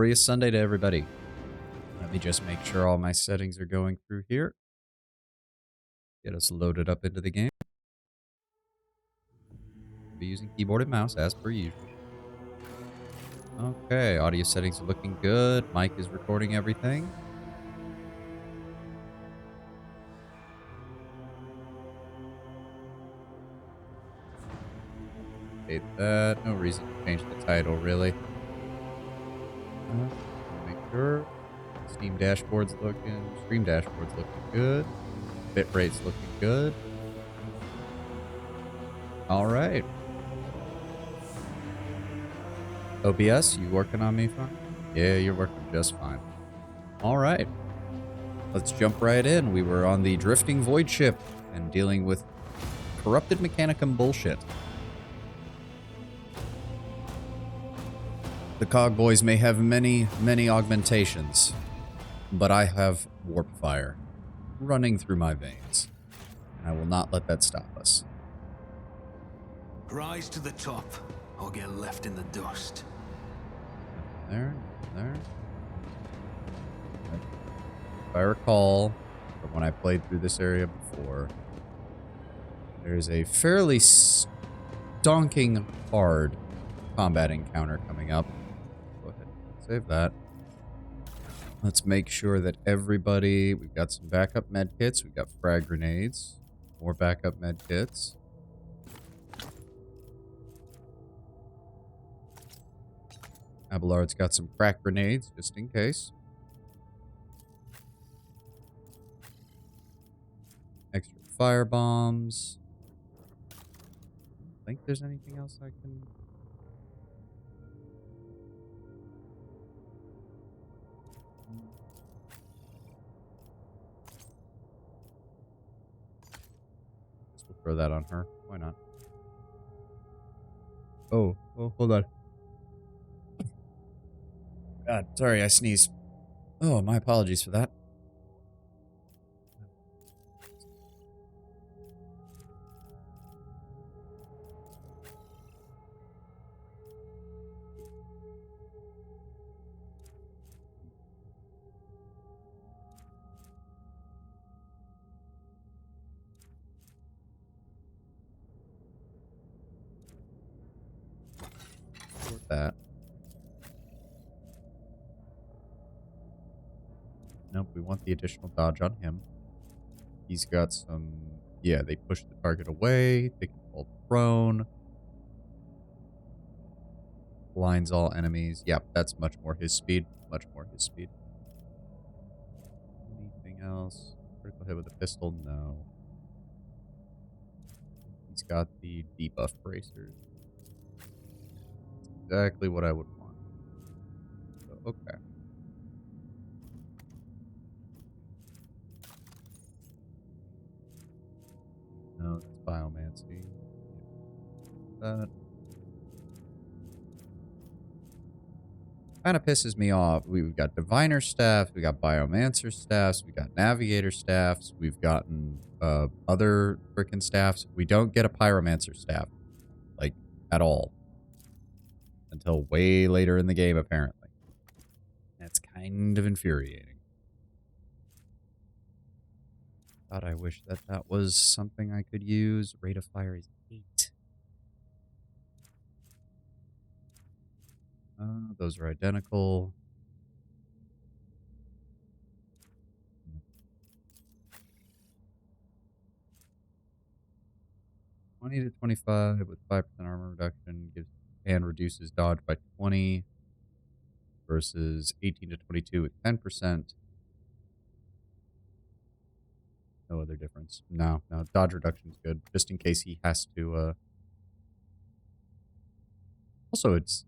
Glorious Sunday to everybody. Let me just make sure all my settings are going through here. Get us loaded up into the game. I'll be using keyboard and mouse as per usual. Okay, audio settings are looking good. Mic is recording everything. Hate that. No reason to change the title, really. Make sure. Steam dashboard's looking. Stream dashboard's looking good. Bitrate's looking good. All right. OBS, you working on me fine? Yeah, you're working just fine. All right. Let's jump right in. We were on the Drifting Void ship and dealing with corrupted Mechanicum bullshit. The Cog Boys may have many, many augmentations, but I have warp fire running through my veins. I will not let that stop us. Rise to the top, or get left in the dust. There. If I recall from when I played through this area before, there's a fairly stonking hard combat encounter coming up. Go ahead and save that. Let's make sure that everybody... We've got some backup med kits. We've got frag grenades. More backup med kits. Abelard's got some crack grenades, just in case. Extra fire bombs. I don't think there's anything else I can... We'll throw that on her. Why not? Oh, hold on. God, sorry, I sneezed. Oh, my apologies for that. Sort that. Nope, we want the additional dodge on him. He's got some... Yeah, they push the target away. They can fall prone. Blinds all enemies. Yep, that's much more his speed. Much more his speed. Anything else? Critical hit with a pistol? No. He's got the debuff bracers. That's exactly what I would want. So, okay. No, it's biomancy. That kind of pisses me off. We've got diviner staffs, we got biomancer staffs, we got navigator staffs, we've gotten other frickin' staffs. We don't get a pyromancer staff, like, at all, until way later in the game, apparently. That's kind of infuriating. God, I wish that that was something I could use. Rate of fire is 8. Those are identical. $20 to 25 with 5% armor reduction gives and reduces dodge by 20 versus 18 to 22 with 10%. No other difference. No, dodge reduction is good, just in case he has to, Also, it's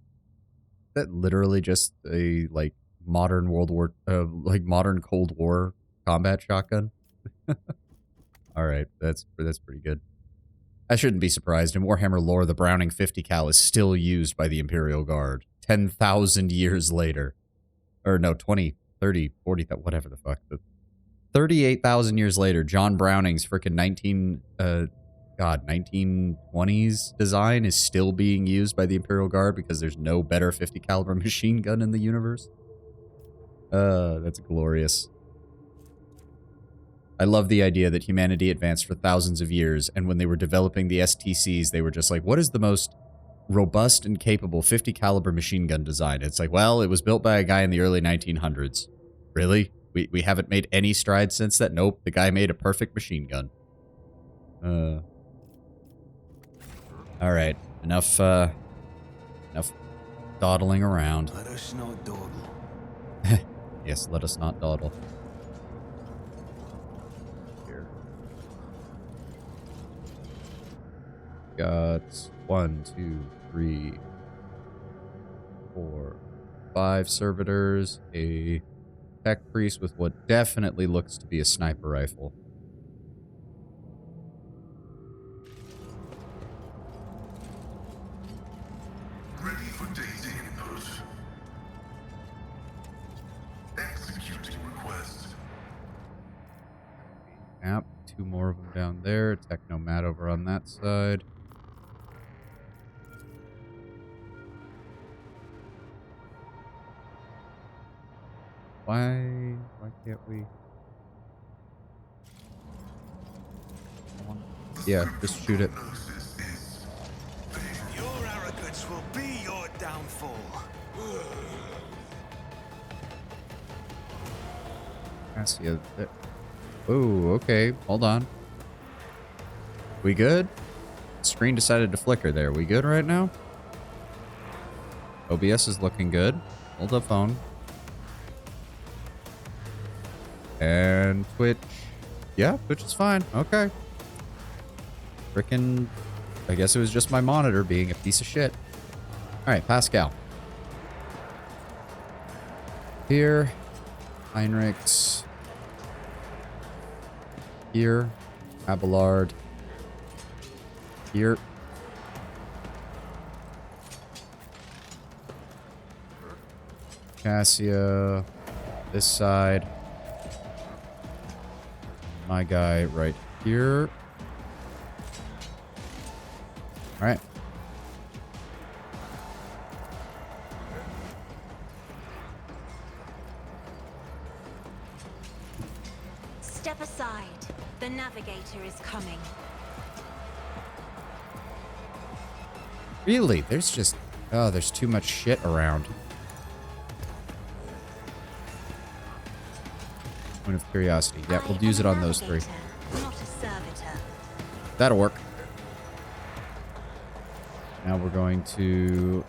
that literally just a, like, modern modern Cold War combat shotgun. Alright, that's pretty good. I shouldn't be surprised. In Warhammer lore, the Browning 50 cal is still used by the Imperial Guard 10,000 years later. Or no, 20, 30, 40, whatever the fuck. 38,000 years later, John Browning's frickin' 1920s design is still being used by the Imperial Guard because there's no better 50 caliber machine gun in the universe. That's glorious. I love the idea that humanity advanced for thousands of years, and when they were developing the STCs, they were just like, what is the most robust and capable 50 caliber machine gun design? It's like, well, it was built by a guy in the early 1900s. Really? We haven't made any strides since that? Nope, the guy made a perfect machine gun. Alright, enough dawdling around. Let us not dawdle. Yes, let us not dawdle. Here. Got 1, 2, 3, 4, 5 servitors, a tech priest with what definitely looks to be a sniper rifle. Ready for data input. Executing request. Yep, 2 more of them down there. Technomad over on that side. Why can't we? Yeah, just shoot it. Your arrogance will be your downfall. I see it. Oh, okay. Hold on. We good? Screen decided to flicker there. We good right now? OBS is looking good. Hold up phone. And Twitch. Yeah, Twitch is fine. Okay. Frickin'. I guess it was just my monitor being a piece of shit. Alright, Pascal. Here. Heinrichs. Here. Abelard. Here. Cassia. This side. My guy right here. Alright. Step aside. The navigator is coming. Really? There's just... Oh, there's too much shit around. Point of curiosity. Yeah, we'll use it on those 3. Not a servitor. That'll work. Now we're going to...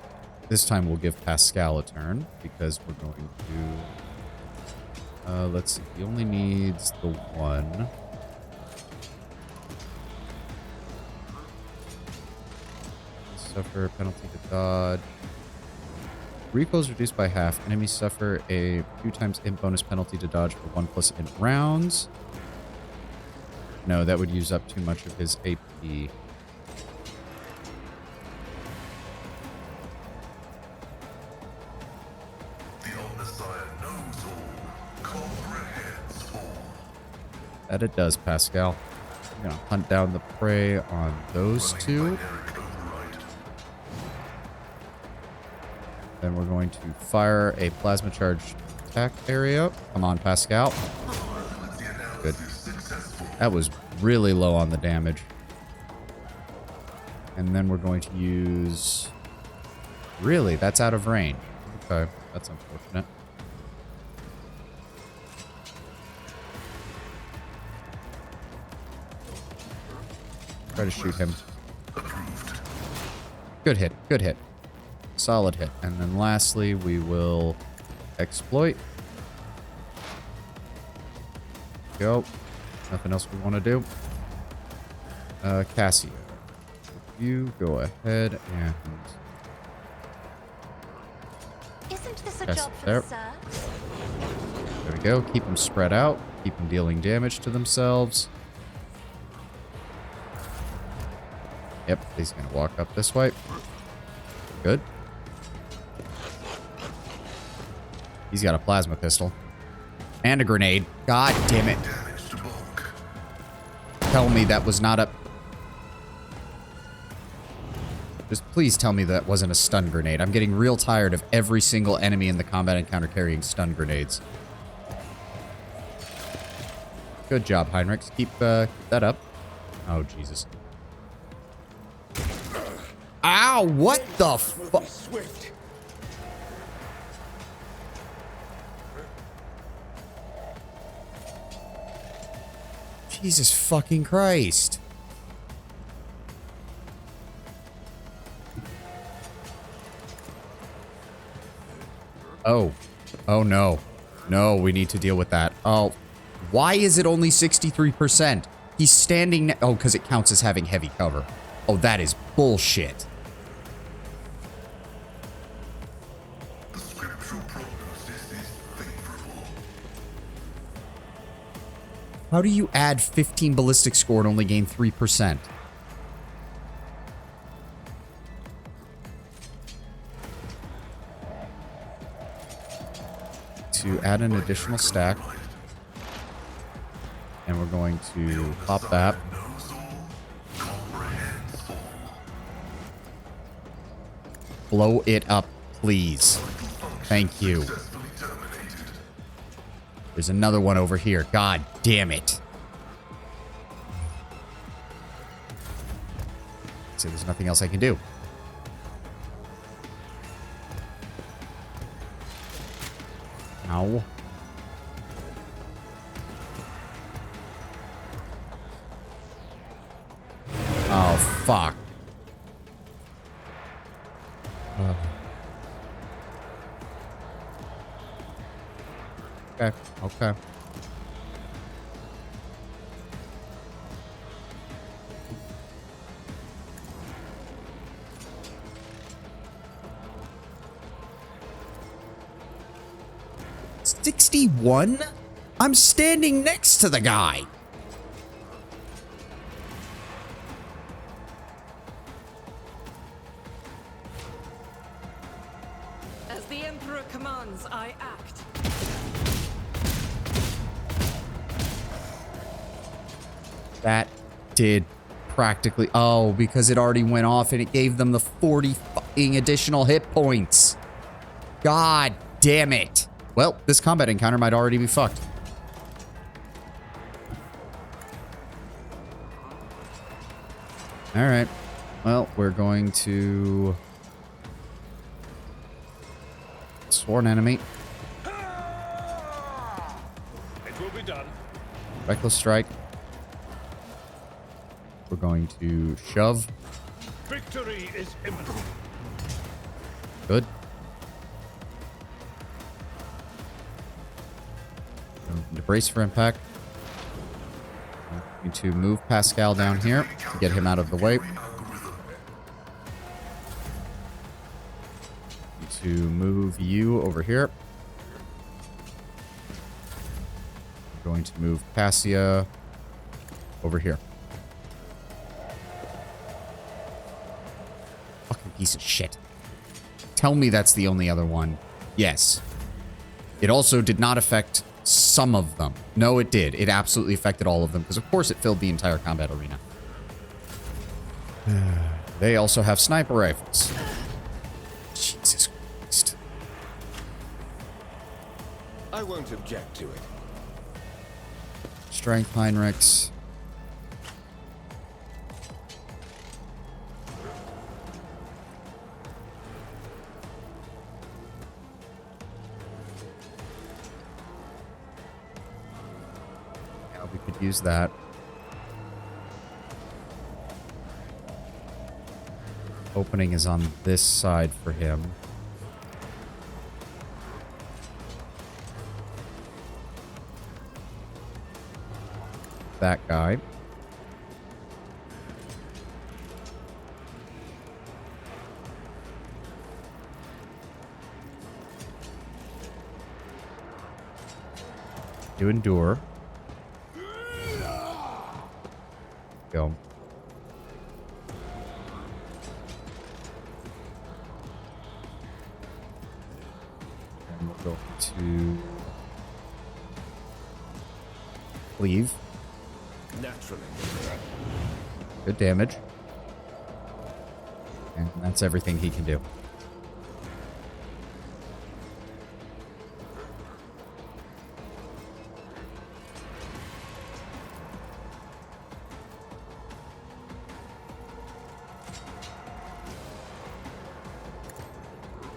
This time we'll give Pascal a turn, because we're going to... let's see. He only needs the 1. Suffer penalty to dodge. Recoil is reduced by half. Enemies suffer a 2 times int bonus penalty to dodge for 1+ int rounds. No, that would use up too much of his AP. The old Messiah knows all. Comprehends all. That it does, Pascal. I'm gonna hunt down the prey on those 2. Then we're going to fire a plasma charge attack area. Come on, Pascal. Good. That was really low on the damage. And then we're going to use... Really? That's out of range. Okay, that's unfortunate. Try to shoot him. Good hit. Good hit. Solid hit. And then lastly, we will exploit. Go. Nothing else we want to do. Cassia. You go ahead and... Isn't this a Yes, job for there. the Sir? There we go. Keep them spread out. Keep them dealing damage to themselves. Yep, he's going to walk up this way. Good. He's got a plasma pistol. And a grenade. God damn it. Tell me that was not a... Just please tell me that wasn't a stun grenade. I'm getting real tired of every single enemy in the combat encounter carrying stun grenades. Good job, Heinrich. Keep that up. Oh, Jesus. Ow! What the fuck? Swift. Jesus fucking Christ. Oh. Oh, no. No, we need to deal with that. Oh. Why is it only 63%? He's standing... Oh, because it counts as having heavy cover. Oh, that is bullshit. The scriptural prognosis is favorable. How do you add 15 ballistic score and only gain 3%? To add an additional stack. And we're going to pop that. Knows all, comprehends all. Blow it up, please. Thank you. Successfully terminated. There's another one over here. God damn it. So there's nothing else I can do. Ow. Oh, fuck. Okay, okay. $61? I'm standing next to the guy. As the Emperor commands, I act. That did practically... Oh, because it already went off and it gave them the 40 fucking additional hit points. God damn it. Well, this combat encounter might already be fucked. Alright. Well, we're going to... Sworn enemy. It will be done. Reckless strike. We're going to shove. Victory is imminent. Good. To brace for impact. Going to move Pascal down here to get him out of the way. To move you over here. I'm going to move Cassia over here. Fucking piece of shit. Tell me that's the only other one. Yes. It also did not affect some of them. No, it did. It absolutely affected all of them, because of course it filled the entire combat arena. They also have sniper rifles. Jesus Christ. I won't object to it. Strength Heinrichs. We could use that. Opening is on this side for him. That guy. You endure. Go. And we'll go to cleave. Naturally. Good damage. And that's everything he can do.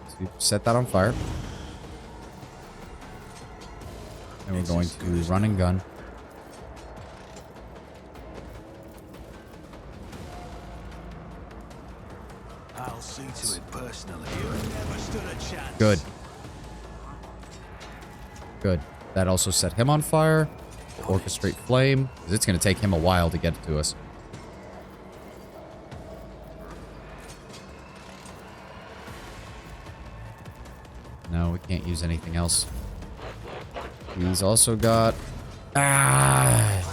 So you set that on fire. And we're going to run and gun. I'll see to it personally. You never stood a chance. Good. Good. That also set him on fire. Orchestrate flame. 'Cause it's going to take him a while to get it to us. No, we can't use anything else. He's also got... Ah!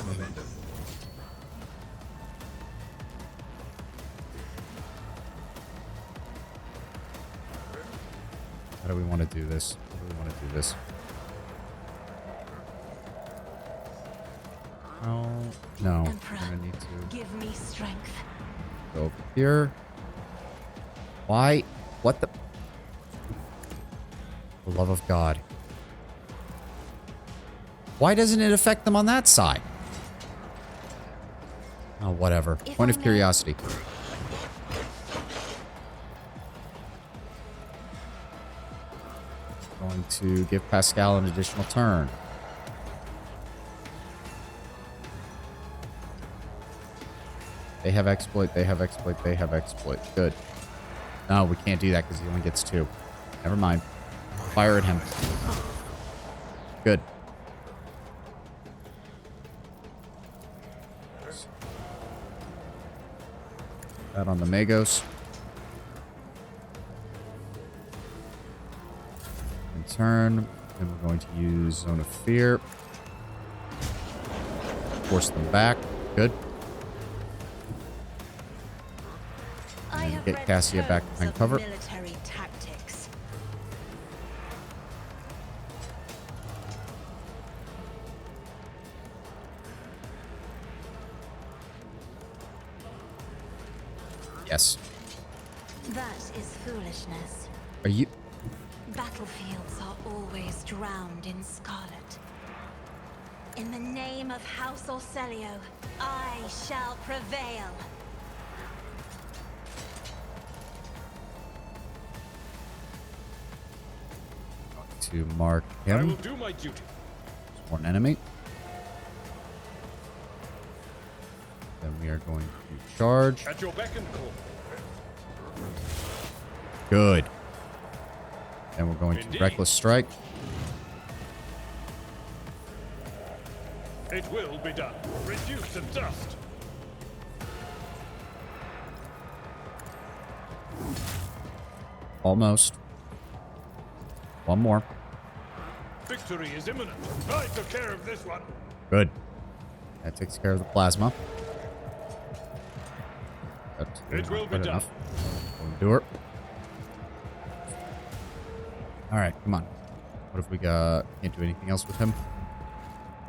How do we want to do this? How do we want to do this? Oh, no. We're Emperor, gonna need to give me strength. go over here. Why? What the... For the love of God. Why doesn't it affect them on that side? Oh, whatever. If Point I of may- curiosity. Going to give Pascal an additional turn. They have exploit, they have exploit, they have exploit. Good. No, we can't do that because he only gets 2. Never mind. Fire at him. Good. That on the Magos. In turn, then we're going to use Zone of Fear. Force them back. Good. I have get read Cassia back tomes behind of cover. Military tactics. Yes. That is foolishness. Are you... Battlefields are always drowned in scarlet. In the name of House Orselio, I shall prevail. to mark I will him? do my duty. One enemy. Then we are going to charge. At your beck and call. Good. And we're going to Indeed. Reckless Strike. It will be done. Reduced to dust. Almost. One more. Victory is imminent. I took care of this one. Good. That takes care of the plasma. That's It will be quite done. enough. We'll do it. Alright, come on. What if we got... Can't do anything else with him?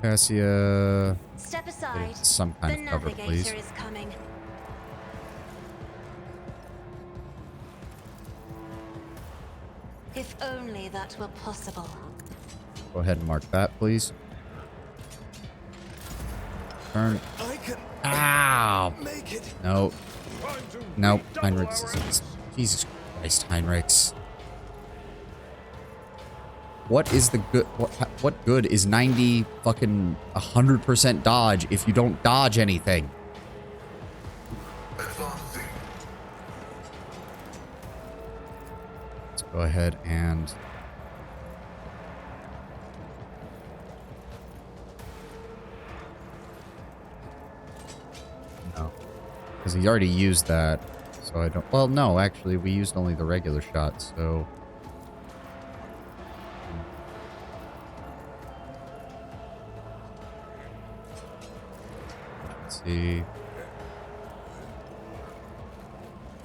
Cassia... Step aside. some kind The of cover, navigator please. is coming. If only that were possible. Go ahead and mark that, please. Turn. I can Ow! make it. No. Time to Nope. redouble Heinrichs our is... efforts. Jesus Christ, Heinrichs. What is the good... What good is 90 fucking 100% dodge if you don't dodge anything? Advancing. Let's go ahead and... No. Because he already used that. So I don't... Well, no, actually, we used only the regular shot, so... Let's see...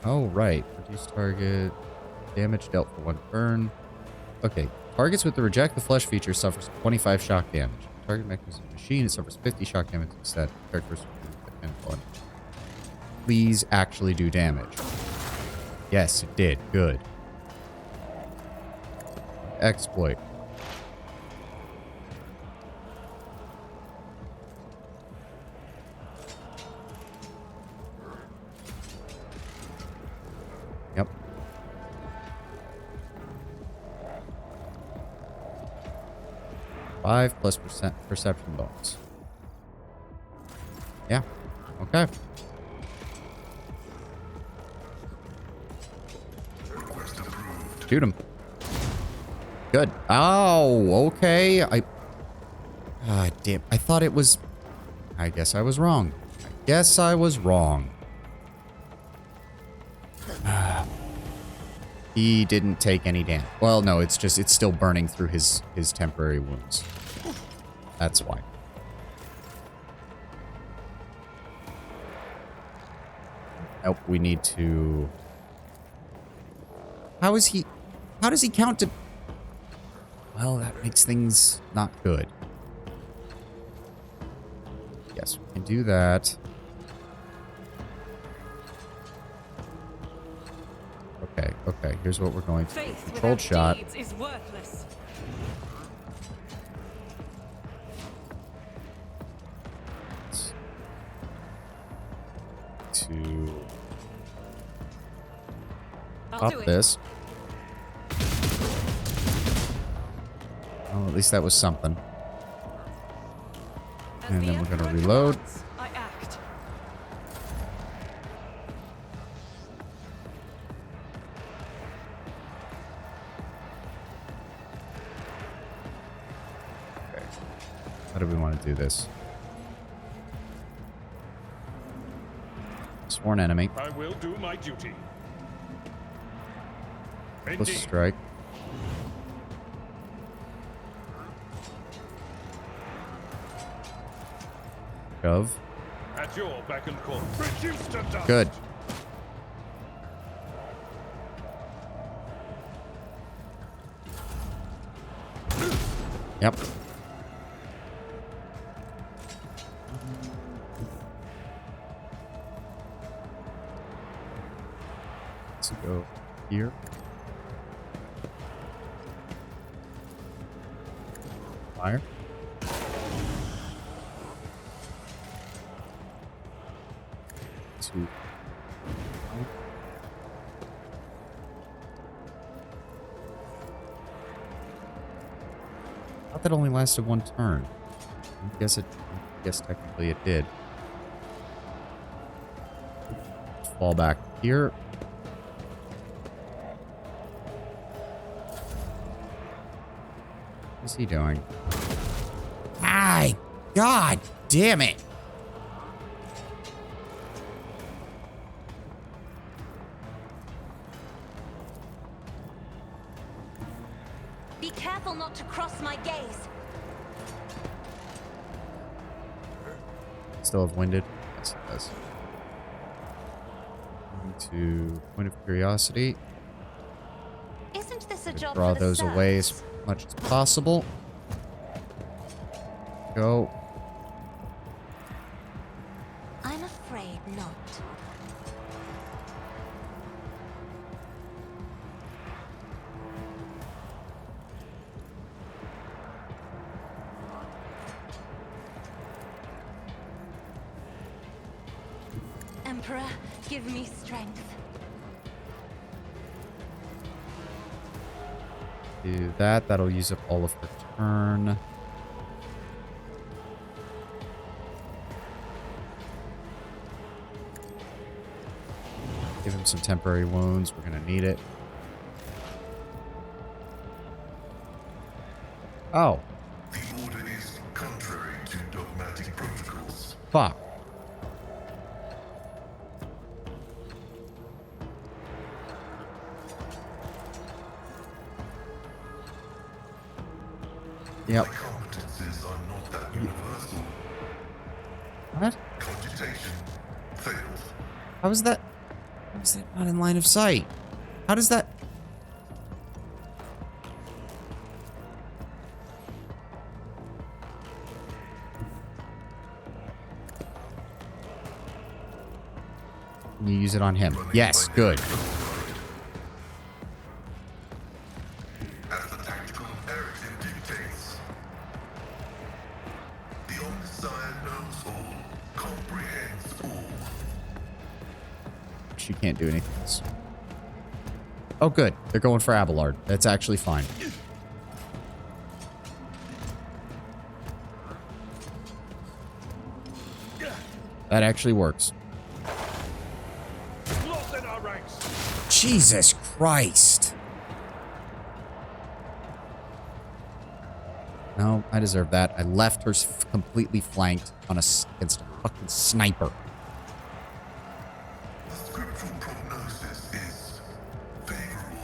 Oh, right. Reduce target... Damage dealt for 1 turn. Okay. Targets with the reject the flesh feature suffers 25 shock damage. Target mechanism machine, it suffers 50 shock damage instead. Characteristics and fun. Please actually do damage. Yes, it did. Good. Exploit. Yep. Five plus perception bonus. Yeah. Okay. Request approved. Shoot him. Good. Oh, okay. Ah, damn. I thought it was... I guess I was wrong. He didn't take any damage. Well, no, it's still burning through his temporary wounds. That's why. Nope, we need to... How does he count to... Well, that makes things not good. Yes, we can do that. Okay, here's what we're going to do. Faith Controlled without shot. deeds is worthless. To I'll do pop it. this. Well, at least that was something. As And the then we're gonna Emperor reload. commands, I act. Okay. How do we want to do this? Sworn enemy. I will do my duty. Let's Indeed. strike. Shove. At your beck and call. Reduce to dust. Good. Yep. Let's go here. Fire. Two. Thought that only lasted one turn. I guess technically it did. Fall back here. What's he doing? Hi! God damn it! Be careful not to cross my gaze. Still have winded? Yes, it does. To point of curiosity. Isn't this a job Draw for the those away as serfs? much as possible. Go. I'm afraid not. Emperor, give me strength. Do that. That'll use up all of her turn. Give him some temporary wounds. We're gonna need it. Oh, The order is contrary to dogmatic protocols. fuck. Yep. My competences are not that universal. What? Cogitation fails. How is that? How is that not in line of sight? How does that? Can you use it on him? Yes, good. She can't do anything else. Oh, good. They're going for Abelard. That's actually fine. That actually works. Lost in our ranks. Jesus Christ. No, I deserve that. I left her completely flanked on against a fucking sniper. The scriptural prognosis is favorable.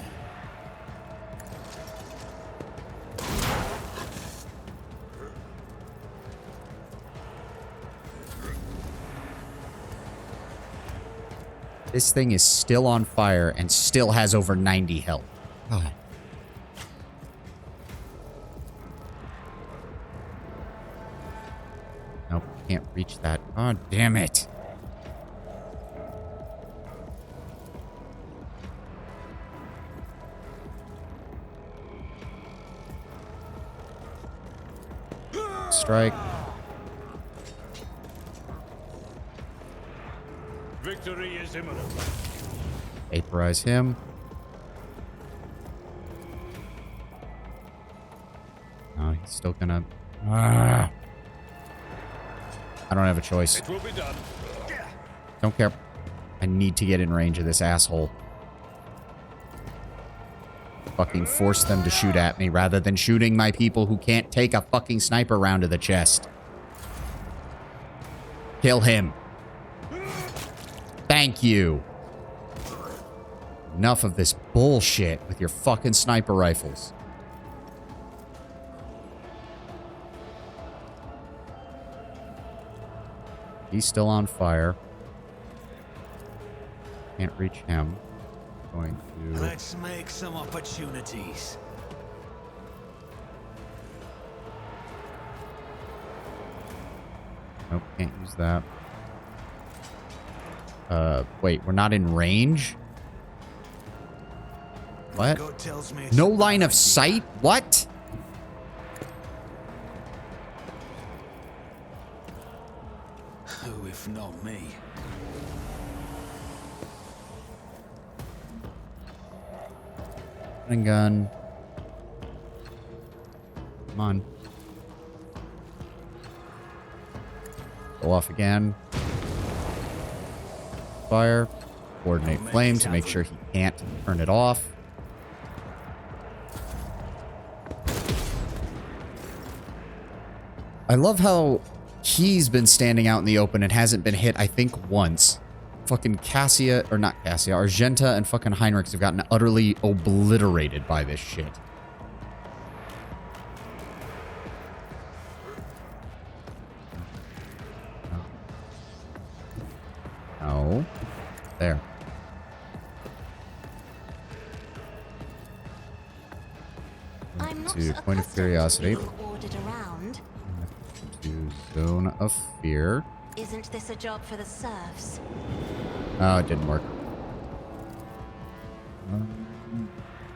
This thing is still on fire and still has over 90 health. God. Nope, can't reach that. Oh, damn it. Strike. Victory is imminent. Vaporize him. Oh, he's still gonna... Ah. I don't have a choice. It will be done. Don't care. I need to get in range of this asshole. Fucking force them to shoot at me rather than shooting my people who can't take a fucking sniper round to the chest. Kill him. Thank you. Enough of this bullshit with your fucking sniper rifles. He's still on fire. Can't reach him. Going to... Let's make some opportunities. Nope, can't use that. Wait, we're not in range? What? God tells me it's No a bad line of idea. sight? What? Who if not me? Running gun. Come on. Go off again. Fire. Coordinate flame to make sure he can't turn it off. I love how he's been standing out in the open and hasn't been hit, I think, once. Fucking Cassia, or not Cassia, Argenta and fucking Heinrichs have gotten utterly obliterated by this shit. No. There. I'm not To point of accustomed curiosity. to being ordered around. To zone of fear. Isn't this a job for the serfs? Oh, it didn't work.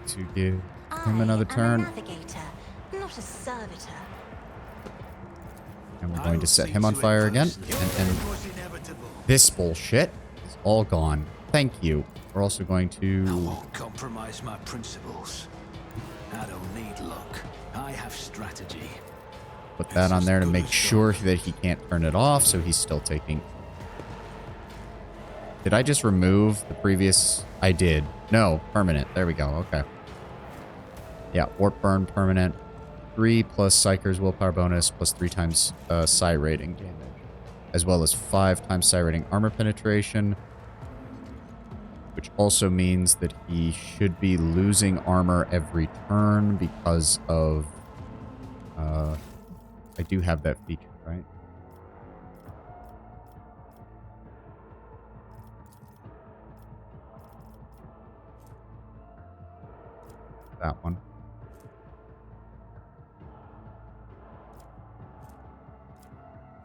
To give him another I am turn. a navigator, not a servitor. And we're I going will to set see him on to it fire again. personally. And It was inevitable. this bullshit is all gone. Thank you. We're also going I to... won't compromise my principles. I don't need luck. I have strategy. put that on there to make sure that he can't turn it off, so he's still taking... Did I just remove the previous... I did. No, permanent. There we go. Okay. Yeah, Warp Burn permanent. 3 plus Psyker's willpower bonus plus 3 times Psi rating damage. As well as 5 times Psi rating armor penetration. Which also means that he should be losing armor every turn because of... I do have that feature, right? That one.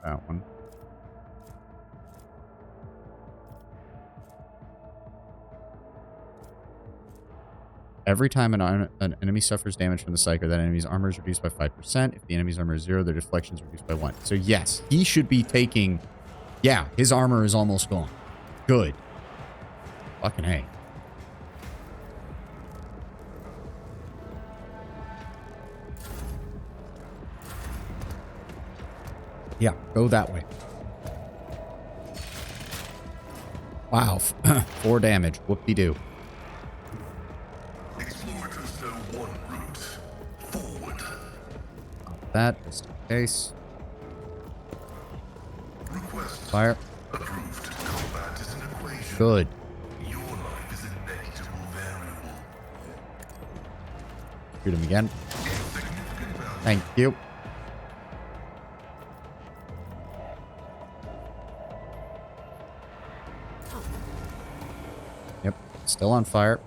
That one. Every time an enemy suffers damage from the Psyker, that enemy's armor is reduced by 5%. If the enemy's armor is 0, their deflection is reduced by 1. So yes, he should be taking... Yeah, his armor is almost gone. Good. Fucking A. Yeah, go that way. Wow, 4 damage. Whoop-de-doo. Explore to Zone 1 route. Forward. That, just in case. Request Fire. approved. Combat is an equation. Good. Your life is a negligible variable. Shoot him again. Significant value. Thank you. Yep, still on fire.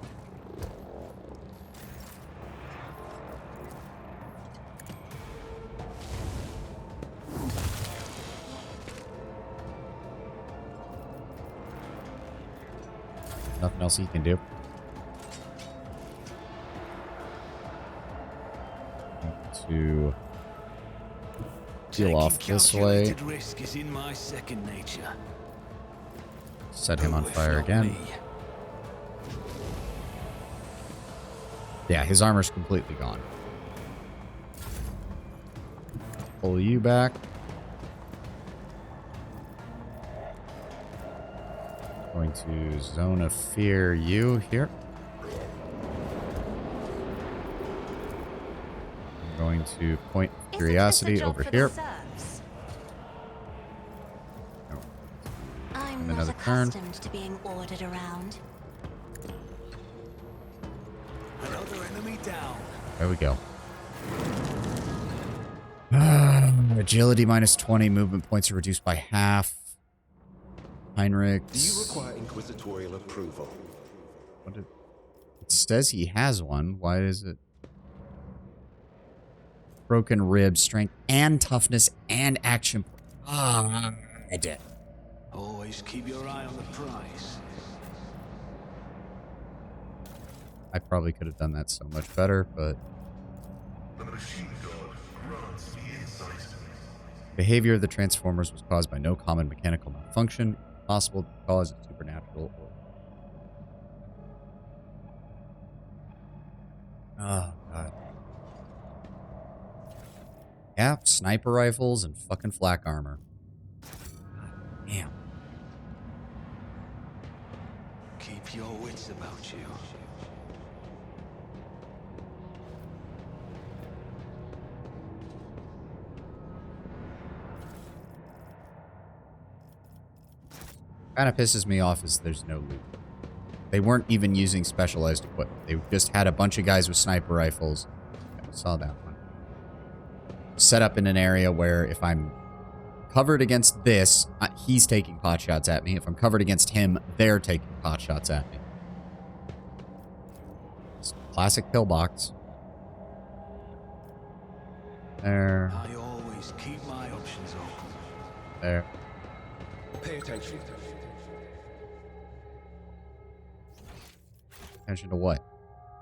Nothing else he can do. To peel off this way. Calculated risk is in my second nature. Set him on If fire not again. me. Yeah, his armor's completely gone. Pull you back. Going to Zone of Fear you here. I'm going to Point of Curiosity Isn't this a job over for the here. serfs? No. I'm And not another turn. accustomed to being ordered around. Another enemy down. There we go. Agility minus 20. Movement points are reduced by half. Heinrichs. Do you require inquisitorial approval? What did, it says he has one. Why is it? Broken ribs, strength, and toughness, and action. Ah, I did. Always keep your eye on the prize. I probably could have done that so much better, but The machine god grants the insight. behavior of the Transformers was caused by no common mechanical malfunction. Possible cause of supernatural or... Oh, God. Yeah, sniper rifles and fucking flak armor. God damn. Keep your wits about you. Kind of pisses me off is there's no loot. They weren't even using specialized equipment. They just had a bunch of guys with sniper rifles. I saw that one. Set up in an area where if I'm covered against this, he's taking pot shots at me. If I'm covered against him, they're taking pot shots at me. It's classic pillbox. There. I always keep my options open. There. Pay attention. Attention to what?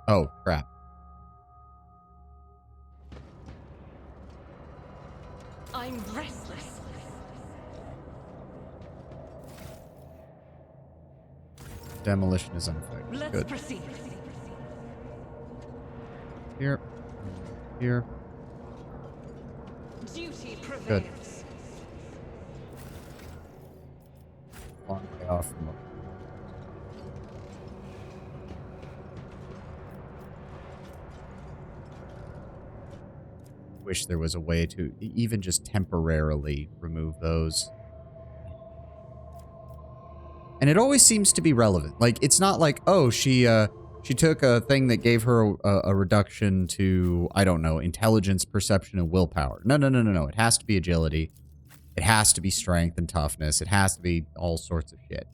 Oh, crap. I'm restless. Demolition is unaffected. Let's Good. proceed. Here. Here. Duty prevails. Long way off from wish there was a way to even just temporarily remove those. And it always seems to be relevant. Like, it's not like, oh, she took a thing that gave her a reduction to, I don't know, intelligence, perception, and willpower. No. It has to be agility. It has to be strength and toughness. It has to be all sorts of shit.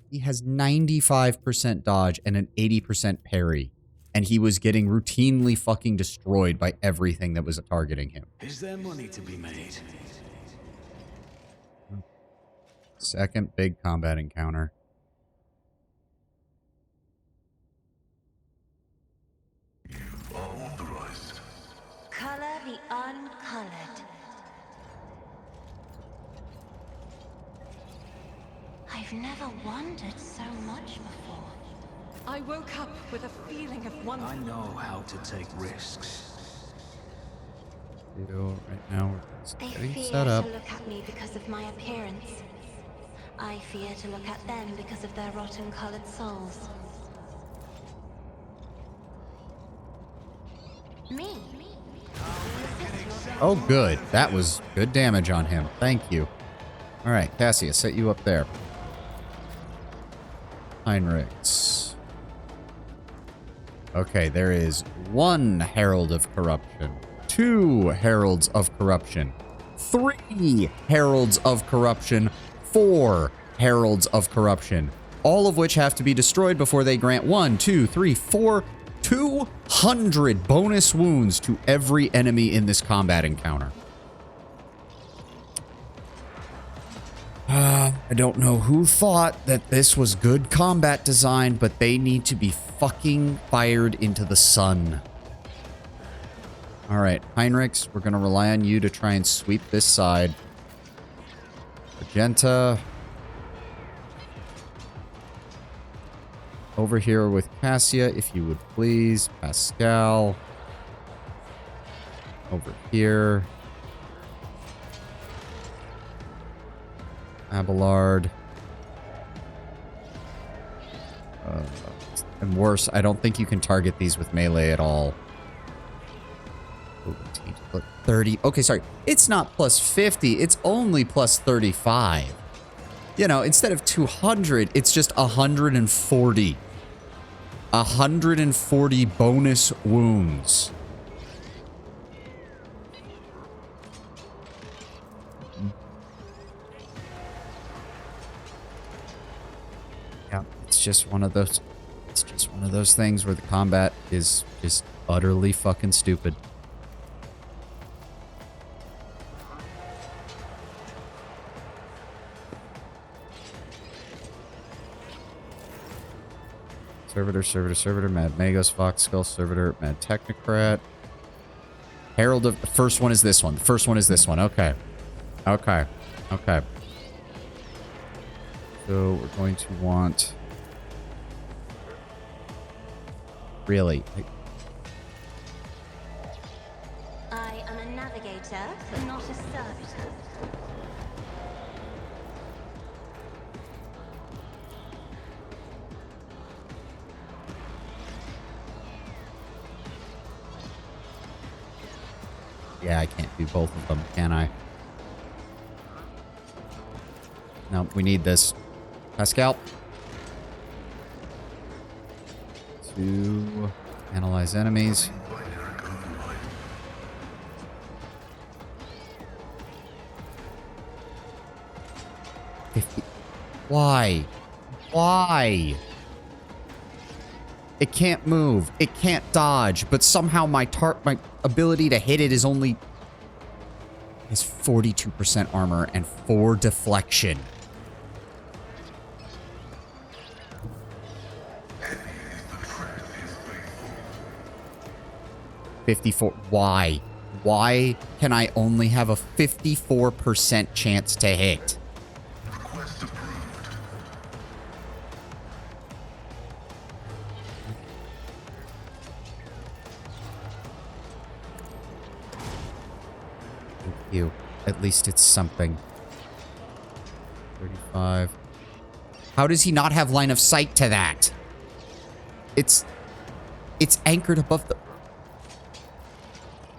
He has 95% dodge and an 80% parry. And he was getting routinely fucking destroyed by everything that was targeting him. Is there money to be made? Second big combat encounter. You are authorized. Color the uncolored. I I've never wondered so much before. I woke up with a feeling of wonder. I know how to take risks. Right now we're They getting fear set up. to look at me because of my appearance. I fear to look at them because of their rotten-colored souls. Me? Oh, good. That was good damage on him. Thank you. All right, Cassia, set you up there. Heinrichs. Okay, there is 1 Herald of Corruption, 2 Heralds of Corruption, 3 Heralds of Corruption, 4 Heralds of Corruption, all of which have to be destroyed before they grant 200 bonus wounds to every enemy in this combat encounter. I don't know who thought that this was good combat design, but they need to be fucking fired into the sun. All right, Heinrichs, we're going to rely on you to try and sweep this side. Magenta. Over here with Cassia, if you would please. Pascal. Over here. Abelard. And worse, I don't think you can target these with melee at all. 30. Okay, sorry. It's not plus 50. It's only plus 35. You know, instead of 200, it's just 140. 140 bonus wounds. Yeah, it's just one of those. It's just one of those things where the combat is just utterly fucking stupid. Servitor, Mad Magos, Fox Skull, Servitor, Mad Technocrat. Herald of... The first one is this one. The first one is this one. Okay. Okay. Okay. So we're going to want... Really? I am a navigator, not a servitor. Yeah, I can't do both of them, can I? No, we need this. Pascal. To analyze enemies. Why? Why? It can't move. It can't dodge. But somehow my ability to hit it is only... Has 42% armor and 4 deflection. $54. Why? Why can I only have a 54% chance to hit? Request approved. Thank you. At least it's something. 35. How does he not have line of sight to that? It's anchored above the...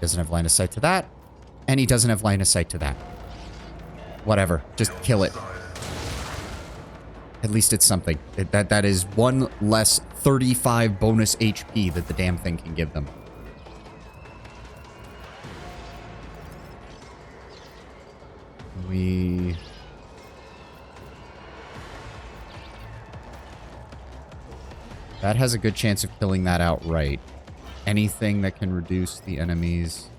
Doesn't have line of sight to that. And he doesn't have line of sight to that. Whatever. Just kill it. At least it's something. That is 1 less 35 bonus HP that the damn thing can give them. That has a good chance of killing that outright. Anything that can reduce the enemies.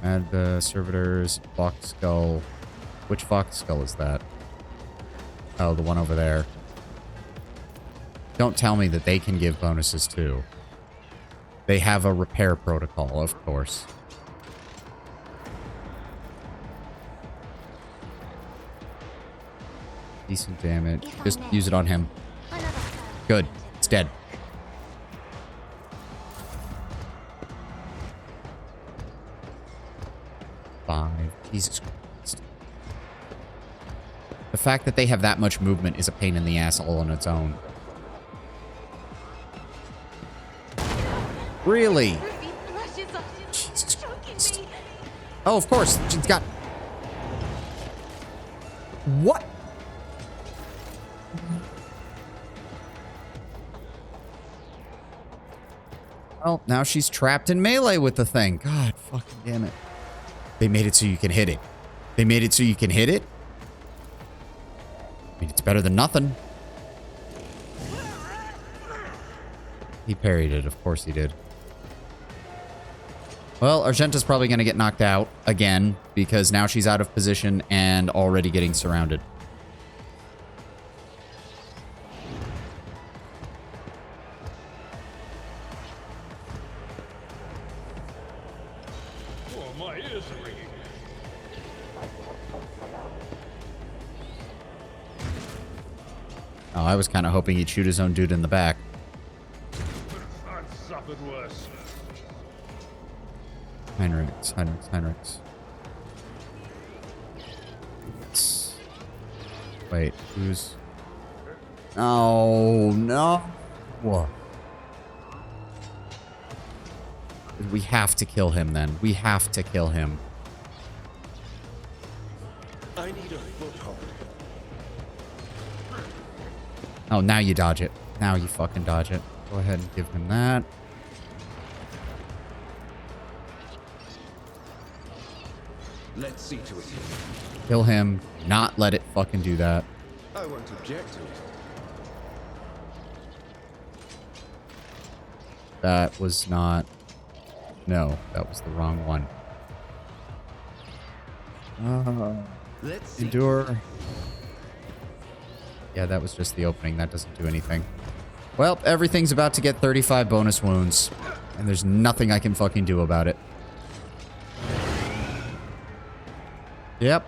Add the servitors. Fox Skull. Which Fox Skull is that? Oh, the one over there. Don't tell me that they can give bonuses too. They have a repair protocol, of course. Decent damage. If I Just may. use it on him. Another third Good. mountain. It's dead. Five. Jesus Christ. The fact that they have that much movement is a pain in the ass all on its own. Really? Ruby flashes up, Jesus choking Christ. me. Oh, of course. She's got... What? Well, now she's trapped in melee with the thing. God fucking damn it. They made it so you can hit it. They made it so you can hit it? I mean, it's better than nothing. He parried it. Of course he did. Well, Argenta's probably going to get knocked out again because now she's out of position and already getting surrounded. Oh, my ears are ringing. Oh, I was kind of hoping he'd shoot his own dude in the back. I've suffered worse. Heinrichs, Heinrichs, Heinrichs. Wait, who's... Oh, no. What? We have to kill him then. We have to kill him. I need a foothold. Oh, now you dodge it. Now you fucking dodge it. Go ahead and give him that. Let's see to it. Kill him. Not let it fucking do that. I won't object to it. That was not... No, that was the wrong one. Let's see. Endure. Yeah, that was just the opening. That doesn't do anything. Well, everything's about to get 35 bonus wounds. And there's nothing I can fucking do about it. Yep.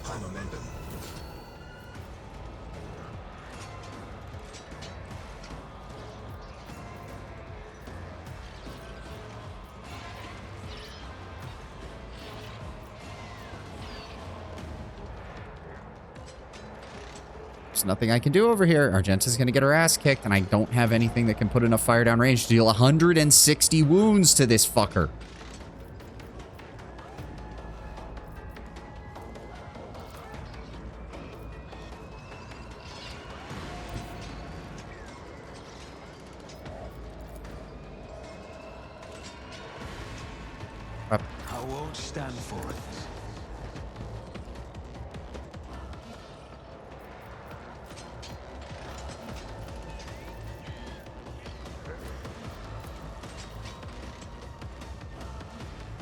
High momentum. There's nothing I can do over here. Argenta's gonna get her ass kicked, and I don't have anything that can put enough fire down range to deal 160 wounds to this fucker. I won't stand for it.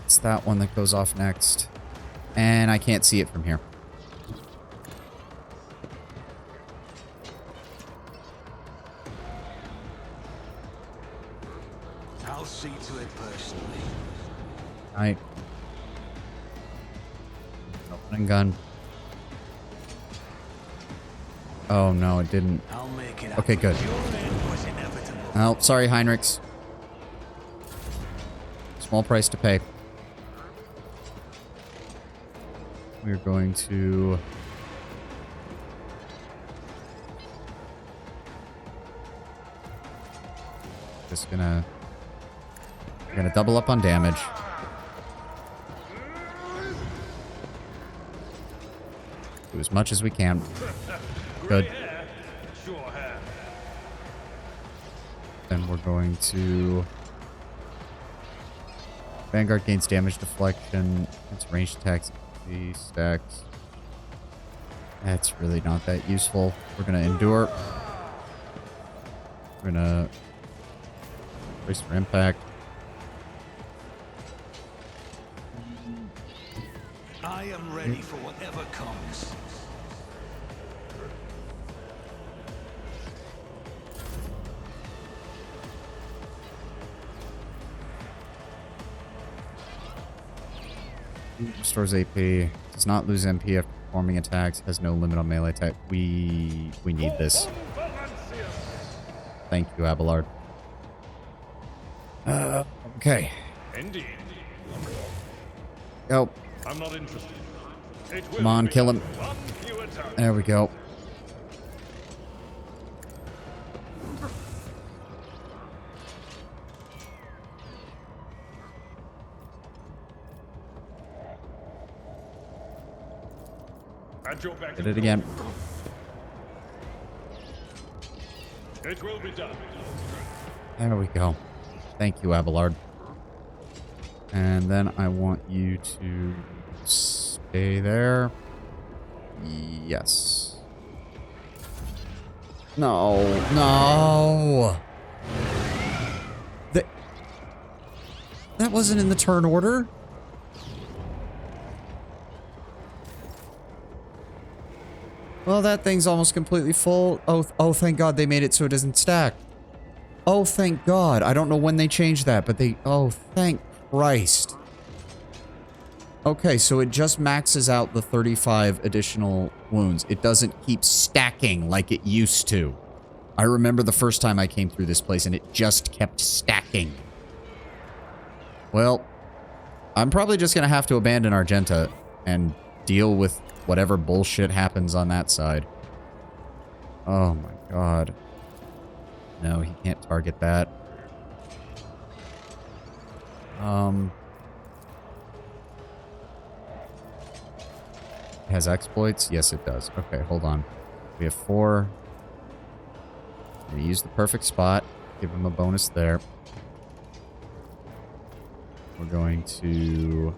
It's that one that goes off next. And I can't see it from here. I'll see to it personally. Alright. Opening gun. Oh no, it didn't. I'll make it Okay, good. Your end was inevitable. Oh, sorry, Heinrichs. Small price to pay. We're going to... Just gonna... We're gonna double up on damage. Do as much as we can. Good. Yeah, sure have. Then we're going to... Vanguard gains damage deflection. It's ranged attacks. The stacks. That's really not that useful. We're gonna endure. We're gonna brace for impact. I am ready for whatever comes. Restores AP. Does not lose MP after performing attacks. Has no limit on melee attack. We need this. Thank you, Abelard. Okay. Indeed. Go. I'm not interested. It will Come on, be kill him. one fewer target. There we go. At your back. Did it again. It will be done. There we go. Thank you, Abelard. And then I want you to stay there. Yes. No. No. That wasn't in the turn order. Well, that thing's almost completely full. Oh, thank God they made it so it doesn't stack. Oh, thank God. I don't know when they changed that, but they... Oh, thank Christ. Okay, so it just maxes out the 35 additional wounds. It doesn't keep stacking like it used to. I remember the first time I came through this place and it just kept stacking. Well, I'm probably just going to have to abandon Argenta and deal with whatever bullshit happens on that side. Oh my God. No, he can't target that. It has exploits? Yes, it does. Okay, hold on. We have 4. I'm gonna use the perfect spot. Give him a bonus there. We're going to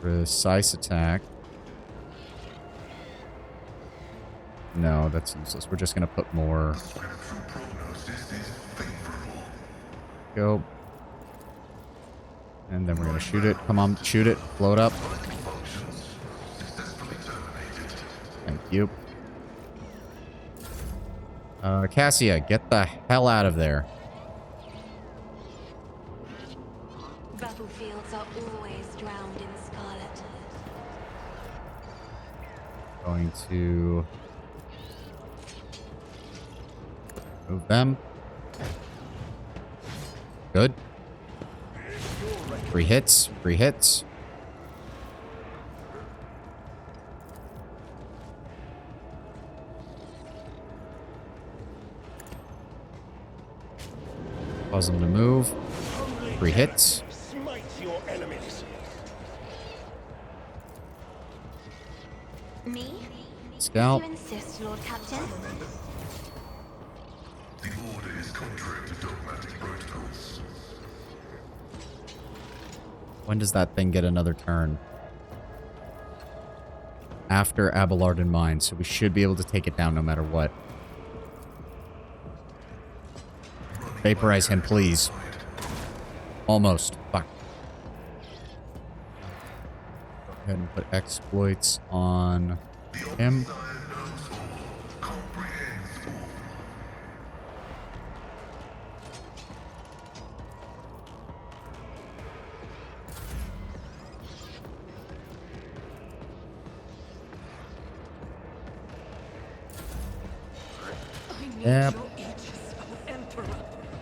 precise attack. No, that's useless. We're just going to put more. Go. And then we're going to shoot it. Come on, shoot it. Blow it up. Thank you. Cassia, get the hell out of there. Battlefields are always drowned in scarlet. Going to move them. Good. 3 hits. 3 hits. Cause them to move. 3 hits. Smite your enemies. Me? Scalp. You insist, Lord Captain? The order is contrary to dogmatic protocols. When does that thing get another turn? After Abelard in mind, so we should be able to take it down no matter what. Vaporize him, please. Almost. Fuck. Go ahead and put exploits on him. Yep.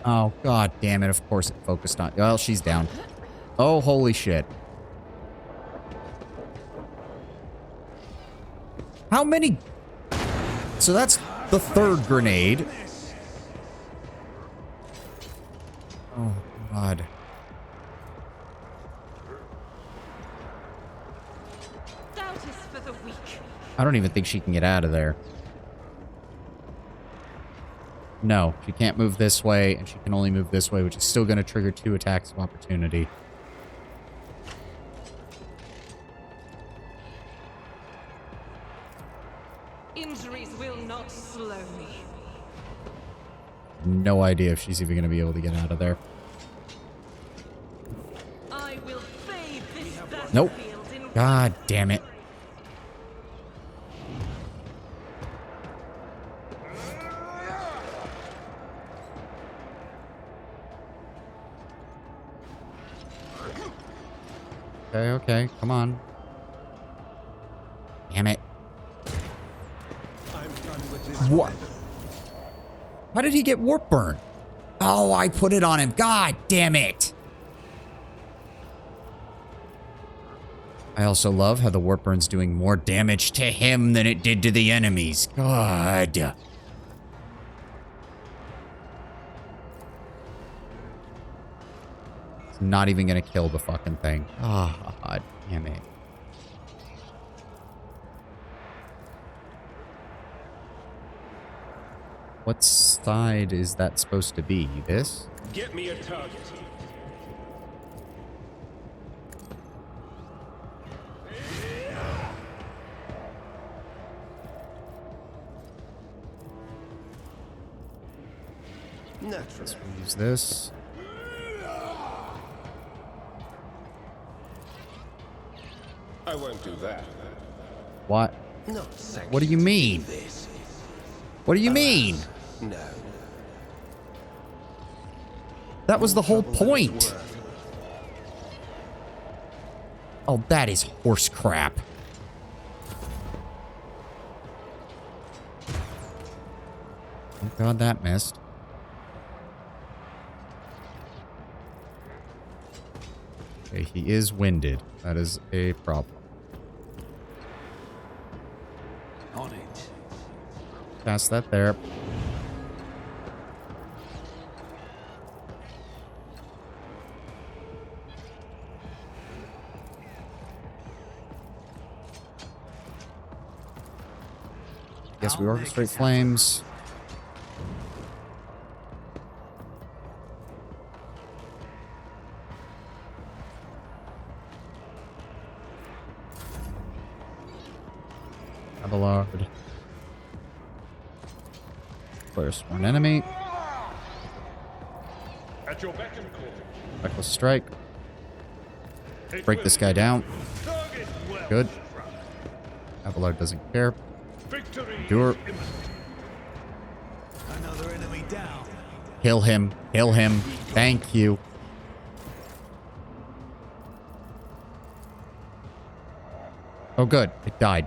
Oh, God damn it. Of course it focused on... Well, she's down. Oh, holy shit. How many... So that's the 3rd grenade. Oh, God. Doubt is for the weak. I don't even think she can get out of there. No, she can't move this way, and she can only move this way, which is still going to trigger 2 attacks of opportunity. Injuries will not slow me. No idea if she's even going to be able to get out of there. I will bathe this Nope. battlefield in God damn it. Okay, okay, come on. How did he get warp burn? Oh, I put it on him. God damn it. I also love how the warp burn's doing more damage to him than it did to the enemies. God. It's not even gonna kill the fucking thing. Oh, God damn it. What side is that supposed to be? This? Get me a target. Natural. We'll use this. I won't do that. What? Not What do you mean? this. What do you mean? No. That was the whole Trouble than it's point. worth. Oh, that is horse crap. Thank God that missed. Okay, he is winded. That is a problem. On it. Pass that there. Guess we orchestrate flames. Abelard. Clears one enemy. At your beck and call. Reckless strike. It Break will this guy down. target well Good. struck. Abelard doesn't care. Victory Endure. is imminent. Another enemy down. Kill him. Kill him. Thank you. Oh, good. It died.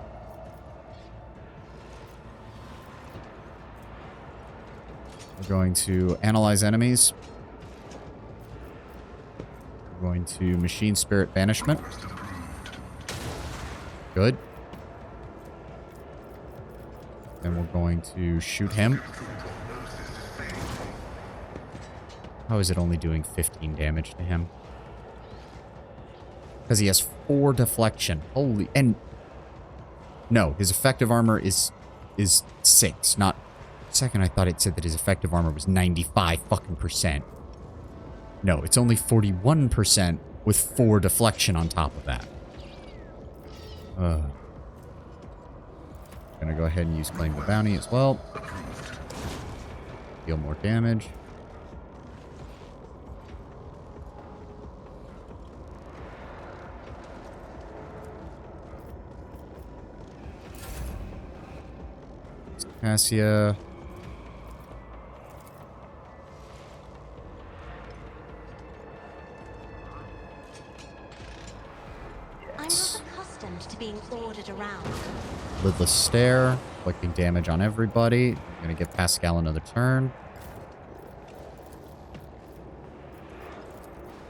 We're going to analyze enemies. We're going to machine spirit banishment. Good. Then we're going to shoot him. How is it only doing 15 damage to him? Because he has 4 deflection. Holy... And... No, his effective armor is 6, not... Second, I thought it said that his effective armor was 95 fucking percent. No, it's only 41% with 4 deflection on top of that. Gonna go ahead and use Claim the Bounty as well. Deal more damage. Cassia. I'm not accustomed to being ordered around. Lidless Stare. Inflicting damage on everybody. I'm gonna give Pascal another turn.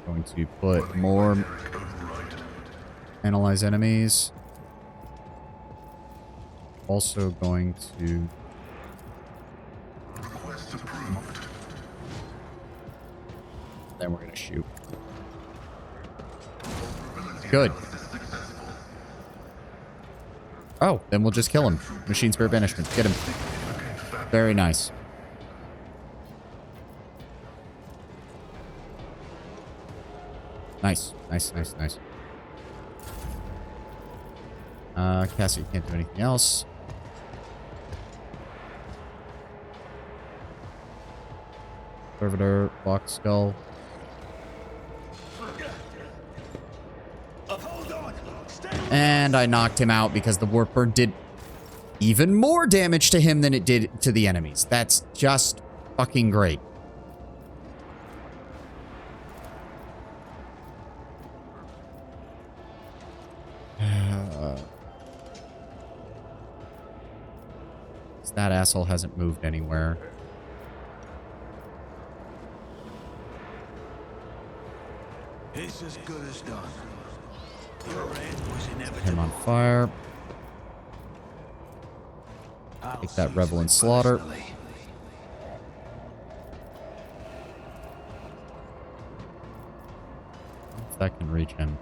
Going to put more analyze enemies. Also going to then we're gonna shoot. Good. Oh, then we'll just kill him. Machine Spirit Banishment. Get him. Very nice. Nice. Nice, nice, nice. Cassie can't do anything else. Servitor, Block Skull. And I knocked him out because the Warp Burn did even more damage to him than it did to the enemies. That's just fucking great. That asshole hasn't moved anywhere. It's as good as done. Your end was Him inevitable. on fire. I'll Take that see Revel to and it Slaughter. personally. If that can reach him.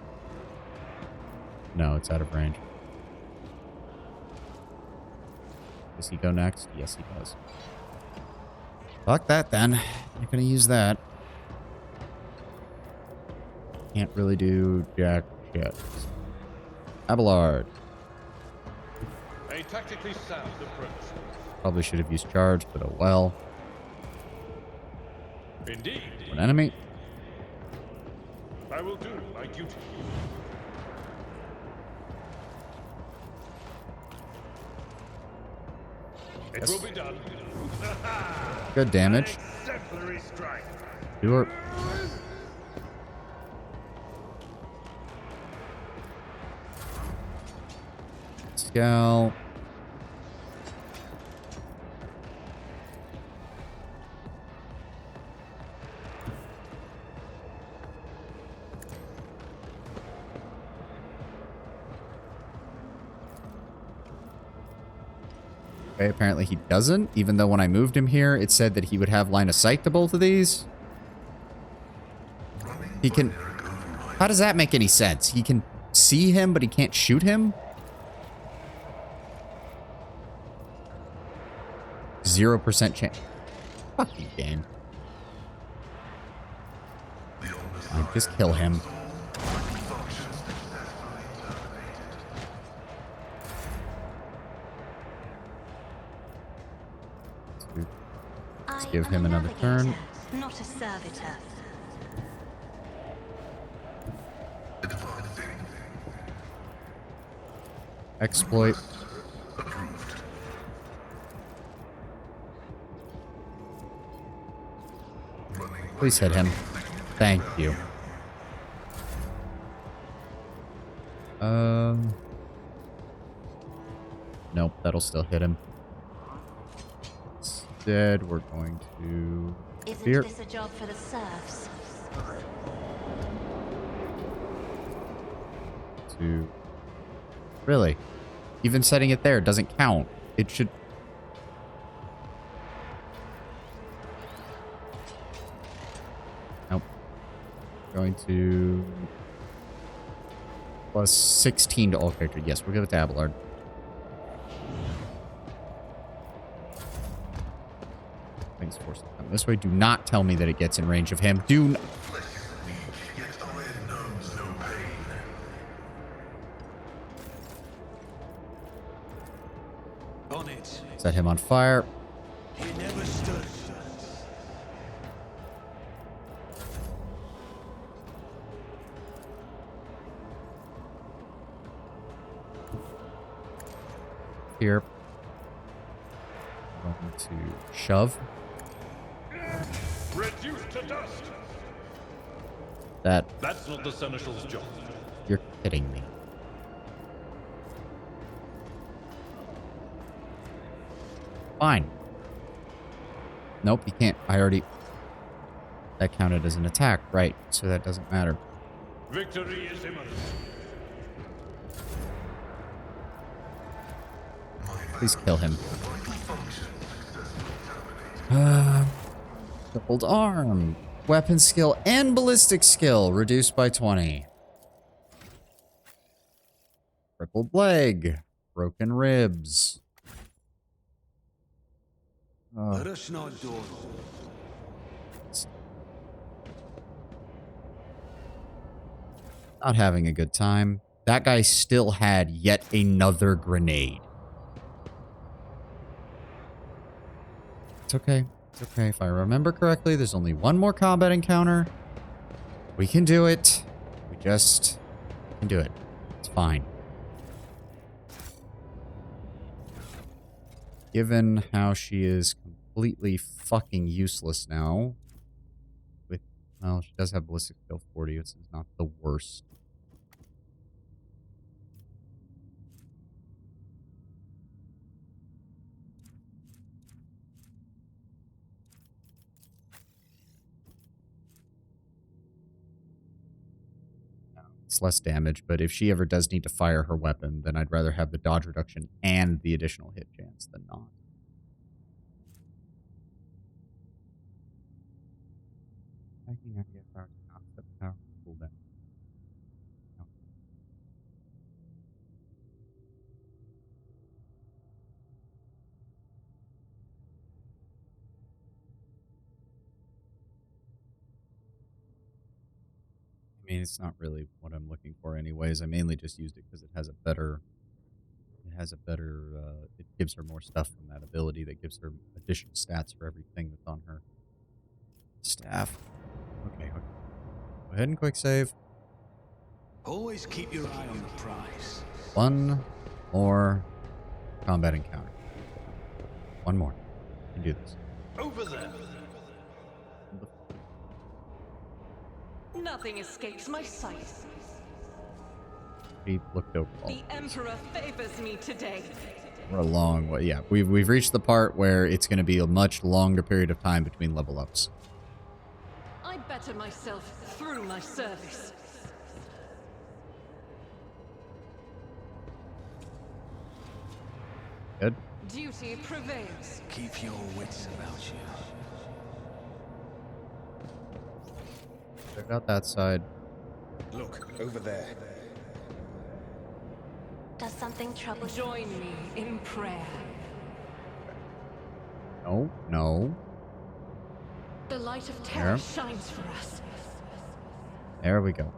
No, it's out of range. Does he go next? Yes, he does. Fuck that then. Not gonna use that. Can't really do jack shit. Abelard. A tactically sound approach. Probably should have used charge, but oh well. Indeed. An enemy. I will do my duty. It will be done. Good damage. Exemplary strike. Do it. Scout. Okay, apparently he doesn't, even though when I moved him here, it said that he would have line of sight to both of these. He can... How does that make any sense? He can see him, but he can't shoot him? 0% chance. Fucking game. Just kill him. Let's give him another turn. Not a servitor. Exploit. Please hit him. Thank you. Nope, that'll still hit him. Instead, we're going to... Isn't Fear. this a job for the serfs? Really? Even setting it there doesn't count. It should... Nope. Going to... Plus 16 to all characters. Yes, we'll go with Abelard. Things forced to come this way. Do not tell me that it gets in range of him. Do not... On it. Set him on fire. He never stood a chance. Here. Going to shove. Reduced to dust. That's not the Seneschal's job. You're kidding me. Fine. Nope, you can't. I already... That counted as an attack, right? So that doesn't matter. Victory is imminent. Please kill him. Doubled arm. Weapon skill and ballistic skill reduced by 20. Crippled leg. Broken ribs. Let us not dawdle. Not having a good time. That guy still had yet another grenade. It's okay. It's okay. If I remember correctly, there's only one more combat encounter. We can do it. We just can do it. It's fine. Given how she is completely fucking useless now. With, well, she does have ballistic skill 40, which is not the worst. It's less damage, but if she ever does need to fire her weapon, then I'd rather have the dodge reduction and the additional hit chance than not. I mean, it's not really what I'm looking for anyways. I mainly just used it because it has a better, it gives her more stuff from that ability that gives her additional stats for everything that's on her staff. Okay. Go ahead and quick save. Always keep your eye on the prize. One more combat encounter. One more. You can do this. Over there. Nothing escapes my sight. We looked over all. The Emperor favors me today. We're a long way. Yeah, we've reached the part where it's going to be a much longer period of time between level ups. I better myself through my service. Good. Duty prevails. Keep your wits about you. Check out that side. Look, over there. Does something trouble you? Join me in prayer. No, no. The light of terror There. shines for us. There we go.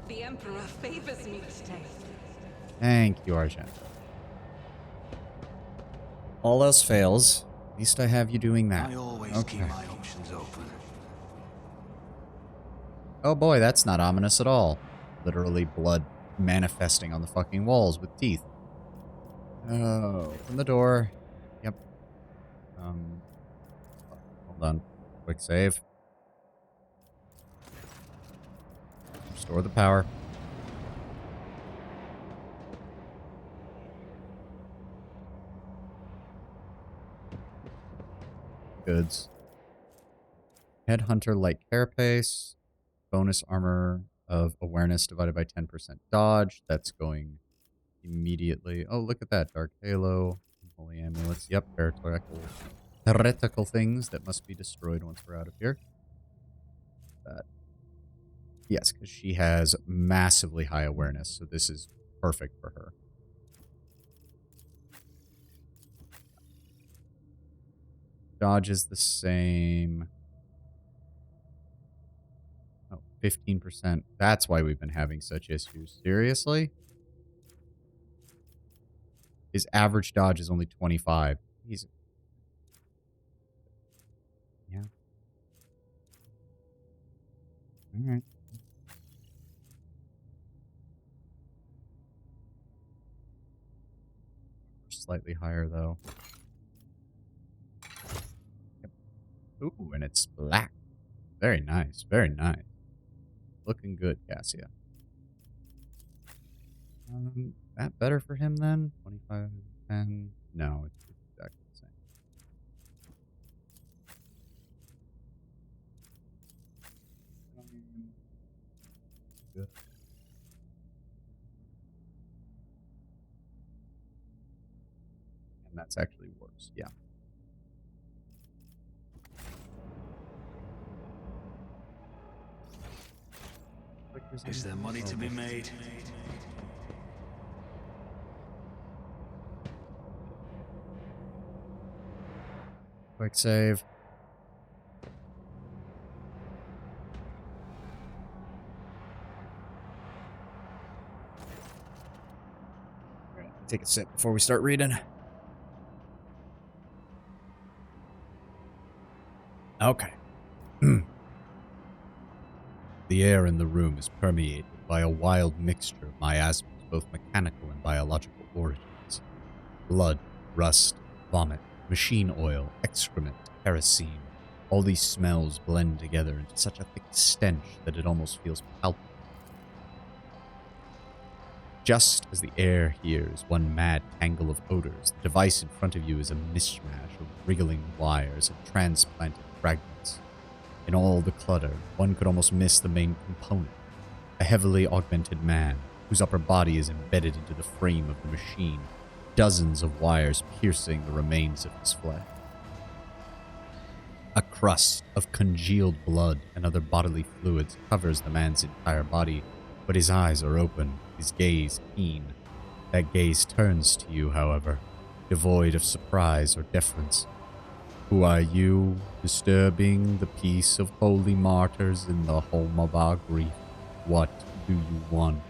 The Emperor favors me today. Thank you, Argent. All else fails. At least I have you doing that. I always Okay. keep my options open. Oh boy, that's not ominous at all. Literally blood manifesting on the fucking walls with teeth. Oh, open the door. Yep. Hold on. Quick save. Restore the power. Goods. Headhunter light carapace. Bonus armor of awareness divided by 10% dodge. That's going immediately. Oh, look at that. Dark Halo. Holy amulets. Yep, heretical things that must be destroyed once we're out of here. That. Yes, because she has massively high awareness, so this is perfect for her. Dodge is the same. Oh, 15%. That's why we've been having such issues. Seriously? His average dodge is only 25. He's... Yeah. Alright. Slightly higher, though. Yep. Ooh, and it's black. Very nice. Very nice. Looking good, Cassia. That better for him then? 25, 10? No, it's exactly the same. Good. And that's actually worse, yeah. Is there money to be made? Quick save. Take a sip before we start reading. Okay. The air in the room is permeated by a wild mixture of miasmas, both mechanical and biological origins. Blood, rust, vomit, machine oil, excrement, kerosene. All these smells blend together into such a thick stench that it almost feels palpable. Just as the air here is one mad tangle of odors, the device in front of you is a mishmash of wriggling wires and transplanted fragments. In all the clutter, one could almost miss the main component, a heavily augmented man whose upper body is embedded into the frame of the machine, dozens of wires piercing the remains of his flesh. A crust of congealed blood and other bodily fluids covers the man's entire body, but his eyes are open, his gaze keen. That gaze turns to you, however, devoid of surprise or deference. Who are you, disturbing the peace of holy martyrs in the home of our grief? What do you want?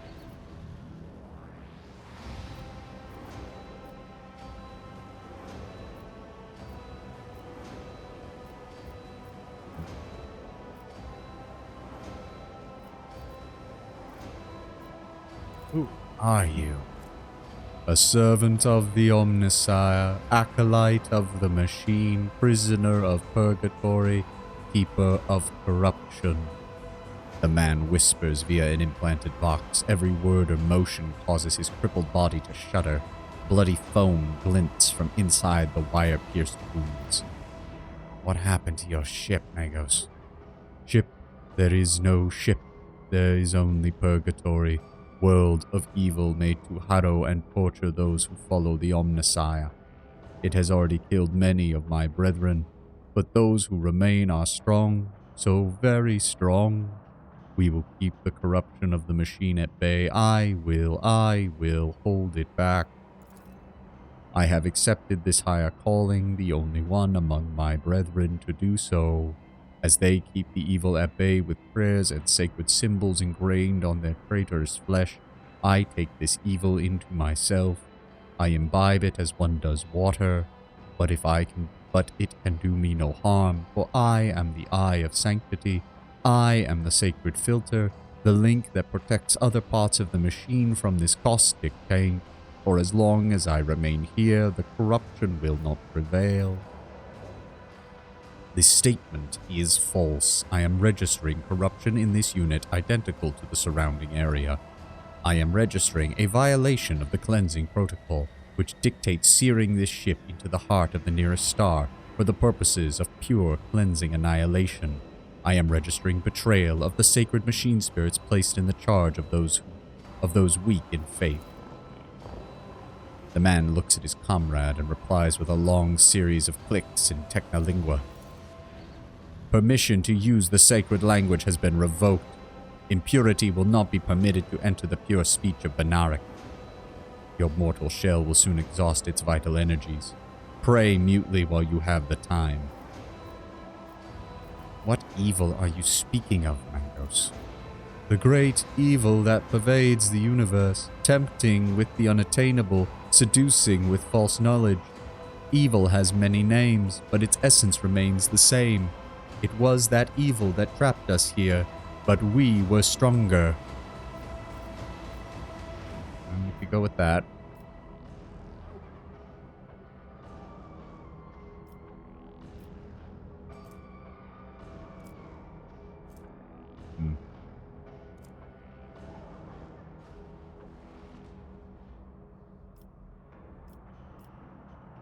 Who are you? A servant of the Omnissiah, acolyte of the machine, prisoner of purgatory, keeper of corruption. The man whispers via an implanted box. Every word or motion causes his crippled body to shudder. Bloody foam glints from inside the wire-pierced wounds. What happened to your ship, Magos? Ship? There is no ship. There is only purgatory. World of evil made to harrow and torture those who follow the Omnissiah. It has already killed many of my brethren, but those who remain are strong, so very strong. We will keep the corruption of the machine at bay. I will hold it back. I have accepted this higher calling, the only one among my brethren to do so. As they keep the evil at bay with prayers and sacred symbols ingrained on their traitor's flesh, I take this evil into myself. I imbibe it as one does water, but it can do me no harm, for I am the eye of sanctity. I am the sacred filter, the link that protects other parts of the machine from this caustic taint. For as long as I remain here, the corruption will not prevail. This statement is false. I am registering corruption in this unit identical to the surrounding area. I am registering a violation of the cleansing protocol, which dictates searing this ship into the heart of the nearest star for the purposes of pure cleansing annihilation. I am registering betrayal of the sacred machine spirits placed in the charge of those weak in faith. The man looks at his comrade and replies with a long series of clicks in Technolingua. Permission to use the sacred language has been revoked. Impurity will not be permitted to enter the pure speech of Benarik. Your mortal shell will soon exhaust its vital energies. Pray mutely while you have the time. What evil are you speaking of, Mangos? The great evil that pervades the universe, tempting with the unattainable, seducing with false knowledge. Evil has many names, but its essence remains the same. It was that evil that trapped us here, but we were stronger. We could go with that.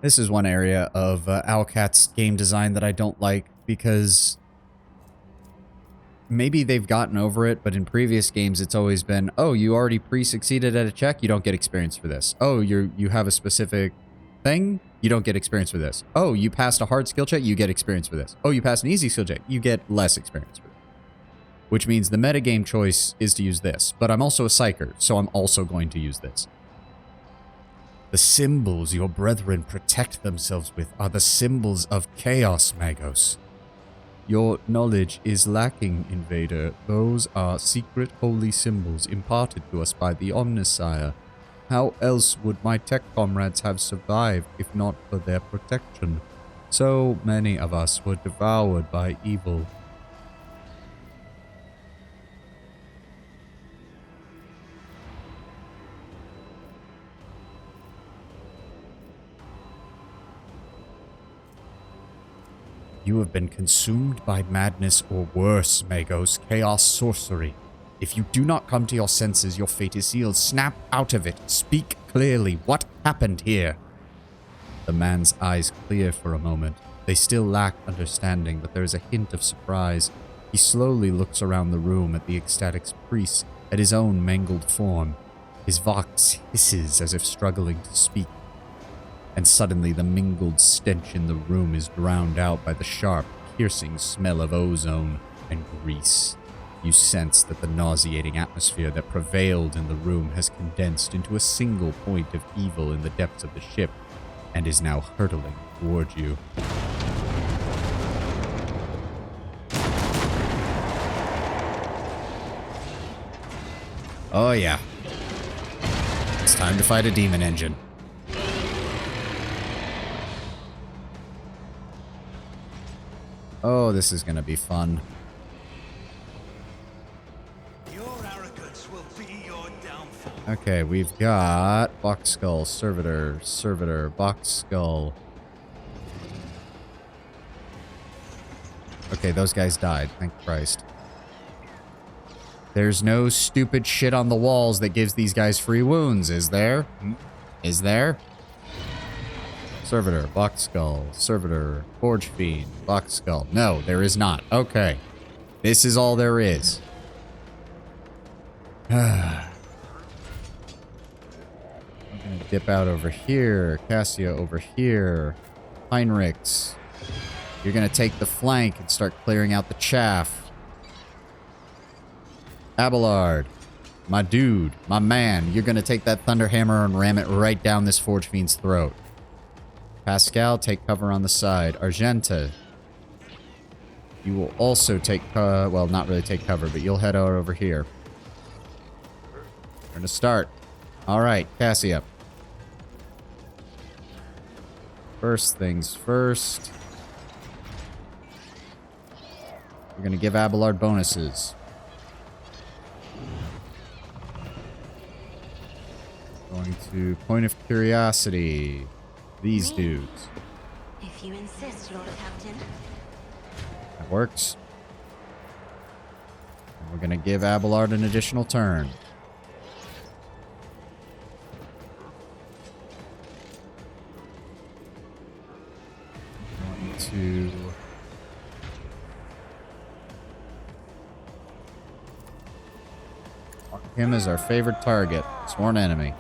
This is one area of Owlcat's game design that I don't like, because maybe they've gotten over it, but in previous games it's always been, oh, you already pre-succeeded at a check, you don't get experience for this. Oh, you have a specific thing, you don't get experience for this. Oh, you passed a hard skill check, you get experience for this. Oh, you passed an easy skill check, you get less experience for this. Which means the metagame choice is to use this, but I'm also a psyker, so I'm also going to use this. The symbols your brethren protect themselves with are the symbols of chaos, Magos. Your knowledge is lacking, Invader. Those are secret holy symbols imparted to us by the Omnissiah. How else would my tech comrades have survived if not for their protection? So many of us were devoured by evil. You have been consumed by madness or worse, Magos, chaos sorcery. If you do not come to your senses, your fate is sealed. Snap out of it. Speak clearly. What happened here? The man's eyes clear for a moment. They still lack understanding, but there is a hint of surprise. He slowly looks around the room at the ecstatic priest, at his own mangled form. His vox hisses as if struggling to speak. And suddenly the mingled stench in the room is drowned out by the sharp, piercing smell of ozone and grease. You sense that the nauseating atmosphere that prevailed in the room has condensed into a single point of evil in the depths of the ship and is now hurtling toward you. Oh yeah. It's time to fight a demon engine. Oh, this is gonna be fun. Your arrogance will be your downfall. Okay, we've got Box Skull, Servitor, Box Skull. Okay, those guys died. Thank Christ. There's no stupid shit on the walls that gives these guys free wounds, is there? Is there? Servitor, Box Skull, Servitor, Forge Fiend, Box Skull. No, there is not. Okay. This is all there is. I'm gonna dip out over here. Cassia over here. Heinrichs. You're gonna take the flank and start clearing out the chaff. Abelard. My dude. My man. You're gonna take that Thunderhammer and ram it right down this Forge Fiend's throat. Pascal, take cover on the side. Argenta. You will also take, well, not really take cover, but you'll head out over here. We're gonna start. Alright, Cassia. First things first. We're gonna give Abelard bonuses. Going to Point of Curiosity. These dudes. If you insist, Lord Captain. That works. And we're gonna give Abelard an additional turn. Going to mark him as our favorite target. Sworn enemy.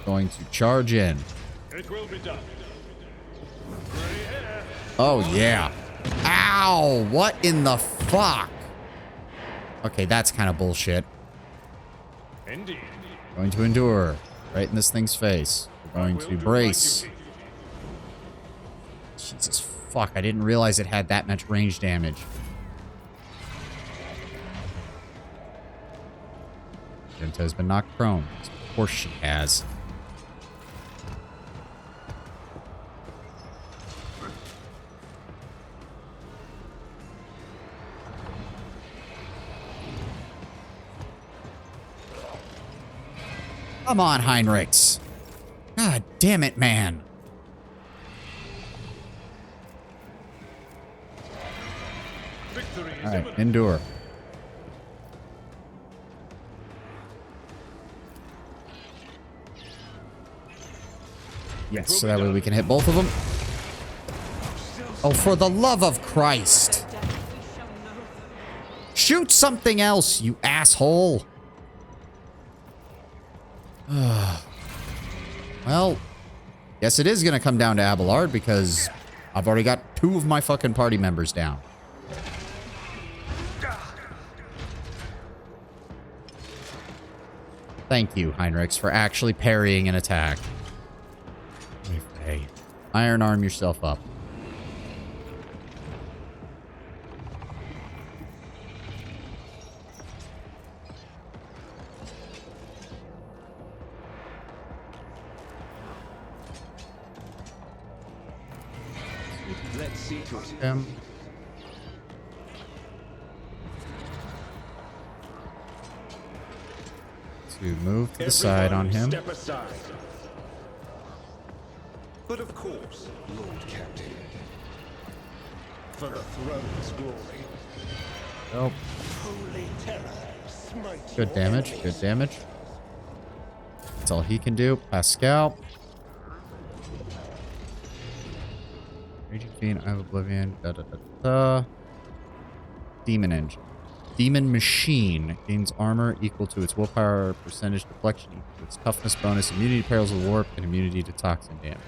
Going to charge in. It will be done. Oh, yeah. Ow! What in the fuck? Okay, that's kind of bullshit. Indeed. Going to endure. Right in this thing's face. We're going to brace. Jesus fuck, I didn't realize it had that much range damage. Genta has been knocked prone. Of course she has. Come on, Heinrichs. God damn it, man. Victory is Alright, imminent. endure. Yes, so that way we can hit both of them. Oh, for the love of Christ. Shoot something else, you asshole. Well, guess it is going to come down to Abelard because I've already got 2 of my fucking party members down. Thank you, Heinrichs, for actually parrying an attack. Hey, iron arm yourself up. Let's see to it. Him. To move to the side on him. Step aside. But of course, Lord Captain. For the throne's glory. Oh, Holy terror, smite good your damage. enemies. Good damage. That's all he can do. Pascal. Raging Fiend, Eye of Oblivion. Da da da da. Demon engine. Demon machine gains armor equal to its willpower percentage deflection equal to its toughness bonus, immunity to perils of warp, and immunity to toxin damage.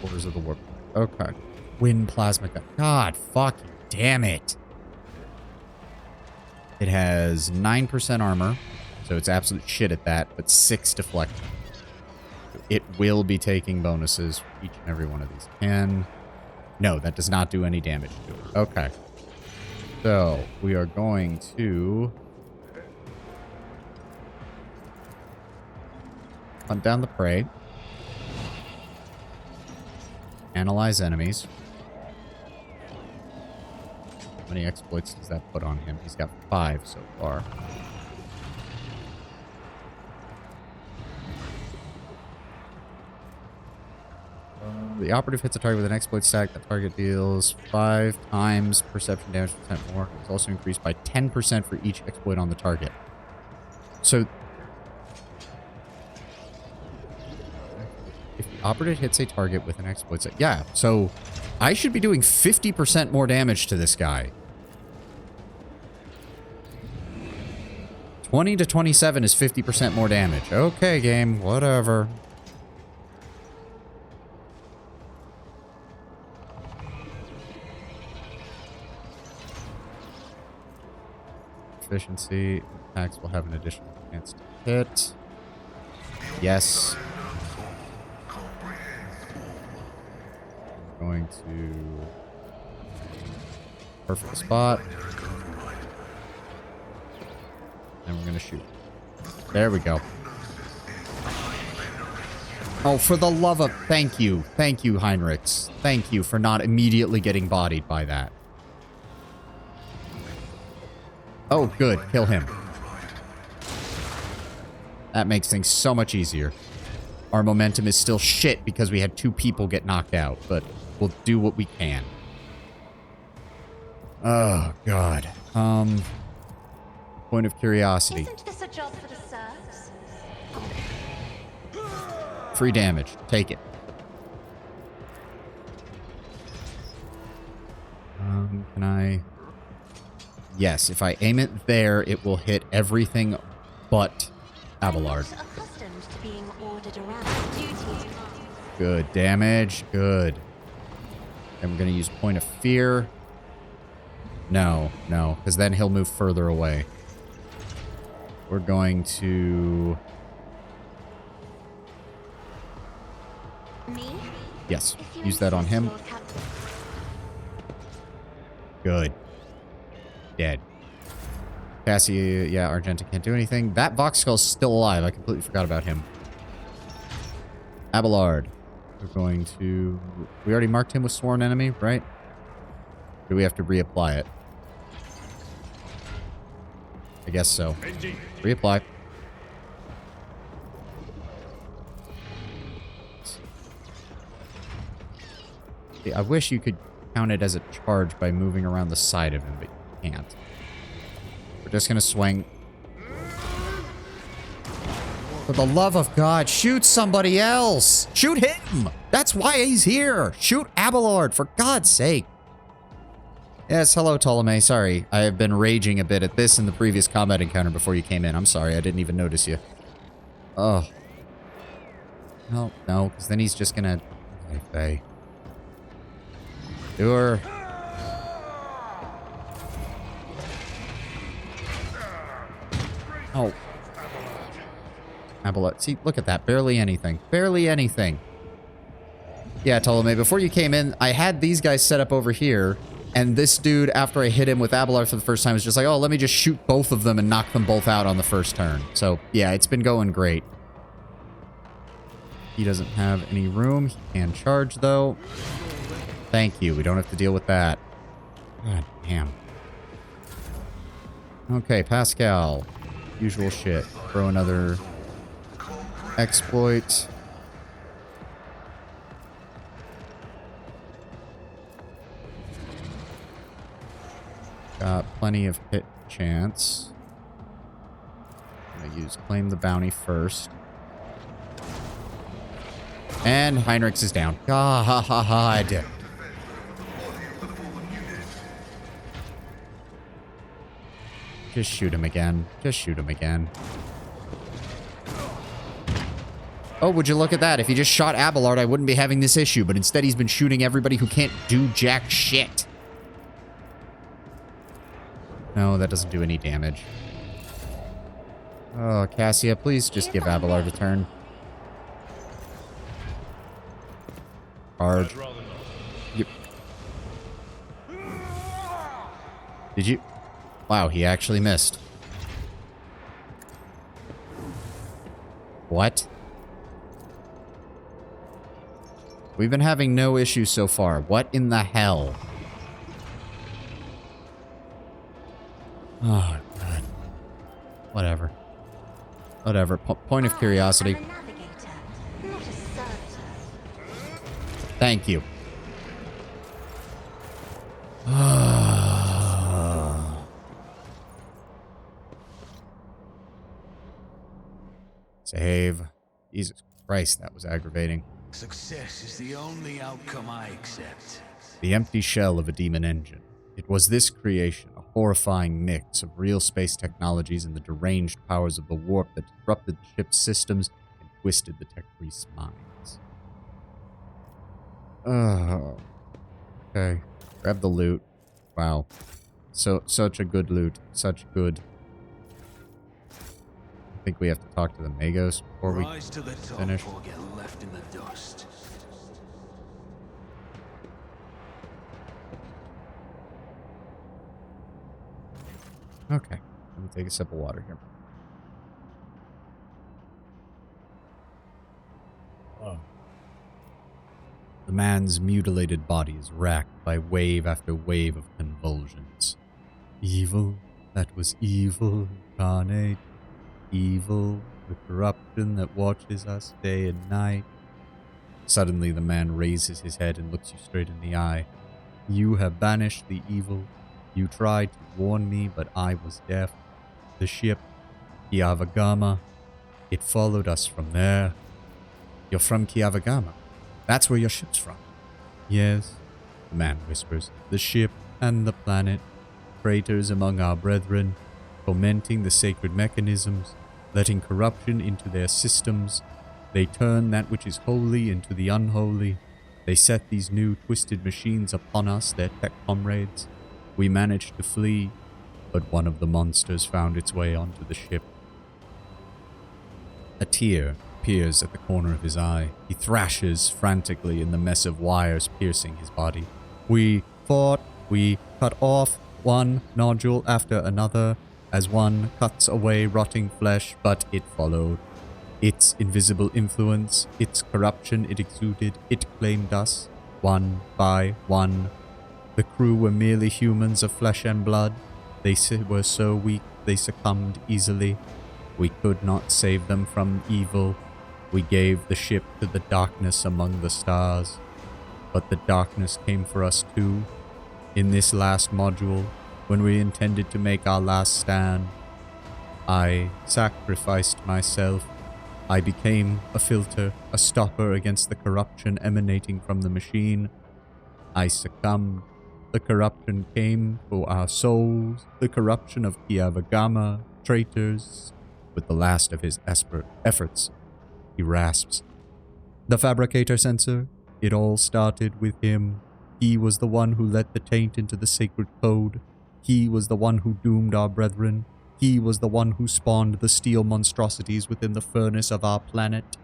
Orders of the warp. Okay. Wind plasma gun. God fucking damn it. It has 9% armor, so it's absolute shit at that, but 6 deflection. So it will be taking bonuses for each and every one of these. And no, that does not do any damage to it. Okay. So we are going to hunt down the prey. Analyze enemies. How many exploits does that put on him? He's got 5 so far. The operative hits a target with an exploit stack. That target deals 5 times perception damage % more. It's also increased by 10% for each exploit on the target. So if the operative hits a target with an exploit stack, yeah, so I should be doing 50% more damage to this guy. 20 to 27 is 50% more damage. Okay, game, whatever. Efficiency. Attacks will have an additional chance to hit. Yes. I'm going to perfect spot. And we're going to shoot. There we go. Oh, for the love of... Thank you. Thank you, Heinrichs. Thank you for not immediately getting bodied by that. Oh, good. Kill him. That makes things so much easier. Our momentum is still shit because we had 2 people get knocked out, but we'll do what we can. Oh, God. Point of curiosity. Isn't this a job for the serfs? Free damage. Take it. Can I... Yes, if I aim it there, it will hit everything but Abelard. I'm not accustomed to being ordered around. Duty. Good damage. Good. And we're going to use Point of Fear. No, no, because then he'll move further away. We're going to... Me? Yes, If you use that on insist, him. Lord Captain. Good. Dead. Cassie, yeah, Argenta can't do anything. That Vox Skull's still alive. I completely forgot about him. Abelard. We're going to... We already marked him with Sworn Enemy, right? Or do we have to reapply it? I guess so. Indeed. Reapply. I wish you could count it as a charge by moving around the side of him, but you can't. We're just gonna swing. For the love of God, shoot somebody else! Shoot him! That's why he's here! Shoot Abelard, for God's sake! Yes, hello, Ptolemy. Sorry, I have been raging a bit at this and the previous combat encounter before you came in. I'm sorry, I didn't even notice you. Oh. No, no, because then he's just gonna... Okay. Do her. Oh. Abelard. See, look at that. Barely anything. Barely anything. Yeah, Ptolemy, before you came in, I had these guys set up over here, and this dude, after I hit him with Abelard for the first time, was just like, oh, let me just shoot both of them and knock them both out on the first turn. So, yeah, it's been going great. He doesn't have any room. He can charge, though. Thank you. We don't have to deal with that. God damn. Okay, Pascal. Usual shit. Throw another exploit. Got plenty of hit chance. I'm gonna use Claim the Bounty first. And Heinrichs is down. God. Just shoot him again. Just shoot him again. Oh, would you look at that? If he just shot Abelard, I wouldn't be having this issue. But instead, he's been shooting everybody who can't do jack shit. No, that doesn't do any damage. Oh, Cassia, please just give Abelard a turn. Charge. I'd rather not. Yep. Did you? Wow, he actually missed. What? We've been having no issues so far. What in the hell? Oh, God. Whatever. Whatever. Point of curiosity. I'm a navigator, not a servitor. Thank you. Save. Jesus Christ, that was aggravating. Success is the only outcome I accept. The empty shell of a demon engine. It was this creation, a horrifying mix of real space technologies and the deranged powers of the warp that disrupted the ship's systems and twisted the tech priest's minds. Oh. Okay. Grab the loot. Wow. Such a good loot. Such good. I think we have to talk to the Magos before we Rise to the top finish. or get left in the dust. Okay. Let me take a sip of water here. Oh. The man's mutilated body is racked by wave after wave of convulsions. Evil, that was evil incarnate. Evil, the corruption that watches us day and night. Suddenly the man raises his head and looks you straight in the eye. You have banished the evil. You tried to warn me, but I was deaf. The ship, Kiavagama, it followed us from there. You're from Kiavagama? That's where your ship's from? Yes, the man whispers. The ship and the planet, traitors among our brethren, fomenting the sacred mechanisms, letting corruption into their systems. They turn that which is holy into the unholy. They set these new twisted machines upon us, their tech comrades. We managed to flee, but one of the monsters found its way onto the ship. A tear appears at the corner of his eye. He thrashes frantically in the mess of wires piercing his body. We fought, we cut off one nodule after another, as one cuts away rotting flesh, but it followed. Its invisible influence, its corruption it exuded, it claimed us, one by one. The crew were merely humans of flesh and blood. They were so weak they succumbed easily. We could not save them from evil. We gave the ship to the darkness among the stars. But the darkness came for us too. In this last module, when we intended to make our last stand, I sacrificed myself. I became a filter, a stopper against the corruption emanating from the machine. I succumbed. The corruption came for our souls, the corruption of Kiavagama, traitors. With the last of his efforts, he rasps. The fabricator sensor, it all started with him. He was the one who let the taint into the sacred code. He was the one who doomed our brethren. He was the one who spawned the steel monstrosities within the furnace of our planet.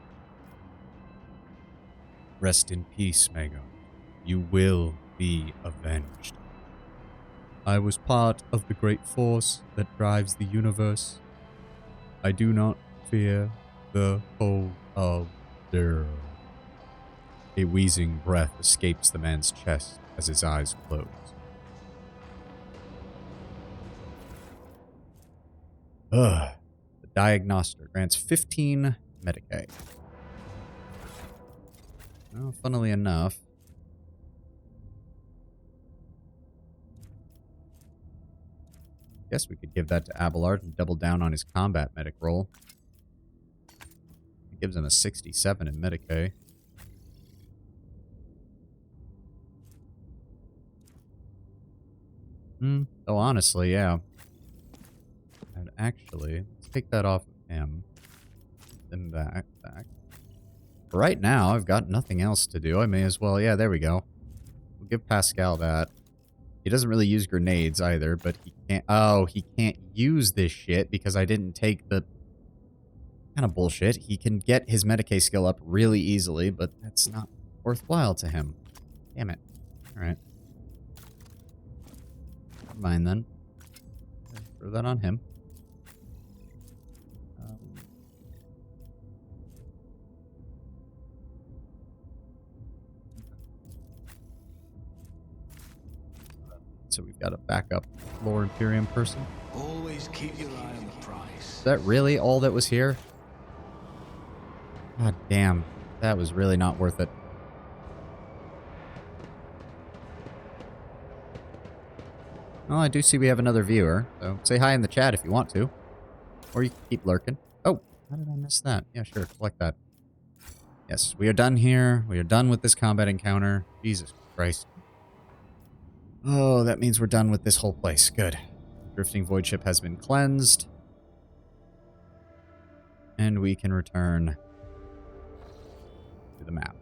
Rest in peace, Mago. You will be avenged. I was part of the great force that drives the universe. I do not fear the cold of death. A wheezing breath escapes the man's chest as his eyes close. The diagnoster grants 15 Medicaid. Well, funnily enough, guess we could give that to Abelard and double down on his combat medic roll. It gives him a 67 in Medicaid. Oh, honestly, yeah. And actually, let's take that off of him. Then back. For right now, I've got nothing else to do. I may as well, yeah, there we go. We'll give Pascal that. He doesn't really use grenades either, but he can't... Oh, he can't use this shit because I didn't take the... Kind of bullshit. He can get his Medicae skill up really easily, but that's not worthwhile to him. Damn it. Alright. Never mind then. Throw that on him. So we've got a backup Lore Imperium person. Always keep your eye on the prize. Is that really all that was here? God damn. That was really not worth it. Well, I do see we have another viewer, so say hi in the chat if you want to. Or you can keep lurking. Oh, how did I miss that? Yeah, sure, collect that. Yes, we are done here. We are done with this combat encounter. Jesus Christ. Oh, that means we're done with this whole place. Good. Drifting Void Ship has been cleansed. And we can return to the map.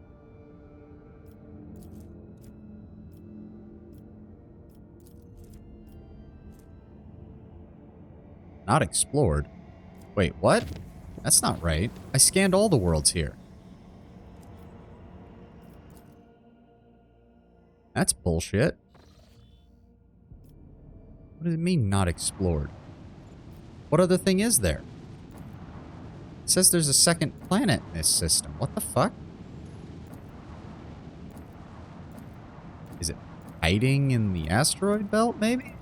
Not explored. Wait, what? That's not right. I scanned all the worlds here. That's bullshit. What does it mean, not explored? What other thing is there? It says there's a second planet in this system. What the fuck? Is it hiding in the asteroid belt, maybe?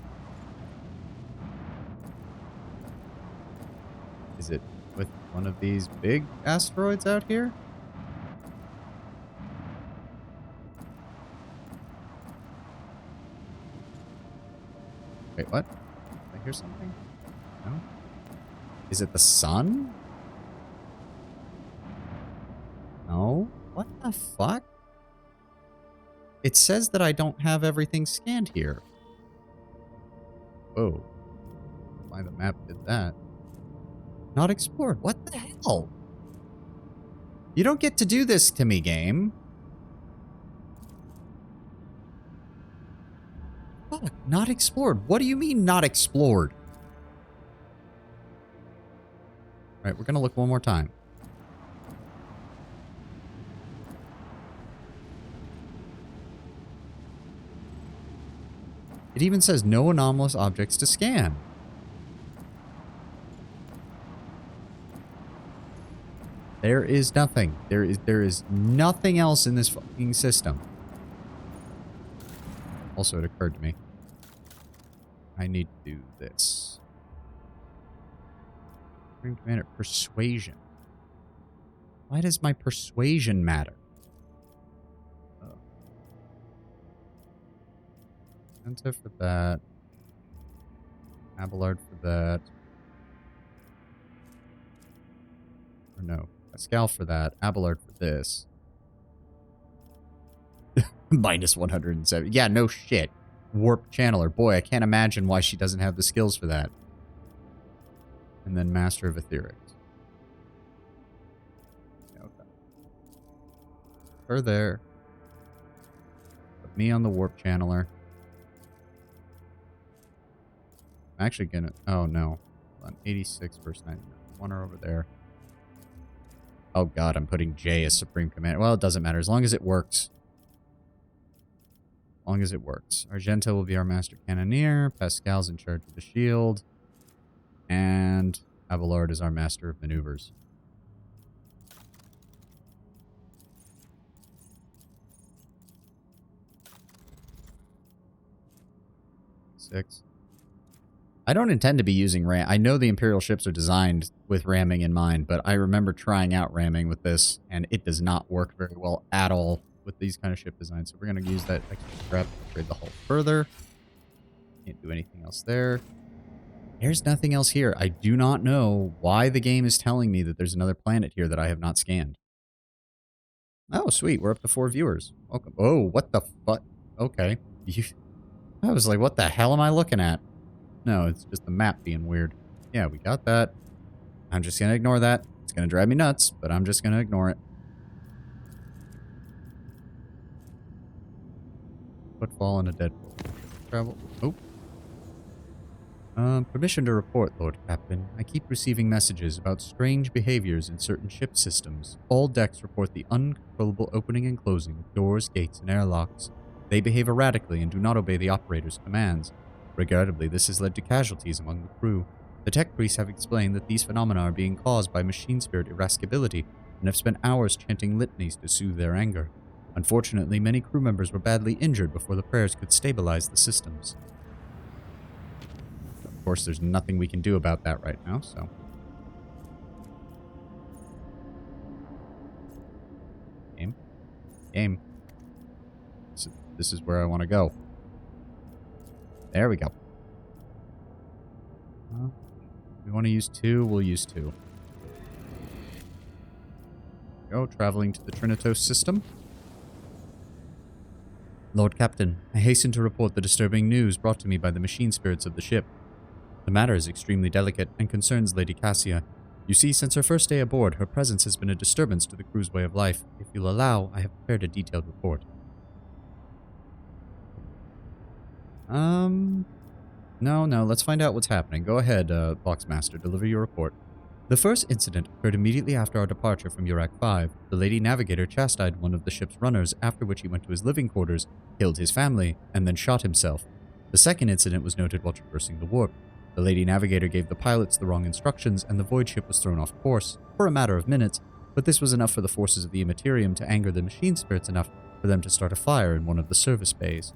Is it with one of these big asteroids out here? Wait, what? Did I hear something? No? Is it the sun? No? What the fuck? It says that I don't have everything scanned here. Whoa. Why the map did that? Not explored. What the hell? You don't get to do this to me, game. Fuck, not explored. What do you mean not explored? Alright, we're gonna look one more time. It even says no anomalous objects to scan. There is nothing. There is nothing else in this fucking system. Also, it occurred to me. I need to do this. Supreme Commander, persuasion. Why does my persuasion matter? Senta for that. Abelard for that. Or no. Pascal for that. Abelard for this. Minus 107. Yeah, no shit. Warp Channeler. Boy, I can't imagine why she doesn't have the skills for that. And then Master of Etherics. Okay. Her there. Put me on the Warp Channeler. I'm actually gonna... Oh, no. On 86 versus 99. One are over there. Oh, God, I'm putting Jay as Supreme Commander. Well, it doesn't matter. As long as it works. As long as it works. Argento will be our Master Cannoneer. Pascal's in charge of the shield. And Abelard is our Master of Maneuvers. Six. I don't intend to be using ram. I know the Imperial ships are designed with ramming in mind, but I remember trying out ramming with this, and it does not work very well at all with these kind of ship designs. So we're going to use that extra scrap to upgrade the hull further. Can't do anything else there. There's nothing else here. I do not know why the game is telling me that there's another planet here that I have not scanned. Oh, sweet. We're up to 4 viewers. Welcome. Oh, what the fuck? Okay. I was like, what the hell am I looking at? No, it's just the map being weird. Yeah, we got that. I'm just gonna ignore that. It's gonna drive me nuts, but I'm just gonna ignore it. Footfall and a deadpool. Travel. Oh. Permission to report, Lord Captain. I keep receiving messages about strange behaviors in certain ship systems. All decks report the uncontrollable opening and closing of doors, gates, and airlocks. They behave erratically and do not obey the operator's commands. Regrettably, this has led to casualties among the crew. The tech priests have explained that these phenomena are being caused by machine spirit irascibility and have spent hours chanting litanies to soothe their anger. Unfortunately, many crew members were badly injured before the prayers could stabilize the systems. Of course, there's nothing we can do about that right now, so... Game. Game. This is where I want to go. There we go. We want to use 2, we'll use 2. Go, traveling to the Trinitos system. Lord Captain, I hasten to report the disturbing news brought to me by the machine spirits of the ship. The matter is extremely delicate and concerns Lady Cassia. You see, since her first day aboard, her presence has been a disturbance to the crew's way of life. If you'll allow, I have prepared a detailed report. No, let's find out what's happening. Go ahead, Boxmaster, deliver your report. The first incident occurred immediately after our departure from Urak 5. The Lady Navigator chastised one of the ship's runners, after which he went to his living quarters, killed his family, and then shot himself. The second incident was noted while traversing the warp. The Lady Navigator gave the pilots the wrong instructions, and the void ship was thrown off course, for a matter of minutes, but this was enough for the forces of the Immaterium to anger the machine spirits enough for them to start a fire in one of the service bays.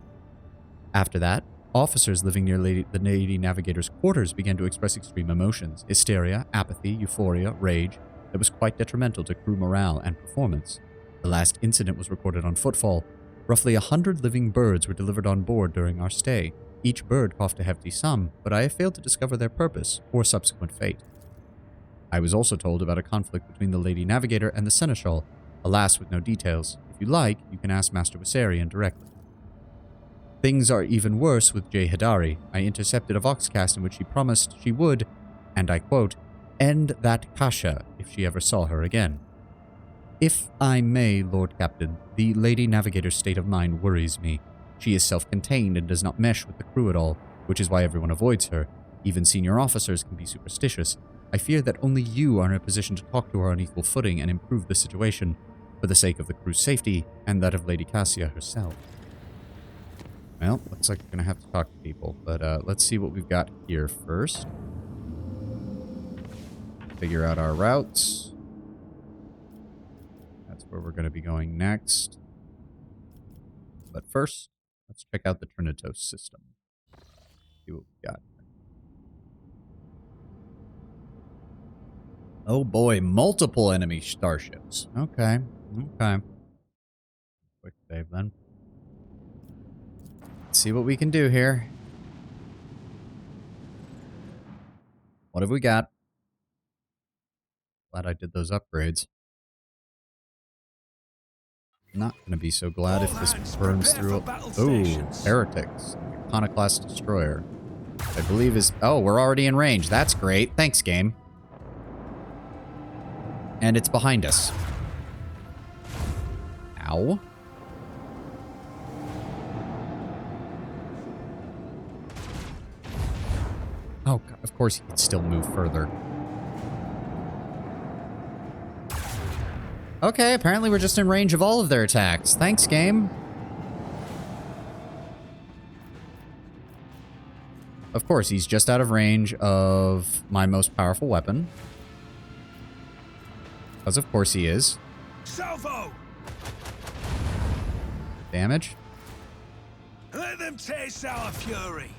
After that, officers living near the Lady Navigator's quarters began to express extreme emotions, hysteria, apathy, euphoria, rage, that was quite detrimental to crew morale and performance. The last incident was recorded on Footfall. Roughly 100 living birds were delivered on board during our stay. Each bird coughed a hefty sum, but I have failed to discover their purpose or subsequent fate. I was also told about a conflict between the Lady Navigator and the Seneschal, alas with no details. If you like, you can ask Master Viserion directly. Things are even worse with Jay Hidari. I intercepted a voxcast in which she promised she would, and I quote, end that Kasha if she ever saw her again. If I may, Lord Captain, the Lady Navigator's state of mind worries me. She is self-contained and does not mesh with the crew at all, which is why everyone avoids her. Even senior officers can be superstitious. I fear that only you are in a position to talk to her on equal footing and improve the situation, for the sake of the crew's safety and that of Lady Cassia herself. Well, looks like we're going to have to talk to people, but let's see what we've got here first. Figure out our routes. That's where we're going to be going next. But first, let's check out the Trinitos system. See what we got. Oh boy, multiple enemy starships. Okay. Quick save then. Let's see what we can do here. What have we got? Glad I did those upgrades. Not going to be so glad if this burns through. Ooh, Heretics. Iconoclast Destroyer. I believe is... Oh, we're already in range. That's great. Thanks, game. And it's behind us. Ow. Oh, God, of course he could still move further. Okay, apparently we're just in range of all of their attacks. Thanks, game. Of course, he's just out of range of my most powerful weapon. Because of course he is. Salvo! Damage. Let them taste our fury.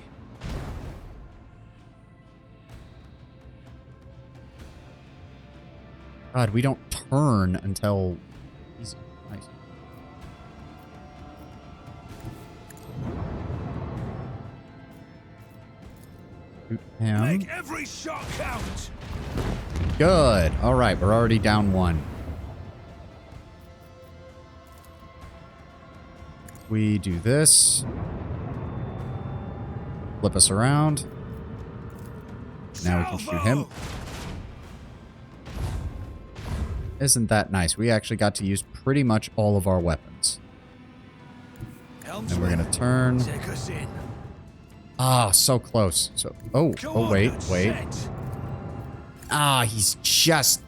God, we don't turn until... Easy. Nice. Shoot him. Make every shot count. Good. All right, we're already down one. We do this. flip us around. Now we can shoot him. Isn't that nice? We actually got to use pretty much all of our weapons. And we're gonna turn. Take us in. Ah, so close. So, oh, wait. Ah, he's just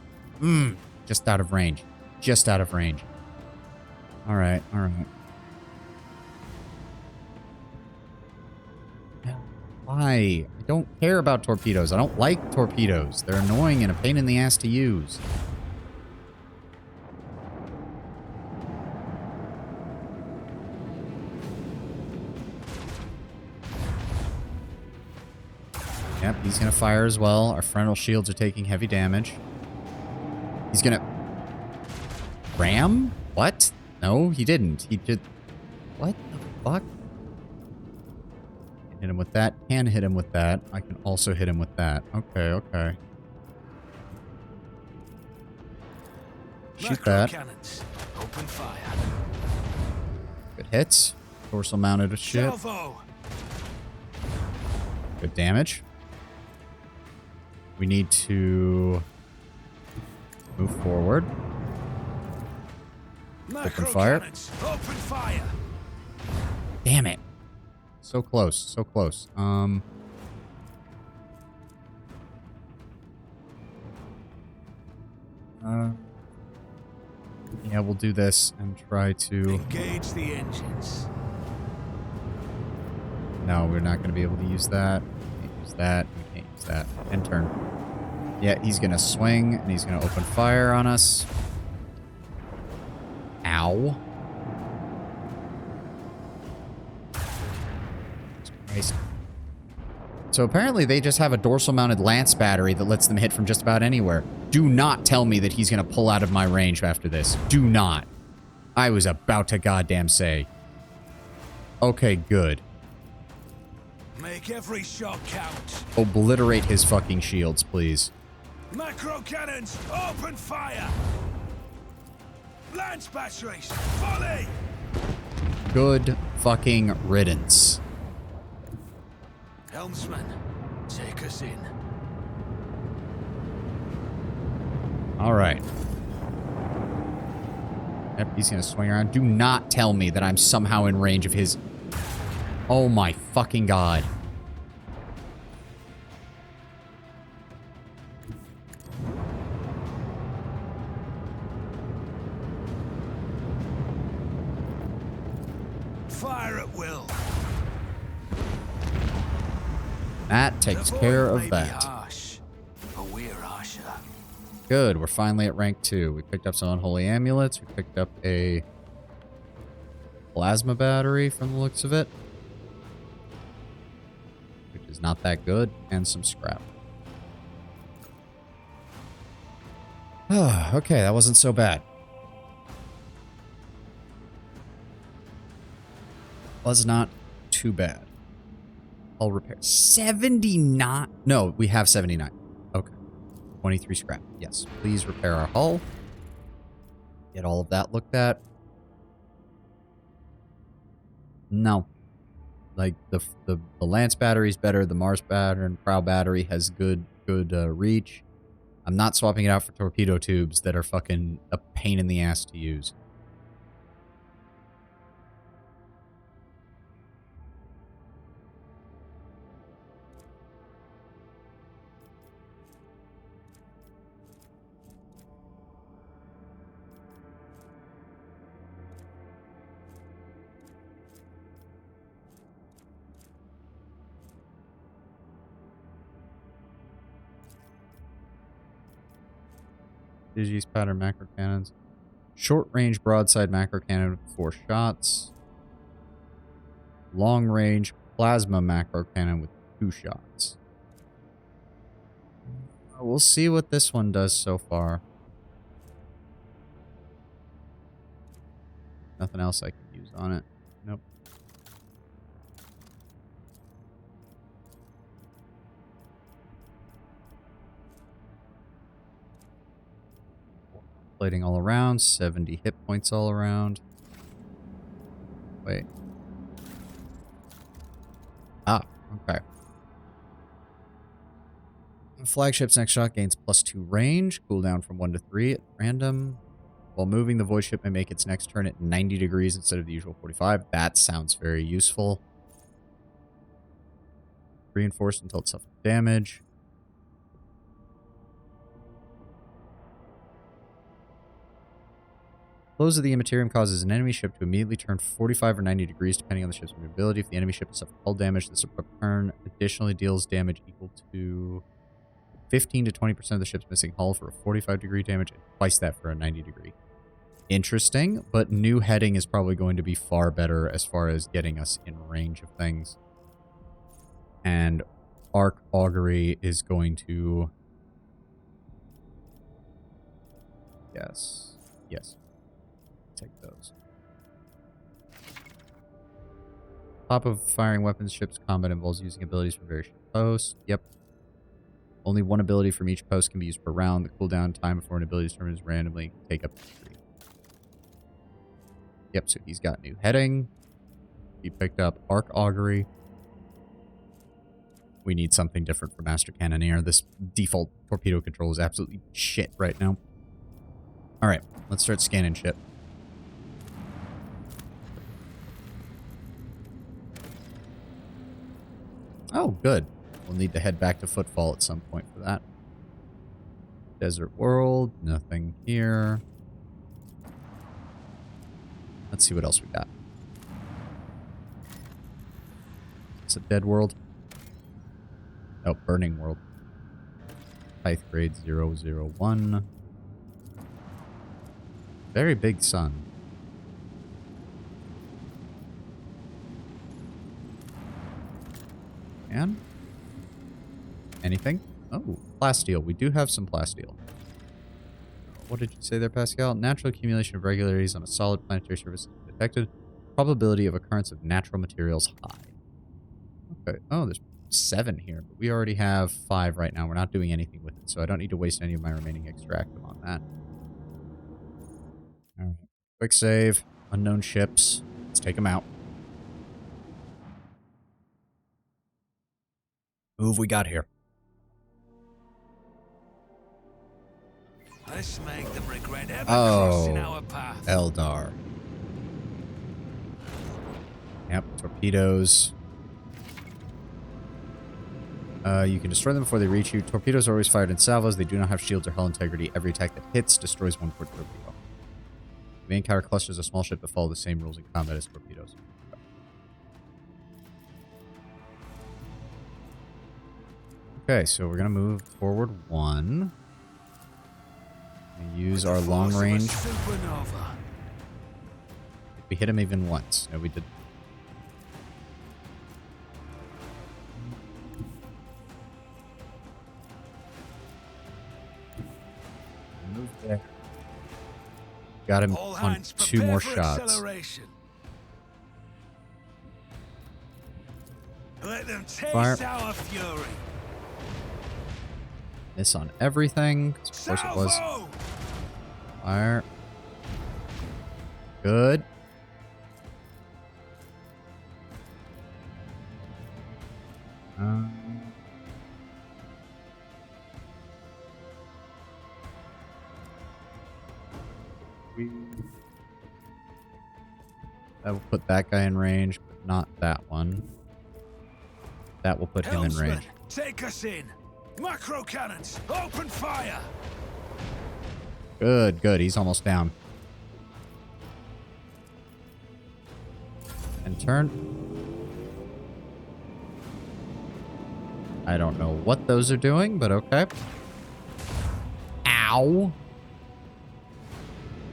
out of range. Just out of range. All right. Why? I don't care about torpedoes. I don't like torpedoes. They're annoying and a pain in the ass to use. Yep, he's going to fire as well. Our frontal shields are taking heavy damage. He's going to... ram? What? No, he didn't. He did... What the fuck? Hit him with that. Can hit him with that. I can also hit him with that. Okay. Shoot that. Cannons. Open fire. Good hits. Dorsal mounted shit. Salvo. Good damage. We need to move forward. Open fire. Cannons. Open fire. Damn it. So close. So close. Yeah, we'll do this and try to... Engage the engines. No, we're not going to be able to use that. Can't use that. We can't use that. End turn. Yeah, he's going to swing and he's going to open fire on us. Ow. Christ. So apparently they just have a dorsal mounted lance battery that lets them hit from just about anywhere. Do not tell me that he's going to pull out of my range after this. Do not. I was about to goddamn say. Okay, good. Make every shot count. Obliterate his fucking shields, please. Macro cannons, open fire. Lance batteries, volley. Good fucking riddance. Helmsman, take us in. All right. Yep, he's going to swing around. Do not tell me that I'm somehow in range of his... Oh my fucking god. Fire at will. That takes care of that. Harsh, but we're harsher. Good, we're finally at rank 2. We picked up some unholy amulets. We picked up a plasma battery from the looks of it, which is not that good, and some scrap. Okay, that wasn't so bad. Was not too bad. Hull repair. 79? No, we have 79. Okay. 23 scrap. Yes. Please repair our hull. Get all of that looked at. No. Like, the Lance battery is better. The Mars battery and Prow battery has good reach. I'm not swapping it out for torpedo tubes that are fucking a pain in the ass to use. Use pattern macro cannons. Short range broadside macro cannon with 4 shots. Long range plasma macro cannon with 2 shots. We'll see what this one does so far. Nothing else I can use on it. Nope. Plating all around, 70 hit points all around. Wait. Ah, Okay. Flagship's next shot gains +2 range, cooldown from 1 to 3 at random. While moving, the void ship may make its next turn at 90 degrees instead of the usual 45. That sounds very useful. Reinforced until it suffers damage. Close of the Immaterium causes an enemy ship to immediately turn 45 or 90 degrees depending on the ship's movability. If the enemy ship has suffered hull damage, this turn additionally deals damage equal to 15 to 20% of the ship's missing hull for a 45 degree damage and twice that for a 90 degree. Interesting, but new heading is probably going to be far better as far as getting us in range of things. And Arc Augury is going to... Yes. Take those. Top of firing weapons, ship's combat involves using abilities from various posts. Yep. Only one ability from each post can be used per round. The cooldown time before an ability is determined is randomly. Take up to 3. Yep, so he's got new heading. He picked up Arc Augury. We need something different for Master Cannoneer. This default torpedo control is absolutely shit right now. Alright, let's start scanning shit. Oh, good. We'll need to head back to Footfall at some point for that. Desert World, nothing here. Let's see what else we got. It's a Dead World. Oh, Burning World. Height grade 001. Very big sun. And anything? Oh, plasteel. We do have some plasteel. What did you say there, Pascal? Natural accumulation of regularities on a solid planetary surface is detected. Probability of occurrence of natural materials high. Okay. Oh, there's 7 here, but we already have 5 right now. We're not doing anything with it, so I don't need to waste any of my remaining extractum on that. Alright. Quick save. Unknown ships. Let's take them out. Move we got here. Let's make them regret ever crossing our path. Eldar. Yep, torpedoes. You can destroy them before they reach you. Torpedoes are always fired in salvos. They do not have shields or hull integrity. Every attack that hits destroys one port torpedo. The main tower clusters a small ship that follow the same rules in combat as torpedoes. Okay, so we're going to move forward 1. We use our long range. Supernova. We hit him even once. No, we did. Move there. Got him All on hands 2 prepare more for shots. acceleration. Let them taste Fire. our fury. Miss on everything. 'Cause of course it was. Salvo! Fire. Good. That will put that guy in range, but not that one. That will put him in Helmsman, range. take us in. Macro cannons, open fire. Good, good. He's almost down. And turn. I don't know what those are doing, but okay. Ow.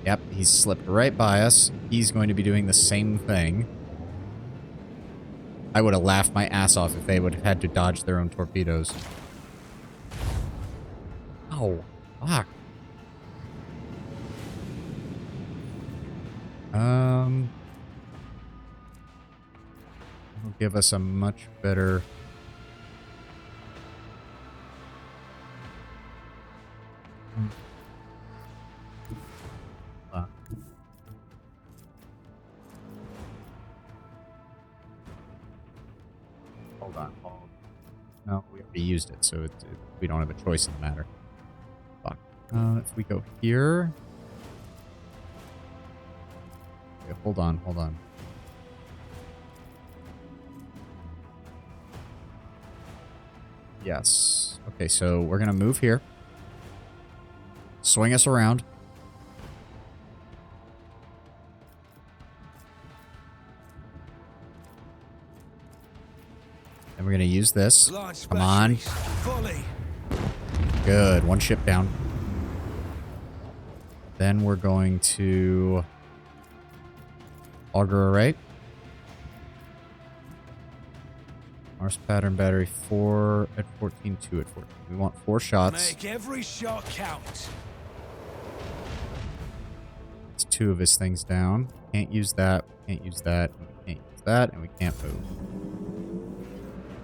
Yep, he's slipped right by us. He's going to be doing the same thing. I would have laughed my ass off if they would have had to dodge their own torpedoes. Oh, fuck. It'll give us a much better... Hold on. already used it, so we don't have a choice in the matter. Fuck. If we go here... Okay, hold on, hold on. Yes. Okay, so we're going to move here. Swing us around. And we're going to use this. Launch Come on. batteries, fully. Good. One ship down. Then we're going to... auger array. Mars pattern battery 4 at 14, 2 at 14. We want 4 shots. Make every shot count. It's 2 of his things down. Can't use that. Can't use that. Can't use that. And we can't move.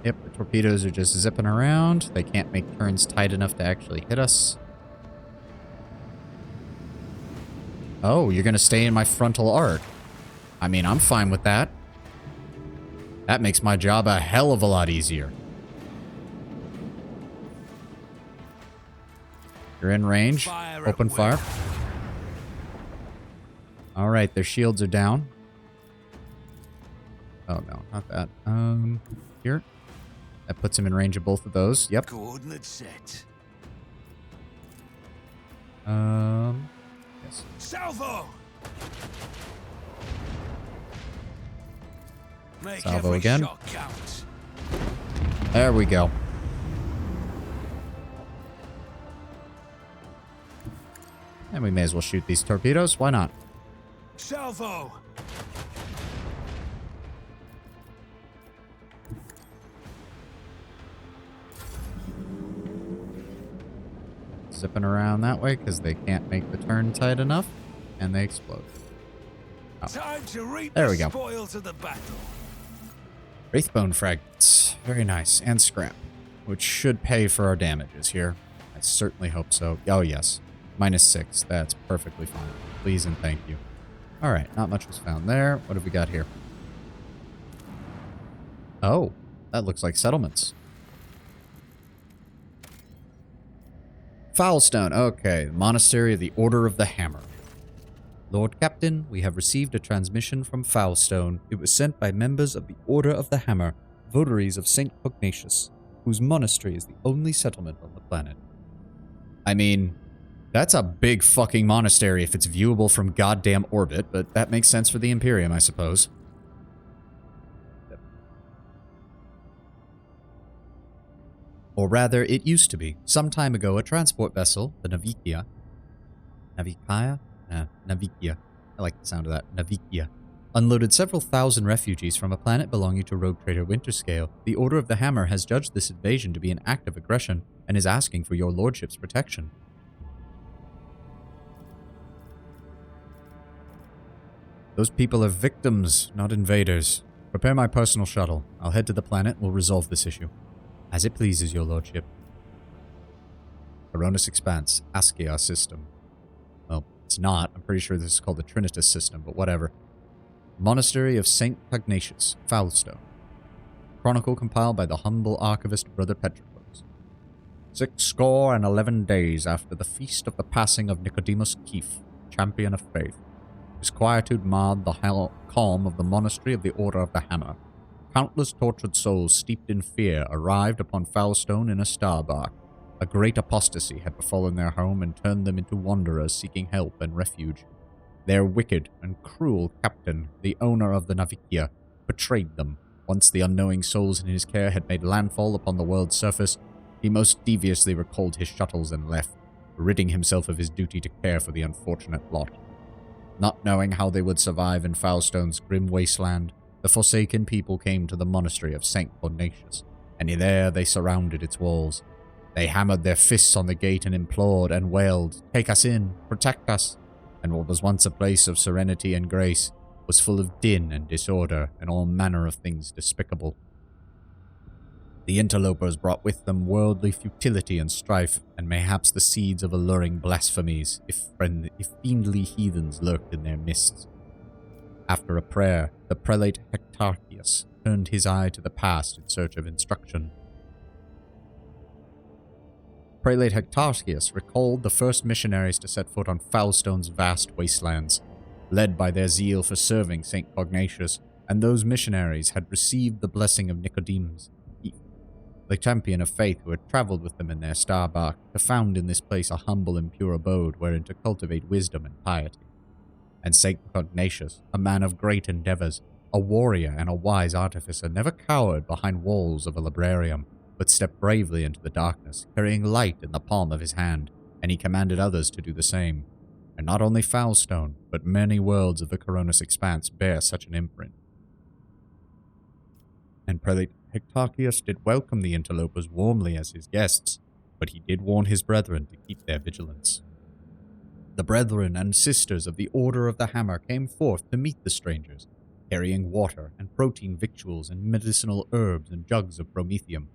Yep, the torpedoes are just zipping around. They can't make turns tight enough to actually hit us. Oh, you're going to stay in my frontal arc. I mean, I'm fine with that. That makes my job a hell of a lot easier. You're in range. Fire Open at fire. will. Alright, their shields are down. Oh, no, not that. Here. That puts him in range of both of those. Yep. Coordinate set. Yes. Salvo! Make Salvo every again. shot count. There we go. And we may as well shoot these torpedoes. Why not? Salvo! Zipping around that way because they can't make the turn tight enough. And they explode. Oh. Time to reap There the we go. spoils of the battle. Wraithbone fragments. Very nice. And scrap. Which should pay for our damages here. I certainly hope so. Oh, yes. -6. That's perfectly fine. Please and thank you. Alright, not much was found there. What have we got here? Oh, that looks like settlements. Foulstone. Okay, Monastery of the Order of the Hammer. Lord Captain, we have received a transmission from Foulstone. It was sent by members of the Order of the Hammer, votaries of St. Pugnatius, whose monastery is the only settlement on the planet. I mean, that's a big fucking monastery if it's viewable from goddamn orbit, but that makes sense for the Imperium, I suppose. Or rather, it used to be. Some time ago, a transport vessel, the Navikia. Navikia? Navikia. I like the sound of that. Navikia. Unloaded several thousand refugees from a planet belonging to rogue trader Winterscale. The Order of the Hammer has judged this invasion to be an act of aggression and is asking for your lordship's protection. Those people are victims, not invaders. Prepare my personal shuttle. I'll head to the planet and we'll resolve this issue. As it pleases, your lordship. Coronis Expanse, Askia system. Well, it's not. I'm pretty sure this is called the Trinitas system, but whatever. Monastery of St. Pugnatius, Foulstone. Chronicle compiled by the humble archivist Brother Petricles. 611 days after the feast of the passing of Nicodemus Keefe, champion of faith. Disquietude marred the calm of the monastery of the Order of the Hammer. Countless tortured souls steeped in fear arrived upon Foulstone in a starbark. A great apostasy had befallen their home and turned them into wanderers seeking help and refuge. Their wicked and cruel captain, the owner of the Navikia, betrayed them. Once the unknowing souls in his care had made landfall upon the world's surface, he most deviously recalled his shuttles and left, ridding himself of his duty to care for the unfortunate lot. Not knowing how they would survive in Foulstone's grim wasteland, the Forsaken people came to the monastery of St. Pugnatius, and there they surrounded its walls. They hammered their fists on the gate and implored and wailed, "Take us in, protect us," and what was once a place of serenity and grace was full of din and disorder and all manner of things despicable. The interlopers brought with them worldly futility and strife, and mayhaps the seeds of alluring blasphemies, if fiendly heathens lurked in their midst. After a prayer, the prelate Hectarchius turned his eye to the past in search of instruction. Prelate Hectarchius recalled the first missionaries to set foot on Foulstone's vast wastelands, led by their zeal for serving St. Pugnacius, and those missionaries had received the blessing of Nicodemus, the champion of faith who had travelled with them in their star bark to found in this place a humble and pure abode wherein to cultivate wisdom and piety. And St. Pugnacius, a man of great endeavours, a warrior and a wise artificer, never cowered behind walls of a librarium, but stepped bravely into the darkness, carrying light in the palm of his hand, and he commanded others to do the same. And not only Foulstone, but many worlds of the Coronis expanse bear such an imprint. And Prelate Hectarchius did welcome the interlopers warmly as his guests, but he did warn his brethren to keep their vigilance. The brethren and sisters of the Order of the Hammer came forth to meet the strangers, carrying water and protein victuals and medicinal herbs and jugs of promethium.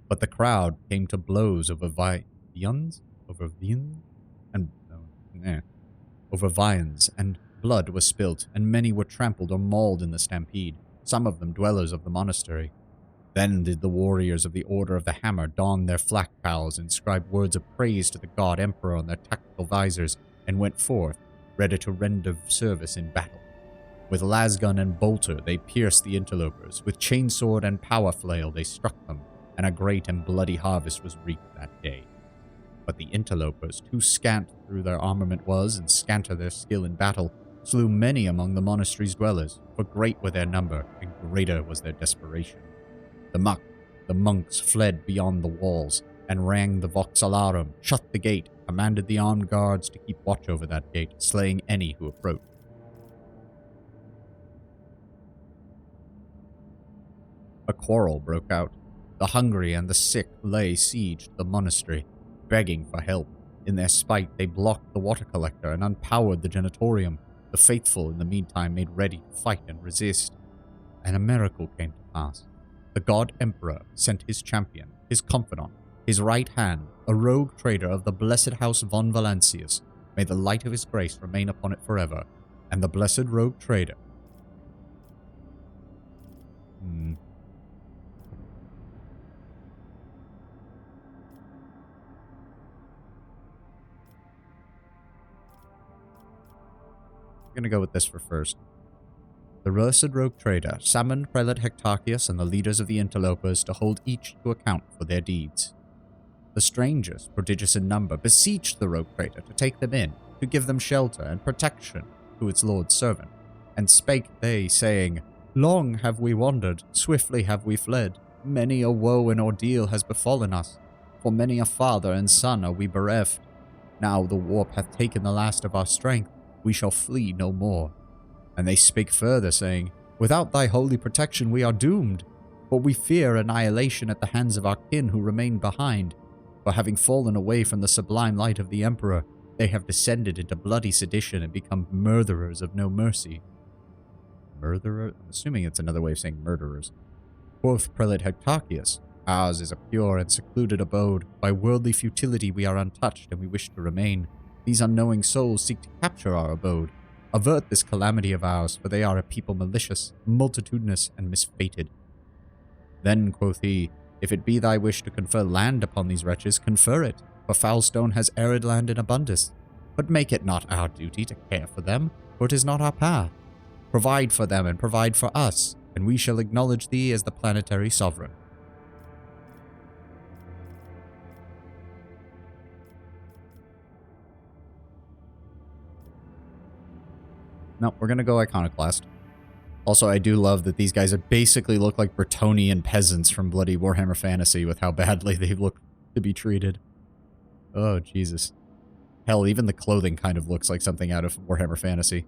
But the crowd came to blows over viands, and blood was spilt, and many were trampled or mauled in the stampede, some of them dwellers of the monastery. Then did the warriors of the Order of the Hammer don their flak cowls, inscribe words of praise to the God Emperor on their tactical visors, and went forth, ready to render service in battle. With lasgun and bolter they pierced the interlopers, with chainsword and power flail they struck them, and a great and bloody harvest was reaped that day. But the interlopers, too scant through their armament was, and scanter their skill in battle, slew many among the monastery's dwellers, for great were their number, and greater was their desperation. The monks fled beyond the walls, and rang the vox alarum, shut the gate, commanded the armed guards to keep watch over that gate, slaying any who approached. A quarrel broke out. The hungry and the sick lay siege to the monastery, begging for help. In their spite, they blocked the water collector and unpowered the genitorium. The faithful, in the meantime, made ready to fight and resist. And a miracle came to pass. The God Emperor sent his champion, his confidant, his right hand, a rogue trader of the blessed house von Valancius. May the light of his grace remain upon it forever. And the blessed rogue trader. I'm gonna go with this for first. The blessed rogue trader summoned Prelate Hectarchius and the leaders of the interlopers to hold each to account for their deeds. The strangers, prodigious in number, beseeched the rogue trader to take them in, to give them shelter and protection to its lord's servant. And spake they, saying, Long have we wandered, swiftly have we fled. Many a woe and ordeal has befallen us, for many a father and son are we bereft. Now the warp hath taken the last of our strength, we shall flee no more. And they spake further, saying, Without thy holy protection we are doomed, for we fear annihilation at the hands of our kin who remain behind. For having fallen away from the sublime light of the Emperor, they have descended into bloody sedition and become murderers of no mercy. Murderer? I'm assuming it's another way of saying murderers. Quoth Prelate Hectarchius, Ours is a pure and secluded abode. By worldly futility we are untouched, and we wish to remain. These unknowing souls seek to capture our abode. Avert this calamity of ours, for they are a people malicious, multitudinous, and misfated. Then, quoth he, If it be thy wish to confer land upon these wretches, confer it, for Foulstone has arid land in abundance. But make it not our duty to care for them, for it is not our path. Provide for them and provide for us, and we shall acknowledge thee as the planetary sovereign. No, we're going to go Iconoclast. Also, I do love that these guys basically look like Bretonnian peasants from bloody Warhammer Fantasy with how badly they look to be treated. Oh, Jesus. Hell, even the clothing kind of looks like something out of Warhammer Fantasy.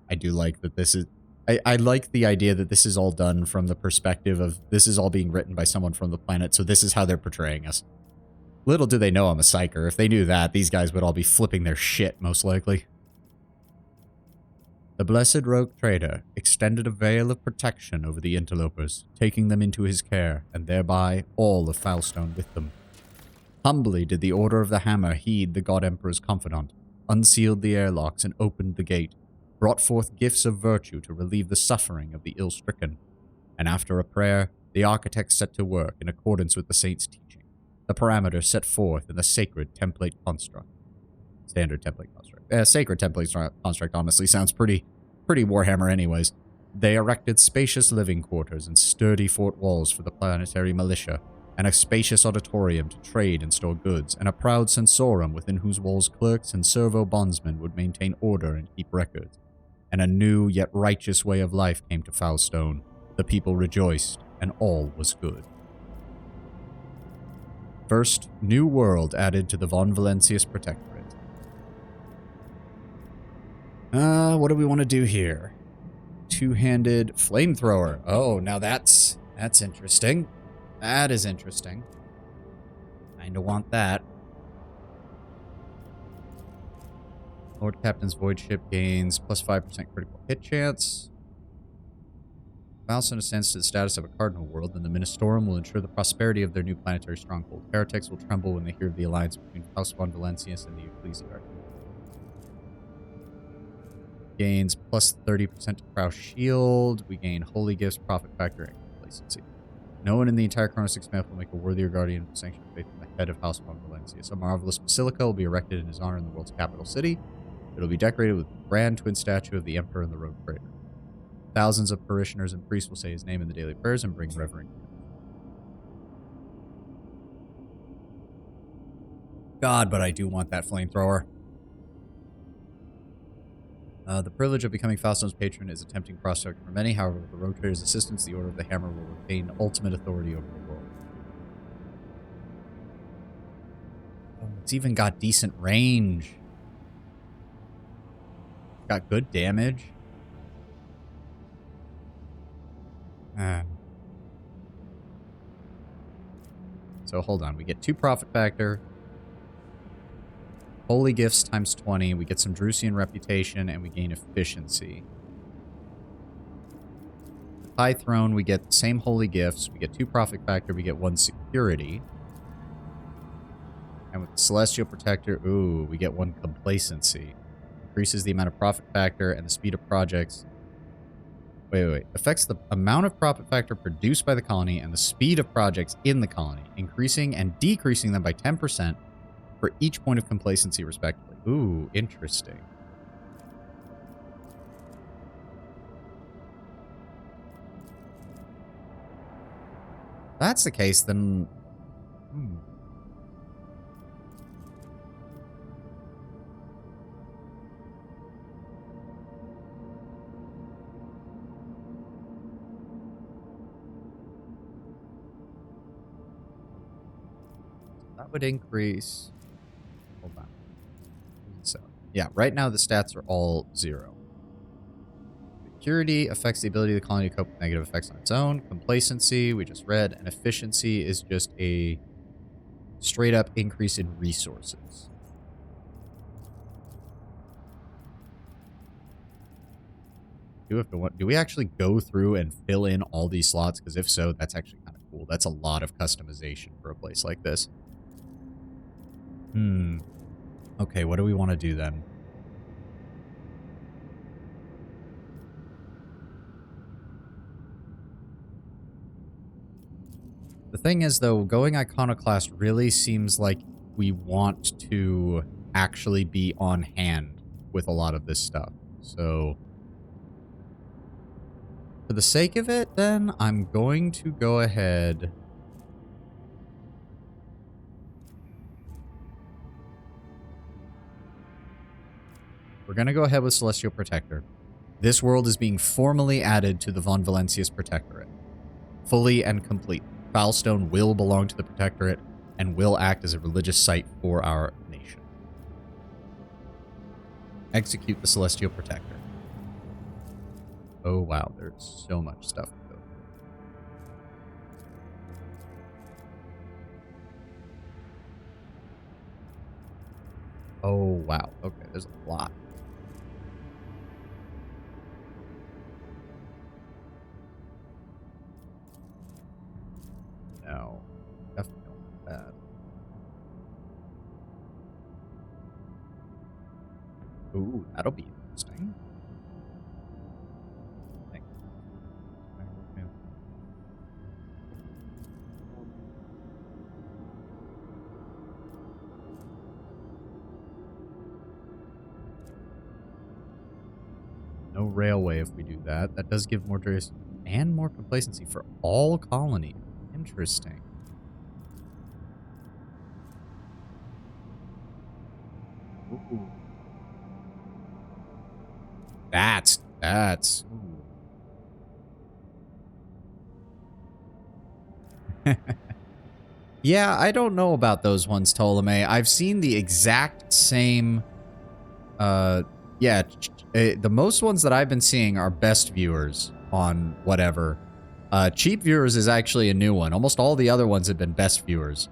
I do like that this is... I like the idea that this is all done from the perspective of this is all being written by someone from the planet, so this is how they're portraying us. Little do they know I'm a psyker. If they knew that, these guys would all be flipping their shit, most likely. The blessed rogue trader extended a veil of protection over the interlopers, taking them into his care, and thereby all of Foulstone with them. Humbly did the Order of the Hammer heed the God Emperor's confidant, unsealed the airlocks and opened the gate, brought forth gifts of virtue to relieve the suffering of the ill-stricken, and after a prayer, The architect set to work in accordance with the saint's teaching. The parameters set forth in the sacred template construct. Standard template construct. Sacred template construct honestly sounds pretty Warhammer anyways. They erected spacious living quarters and sturdy fort walls for the planetary militia, and a spacious auditorium to trade and store goods, and a proud censorum within whose walls clerks and servo bondsmen would maintain order and keep records. And a new yet righteous way of life came to Foulstone. The people rejoiced, and all was good. First, new world added to the Von Valancius Protectorate. What do we want to do here? Two-handed flamethrower. Oh, now that's interesting. That is interesting. Kinda want that. Lord Captain's Void Ship gains plus 5% critical hit chance. If Foulstone ascends to the status of a cardinal world, then the Ministorum will ensure the prosperity of their new planetary stronghold. Heretics will tremble when they hear of the alliance between House Von Valancius and the Ecclesiarchy. Gains plus 30% to Prow Shield. We gain Holy Gifts, Profit Factor, and Complacency. No one in the entire Chronos Expanse will make a worthier guardian of sanctioned faith than the head of House Von Valancius. A marvelous basilica will be erected in his honor in the world's capital city. It'll be decorated with a grand twin statue of the Emperor in the Rogue Crater. Thousands of parishioners and priests will say his name in the daily prayers and bring reverence. God, but I do want that flamethrower. The privilege of becoming Foulstone's patron is a tempting prospect for many. However, with the Rogue Trader's assistance, the Order of the Hammer will retain ultimate authority over the world. Oh, it's even got decent range. Got good damage. So hold on. We get 2 Profit Factor. Holy Gifts times 20. We get some Drusian Reputation, and we gain Efficiency. With High Throne, we get the same Holy Gifts. We get 2 Profit Factor. We get 1 Security. And with the Celestial Protector, ooh, we get 1 Complacency. Increases the amount of Profit Factor and the speed of projects. Wait. Affects the amount of Profit Factor produced by the colony and the speed of projects in the colony, increasing and decreasing them by 10%. For each point of complacency, respectively. Ooh, interesting. If that's the case, then... That would increase... Hold on. So, yeah, right now the stats are all 0. Security affects the ability of the colony to cope with negative effects on its own. Complacency, we just read. And efficiency is just a straight up increase in resources. Do we actually go through and fill in all these slots? Because if so, that's actually kind of cool. That's a lot of customization for a place like this. Okay, what do we want to do then? The thing is, though, going Iconoclast really seems like we want to actually be on hand with a lot of this stuff. So, for the sake of it, then, I'm going to go ahead... We're going to go ahead with Celestial Protector. This world is being formally added to the Von Valancius Protectorate. Fully and complete. Foulstone will belong to the Protectorate and will act as a religious site for our nation. Execute the Celestial Protector. Oh wow, there's so much stuff to go. Oh wow, okay, there's a lot. No, definitely don't want that. Ooh, that'll be interesting. No railway if we do that. That does give more duration and more complacency for all colonies. Interesting. Ooh. That's ooh. Yeah, I don't know about those ones, Ptolemy. I've seen the exact same the most ones that I've been seeing are best viewers on whatever. Cheap viewers is actually a new one. Almost all the other ones have been best viewers.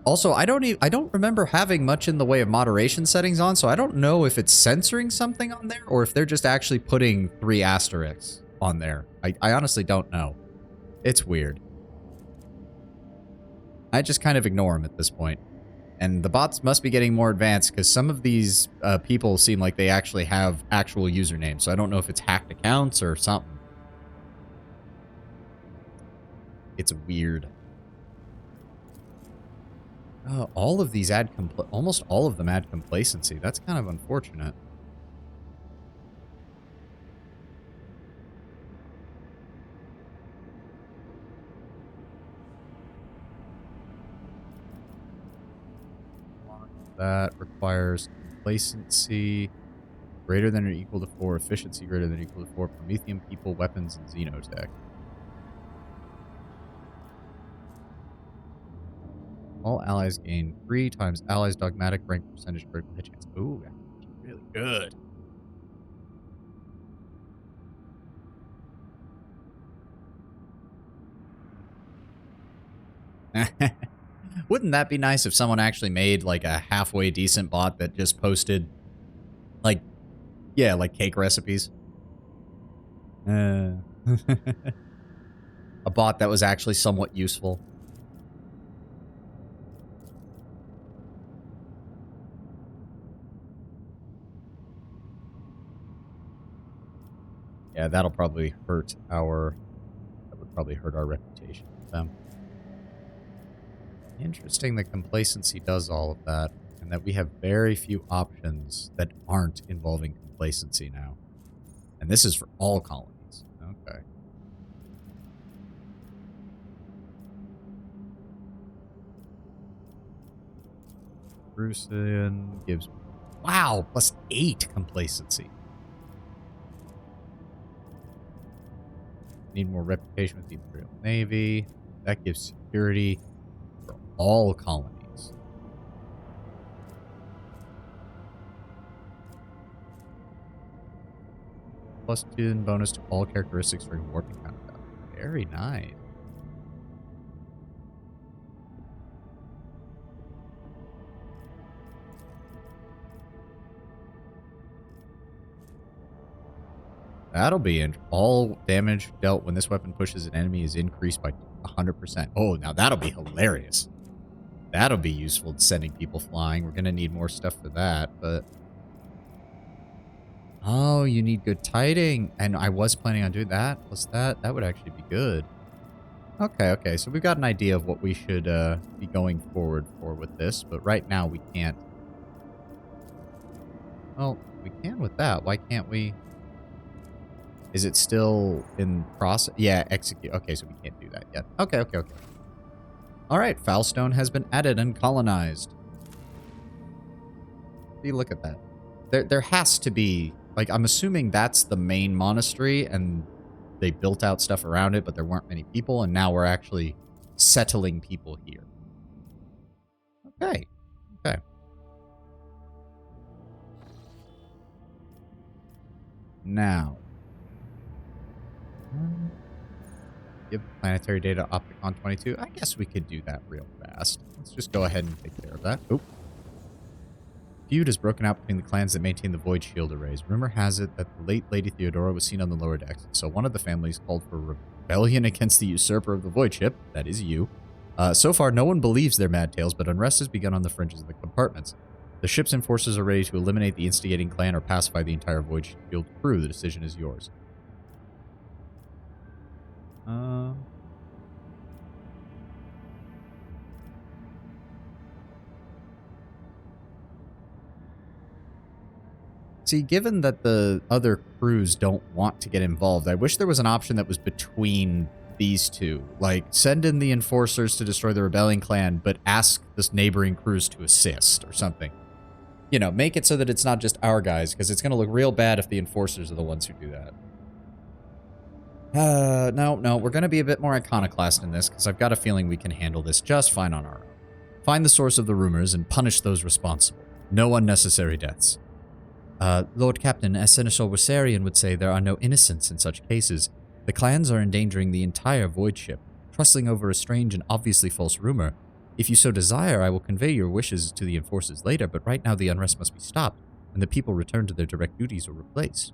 Also, I don't remember having much in the way of moderation settings on, so I don't know if it's censoring something on there or if they're just actually putting 3 asterisks on there. I honestly don't know. It's weird. I just kind of ignore them at this point. And the bots must be getting more advanced because some of these people seem like they actually have actual usernames. So I don't know if it's hacked accounts or something. It's weird. All of these almost all of them add complacency. That's kind of unfortunate. That requires complacency greater than or equal to 4, efficiency greater than or equal to 4, Promethean people, weapons, and xenotech. All allies gain 3 times allies dogmatic rank percentage critical hit chance. Ooh, that's really good. Wouldn't that be nice if someone actually made like a halfway decent bot that just posted like, yeah, like cake recipes? A bot that was actually somewhat useful. Yeah, that'll probably hurt our... That would probably hurt our reputation with them. Interesting that complacency does all of that, and that we have very few options that aren't involving complacency now. And this is for all colonies. Okay. Prussian gives... Wow! Plus 8 complacency. Need more reputation with the Imperial Navy. That gives security for all colonies. Plus 2 bonus to all characteristics during warping combat. Very nice. That'll be all damage dealt when this weapon pushes an enemy is increased by 100%. Oh, now that'll be hilarious. That'll be useful in sending people flying. We're going to need more stuff for that, but... Oh, you need good tiding. And I was planning on doing that. Plus that would actually be good. Okay. So we've got an idea of what we should be going forward for with this, but right now we can't. Well, we can with that. Why can't we... Is it still in process? Yeah, execute. Okay, so we can't do that yet. Okay. All right, Foulstone has been added and colonized. See, look at that. There has to be, like, I'm assuming that's the main monastery, and they built out stuff around it, but there weren't many people, and now we're actually settling people here. Okay. Now. Give planetary data Opticon 22. I guess we could do that real fast. Let's just go ahead and take care of that. Oop. Feud has broken out between the clans that maintain the Void Shield arrays. Rumor has it that the late Lady Theodora was seen on the lower decks, so one of the families called for rebellion against the usurper of the Void Ship. That is you. So far, no one believes their mad tales, but unrest has begun on the fringes of the compartments. The ship's enforcers are ready to eliminate the instigating clan or pacify the entire Void Shield crew. The decision is yours. See, given that the other crews don't want to get involved, I wish there was an option that was between these two. Like, send in the enforcers to destroy the rebellion clan, but ask this neighboring crews to assist or something. You know, make it so that it's not just our guys, because it's going to look real bad if the enforcers are the ones who do that. No, we're going to be a bit more iconoclast in this, because I've got a feeling we can handle this just fine on our own. Find the source of the rumors and punish those responsible. No unnecessary deaths. Lord Captain, as Seneschal Wissarion would say, there are no innocents in such cases. The clans are endangering the entire void ship, trustling over a strange and obviously false rumor. If you so desire, I will convey your wishes to the enforcers later, but right now the unrest must be stopped, and the people return to their direct duties or replaced.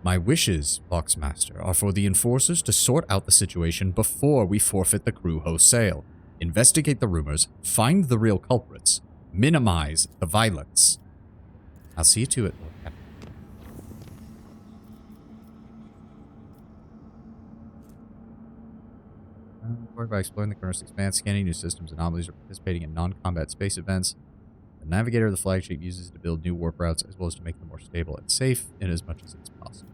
My wishes, Voxmaster, are for the enforcers to sort out the situation before we forfeit the crew wholesale, investigate the rumors, find the real culprits, minimize the violence. I'll see you to it, Lord Captain. Work by exploring the current expanse, scanning new systems, anomalies, or participating in non-combat space events. The navigator of the flagship uses it to build new warp routes as well as to make them more stable and safe in as much as it's possible.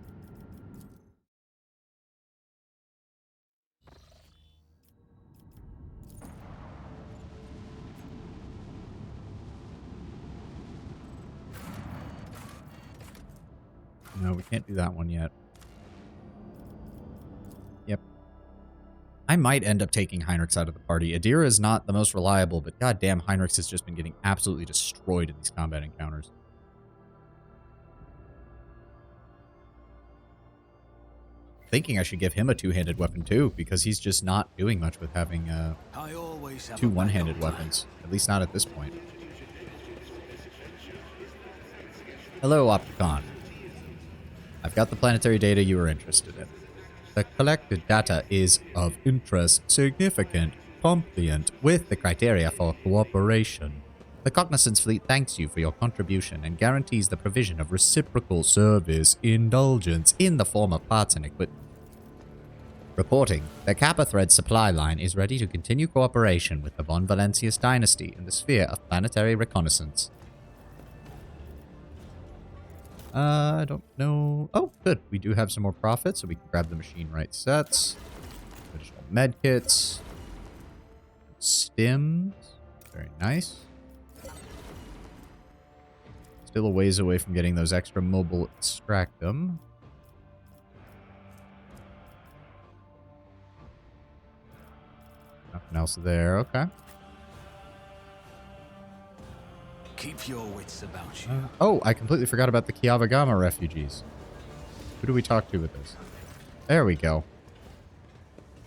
No, we can't do that one yet. Yep. I might end up taking Heinrichs out of the party. Adira is not the most reliable, but goddamn, Heinrichs has just been getting absolutely destroyed in these combat encounters. Thinking I should give him a two-handed weapon too, because he's just not doing much with having two one-handed weapons. At least not at this point. Hello, Opticon. I've got the planetary data you were interested in. The collected data is of interest, significant, compliant with the criteria for cooperation. The Cognizance Fleet thanks you for your contribution and guarantees the provision of reciprocal service indulgence in the form of parts and equipment. Reporting, the Kappa Thread supply line is ready to continue cooperation with the Von Valencius dynasty in the sphere of planetary reconnaissance. I don't know. Oh, good. We do have some more profit, so we can grab the machine right sets. Additional medkits. Stims. Very nice. Still a ways away from getting those extra mobile extractum. Nothing else there. Okay. Keep your wits about you. Oh, I completely forgot about the Kiavagama refugees. Who do we talk to with this? There we go.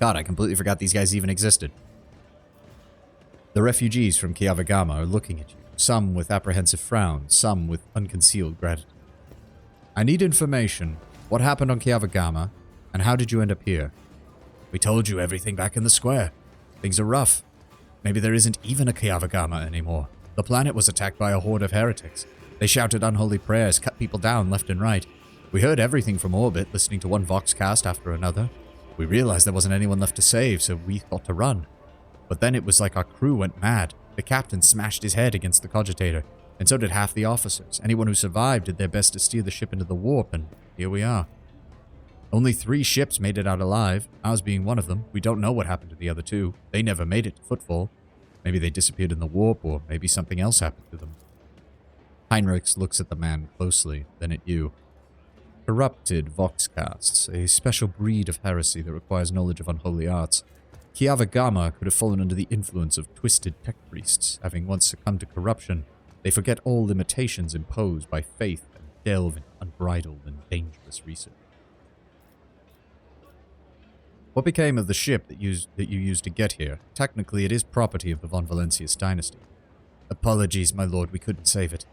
God, I completely forgot these guys even existed. The refugees from Kiavagama are looking at you, some with apprehensive frowns, some with unconcealed gratitude. I need information. What happened on Kiavagama, and how did you end up here? We told you everything back in the square. Things are rough. Maybe there isn't even a Kiavagama anymore. The planet was attacked by a horde of heretics. They shouted unholy prayers, cut people down left and right. We heard everything from orbit, listening to one Voxcast after another. We realized there wasn't anyone left to save, so we thought to run. But then it was like our crew went mad. The captain smashed his head against the cogitator, and so did half the officers. Anyone who survived did their best to steer the ship into the warp, and here we are. Only 3 ships made it out alive, ours being one of them. We don't know what happened to the other 2. They never made it to Footfall. Maybe they disappeared in the warp, or maybe something else happened to them. Heinrichs looks at the man closely, then at you. Corrupted Voxcasts, a special breed of heresy that requires knowledge of unholy arts. Kiavagama could have fallen under the influence of twisted tech priests. Having once succumbed to corruption, they forget all limitations imposed by faith and delve into unbridled and dangerous research. What became of the ship that you used to get here? Technically, it is property of the Von Valencius dynasty. Apologies, my lord, we couldn't save it.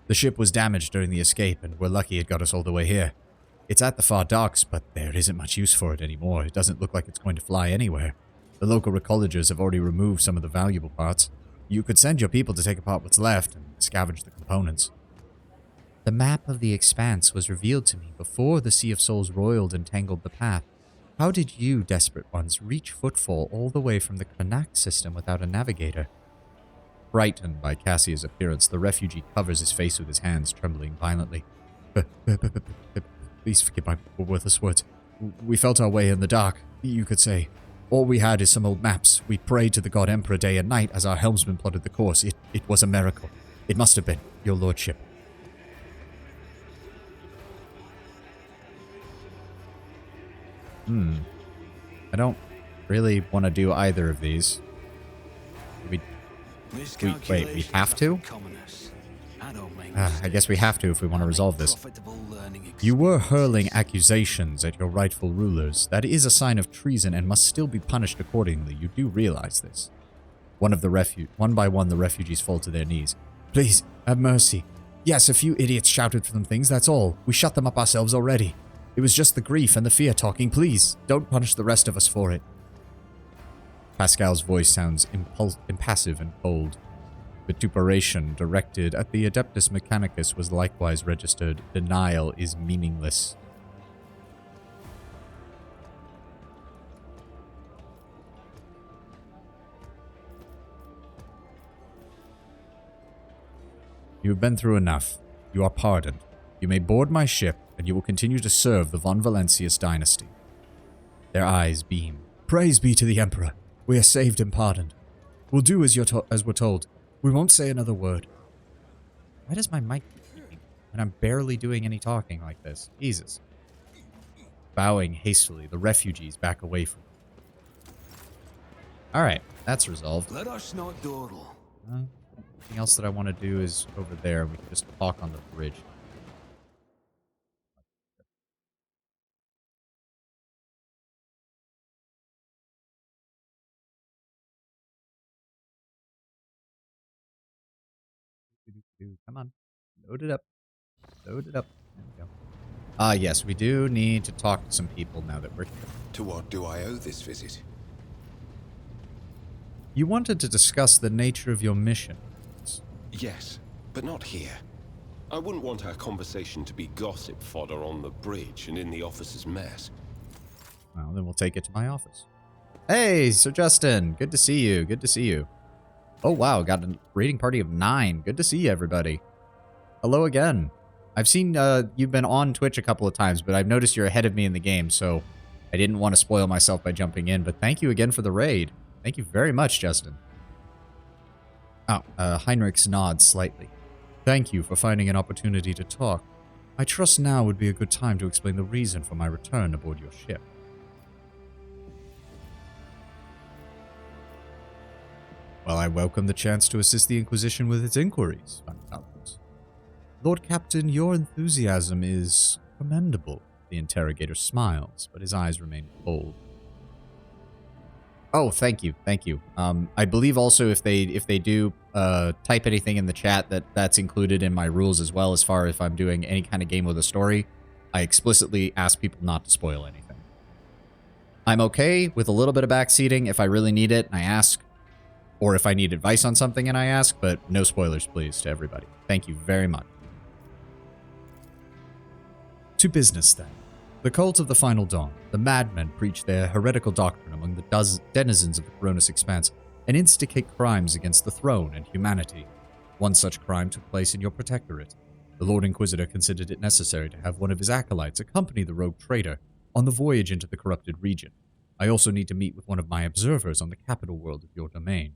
The ship was damaged during the escape, and we're lucky it got us all the way here. It's at the far docks, but there isn't much use for it anymore. It doesn't look like it's going to fly anywhere. The local recollegers have already removed some of the valuable parts. You could send your people to take apart what's left and scavenge the components. The map of the Expanse was revealed to me before the Sea of Souls roiled and tangled the path. How did you, desperate ones, reach Footfall all the way from the Krenak system without a navigator? Frightened by Cassia's appearance, the refugee covers his face with his hands, trembling violently. Please forgive my worthless words. We felt our way in the dark, you could say. All we had is some old maps. We prayed to the god Emperor day and night as our helmsman plotted the course. It was a miracle. It must have been, your lordship. I don't really want to do either of these. Wait, we have to? I guess we have to if we want to resolve this. You were hurling accusations at your rightful rulers. That is a sign of treason and must still be punished accordingly. You do realize this. One by one, the refugees fall to their knees. Please, have mercy. Yes, a few idiots shouted for them things, that's all. We shut them up ourselves already. It was just the grief and the fear talking. Please, don't punish the rest of us for it. Pascal's voice sounds impassive and cold. Vituperation directed at the Adeptus Mechanicus was likewise registered. Denial is meaningless. You have been through enough. You are pardoned. You may board my ship, and you will continue to serve the Von Valentius dynasty. Their eyes beam. Praise be to the Emperor. We are saved and pardoned. We'll do as we're told. We won't say another word. Why does my mic keep beeping when I'm barely doing any talking like this? Jesus. Bowing hastily, the refugees back away from him. Alright, that's resolved. Let us not dawdle. Anything else that I want to do is over there. We can just talk on the bridge. Come on. Load it up. Load it up. There we go. Yes, we do need to talk to some people now that we're here. To what do I owe this visit? You wanted to discuss the nature of your mission. Yes, but not here. I wouldn't want our conversation to be gossip fodder on the bridge and in the officers' mess. Well, then we'll take it to my office. Hey, Sir Justin. Good to see you. Good to see you. Oh, wow. Got a raiding party of 9. Good to see you, everybody. Hello again. I've seen you've been on Twitch a couple of times, but I've noticed you're ahead of me in the game, so I didn't want to spoil myself by jumping in. But thank you again for the raid. Thank you very much, Justin. Oh, Heinrichs nods slightly. Thank you for finding an opportunity to talk. I trust now would be a good time to explain the reason for my return aboard your ship. Well, I welcome the chance to assist the Inquisition with its inquiries, Van Valens. Lord Captain, your enthusiasm is commendable. The interrogator smiles, but his eyes remain cold. Oh, thank you, thank you. I believe also if they do type anything in the chat that's included in my rules as well, as far as if I'm doing any kind of game with a story, I explicitly ask people not to spoil anything. I'm okay with a little bit of backseating if I really need it and I ask, or if I need advice on something and I ask, but no spoilers, please, to everybody. Thank you very much. To business, then. The cult of the Final Dawn, the madmen preach their heretical doctrine among the denizens of the Coronis Expanse and instigate crimes against the throne and humanity. One such crime took place in your protectorate. The Lord Inquisitor considered it necessary to have one of his acolytes accompany the rogue traitor on the voyage into the corrupted region. I also need to meet with one of my observers on the capital world of your domain.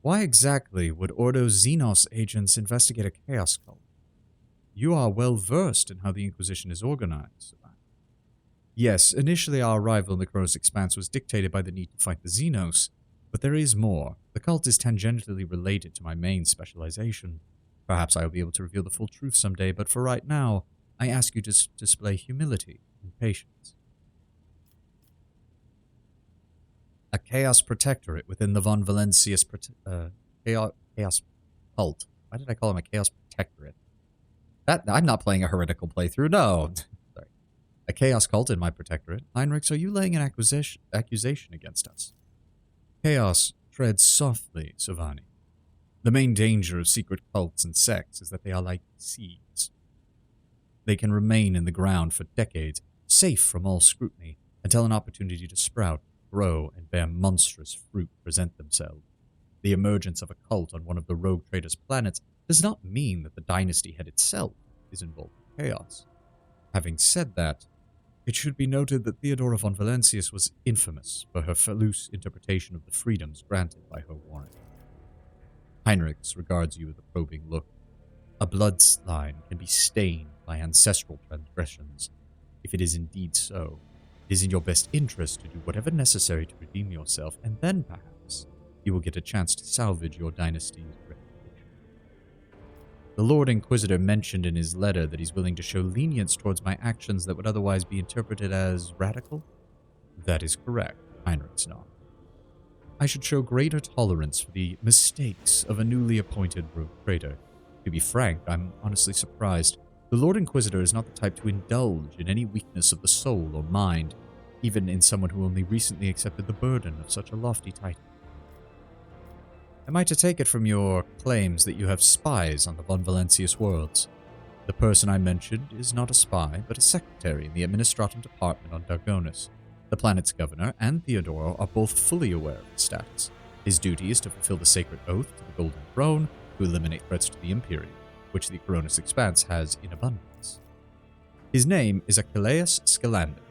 Why exactly would Ordo Xenos agents investigate a chaos cult? You are well versed in how the Inquisition is organized. Yes, initially our arrival in the Coronis Expanse was dictated by the need to fight the Xenos, but there is more. The cult is tangentially related to my main specialization. Perhaps I will be able to reveal the full truth someday, but for right now, I ask you to display humility and patience. A Chaos Protectorate within the Von Valentius Chaos Cult. Why did I call him a Chaos Protectorate? I'm not playing a heretical playthrough, no. Sorry. A Chaos Cult in my Protectorate. Heinrichs, are you laying an accusation against us? Chaos, tread softly, Savani. The main danger of secret cults and sects is that they are like seeds. They can remain in the ground for decades, safe from all scrutiny, until an opportunity to sprout, grow, and bear monstrous fruit present themselves. The emergence of a cult on one of the rogue traders' planets does not mean that the dynasty head itself is involved in chaos. Having said that, it should be noted that Theodora von Valancius was infamous for her loose interpretation of the freedoms granted by her warrant. Heinrichs regards you with a probing look. A bloodline can be stained by ancestral transgressions. If it is indeed so, it is in your best interest to do whatever necessary to redeem yourself, and then perhaps you will get a chance to salvage your dynasty's reputation. The Lord Inquisitor mentioned in his letter that he's willing to show lenience towards my actions that would otherwise be interpreted as radical? That is correct, Heinrichs nodded. I should show greater tolerance for the mistakes of a newly appointed rogue trader. To be frank, I'm honestly surprised. The Lord Inquisitor is not the type to indulge in any weakness of the soul or mind, even in someone who only recently accepted the burden of such a lofty title. Am I to take it from your claims that you have spies on the Von Valancius worlds? The person I mentioned is not a spy, but a secretary in the Administratum Department on Dargonus. The planet's governor and Theodora are both fully aware of his status. His duty is to fulfill the sacred oath to the Golden Throne, to eliminate threats to the Imperium, which the Coronis Expanse has in abundance. His name is Achilleus Scalander.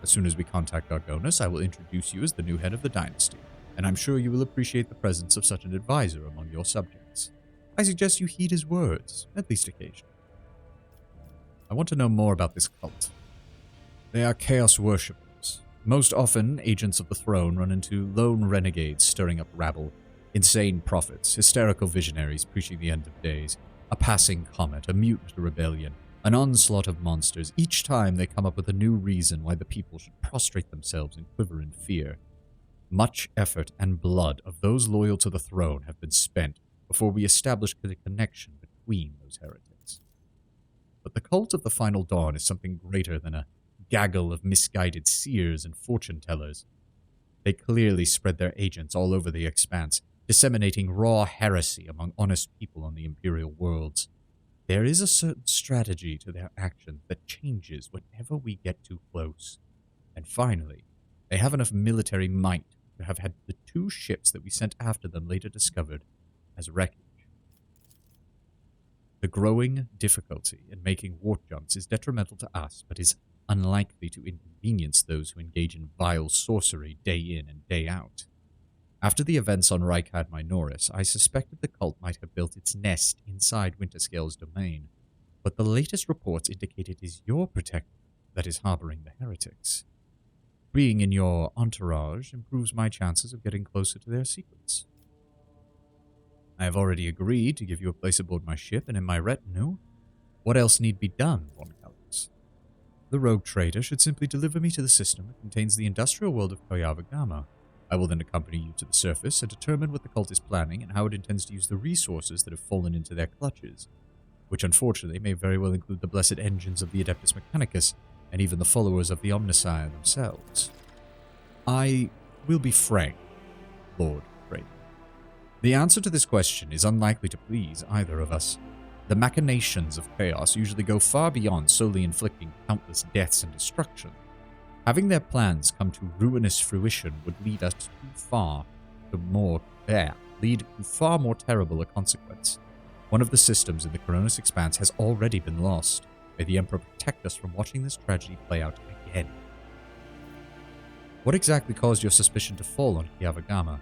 As soon as we contact Dargonus, I will introduce you as the new head of the dynasty, and I'm sure you will appreciate the presence of such an advisor among your subjects. I suggest you heed his words, at least occasionally. I want to know more about this cult. They are chaos worshippers. Most often, agents of the throne run into lone renegades stirring up rabble, insane prophets, hysterical visionaries preaching the end of days, a passing comet, a mutant rebellion, an onslaught of monsters. Each time they come up with a new reason why the people should prostrate themselves and quiver in fear. Much effort and blood of those loyal to the throne have been spent before we establish the connection between those heretics. But the cult of the Final Dawn is something greater than a gaggle of misguided seers and fortune-tellers. They clearly spread their agents all over the Expanse, disseminating raw heresy among honest people on the Imperial worlds. There is a certain strategy to their actions that changes whenever we get too close. And finally, they have enough military might to have had the 2 ships that we sent after them later discovered as wreckage. The growing difficulty in making warp jumps is detrimental to us, but is unlikely to inconvenience those who engage in vile sorcery day in and day out. After the events on Rykad Minoris, I suspected the cult might have built its nest inside Winterscale's domain, but the latest reports indicate it is your protector that is harboring the heretics. Being in your entourage improves my chances of getting closer to their secrets. I have already agreed to give you a place aboard my ship and in my retinue. What else need be done, Von Calix? The rogue trader should simply deliver me to the system that contains the industrial world of Koyava Gamma. I will then accompany you to the surface and determine what the cult is planning and how it intends to use the resources that have fallen into their clutches, which unfortunately may very well include the blessed engines of the Adeptus Mechanicus and even the followers of the Omnissiah themselves. I will be frank, Lord Trader. The answer to this question is unlikely to please either of us. The machinations of chaos usually go far beyond solely inflicting countless deaths and destruction. Having their plans come to ruinous fruition would lead us lead to far more terrible a consequence. One of the systems in the Coronis Expanse has already been lost. May the Emperor protect us from watching this tragedy play out again. What exactly caused your suspicion to fall on Koyava Gamma?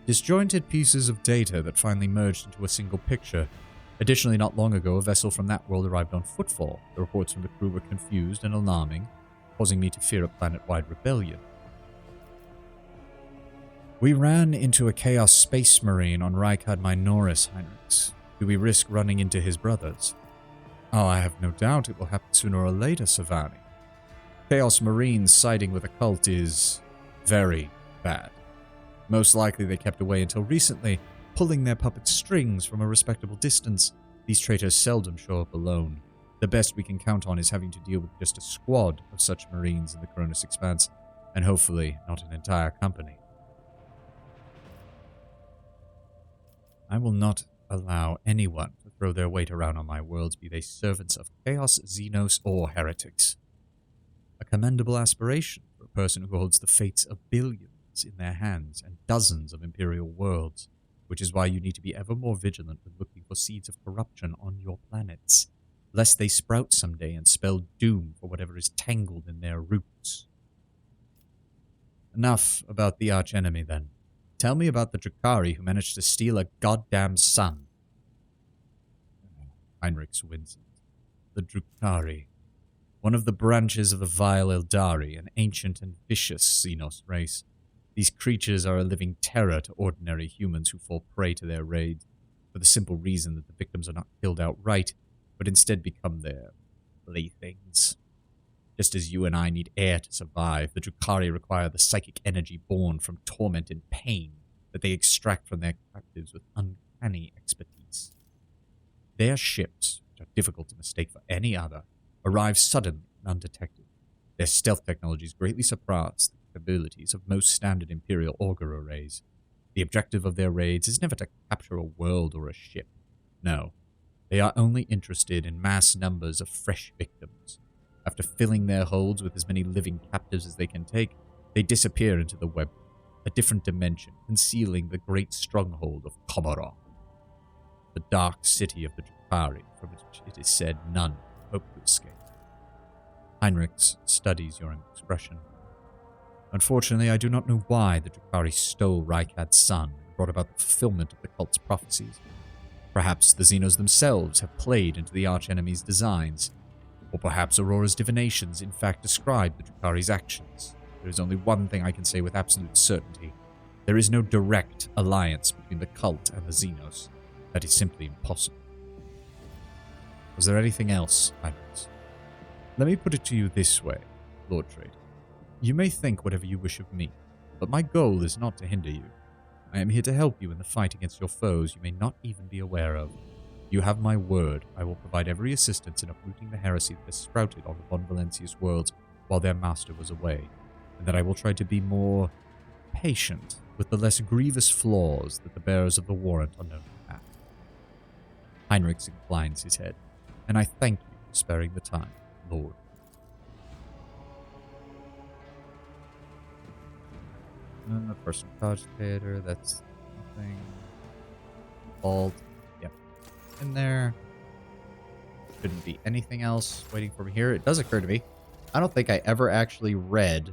Disjointed pieces of data that finally merged into a single picture. Additionally, not long ago, a vessel from that world arrived on Footfall. The reports from the crew were confused and alarming, causing me to fear a planet-wide rebellion. We ran into a Chaos Space Marine on Rykad Minoris, Heinrichs. Do we risk running into his brothers? Oh, I have no doubt it will happen sooner or later, Savani. Chaos Marines siding with a cult is very bad. Most likely they kept away until recently, pulling their puppet strings from a respectable distance. These traitors seldom show up alone. The best we can count on is having to deal with just a squad of such Marines in the Coronis Expanse, and hopefully not an entire company. I will not allow anyone to throw their weight around on my worlds, be they servants of Chaos, Xenos, or heretics. A commendable aspiration for a person who holds the fates of billions in their hands and dozens of Imperial worlds, which is why you need to be ever more vigilant when looking for seeds of corruption on your planets, lest they sprout someday and spell doom for whatever is tangled in their roots. Enough about the archenemy, then. Tell me about the Drukhari who managed to steal a goddamn sun. Heinrichs winces. The Drukhari. One of the branches of the vile Eldari, an ancient and vicious Xenos race. These creatures are a living terror to ordinary humans who fall prey to their raids, for the simple reason that the victims are not killed outright, but instead become their playthings. Just as you and I need air to survive, the Drukhari require the psychic energy born from torment and pain that they extract from their captives with uncanny expertise. Their ships, which are difficult to mistake for any other, arrive suddenly and undetected. Their stealth technologies greatly surpass the capabilities of most standard Imperial auger arrays. The objective of their raids is never to capture a world or a ship. No, they are only interested in mass numbers of fresh victims. After filling their holds with as many living captives as they can take, they disappear into the web, a different dimension, concealing the great stronghold of Komarov, the dark city of the Drukhari, from which it is said none hope to escape. Heinrichs studies your expression. Unfortunately, I do not know why the Drukhari stole Rykad's son and brought about the fulfillment of the cult's prophecies. Perhaps the Xenos themselves have played into the archenemy's designs, or perhaps Aurora's divinations in fact describe the Drukhari's actions. There is only one thing I can say with absolute certainty. There is no direct alliance between the cult and the Xenos. That is simply impossible. Was there anything else, Heinrichs? Let me put it to you this way, Lord Trade. You may think whatever you wish of me, but my goal is not to hinder you. I am here to help you in the fight against your foes you may not even be aware of. You have my word, I will provide every assistance in uprooting the heresy that has sprouted on the Von Valencius worlds while their master was away, and that I will try to be more patient with the less grievous flaws that the bearers of the warrant are known to have. Heinrichs inclines his head, and I thank you for sparing the time, Lord. Personal cogitator, that's something. Vault. Yep. In there. Shouldn't be anything else waiting for me here. It does occur to me, I don't think I ever actually read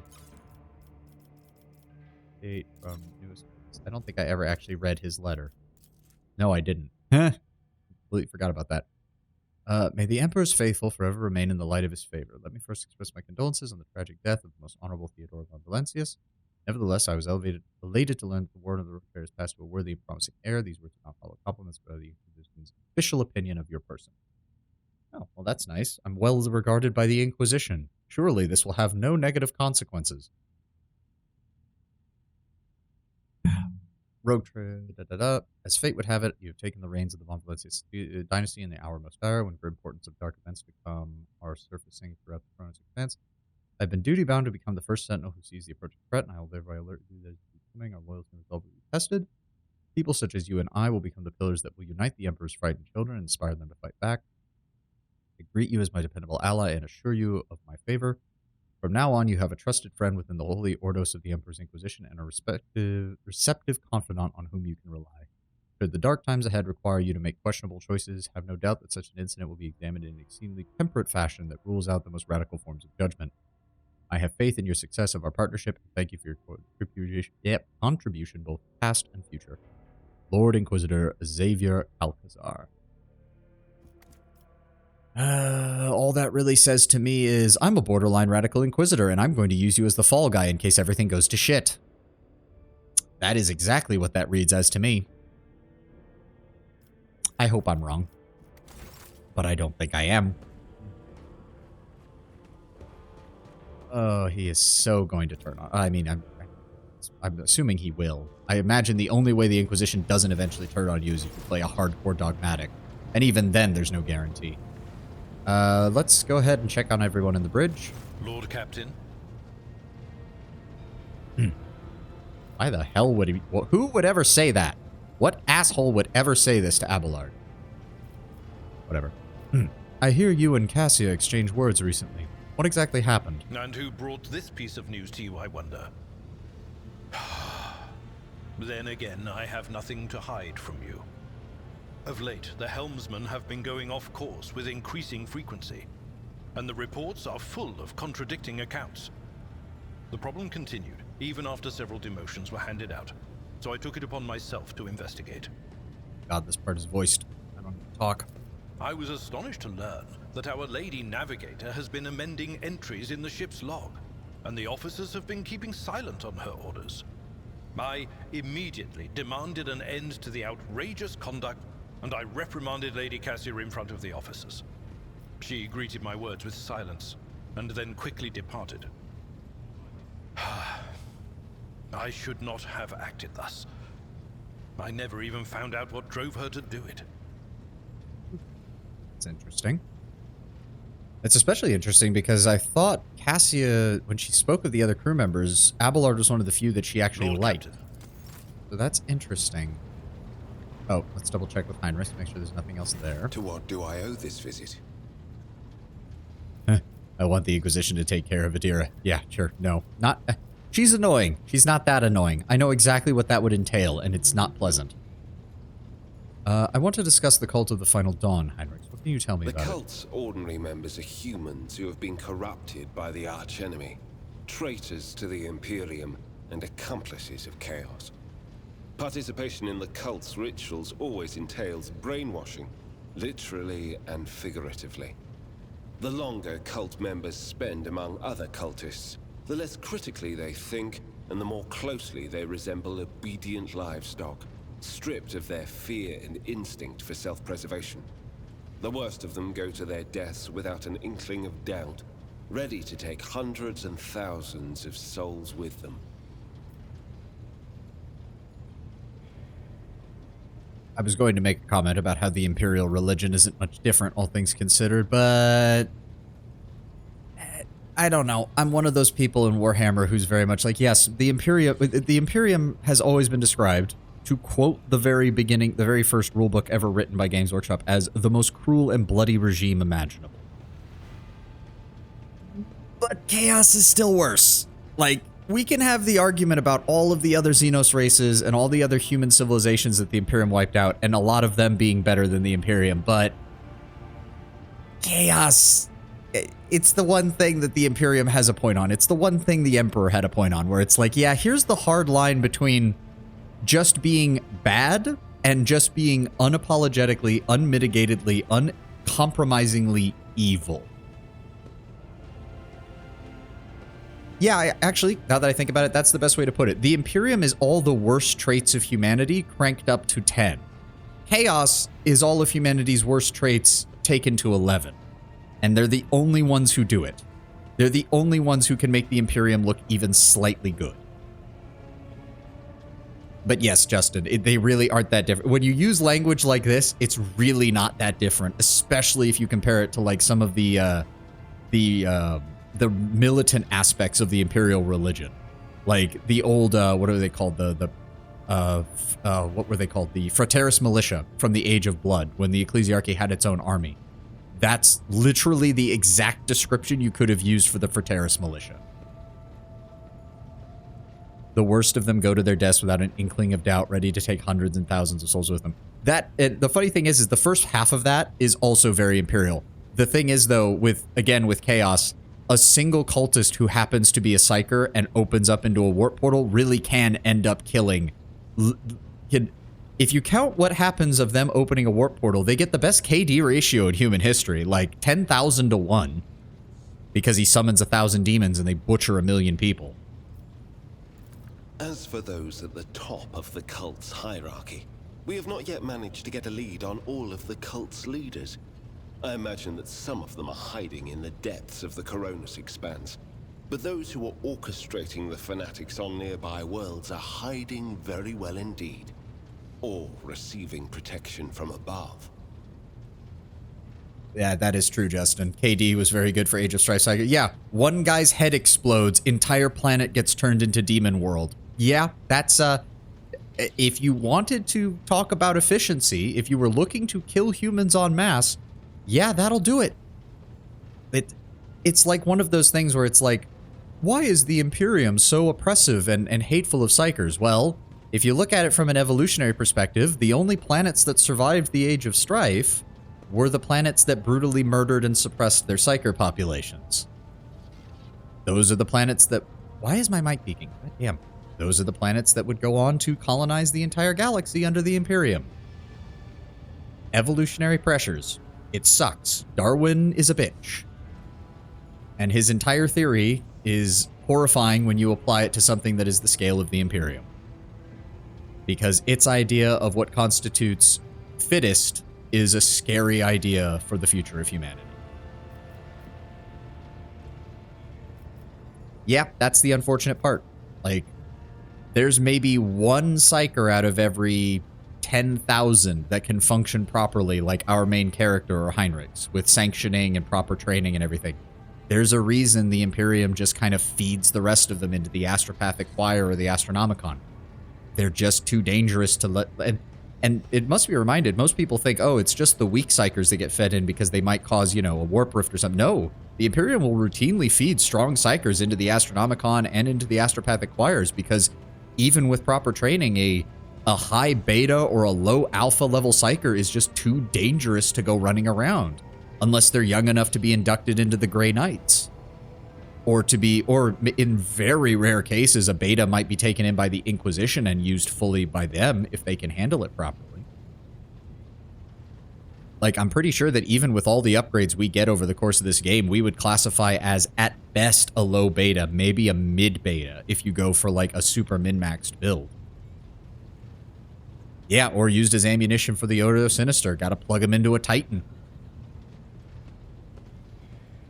date from newest. I don't think I ever actually read his letter. No, I didn't. Completely forgot about that. May the Emperor's faithful forever remain in the light of his favor. Let me first express my condolences on the tragic death of the most honorable Theodore von Valencius. Nevertheless, I was elated to learn that the word of the Rookfair has passed to a worthy and promising heir. These words do not follow compliments, but are the Inquisition's official opinion of your person. Oh, well, that's nice. I'm well regarded by the Inquisition. Surely this will have no negative consequences. Rogue trade, As fate would have it, you have taken the reins of the Von Valencius dynasty in the hour most dire, when the importance of dark events are surfacing throughout the Chronos Expanse. I've been duty-bound to become the first sentinel who sees the approaching threat, and I will thereby alert you that coming, our loyalty and resolve will be tested. People such as you and I will become the pillars that will unite the Emperor's frightened children and inspire them to fight back. I greet you as my dependable ally and assure you of my favor. From now on, you have a trusted friend within the holy Ordos of the Emperor's Inquisition and a receptive confidant on whom you can rely. Should the dark times ahead require you to make questionable choices, have no doubt that such an incident will be examined in an exceedingly temperate fashion that rules out the most radical forms of judgment. I have faith in your success of our partnership, and thank you for your contribution, both past and future. Lord Inquisitor Xavier Alcazar. All that really says to me is, I'm a borderline radical inquisitor, and I'm going to use you as the fall guy in case everything goes to shit. That is exactly what that reads as to me. I hope I'm wrong. But I don't think I am. Oh, he is so going to turn on. I mean, I'm assuming he will. I imagine the only way the Inquisition doesn't eventually turn on you is if you play a hardcore dogmatic. And even then, there's no guarantee. Let's go ahead and check on everyone in the bridge. Lord Captain. Why the hell would he... Who would ever say that? What asshole would ever say this to Abelard? Whatever. I hear you and Cassia exchanged words recently. What exactly happened? And who brought this piece of news to you, I wonder? Then again, I have nothing to hide from you. Of late, the helmsmen have been going off course with increasing frequency, and the reports are full of contradicting accounts. The problem continued, even after several demotions were handed out, so I took it upon myself to investigate. God, this part is voiced. I don't talk. I was astonished to learn that our Lady Navigator has been amending entries in the ship's log, and the officers have been keeping silent on her orders. I immediately demanded an end to the outrageous conduct, and I reprimanded Lady Cassia in front of the officers. She greeted my words with silence, and then quickly departed. I should not have acted thus. I never even found out what drove her to do it. It's interesting. It's especially interesting because I thought Cassia, when she spoke of the other crew members, Abelard was one of the few that she actually Lord liked. Captain. So that's interesting. Oh, let's double check with Heinrich to make sure there's nothing else there. To what do I owe this visit? I want the Inquisition to take care of Adira. Yeah, sure. No, not... she's annoying. She's not that annoying. I know exactly what that would entail, and it's not pleasant. I want to discuss the Cult of the Final Dawn, Heinrich. What can you tell me The about it? cult's ordinary members are humans who have been corrupted by the archenemy, traitors to the Imperium, and accomplices of chaos. Participation in the cult's rituals always entails brainwashing, literally and figuratively. The longer cult members spend among other cultists, the less critically they think, and the more closely they resemble obedient livestock, stripped of their fear and instinct for self-preservation. The worst of them go to their deaths without an inkling of doubt, ready to take hundreds and thousands of souls with them. I was going to make a comment about how the Imperial religion isn't much different, all things considered, but... I don't know. I'm one of those people in Warhammer who's very much like, yes, the Imperium has always been described, to quote the very beginning, the very first rulebook ever written by Games Workshop, as the most cruel and bloody regime imaginable. But Chaos is still worse. Like, we can have the argument about all of the other Xenos races and all the other human civilizations that the Imperium wiped out, and a lot of them being better than the Imperium, but Chaos, it's the one thing that the Imperium has a point on. It's the one thing the Emperor had a point on, where it's like, yeah, here's the hard line between just being bad and just being unapologetically, unmitigatedly, uncompromisingly evil. Yeah, actually, now that I think about it, that's the best way to put it. The Imperium is all the worst traits of humanity cranked up to 10. Chaos is all of humanity's worst traits taken to 11. And they're the only ones who do it. They're the only ones who can make the Imperium look even slightly good. But yes, Justin, they really aren't that different. When you use language like this, it's really not that different, especially if you compare it to like some of the militant aspects of the Imperial religion, like the old what are they called? What were they called? The Frateris Militia from the Age of Blood, when the Ecclesiarchy had its own army. That's literally the exact description you could have used for the Frateris Militia. The worst of them go to their deaths without an inkling of doubt, ready to take hundreds and thousands of souls with them. The funny thing is the first half of that is also very Imperial. The thing is, though, with Chaos, a single cultist who happens to be a Psyker and opens up into a warp portal really can end up killing. If you count what happens of them opening a warp portal, they get the best KD ratio in human history, like 10,000 to 1, because he summons 1,000 demons and they butcher 1,000,000 people. As for those at the top of the cult's hierarchy, we have not yet managed to get a lead on all of the cult's leaders. I imagine that some of them are hiding in the depths of the Coronis Expanse, but those who are orchestrating the fanatics on nearby worlds are hiding very well indeed, or receiving protection from above. Yeah, that is true, Justin. KD was very good for Age of Strife Psyker. Yeah, one guy's head explodes, entire planet gets turned into Demon World. Yeah, that's if you wanted to talk about efficiency, if you were looking to kill humans en masse, yeah, that'll do it. It's like one of those things where it's like, why is the Imperium so oppressive and hateful of Psykers? Well, if you look at it from an evolutionary perspective, the only planets that survived the Age of Strife were the planets that brutally murdered and suppressed their Psyker populations. Those are the planets that... Why is my mic peaking? God damn. Those are the planets that would go on to colonize the entire galaxy under the Imperium. Evolutionary pressures. It sucks. Darwin is a bitch. And his entire theory is horrifying when you apply it to something that is the scale of the Imperium. Because its idea of what constitutes fittest is a scary idea for the future of humanity. Yeah, that's the unfortunate part. Like, there's maybe one Psyker out of every 10,000 that can function properly like our main character or Heinrichs, with sanctioning and proper training and everything. There's a reason the Imperium just kind of feeds the rest of them into the Astropathic Choir or the Astronomicon. They're just too dangerous to let... And it must be reminded, most people think, oh, it's just the weak Psykers that get fed in because they might cause, you know, a warp rift or something. No, the Imperium will routinely feed strong Psykers into the Astronomicon and into the Astropathic Choirs because even with proper training, a high beta or a low alpha level Psyker is just too dangerous to go running around unless they're young enough to be inducted into the Grey Knights. Or in very rare cases, a beta might be taken in by the Inquisition and used fully by them if they can handle it properly. Like, I'm pretty sure that even with all the upgrades we get over the course of this game, we would classify as, at best, a low beta, maybe a mid beta, if you go for, like, a super min-maxed build. Yeah, or used as ammunition for the Ordo Sinister. Gotta plug them into a Titan.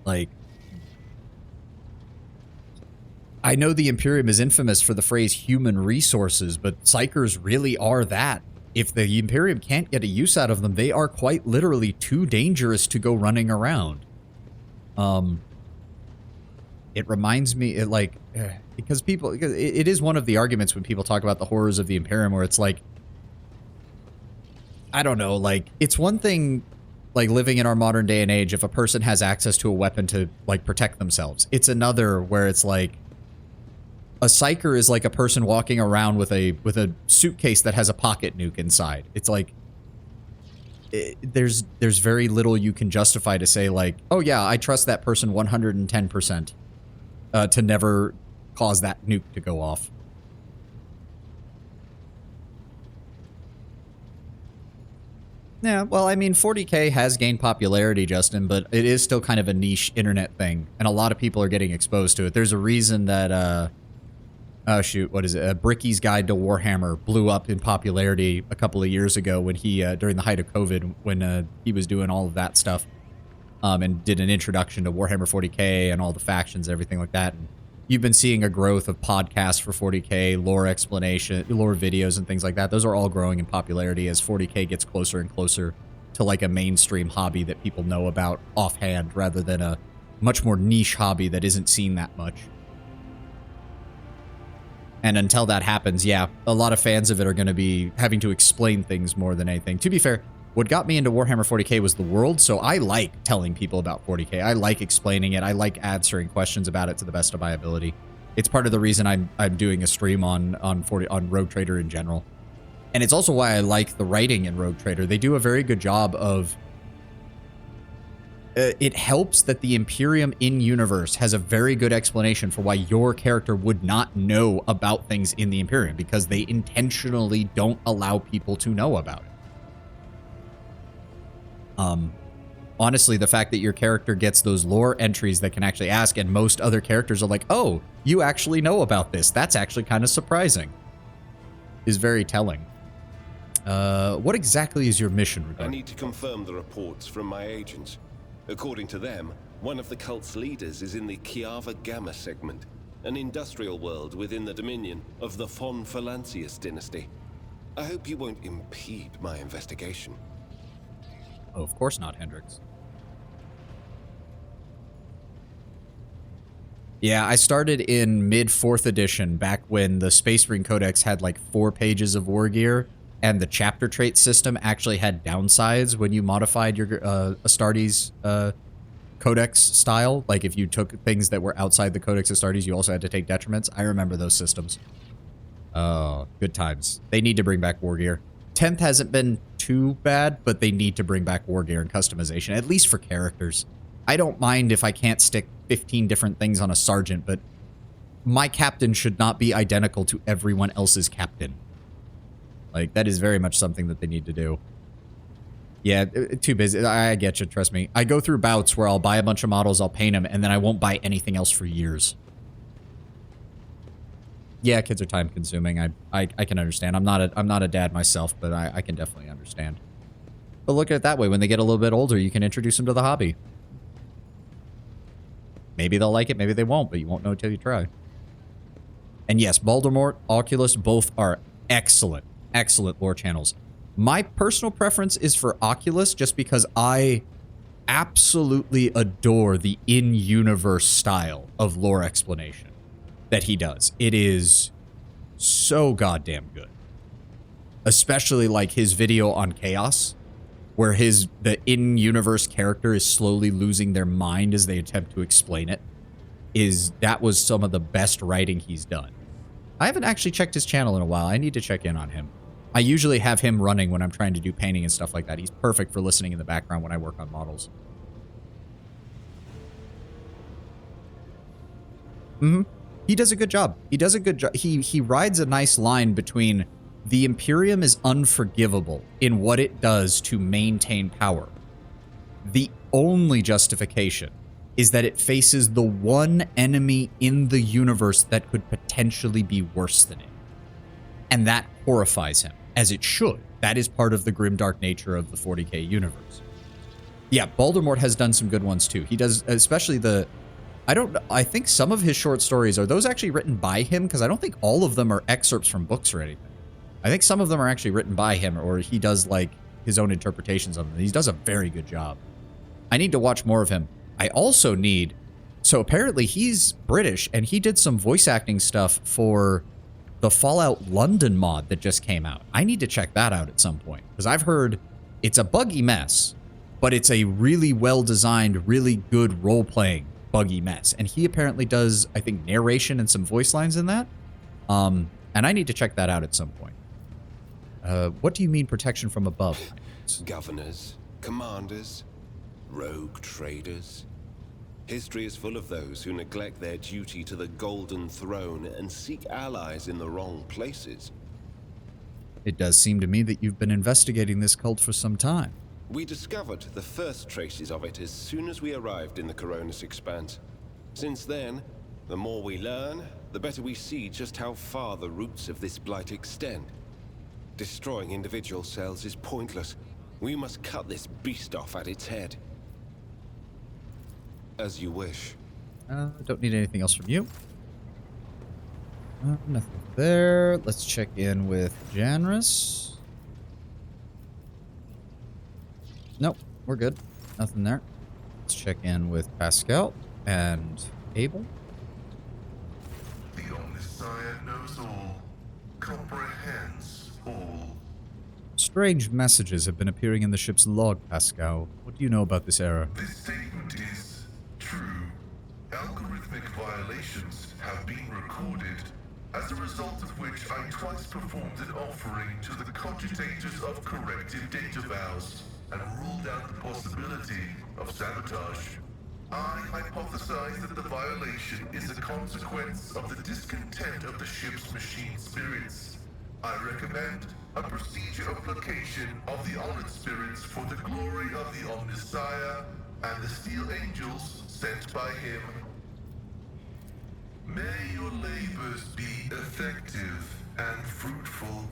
Like... I know the Imperium is infamous for the phrase human resources, but Psykers really are that. If the Imperium can't get a use out of them, they are quite literally too dangerous to go running around. It reminds me, because it is one of the arguments when people talk about the horrors of the Imperium, where it's like, I don't know, like, it's one thing, like, living in our modern day and age, if a person has access to a weapon to, like, protect themselves. It's another where it's like, a Psyker is like a person walking around with a suitcase that has a pocket nuke inside. It's like, there's very little you can justify to say, like, oh yeah, I trust that person 110% to never cause that nuke to go off. Yeah, well, I mean, 40K has gained popularity, Justin, but it is still kind of a niche internet thing, and a lot of people are getting exposed to it. There's a reason that, oh shoot, what is it? Bricky's Guide to Warhammer blew up in popularity a couple of years ago when he, during the height of COVID, when he was doing all of that stuff, and did an introduction to Warhammer 40K and all the factions and everything like that. And you've been seeing a growth of podcasts for 40K, lore explanation, lore videos and things like that. Those are all growing in popularity as 40K gets closer and closer to like a mainstream hobby that people know about offhand rather than a much more niche hobby that isn't seen that much. And until that happens, yeah, a lot of fans of it are going to be having to explain things more than anything. To be fair, what got me into Warhammer 40K was the world, so I like telling people about 40K. I like explaining it. I like answering questions about it to the best of my ability. It's part of the reason I'm doing a stream on Rogue Trader in general. And it's also why I like the writing in Rogue Trader. They do a very good job of... it helps that the Imperium in-universe has a very good explanation for why your character would not know about things in the Imperium, because they intentionally don't allow people to know about it. Honestly, the fact that your character gets those lore entries that can actually ask, and most other characters are like, oh, you actually know about this. That's actually kind of surprising. Is very telling. What exactly is your mission regarding? I need to confirm the reports from my agents. According to them, one of the cult's leaders is in the Kiava Gamma segment, an industrial world within the dominion of the Von Valancius dynasty. I hope you won't impede my investigation. Oh, of course not, Hendricks. Yeah, I started in mid 4th edition, back when the Space Marine Codex had like 4 pages of war gear, and the chapter trait system actually had downsides when you modified your Astartes Codex style. Like if you took things that were outside the Codex Astartes, you also had to take detriments. I remember those systems. Oh, good times. They need to bring back war gear. 10th hasn't been too bad, but they need to bring back war gear and customization, at least for characters. I don't mind if I can't stick 15 different things on a sergeant, but my captain should not be identical to everyone else's captain. Like, that is very much something that they need to do. Yeah, too busy. I get you, trust me. I go through bouts where I'll buy a bunch of models, I'll paint them, and then I won't buy anything else for years. Yeah, kids are time consuming. I can understand. I'm not a dad myself, but I can definitely understand. But look at it that way. When they get a little bit older, you can introduce them to the hobby. Maybe they'll like it, maybe they won't, but you won't know until you try. And yes, Baldermort, Oculus, both are excellent, excellent lore channels. My personal preference is for Oculus just because I absolutely adore the in-universe style of lore explanation that he does. It is so goddamn good. Especially like his video on Chaos, where the in-universe character is slowly losing their mind as they attempt to explain it. That was some of the best writing he's done. I haven't actually checked his channel in a while. I need to check in on him. I usually have him running when I'm trying to do painting and stuff like that. He's perfect for listening in the background when I work on models. He does a good job. He does a good job. He rides a nice line between the Imperium is unforgivable in what it does to maintain power. The only justification is that it faces the one enemy in the universe that could potentially be worse than it. And that horrifies him, as it should. That is part of the grimdark nature of the 40k universe. Yeah, Baldermort has done some good ones too. He does, especially I think some of his short stories, are those actually written by him? Because I don't think all of them are excerpts from books or anything. I think some of them are actually written by him, or he does like his own interpretations of them. He does a very good job. I need to watch more of him. I also need... So apparently he's British, and he did some voice acting stuff for the Fallout London mod that just came out. I need to check that out at some point, because I've heard it's a buggy mess, but it's a really well-designed, really good role-playing buggy mess. And he apparently does, I think, narration and some voice lines in that. And I need to check that out at some point. What do you mean protection from above? Governors, commanders, rogue traders. History is full of those who neglect their duty to the Golden Throne and seek allies in the wrong places. It does seem to me that you've been investigating this cult for some time. We discovered the first traces of it as soon as we arrived in the Coronis Expanse. Since then, the more we learn, the better we see just how far the roots of this blight extend. Destroying individual cells is pointless. We must cut this beast off at its head. As you wish. Don't need anything else from you. Nothing there. Let's check in with Janris. Nope, we're good. Nothing there. Let's check in with Pascal and Abel. The Omnissiah knows all, comprehends all. Strange messages have been appearing in the ship's log, Pascal. What do you know about this error? This statement is true. Algorithmic violations have been recorded, as a result of which I twice performed an offering to the cogitators of corrective data vows and ruled out the possibility of sabotage. I hypothesize that the violation is a consequence of the discontent of the ship's machine spirits. I recommend a procedure of placation of the honored spirits for the glory of the Omnissiah and the steel angels sent by him. May your labors be effective and fruitful.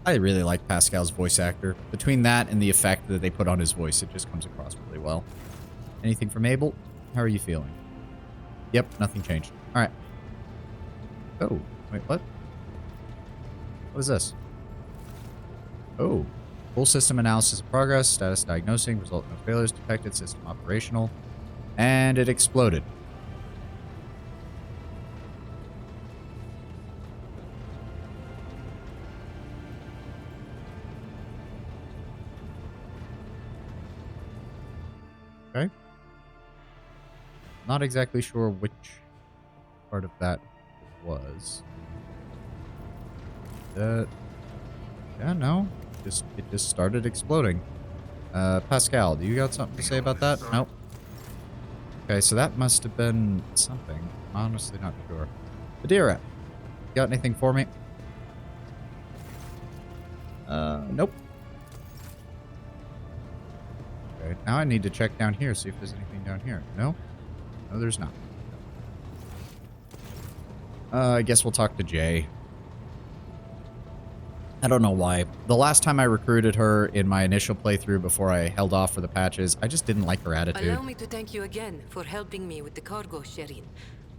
I really like Pascal's voice actor. Between that and the effect that they put on his voice, it just comes across really well. Anything from Abel? How are you feeling? Yep, nothing changed. Alright. Oh, wait, what? What is this? Oh. Full system analysis of progress, status diagnosing, result no failures detected, system operational. And it exploded. Okay. Not exactly sure which part of that was. Yeah, no. It just started exploding. Pascal, do you got something to say about that? Nope. Okay, so that must have been something. I'm honestly not sure. Adira, you got anything for me? Nope. Okay, now I need to check down here, see if there's anything down here. No? No, there's not. I guess we'll talk to Jay. I don't know why. The last time I recruited her in my initial playthrough before I held off for the patches, I just didn't like her attitude. Allow me to thank you again for helping me with the cargo, Shireen.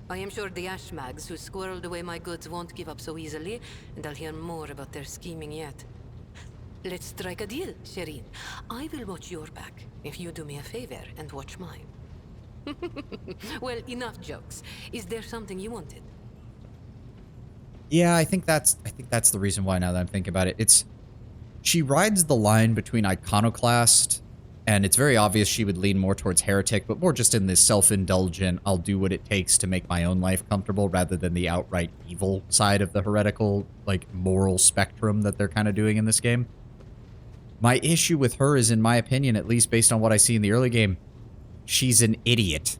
I am sure the Ashmags who squirreled away my goods won't give up so easily, and I'll hear more about their scheming yet. Let's strike a deal, Shireen. I will watch your back if you do me a favor and watch mine. Well, enough jokes. Is there something you wanted? Yeah, I think that's the reason why now that I'm thinking about it. She rides the line between iconoclast, and it's very obvious she would lean more towards heretic, but more just in this self-indulgent, I'll do what it takes to make my own life comfortable, rather than the outright evil side of the heretical, like, moral spectrum that they're kind of doing in this game. My issue with her is, in my opinion, at least based on what I see in the early game, she's an idiot.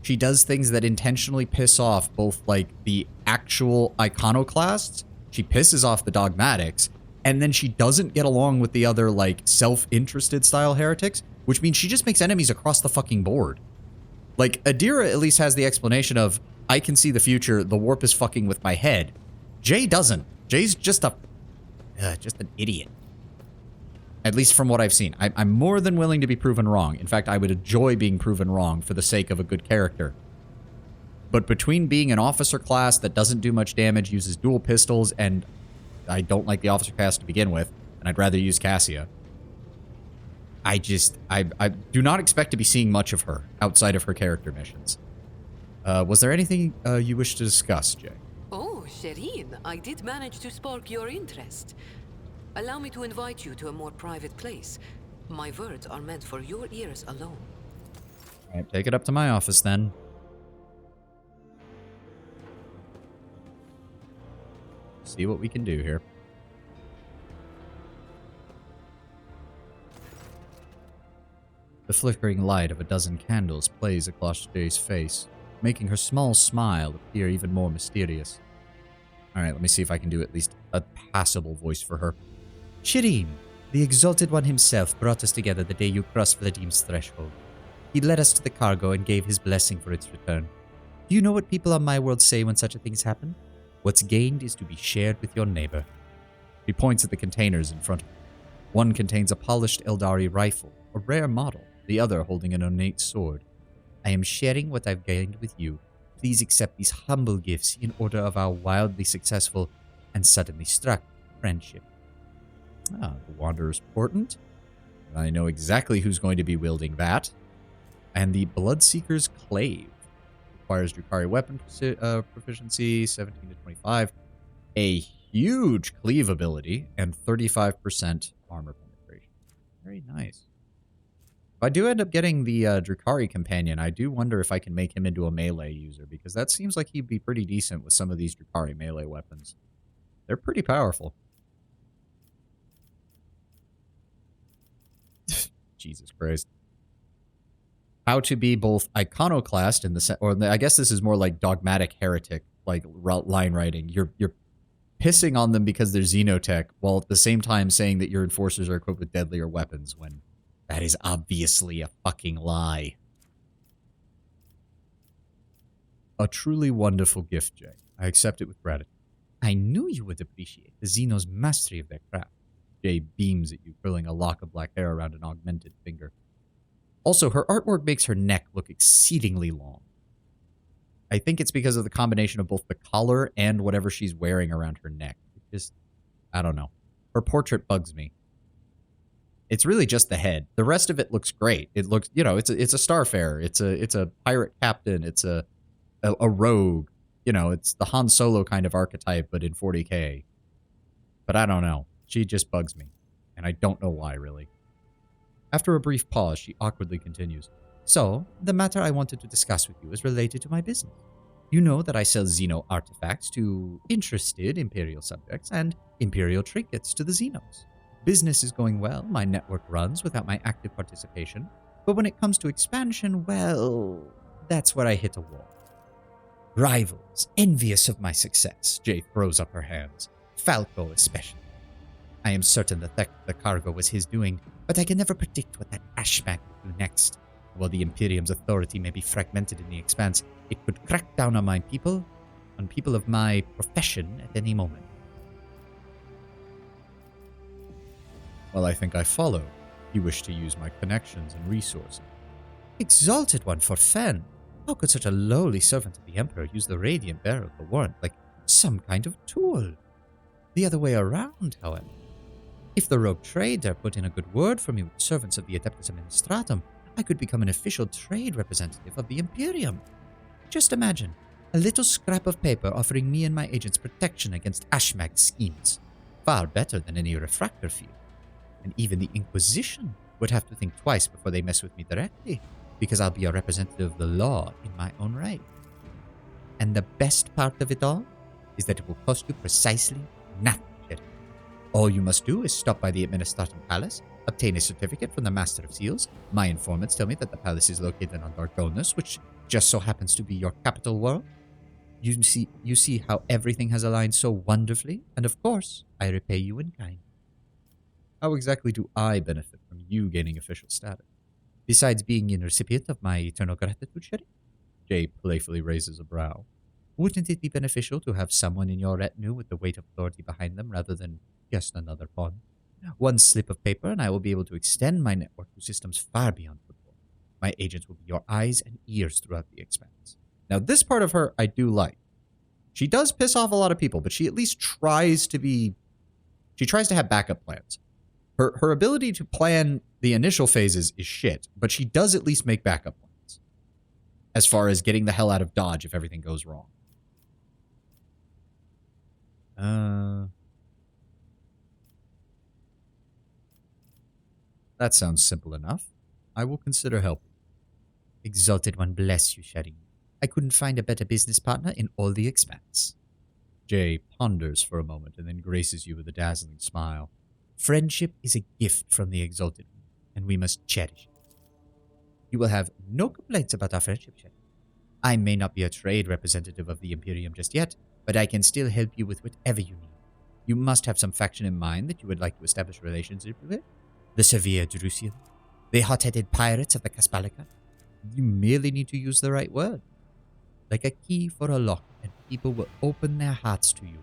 She does things that intentionally piss off both, like, the actual iconoclasts, she pisses off the dogmatics, and then she doesn't get along with the other, like, self-interested style heretics, which means she just makes enemies across the fucking board. Like, Adira at least has the explanation of, I can see the future, the warp is fucking with my head. Jay doesn't. Jay's just an idiot. At least from what I've seen. I'm more than willing to be proven wrong. In fact, I would enjoy being proven wrong for the sake of a good character. But between being an officer class that doesn't do much damage, uses dual pistols, and I don't like the officer class to begin with, and I'd rather use Cassia, I do not expect to be seeing much of her outside of her character missions. Was there anything you wish to discuss, Jay? Oh, Shireen, I did manage to spark your interest. Allow me to invite you to a more private place. My words are meant for your ears alone. All right, take it up to my office then. See what we can do here. The flickering light of a dozen candles plays across Jay's face, making her small smile appear even more mysterious. All right, let me see if I can do at least a passable voice for her. Shireen, the Exalted One himself brought us together the day you crossed Vladim's threshold. He led us to the cargo and gave his blessing for its return. Do you know what people on my world say when such a thing happens? What's gained is to be shared with your neighbor. He points at the containers in front of him. One contains a polished Eldari rifle, a rare model, the other holding an ornate sword. I am sharing what I've gained with you. Please accept these humble gifts in order of our wildly successful and suddenly struck friendship. Ah, the Wanderer's Portent. I know exactly who's going to be wielding that. And the Bloodseeker's Clave. Requires Drukhari weapon proficiency, 17 to 25. A huge cleave ability, and 35% armor penetration. Very nice. If I do end up getting the Drukhari companion, I do wonder if I can make him into a melee user, because that seems like he'd be pretty decent with some of these Drukhari melee weapons. They're pretty powerful. Jesus Christ. How to be both iconoclast in the or I guess this is more like dogmatic heretic, like line writing. You're pissing on them because they're xenotech, while at the same time saying that your enforcers are equipped with deadlier weapons, when that is obviously a fucking lie. A truly wonderful gift, Jay. I accept it with gratitude. I knew you would appreciate the Xeno's mastery of their craft. Jay beams at you, curling a lock of black hair around an augmented finger. Also, her artwork makes her neck look exceedingly long. I think it's because of the combination of both the collar and whatever she's wearing around her neck. It just, I don't know. Her portrait bugs me. It's really just the head. The rest of it looks great. It looks, you know, it's a starfarer. It's a pirate captain. It's a rogue. You know, it's the Han Solo kind of archetype, but in 40K. But I don't know. She just bugs me. And I don't know why, really. After a brief pause, she awkwardly continues. So, the matter I wanted to discuss with you is related to my business. You know that I sell Xeno artifacts to interested Imperial subjects and Imperial trinkets to the Xenos. Business is going well, my network runs without my active participation, but when it comes to expansion, well, that's where I hit a wall. Rivals, envious of my success, Jay throws up her hands. Falco especially. I am certain the theft of the cargo was his doing, but I can never predict what that Ashmag will do next. While the Imperium's authority may be fragmented in the expanse, it could crack down on people of my profession at any moment. Well, I think I follow. You wish to use my connections and resources. Exalted one for Fen. How could such a lowly servant of the Emperor use the Radiant Bearer of the Warrant like some kind of tool? The other way around, however. If the rogue trader put in a good word for me with the servants of the Adeptus Administratum, I could become an official trade representative of the Imperium. Just imagine, a little scrap of paper offering me and my agents protection against Ashmag schemes. Far better than any refractor field. And even the Inquisition would have to think twice before they mess with me directly, because I'll be a representative of the law in my own right. And the best part of it all is that it will cost you precisely nothing. All you must do is stop by the Administratum Palace, obtain a certificate from the Master of Seals. My informants tell me that the palace is located on Dargonus, which just so happens to be your capital world. You see how everything has aligned so wonderfully, and of course, I repay you in kind. How exactly do I benefit from you gaining official status? Besides being a recipient of my eternal gratitude, Sherry? Jay playfully raises a brow. Wouldn't it be beneficial to have someone in your retinue with the weight of authority behind them rather than just another pawn? One slip of paper and I will be able to extend my network to systems far beyond football. My agents will be your eyes and ears throughout the expanse. Now, this part of her I do like. She does piss off a lot of people, but she at least tries to have backup plans. Her ability to plan the initial phases is shit, but she does at least make backup plans. As far as getting the hell out of Dodge if everything goes wrong. That sounds simple enough. I will consider helping. Exalted one bless you, Shading. I couldn't find a better business partner in all the expanse. Jay ponders for a moment and then graces you with a dazzling smile. Friendship is a gift from the Exalted One, and we must cherish it. You will have no complaints about our friendship, Shading. I may not be a trade representative of the Imperium just yet, but I can still help you with whatever you need. You must have some faction in mind that you would like to establish a relationship with. The severe Drusian, the hot-headed pirates of the Kaspalica. You merely need to use the right word. Like a key for a lock, and people will open their hearts to you.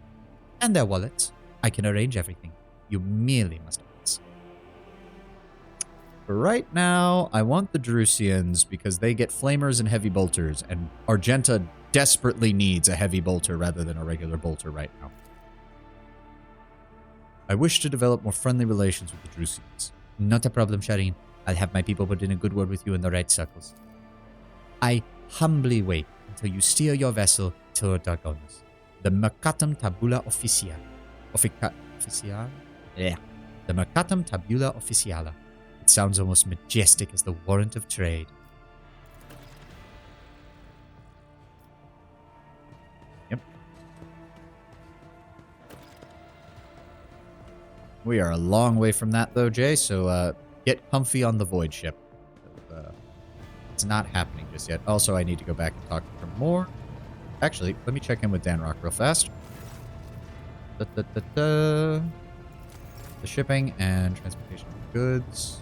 And their wallets. I can arrange everything. You merely must ask. For right now, I want the Drusians because they get flamers and heavy bolters, and Argenta desperately needs a heavy bolter rather than a regular bolter right now. I wish to develop more friendly relations with the Drusians. Not a problem, Shireen. I'll have my people put in a good word with you in the right circles. I humbly wait until you steer your vessel toward Dargonus. The Mercatum Tabula Official. Yeah. The Mercatum Tabula Officiala. It sounds almost majestic as the warrant of trade. Yep. We are a long way from that, though, Jay, so get comfy on the Void ship. It's not happening just yet. Also, I need to go back and talk to her more. Actually, let me check in with Dan Rock real fast. The shipping and transportation of goods.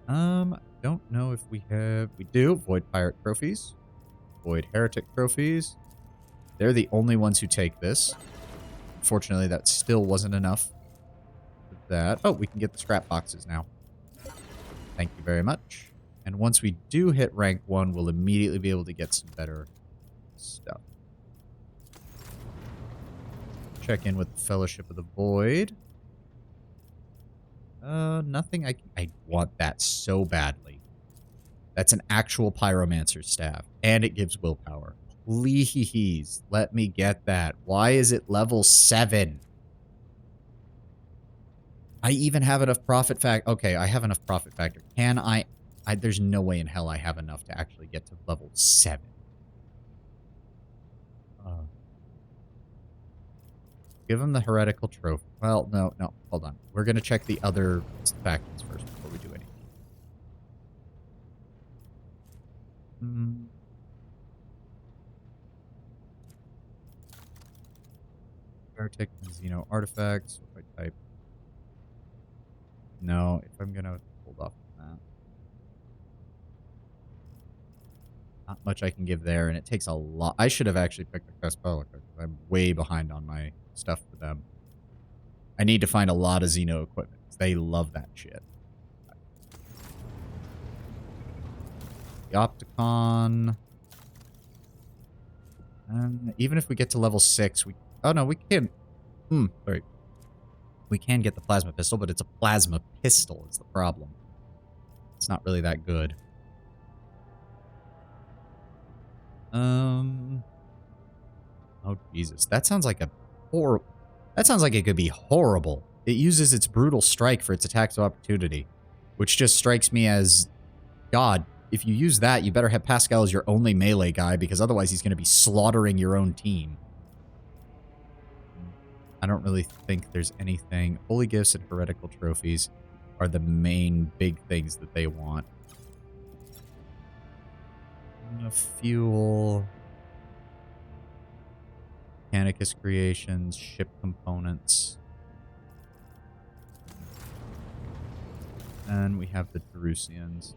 Don't know if we have... We do. Void Pirate trophies. Void Heretic trophies. They're the only ones who take this. Unfortunately, that still wasn't enough for that. Oh, we can get the scrap boxes now. Thank you very much. And once we do hit rank 1, we'll immediately be able to get some better stuff. Check in with the Fellowship of the Void. Nothing. I want that so badly. That's an actual Pyromancer staff. And it gives willpower. Please, let me get that. Why is it level 7? I even have enough profit factor. Okay, I have enough profit factor. Can I... There's no way in hell I have enough to actually get to level 7. Give him the heretical trophy. Well, no, hold on. We're going to check the other factions first before we do anything. Heretic and Xeno artifacts. What do I type? No, if I'm going to hold off on that. Not much I can give there, and it takes a lot. I should have actually picked a Caspella card. I'm way behind on my stuff for them. I need to find a lot of Xeno equipment. They love that shit. The Opticon. Even if we get to level 6, we... Oh, no, we can... sorry. We can get the plasma pistol, but it's a plasma pistol is the problem. It's not really that good. Oh, Jesus. That sounds like a horrible... That sounds like it could be horrible. It uses its brutal strike for its attacks of opportunity, which just strikes me as... God, if you use that, you better have Pascal as your only melee guy, because otherwise he's going to be slaughtering your own team. I don't really think there's anything... Holy Gifts and Heretical Trophies are the main big things that they want. Fuel... Mechanicus creations, ship components. And we have the Jerusians.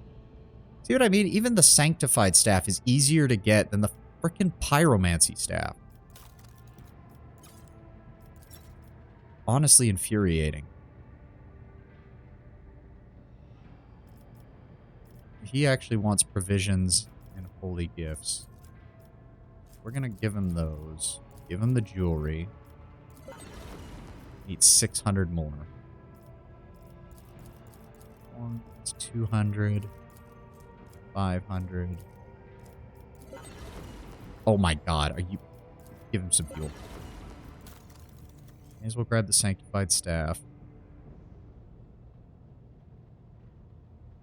See what I mean? Even the Sanctified staff is easier to get than the frickin' Pyromancy staff. Honestly infuriating. He actually wants provisions and holy gifts. We're gonna give him those. Give him the jewelry. Need 600 more. It's 200. 500. Oh my god, are you... Give him some fuel. May as well grab the Sanctified Staff.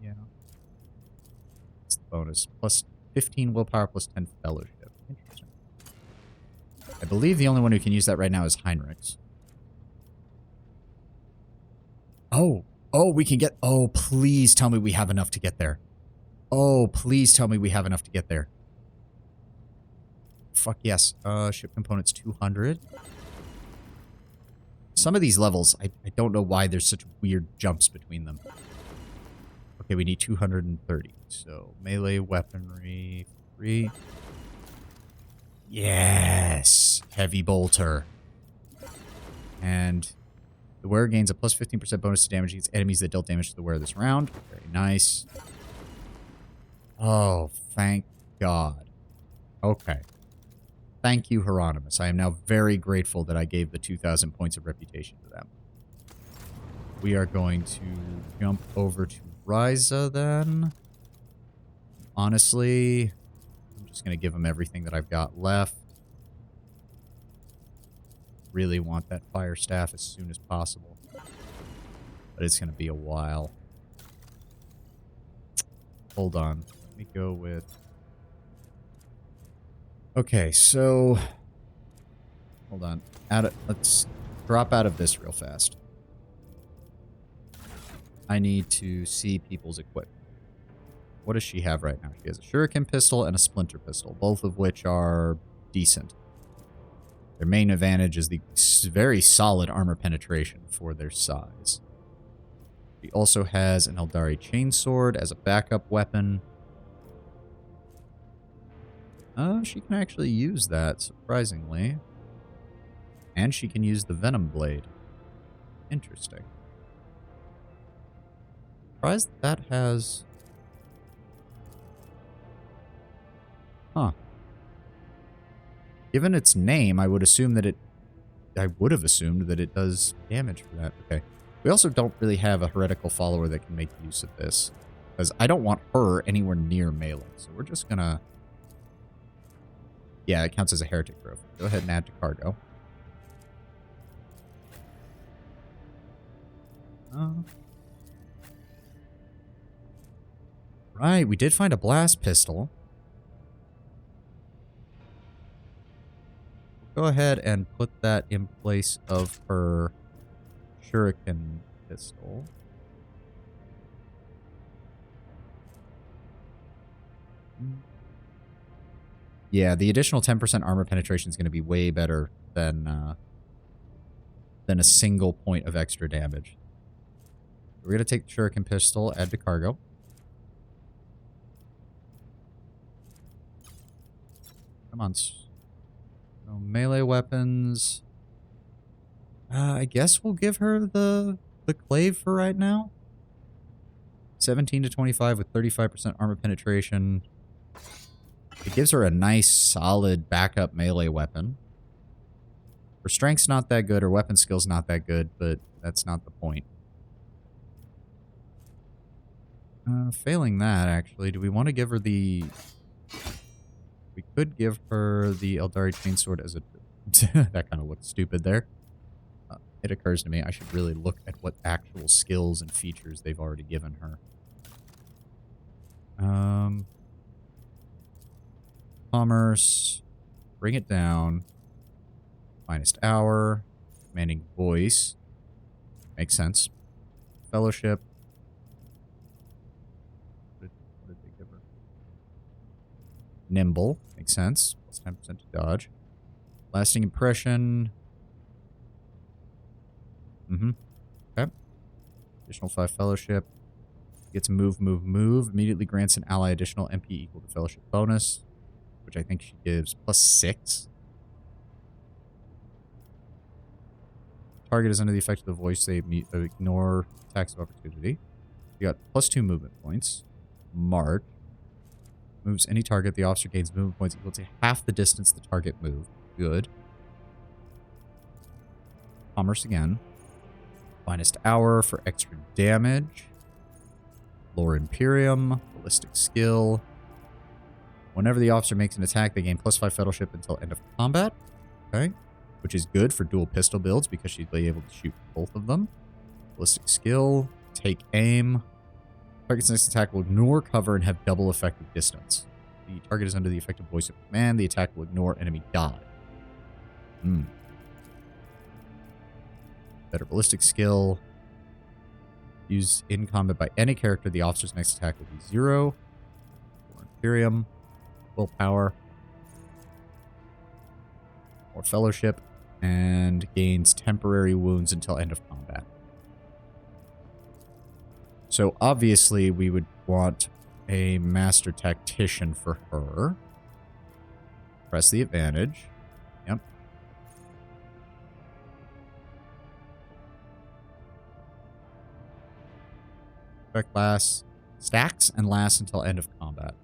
Yeah. It's the bonus. Plus 15 willpower, plus 10 fellowship. Interesting. I believe the only one who can use that right now is Heinrichs. Oh! Oh, we can get... Oh, please tell me we have enough to get there. Oh, please tell me we have enough to get there. Fuck yes. Ship components 200. Some of these levels, I don't know why there's such weird jumps between them. Okay, we need 230. So, melee weaponry 3. Yes! Heavy bolter. And the wearer gains a plus 15% bonus to damage against enemies that dealt damage to the wearer this round. Very nice. Oh, thank God. Okay. Thank you, Hieronymus. I am now very grateful that I gave the 2,000 points of reputation to them. We are going to jump over to Ryza then. Honestly, I'm just going to give them everything that I've got left. Really want that fire staff as soon as possible. But it's going to be a while. Hold on. Let me go with... Okay, so... Hold on. Let's drop out of this real fast. I need to see people's equipment. What does she have right now? She has a shuriken pistol and a splinter pistol, both of which are decent. Their main advantage is the very solid armor penetration for their size. She also has an Eldari chainsword as a backup weapon. She can actually use that, surprisingly. And she can use the Venom Blade. Interesting. Surprised that has... Huh. Given its name, I would assume that it... I would have assumed that it does damage for that. Okay. We also don't really have a heretical follower that can make use of this. Because I don't want her anywhere near melee. So we're just gonna... Yeah, it counts as a heretic trophy. Go ahead and add to cargo. Right, we did find a blast pistol. Go ahead and put that in place of her shuriken pistol. Yeah, the additional 10% armor penetration is going to be way better than a single point of extra damage. We're going to take the shuriken pistol, add to cargo. Come on. So melee weapons. I guess we'll give her the clave for right now. 17 to 25 with 35% armor penetration. It gives her a nice, solid backup melee weapon. Her strength's not that good, her weapon skill's not that good, but that's not the point. Failing that, actually, do we want to give her the... We could give her the Eldari Chainsword as a... That kind of looks stupid there. It occurs to me I should really look at what actual skills and features they've already given her. Commerce. Bring it down. Finest hour. Commanding voice. Makes sense. Fellowship. What did they give her? Nimble. Makes sense. Plus 10% to dodge. Lasting impression. Okay. Additional 5 fellowship. Gets move. Immediately grants an ally additional MP equal to fellowship bonus, which I think she gives plus 6. Target is under the effect of the voice. They ignore attacks of opportunity. You got plus 2 movement points. March. Moves any target. The officer gains movement points equal to half the distance the target moved. Good. Commerce again. Finest hour for extra damage. Lore Imperium. Ballistic skill. Whenever the officer makes an attack, they gain plus 5 fellowship until end of combat. Okay. Which is good for dual pistol builds because she'd be able to shoot both of them. Ballistic skill. Take aim. Target's next attack will ignore cover and have double effective distance. The target is under the effective voice of command. The attack will ignore enemy dodge. Better ballistic skill. Used in combat by any character, the officer's next attack will be 0. More Imperium. Willpower. More fellowship. And gains temporary wounds until end of combat. So obviously we would want a master tactician for her. Press the advantage. Yep. Effect lasts, stacks and lasts until end of combat.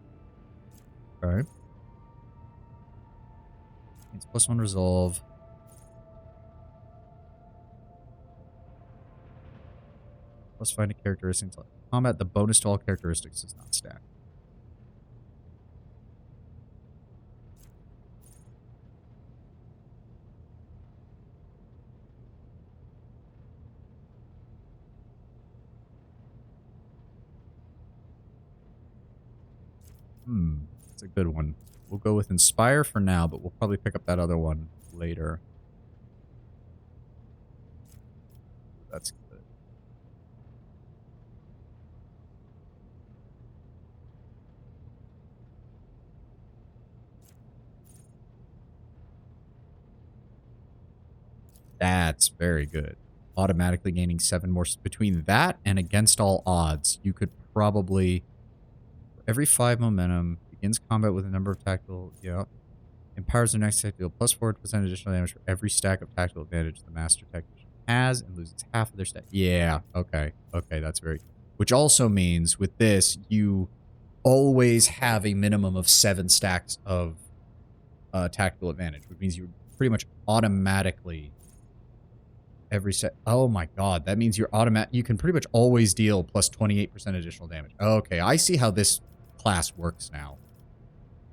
Okay. It's plus 1 resolve. Plus find a characteristic until combat. The bonus to all characteristics does not stack. That's a good one. We'll go with Inspire for now, but we'll probably pick up that other one later. That's good. That's very good. Automatically gaining 7 more. Between that and Against All Odds, you could probably... Every 5 momentum, begins combat with a number of tactical... Yeah. Empowers their next attack deal plus 4% additional damage for every stack of tactical advantage the master tactician has and loses half of their stat. Yeah, okay. Okay, that's very... Which also means, with this, you always have a minimum of 7 stacks of tactical advantage, which means you pretty much automatically... Every set. Oh my god, that means you're you can pretty much always deal plus 28% additional damage. Okay, I see how this class works now.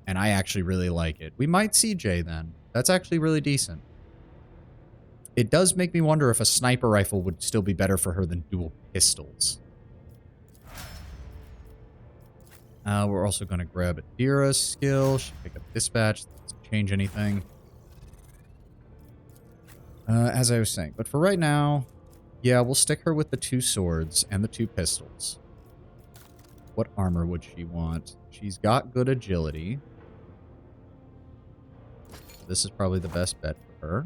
And I actually really like it. We might see Jay then. That's actually really decent. It does make me wonder if a sniper rifle would still be better for her than dual pistols. We're also going to grab Adira's skill. She pick up dispatch. That doesn't change anything. As I was saying. But for right now, yeah, we'll stick her with the 2 swords and the 2 pistols. What armor would she want? She's got good agility. This is probably the best bet for her.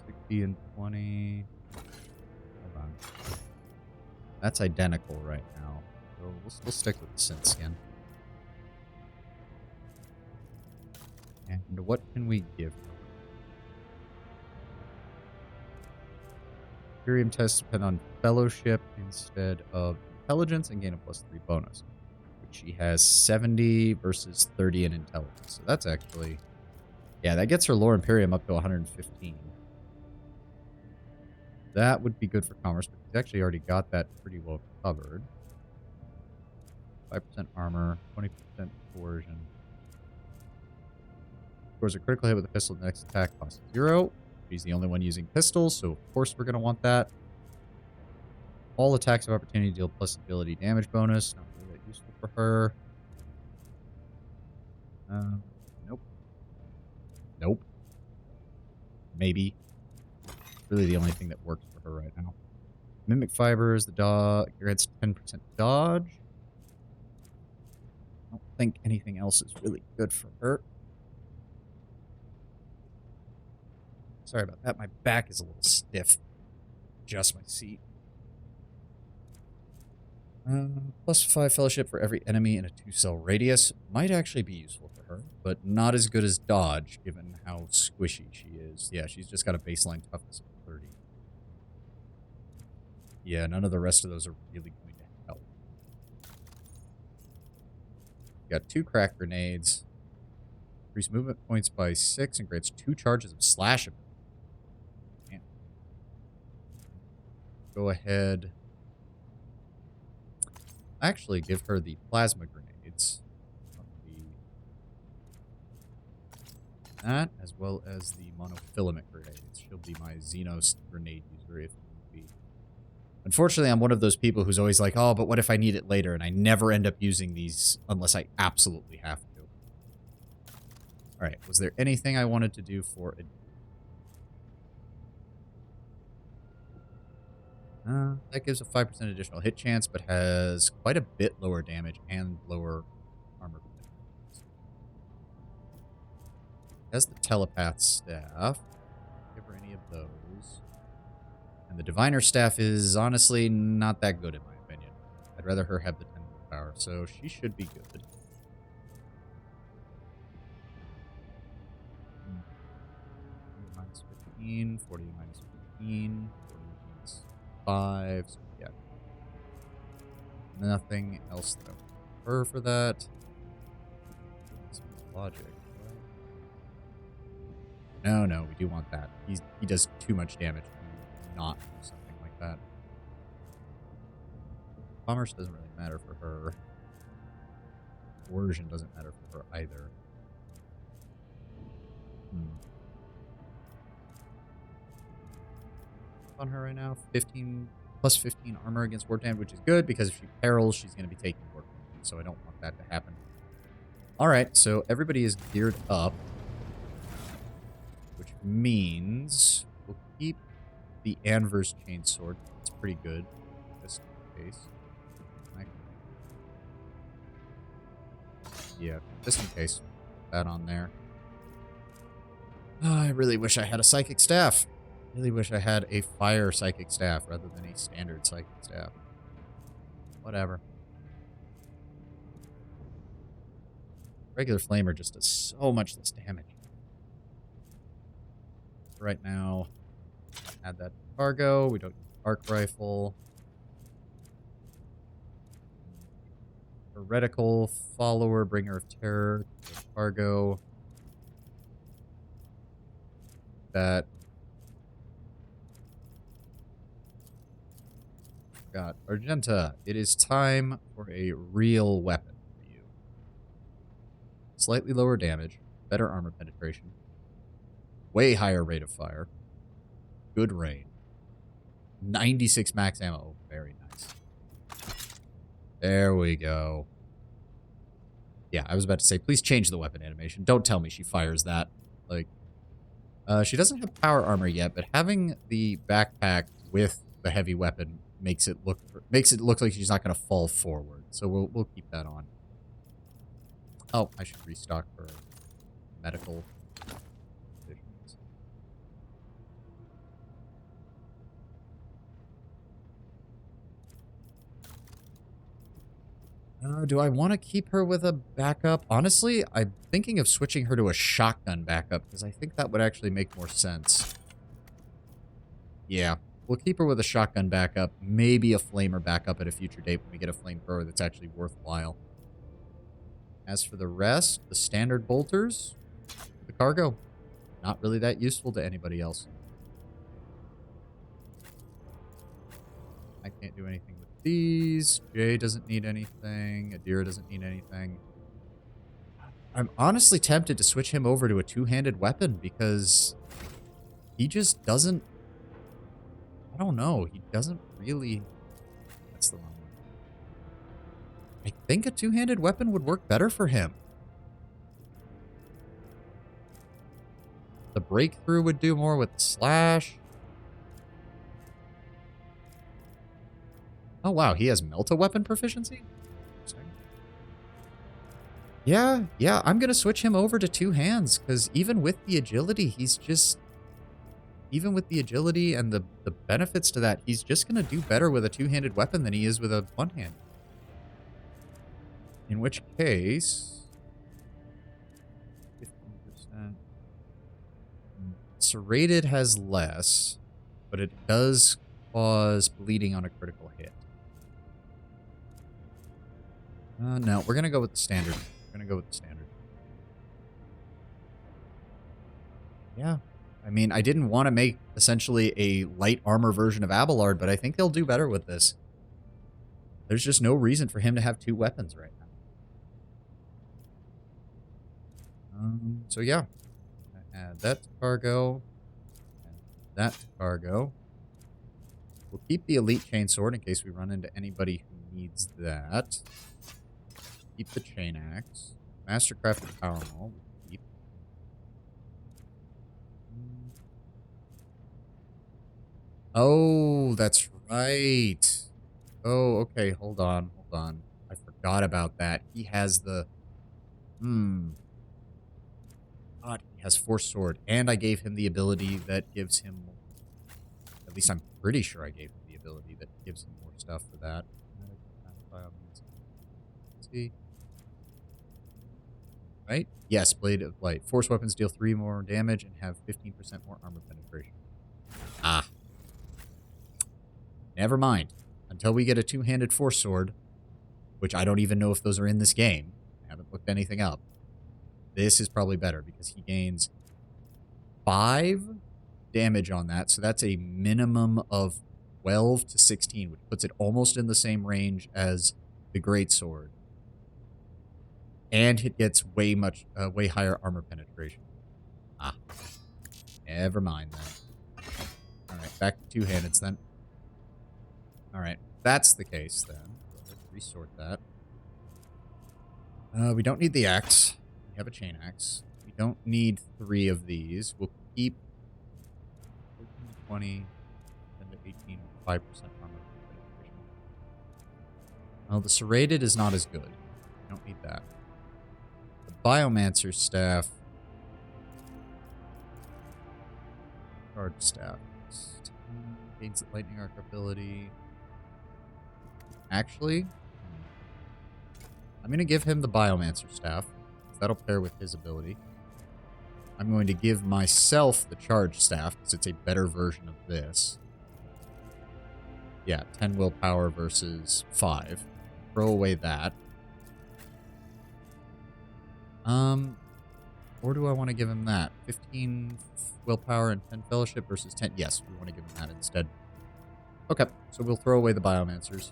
60 and 20. Hold on. That's identical right now. So we'll stick with the synth skin. And what can we give her? Imperium tests depend on fellowship instead of intelligence and gain a +3 bonus. Which she has 70 versus 30 in intelligence. So that's actually... Yeah, that gets her lore Imperium up to 115. That would be good for commerce, but she's actually already got that pretty well covered. 5% armor, 20% coercion. Scores a critical hit with a pistol. The next attack costs 0. She's the only one using pistols, so of course we're going to want that. All attacks of opportunity deal plus ability damage bonus. Not really that useful for her. Nope. Nope. Maybe. Really the only thing that works for her right now. Mimic fibers, the dog grants 10% dodge. I don't think anything else is really good for her. Sorry about that. My back is a little stiff. Adjust my seat. +5 fellowship for every enemy in a 2-cell radius. Might actually be useful for her, but not as good as dodge, given how squishy she is. Yeah, she's just got a baseline toughness of 30. Yeah, none of the rest of those are really going to help. Got 2 crack grenades. Increase movement points by 6 and grants 2 charges of slash ability. Man. Go ahead. Actually, give her the plasma grenades. That, as well as the monofilament grenades. She'll be my Xenos grenade user if need be. Unfortunately, I'm one of those people who's always like, oh, but what if I need it later? And I never end up using these unless I absolutely have to. Alright, was there anything I wanted to do for it? That gives a 5% additional hit chance, but has quite a bit lower damage and lower armor. Has the telepath staff. Give her any of those. And the diviner staff is honestly not that good in my opinion. I'd rather her have the 10 power, so she should be good. 15, 40 minus 15, 40 minus 5, so yeah. Nothing else that I would prefer for that. Logic. No, we do want that. He does too much damage to not do something like that. Commerce doesn't really matter for her. Coercion doesn't matter for her either. On her right now, 15 plus 15 armor against ward damage, which is good because if she perils, she's going to be taking ward damage, so I don't want that to happen. All right, so everybody is geared up, which means we'll keep the Anver's chainsword. It's pretty good, just in case. Yeah, just in case. Put that on there. Oh, I really wish I had a psychic staff. Really wish I had a fire psychic staff rather than a standard psychic staff. Whatever. Regular flamer just does so much less damage. Right now, add that to cargo. We don't need arc rifle. Heretical follower, bringer of terror, cargo. That. Got Argenta. It is time for a real weapon for you. Slightly lower damage, better armor penetration, way higher rate of fire. Good range. 96 max ammo. Very nice. There we go. Yeah, I was about to say, please change the weapon animation. Don't tell me she fires that. Like, she doesn't have power armor yet, but having the backpack with the heavy weapon makes it look like she's not going to fall forward. So we'll keep that on. Oh, I should restock for medical conditions. Do I want to keep her with a backup? Honestly, I'm thinking of switching her to a shotgun backup because I think that would actually make more sense. Yeah, we'll keep her with a shotgun backup, maybe a flamer backup at a future date when we get a flamethrower that's actually worthwhile. As for the rest, the standard bolters, the cargo, not really that useful to anybody else. I can't do anything with these. Jay doesn't need anything. Adira doesn't need anything. I'm honestly tempted to switch him over to a two-handed weapon because he just doesn't... I don't know. He doesn't really... That's the wrong one. I think a two-handed weapon would work better for him. The breakthrough would do more with the slash. Oh, wow. He has melt-a-weapon proficiency? Yeah, I'm going to switch him over to two hands, because even with the agility, he's just... Even with the agility and the benefits to that, he's just going to do better with a two-handed weapon than he is with a one-hand. In which case... 15%. Serrated has less, but it does cause bleeding on a critical hit. No, we're going to go with the standard. We're going to go with the standard. Yeah. I mean, I didn't want to make essentially a light armor version of Abelard, but I think they'll do better with this. There's just no reason for him to have two weapons right now. So yeah. Add that to cargo. Add that to cargo. We'll keep the elite chainsword in case we run into anybody who needs that. Keep the chain axe. Mastercrafted power maul. Keep. Oh, that's right. Oh, okay. Hold on. I forgot about that. He has the... God, he has Force Sword. And I gave him the ability that gives him... At least I'm pretty sure I gave him the ability that gives him more stuff for that. Let's see. Right? Yes, Blade of Light. Force weapons deal 3 more damage and have 15% more armor penetration. Ah. Never mind. Until we get a two-handed Force Sword, which I don't even know if those are in this game. I haven't looked anything up. This is probably better because he gains 5 damage on that. So that's a minimum of 12 to 16, which puts it almost in the same range as the Greatsword. And it gets way higher armor penetration. Ah. Never mind that. Alright, back to two-handeds then. Alright, that's the case then. Let's resort that. We don't need the axe. We have a chain axe. We don't need 3 of these. We'll keep 14 to 20, 10 to 18, 5% armor penetration. Well, the serrated is not as good. We don't need that. The Biomancer staff. Charge staff. Gains lightning arc ability. Actually, I'm going to give him the Biomancer staff. That'll pair with his ability. I'm going to give myself the charge staff because it's a better version of this. Yeah, 10 willpower versus 5. Throw away that. Or do I want to give him that? 15 willpower and 10 fellowship versus 10? Yes, we want to give him that instead. Okay, so we'll throw away the Biomancers.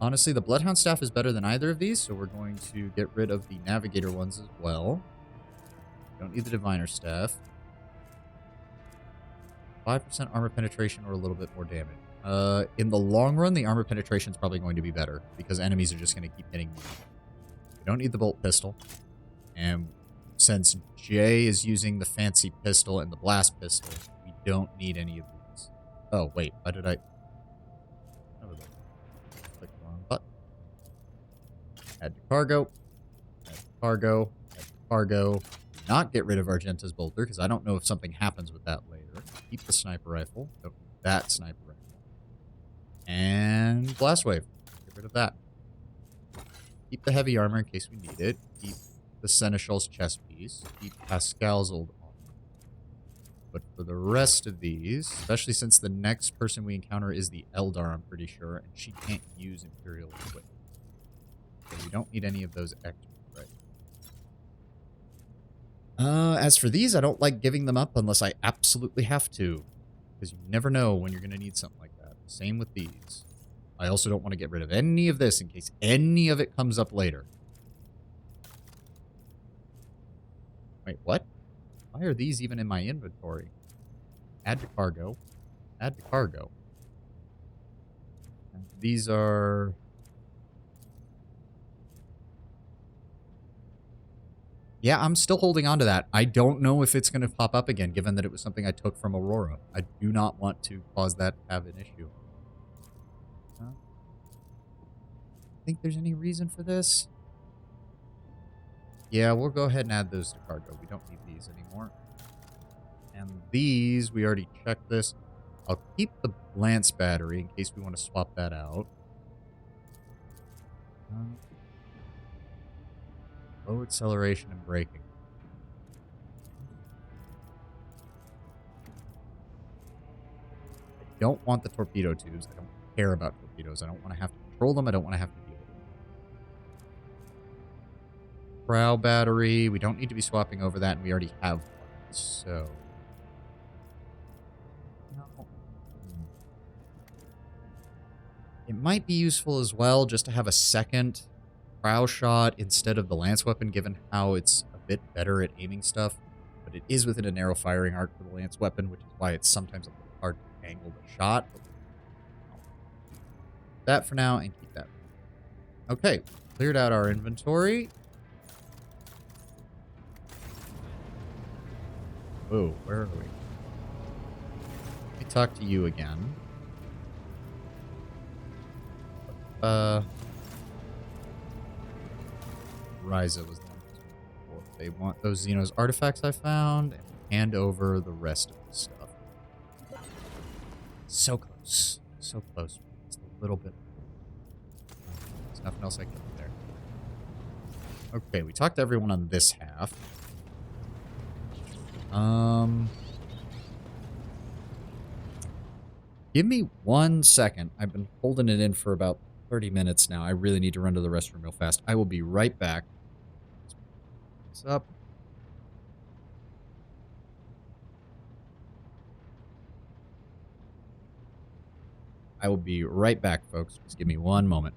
Honestly, the Bloodhound Staff is better than either of these, so we're going to get rid of the Navigator ones as well. Don't need the Diviner Staff. 5% armor penetration or a little bit more damage. In the long run, the armor penetration is probably going to be better because enemies are just going to keep hitting me. We don't need the bolt pistol. And since Jay is using the fancy pistol and the blast pistol, we don't need any of these. Oh, wait. Why did I... Click the wrong button. Add to cargo. Add to cargo. Add to cargo. Do not get rid of Argenta's bolter because I don't know if something happens with that later. Keep the sniper rifle. Don't need that sniper rifle. And blast wave. Get rid of that. Keep the heavy armor in case we need it. Keep the Seneschal's chest piece. Keep Pascal's old armor. But for the rest of these, especially since the next person we encounter is the Eldar, I'm pretty sure, and she can't use Imperial equipment. So we don't need any of those extras right now. As for these, I don't like giving them up unless I absolutely have to. Because you never know when you're going to need something like that. Same with these. I also don't want to get rid of any of this in case any of it comes up later. Wait, what? Why are these even in my inventory? Add to cargo. Add to cargo. And these are... Yeah, I'm still holding on to that. I don't know if it's going to pop up again, given that it was something I took from Aurora. I do not want to cause that to have an issue. Think there's any reason for this? Yeah, we'll go ahead and add those to cargo. We don't need these anymore. And these, we already checked this. I'll keep the Lance battery in case we want to swap that out. Low acceleration and braking. I don't want the torpedo tubes. I don't care about torpedoes. I don't want to have to control them. I don't want to have to deal with them. Prow battery. We don't need to be swapping over that, and we already have one. So... It might be useful as well just to have a second prow shot instead of the lance weapon, given how it's a bit better at aiming stuff. But it is within a narrow firing arc for the lance weapon, which is why it's sometimes a little hard to angle the shot. But that for now, and keep that. Okay, cleared out our inventory. Whoa, where are we? Let me talk to you again. Ryza was the one who was before. They want those Xenos artifacts I found and hand over the rest of the stuff. So close. So close. Just a little bit. There's nothing else I can do there. Okay, we talked to everyone on this half. Give me 1 second. I've been holding it in for about 30 minutes now. I really need to run to the restroom real fast. I will be right back. What's up? I will be right back, folks. Just give me 1 moment.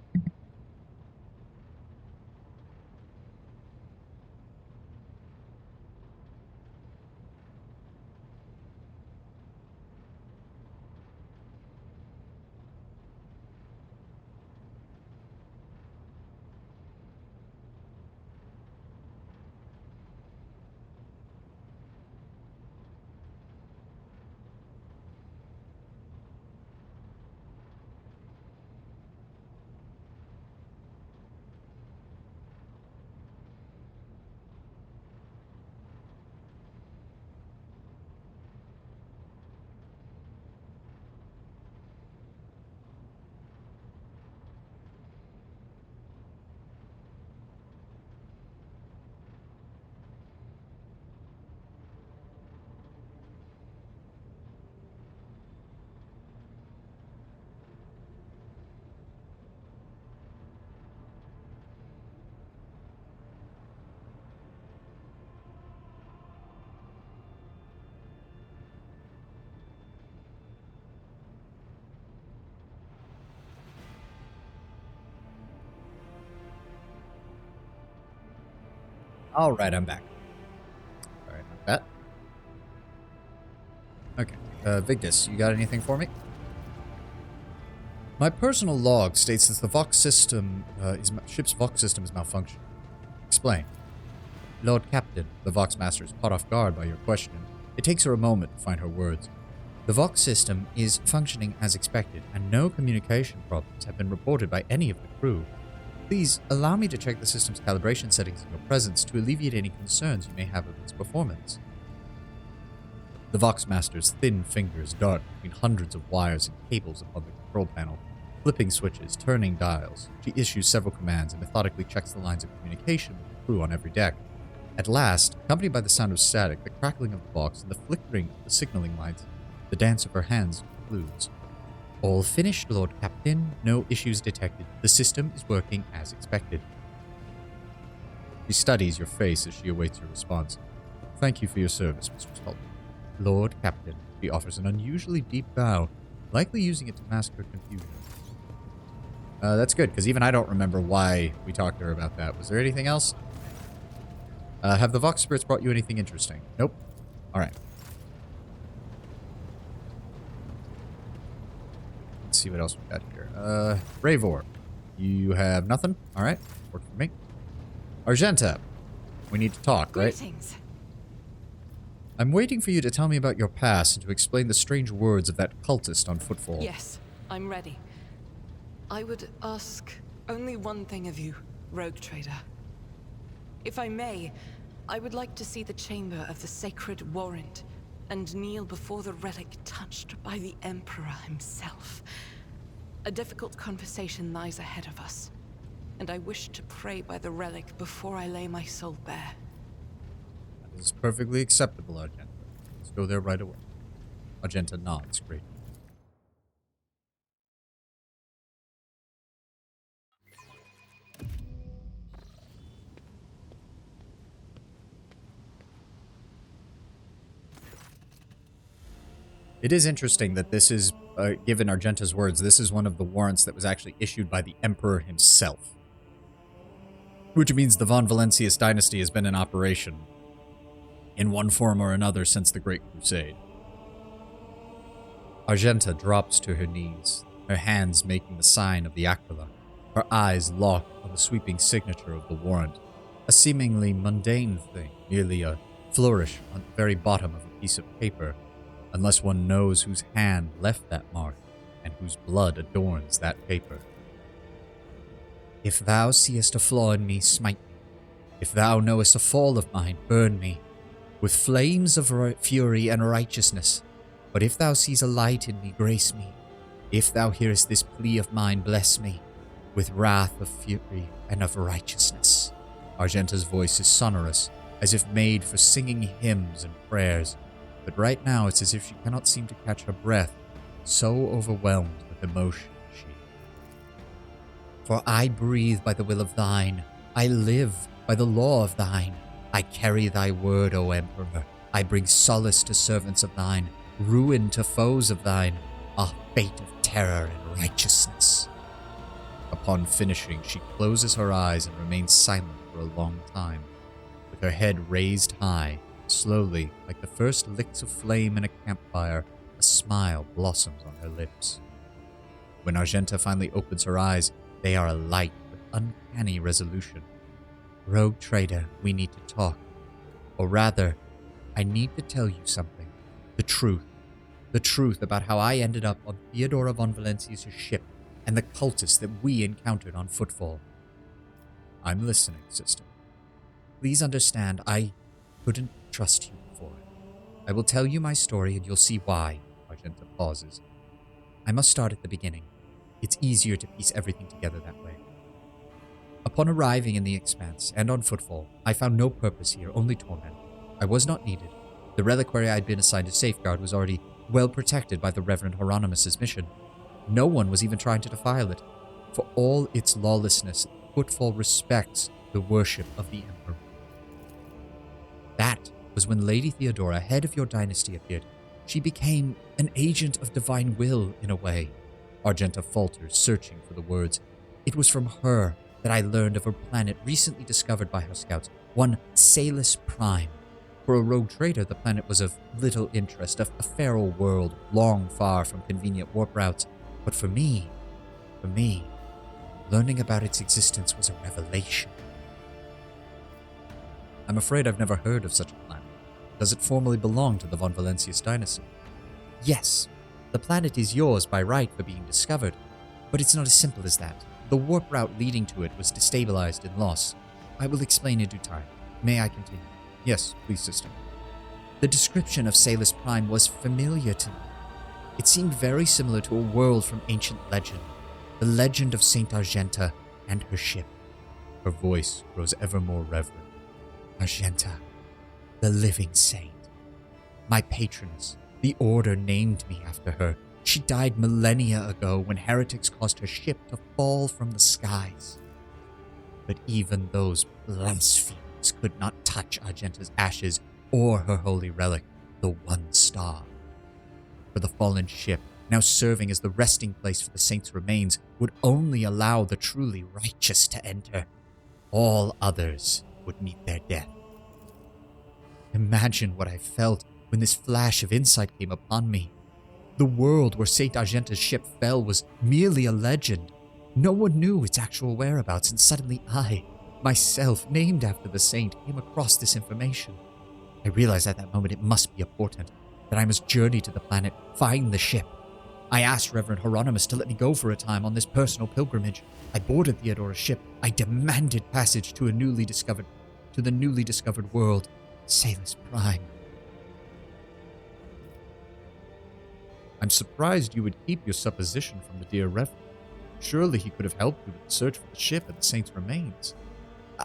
Alright, I'm back. Sorry about that. Okay. Vigdis, you got anything for me? My personal log states that the Vox system, ship's Vox system is malfunctioning. Explain. Lord Captain, the Vox Master is caught off guard by your question. It takes her a moment to find her words. The Vox system is functioning as expected, and no communication problems have been reported by any of the crew. Please allow me to check the system's calibration settings in your presence to alleviate any concerns you may have of its performance. The Vox Master's thin fingers dart between hundreds of wires and cables upon the control panel, flipping switches, turning dials. She issues several commands and methodically checks the lines of communication with the crew on every deck. At last, accompanied by the sound of static, the crackling of the box, and the flickering of the signaling lights, the dance of her hands concludes. All finished, Lord Captain. No issues detected. The system is working as expected. She studies your face as she awaits your response. Thank you for your service, Mistress Halton. Lord Captain. She offers an unusually deep bow, likely using it to mask her confusion. That's good, because even I don't remember why we talked to her about that. Was there anything else? Have the Vox Spirits brought you anything interesting? Nope. Alright. Let's see what else we got here. Ravor. You have nothing? Alright. Worked for me. Argenta. We need to talk, right? Greetings. I'm waiting for you to tell me about your past and to explain the strange words of that cultist on Footfall. Yes, I'm ready. I would ask only one thing of you, Rogue Trader. If I may, I would like to see the chamber of the Sacred Warrant and kneel before the relic touched by the Emperor himself. A difficult conversation lies ahead of us, and I wish to pray by the relic before I lay my soul bare. That is perfectly acceptable, Argenta. Let's go there right away. Argenta nods. Great. It is interesting that this is, given Argenta's words, this is one of the warrants that was actually issued by the Emperor himself. Which means the Von Valancius dynasty has been in operation in one form or another since the Great Crusade. Argenta drops to her knees, her hands making the sign of the Aquila, her eyes locked on the sweeping signature of the warrant, a seemingly mundane thing, merely a flourish on the very bottom of a piece of paper, unless one knows whose hand left that mark and whose blood adorns that paper. If thou seest a flaw in me, smite me. If thou knowest a fall of mine, burn me with flames of fury and righteousness. But if thou seest a light in me, grace me. If thou hearest this plea of mine, bless me with wrath of fury and of righteousness. Argenta's voice is sonorous, as if made for singing hymns and prayers. But right now it's as if she cannot seem to catch her breath, so overwhelmed with emotion is she. For I breathe by the will of thine, I live by the law of thine. I carry thy word, O Emperor. I bring solace to servants of thine, ruin to foes of thine, a fate of terror and righteousness. Upon finishing, she closes her eyes and remains silent for a long time, with her head raised high. Slowly, like the first licks of flame in a campfire, a smile blossoms on her lips. When Argenta finally opens her eyes, they are alight with uncanny resolution. Rogue Trader, we need to talk. Or rather, I need to tell you something. The truth. The truth about how I ended up on Theodora von Valancius' ship and the cultists that we encountered on Footfall. I'm listening, sister. Please understand, I couldn't trust you before. I will tell you my story and you'll see why. Argenta pauses. I must start at the beginning. It's easier to piece everything together that way. Upon arriving in the Expanse and on Footfall, I found no purpose here, only torment. I was not needed. The reliquary I had been assigned to safeguard was already well protected by the Reverend Hieronymus' mission. No one was even trying to defile it. For all its lawlessness, Footfall respects the worship of the Emperor. That was when Lady Theodora, head of your dynasty, appeared. She became an agent of divine will, in a way. Argenta falters, searching for the words. It was from her that I learned of a planet recently discovered by her scouts, one Salus Prime. For a rogue trader, the planet was of little interest, a feral world long far from convenient warp routes. But for me, learning about its existence was a revelation. I'm afraid I've never heard of such a planet. Does it formally belong to the Von Valancius dynasty? Yes, the planet is yours by right for being discovered, but it's not as simple as that. The warp route leading to it was destabilized and lost. I will explain in due time. May I continue? Yes, please, sister. The description of Salus Prime was familiar to me. It seemed very similar to a world from ancient legend, the legend of Saint Argenta and her ship. Her voice grows ever more reverent. Argenta, the living saint. My patroness, the Order named me after her. She died millennia ago when heretics caused her ship to fall from the skies. But even those blasphemers could not touch Argenta's ashes or her holy relic, the One Star. For the fallen ship, now serving as the resting place for the saint's remains, would only allow the truly righteous to enter. All others would meet their death. Imagine what I felt when this flash of insight came upon me. The world where Saint Argenta's ship fell was merely a legend. No one knew its actual whereabouts, and suddenly I, myself, named after the saint, came across this information. I realized at that moment it must be a portent, that I must journey to the planet, find the ship. I asked Reverend Hieronymus to let me go for a time on this personal pilgrimage. I boarded Theodora's ship. I demanded passage to the newly discovered world, Salus Prime. I'm surprised you would keep your supposition from the dear Reverend. Surely he could have helped you with the search for the ship and the saint's remains.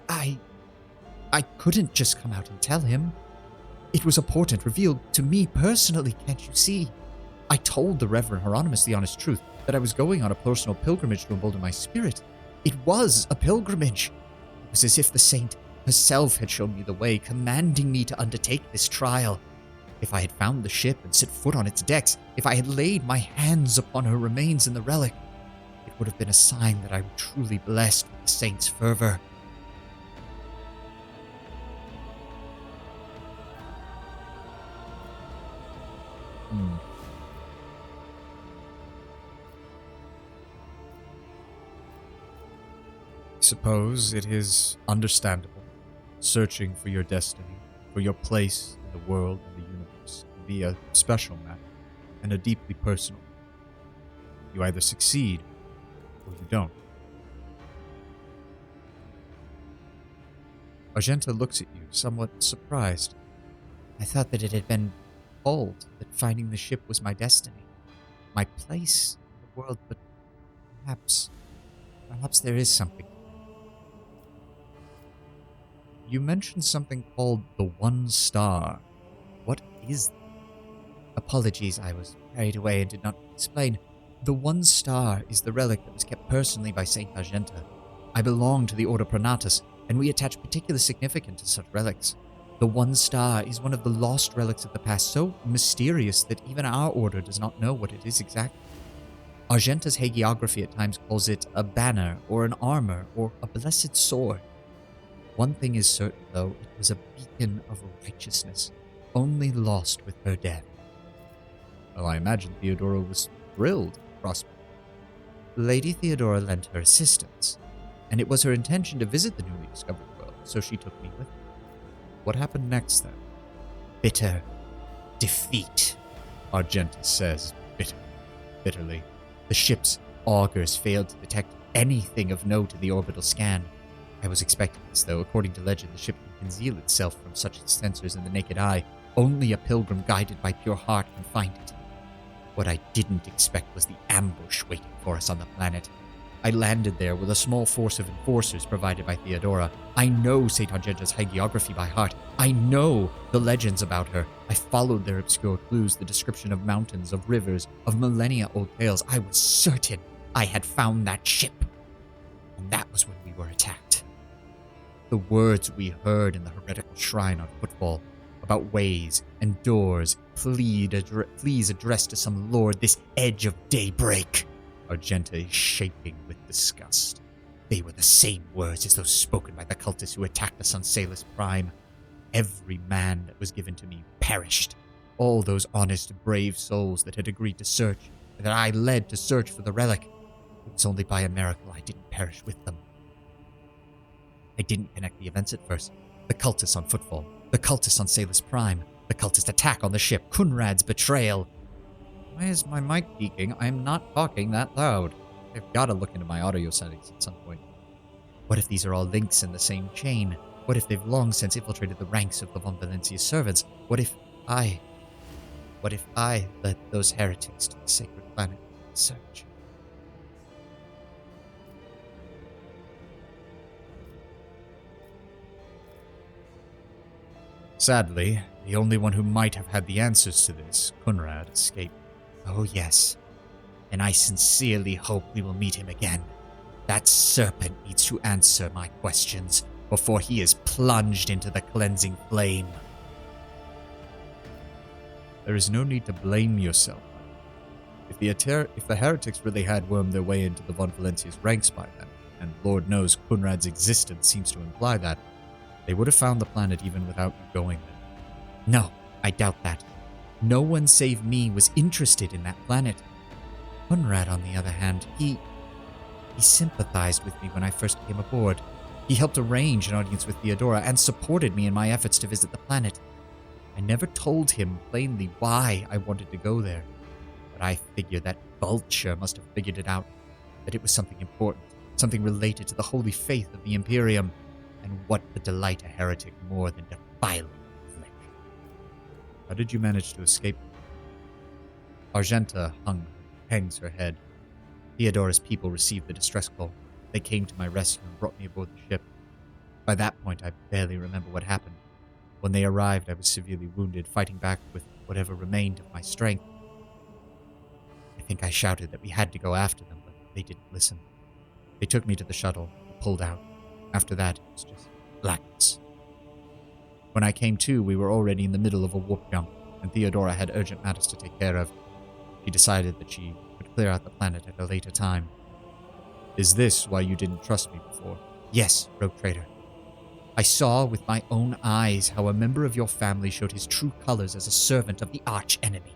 I couldn't just come out and tell him. It was a portent revealed to me personally, can't you see? I told the Reverend Hieronymus the honest truth, that I was going on a personal pilgrimage to embolden my spirit. It was a pilgrimage. It was as if the saint herself had shown me the way, commanding me to undertake this trial. If I had found the ship and set foot on its decks, if I had laid my hands upon her remains in the relic, it would have been a sign that I was truly blessed with the saint's fervor. I suppose it is understandable. Searching for your destiny, for your place in the world and the universe, can be a special matter, and a deeply personal. You either succeed, or you don't. Argenta looks at you, somewhat surprised. I thought that it had been told that finding the ship was my destiny, my place in the world, but perhaps there is something. You mentioned something called the One Star. What is that? Apologies, I was carried away and did not explain. The One Star is the relic that was kept personally by Saint Argenta. I belong to the Order Pronatus, and we attach particular significance to such relics. The One Star is one of the lost relics of the past, so mysterious that even our order does not know what it is exactly. Argenta's hagiography at times calls it a banner, or an armor, or a blessed sword. One thing is certain, though, it was a beacon of righteousness, only lost with her death. Well, I imagine Theodora was thrilled to prosper. Lady Theodora lent her assistance, and it was her intention to visit the newly discovered world, so she took me with her. What happened next, then? Bitter defeat, Argenta says bitterly. The ship's augers failed to detect anything of note in the orbital scan. I was expecting this, though. According to legend, the ship can conceal itself from such sensors in the naked eye. Only a pilgrim guided by pure heart can find it. What I didn't expect was the ambush waiting for us on the planet. I landed there with a small force of enforcers provided by Theodora. I know St. Argenta's hagiography by heart. I know the legends about her. I followed their obscure clues, the description of mountains, of rivers, of millennia-old tales. I was certain I had found that ship. And that was when we were attacked. The words we heard in the heretical shrine on Footfall about ways and doors, please addressed to some lord, this edge of daybreak. Argenta is shaking with disgust. They were the same words as those spoken by the cultists who attacked us on Salus Prime. Every man that was given to me perished. All those honest, brave souls that had agreed to search, and that I led to search for the relic. It was only by a miracle I didn't perish with them. I didn't connect the events at first. The cultists on Footfall, the cultists on Salus Prime, the cultist attack on the ship, Kunrad's betrayal. Why is my mic peaking? I'm not talking that loud. I've got to look into my audio settings at some point. What if these are all links in the same chain? What if they've long since infiltrated the ranks of the Von Valencia servants? What if I led those heretics to the sacred planet in search? Sadly, the only one who might have had the answers to this, Kunrad, escaped. Oh yes, and I sincerely hope we will meet him again. That serpent needs to answer my questions before he is plunged into the cleansing flame. There is no need to blame yourself. If the heretics really had wormed their way into the Von Valencia's ranks by then, and Lord knows Kunrad's existence seems to imply that, they would have found the planet even without you going there. No, I doubt that. No one save me was interested in that planet. Kunrad, on the other hand, he sympathized with me when I first came aboard. He helped arrange an audience with Theodora and supported me in my efforts to visit the planet. I never told him plainly why I wanted to go there, but I figure that vulture must have figured it out, that it was something important, something related to the holy faith of the Imperium, and what would delight a heretic more than defiling the flesh? How did you manage to escape? Argenta hangs her head. Theodora's people received the distress call. They came to my rescue and brought me aboard the ship. By that point, I barely remember what happened. When they arrived, I was severely wounded, fighting back with whatever remained of my strength. I think I shouted that we had to go after them, but they didn't listen. They took me to the shuttle and pulled out. After that, it was just blackness. When I came to, we were already in the middle of a warp jump, and Theodora had urgent matters to take care of. She decided that she would clear out the planet at a later time. Is this why you didn't trust me before? Yes, Rogue Trader. I saw with my own eyes how a member of your family showed his true colors as a servant of the arch-enemy.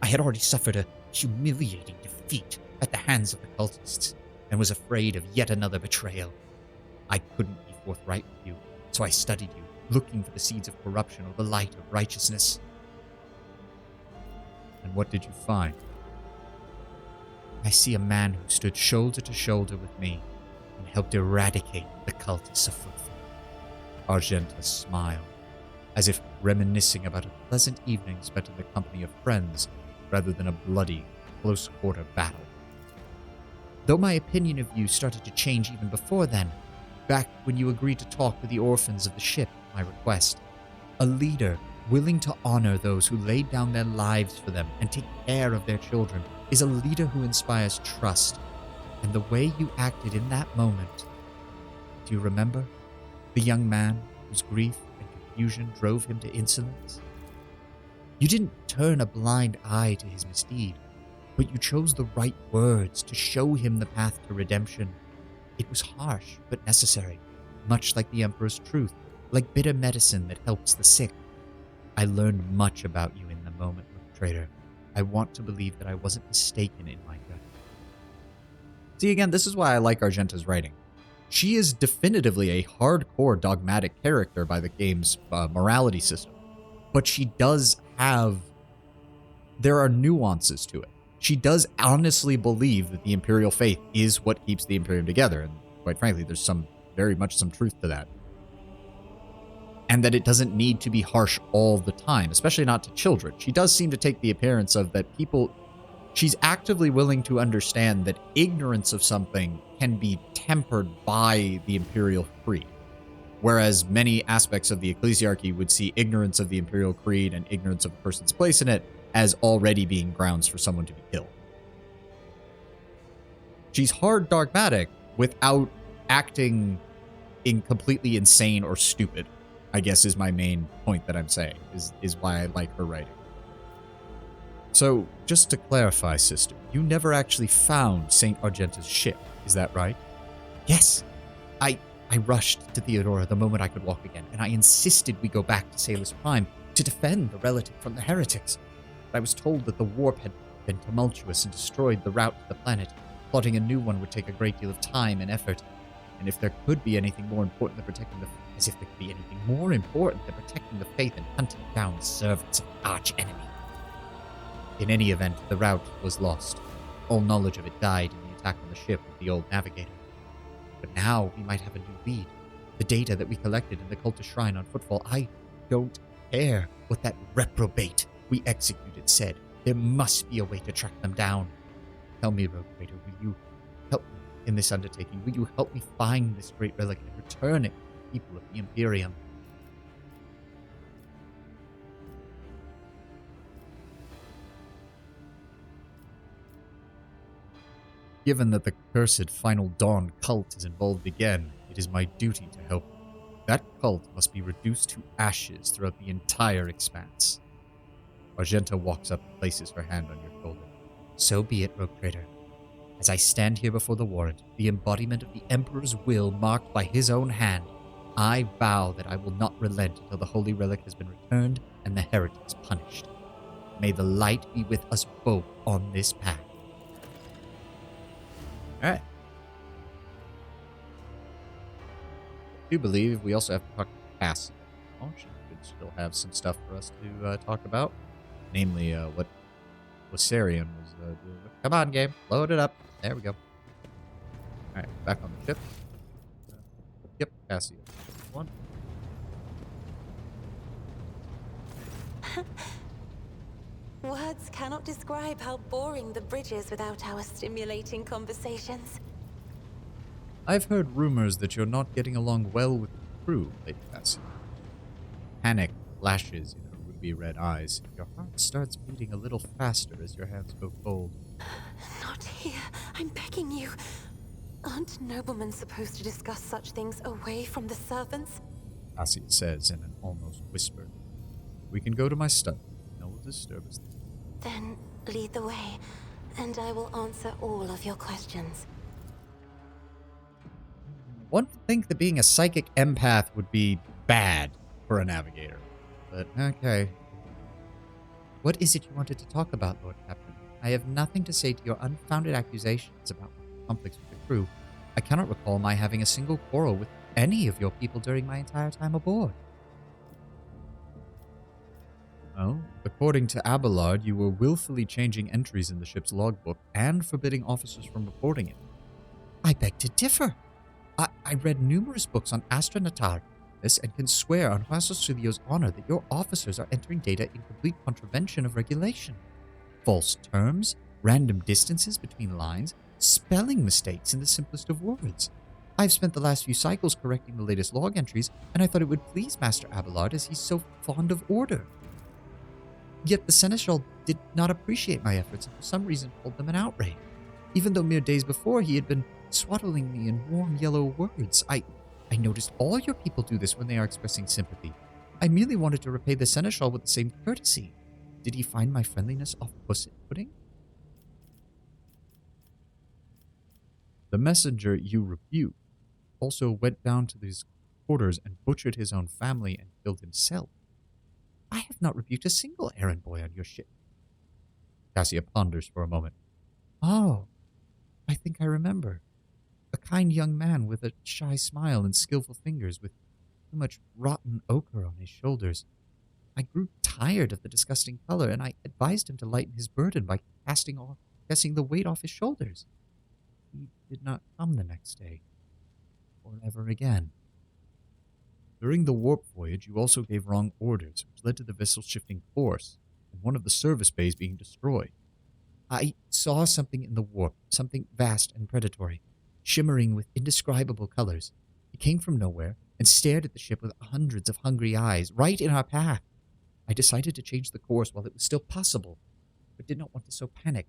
I had already suffered a humiliating defeat at the hands of the cultists, and was afraid of yet another betrayal. I couldn't be forthright with you, so I studied you, looking for the seeds of corruption or the light of righteousness. And what did you find? I see a man who stood shoulder to shoulder with me and helped eradicate the cultists of Footfall. Argenta smiled, as if reminiscing about a pleasant evening spent in the company of friends rather than a bloody, close-quarter battle. Though my opinion of you started to change even before then, back when you agreed to talk with the orphans of the ship at my request. A leader willing to honor those who laid down their lives for them and take care of their children is a leader who inspires trust. And the way you acted in that moment, do you remember? The young man whose grief and confusion drove him to insolence? You didn't turn a blind eye to his misdeed, but you chose the right words to show him the path to redemption. It was harsh, but necessary, much like the Emperor's truth, like bitter medicine that helps the sick. I learned much about you in the moment, Trader. I want to believe that I wasn't mistaken in my gut. See, again, this is why I like Argenta's writing. She is definitively a hardcore dogmatic character by the game's morality system, but she does have... there are nuances to it. She does honestly believe that the Imperial faith is what keeps the Imperium together, and quite frankly, there's very much some truth to that. And that it doesn't need to be harsh all the time, especially not to children. She does seem to take the appearance of that people... she's actively willing to understand that ignorance of something can be tempered by the Imperial Creed. Whereas many aspects of the Ecclesiarchy would see ignorance of the Imperial Creed and ignorance of a person's place in it as already being grounds for someone to be killed. She's hard dogmatic without acting completely insane or stupid, I guess is my main point that I'm saying, is why I like her writing. So, just to clarify, sister, you never actually found St. Argenta's ship, is that right? Yes. I rushed to Theodora the moment I could walk again, and I insisted we go back to Salus Prime to defend the relative from the heretics. But I was told that the warp had been tumultuous and destroyed the route to the planet. Plotting a new one would take a great deal of time and effort. And if there could be anything more important than protecting the... As if there could be anything more important than protecting the faith and hunting down the servants of the arch-enemy. In any event, the route was lost. All knowledge of it died in the attack on the ship with the old navigator. But now we might have a new lead. The data that we collected in the cultist shrine on Footfall, I don't care what that reprobate we executed said. There must be a way to track them down. Tell me, Rogue Trader, will you help me in this undertaking? Will you help me find this great relic and return it to the people of the Imperium? Given that the cursed Final Dawn cult is involved again, it is my duty to help. That cult must be reduced to ashes throughout the entire expanse. Argenta walks up and places her hand on your shoulder. So be it, Rogue Trader. As I stand here before the warrant, the embodiment of the Emperor's will marked by his own hand, I vow that I will not relent until the holy relic has been returned and the heretics punished. May the light be with us both on this path. Alright. I do believe we also have to talk to Cassie. Oh, she could still have some stuff for us to talk about. Namely, what Sarian was doing. Come on, game. Load it up. There we go. Alright, back on the ship. Yep, Cassie. One. Words cannot describe how boring the bridge is without our stimulating conversations. I've heard rumors that you're not getting along well with the crew, Lady Cassie. Panic flashes in her ruby red eyes. Your heart starts beating a little faster as your hands go cold. Not here. I'm begging you. Aren't noblemen supposed to discuss such things away from the servants? Cassie says in an almost whisper. We can go to my study. No one will disturb us. Then lead the way, and I will answer all of your questions. One would think that being a psychic empath would be bad for a navigator. But okay. What is it you wanted to talk about, Lord Captain? I have nothing to say to your unfounded accusations about my conflicts with the crew. I cannot recall my having a single quarrel with any of your people during my entire time aboard. Oh, according to Abelard, you were willfully changing entries in the ship's logbook and forbidding officers from reporting it. I beg to differ. I read numerous books on Astronatar and can swear on Huaso Studio's honor that your officers are entering data in complete contravention of regulation. False terms, random distances between lines, spelling mistakes in the simplest of words. I've spent the last few cycles correcting the latest log entries, and I thought it would please Master Abelard as he's so fond of order. Yet the Seneschal did not appreciate my efforts and for some reason called them an outrage. Even though mere days before he had been swaddling me in warm yellow words. I noticed all your people do this when they are expressing sympathy. I merely wanted to repay the Seneschal with the same courtesy. Did he find my friendliness off-putting? The messenger you rebuked also went down to his quarters and butchered his own family and killed himself. I have not rebuked a single errand boy on your ship. Cassia ponders for a moment. Oh, I think I remember. A kind young man with a shy smile and skillful fingers with too much rotten ochre on his shoulders. I grew tired of the disgusting color, and I advised him to lighten his burden by casting the weight off his shoulders. He did not come the next day, or ever again. During the warp voyage, you also gave wrong orders, which led to the vessel shifting course, and one of the service bays being destroyed. I saw something in the warp, something vast and predatory, shimmering with indescribable colors. It came from nowhere and stared at the ship with hundreds of hungry eyes, right in our path. I decided to change the course while it was still possible, but did not want to sow panic.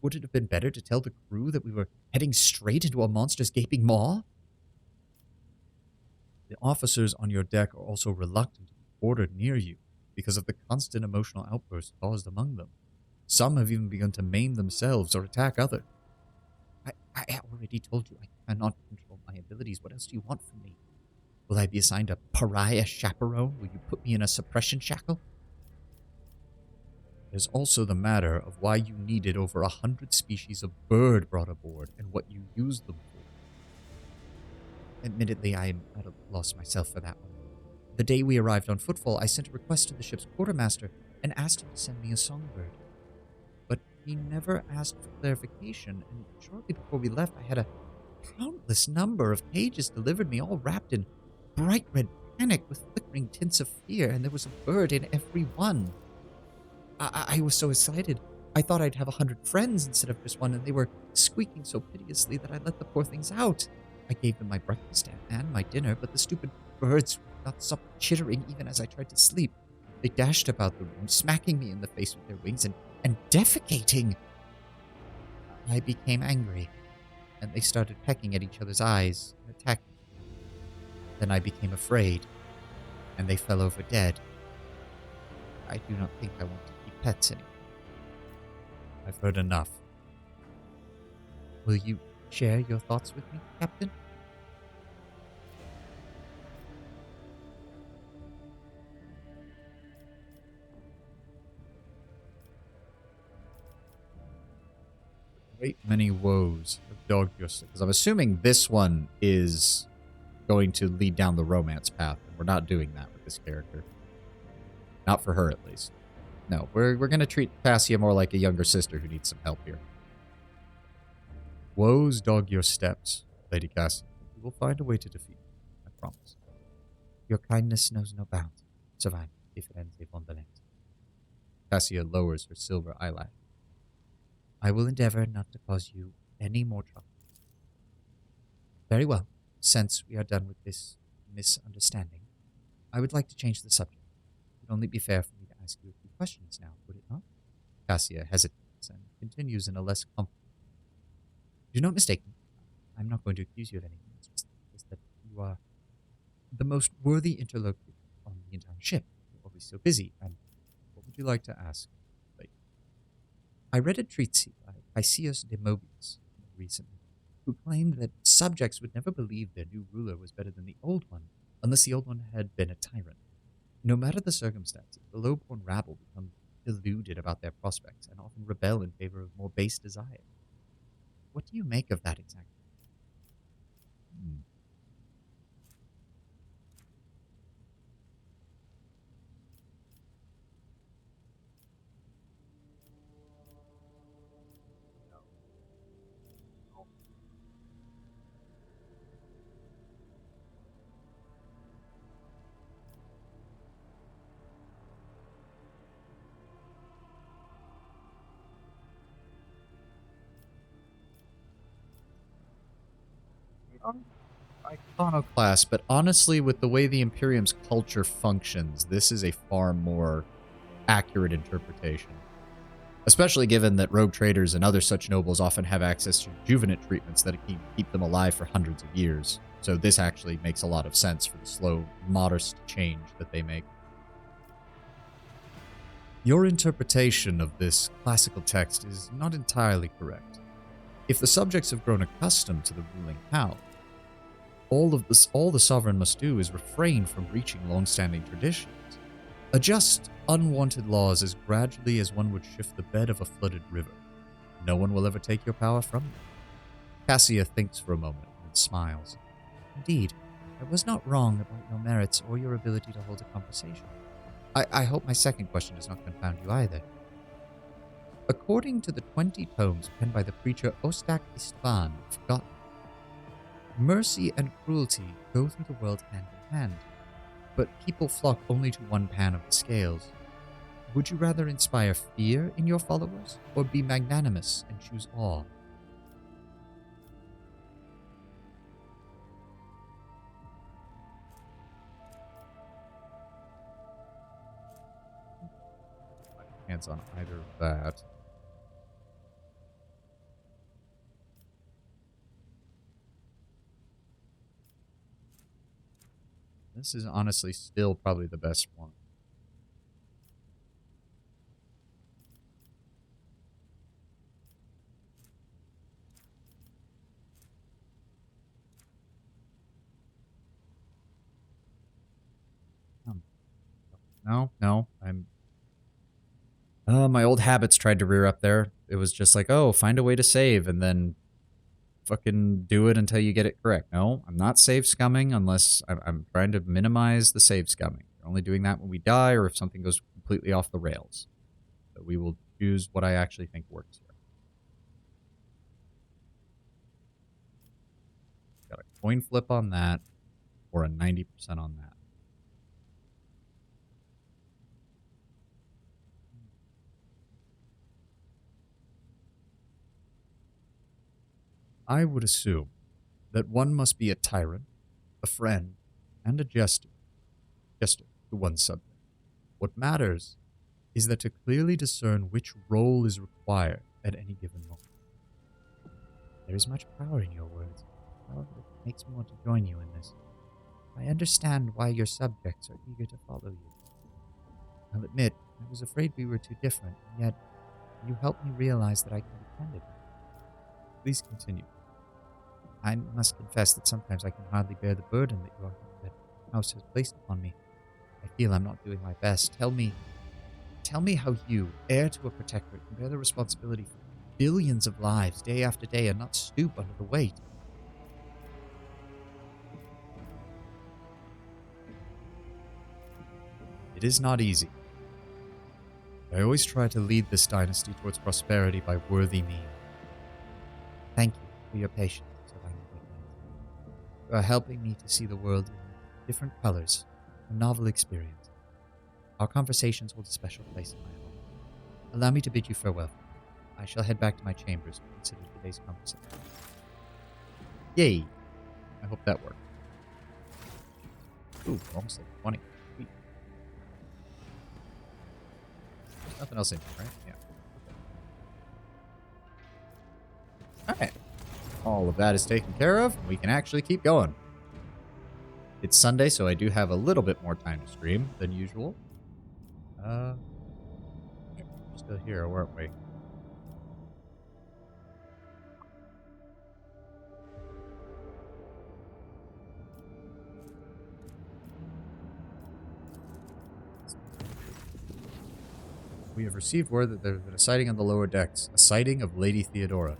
Would it have been better to tell the crew that we were heading straight into a monster's gaping maw? The officers on your deck are also reluctant to be quartered near you because of the constant emotional outbursts caused among them. Some have even begun to maim themselves or attack others. I already told you I cannot control my abilities. What else do you want from me? Will I be assigned a pariah chaperone? Will you put me in a suppression shackle? There's also the matter of why you needed over 100 species of bird brought aboard and what you used them for. Admittedly, I am at a loss myself for that one. The day we arrived on Footfall, I sent a request to the ship's quartermaster and asked him to send me a songbird. But he never asked for clarification, and shortly before we left, I had a countless number of pages delivered me, all wrapped in bright red panic with flickering tints of fear, and there was a bird in every one. I was so excited. I thought I'd have 100 friends instead of just one, and they were squeaking so piteously that I let the poor things out. I gave them my breakfast and my dinner, but the stupid birds would not stop chittering even as I tried to sleep. They dashed about the room, smacking me in the face with their wings and defecating. I became angry, and they started pecking at each other's eyes and attacking me. Then I became afraid, and they fell over dead. I do not think I want to keep pets anymore. I've heard enough. Will you share your thoughts with me, Captain? Great many woes have dogged your because I'm assuming this one is going to lead down the romance path, and we're not doing that with this character. Not for her, at least. No, we're going to treat Cassia more like a younger sister who needs some help here. Woes dog your steps, Lady Cassia. You will find a way to defeat me, I promise. Your kindness knows no bounds. Savine, differente fondamente. Cassia lowers her silver eyelash. I will endeavor not to cause you any more trouble. Very well. Since we are done with this misunderstanding, I would like to change the subject. It would only be fair for me to ask you a few questions now, would it not? Cassia hesitates and continues in a less comfortable. Do not mistake me. I'm not going to accuse you of anything. It's just that you are the most worthy interlocutor on the entire ship. You're always so busy. And what would you like to ask? I read a treatise by Lysias de Mobius recently, who claimed that subjects would never believe their new ruler was better than the old one, unless the old one had been a tyrant. No matter the circumstances, the low-born rabble become deluded about their prospects and often rebel in favor of more base desire. What do you make of that exactly? Iconoclast, but honestly, with the way the Imperium's culture functions, this is a far more accurate interpretation. Especially given that rogue traders and other such nobles often have access to rejuvenate treatments that keep them alive for hundreds of years. So this actually makes a lot of sense for the slow, modest change that they make. Your interpretation of this classical text is not entirely correct. If the subjects have grown accustomed to the ruling house, all the sovereign must do is refrain from breaching long-standing traditions. Adjust unwanted laws as gradually as one would shift the bed of a flooded river. No one will ever take your power from you. Cassia thinks for a moment and smiles. Indeed, I was not wrong about your merits or your ability to hold a conversation. I hope my second question does not confound you either. According to the 20 tomes penned by the preacher Ostak Istvan of Gotland, mercy and cruelty go through the world hand in hand, but people flock only to one pan of the scales. Would you rather inspire fear in your followers, or be magnanimous and choose awe? Hands on either of that. This is honestly still probably the best one. No. My old habits tried to rear up there. It was just like, oh, find a way to save and then fucking do it until you get it correct. No, I'm not save scumming unless I'm trying to minimize the save scumming. We're only doing that when we die or if something goes completely off the rails. But we will choose what I actually think works here. Got a coin flip on that or a 90% on that. I would assume that one must be a tyrant, a friend, and a jester to one's subject. What matters is that to clearly discern which role is required at any given moment. There is much power in your words. However, it makes me want to join you in this. I understand why your subjects are eager to follow you. I'll admit, I was afraid we were too different, and yet you helped me realize that I can depend on you. Please continue. I must confess that sometimes I can hardly bear the burden that your house has placed upon me. I feel I'm not doing my best. Tell me how you, heir to a protectorate, can bear the responsibility for billions of lives day after day and not stoop under the weight. It is not easy. I always try to lead this dynasty towards prosperity by worthy means. Thank you for your patience. You are helping me to see the world in different colors, a novel experience. Our conversations hold a special place in my heart. Allow me to bid you farewell. I shall head back to my chambers to consider today's conversation. Yay! I hope that worked. Ooh, we're almost like 20. Sweet. There's nothing else in here, right? Yeah. Alright. All of that is taken care of. We can actually keep going. It's Sunday, so I do have a little bit more time to stream than usual. We're still here, weren't we? We have received word that there has been a sighting on the lower decks. A sighting of Lady Theodora.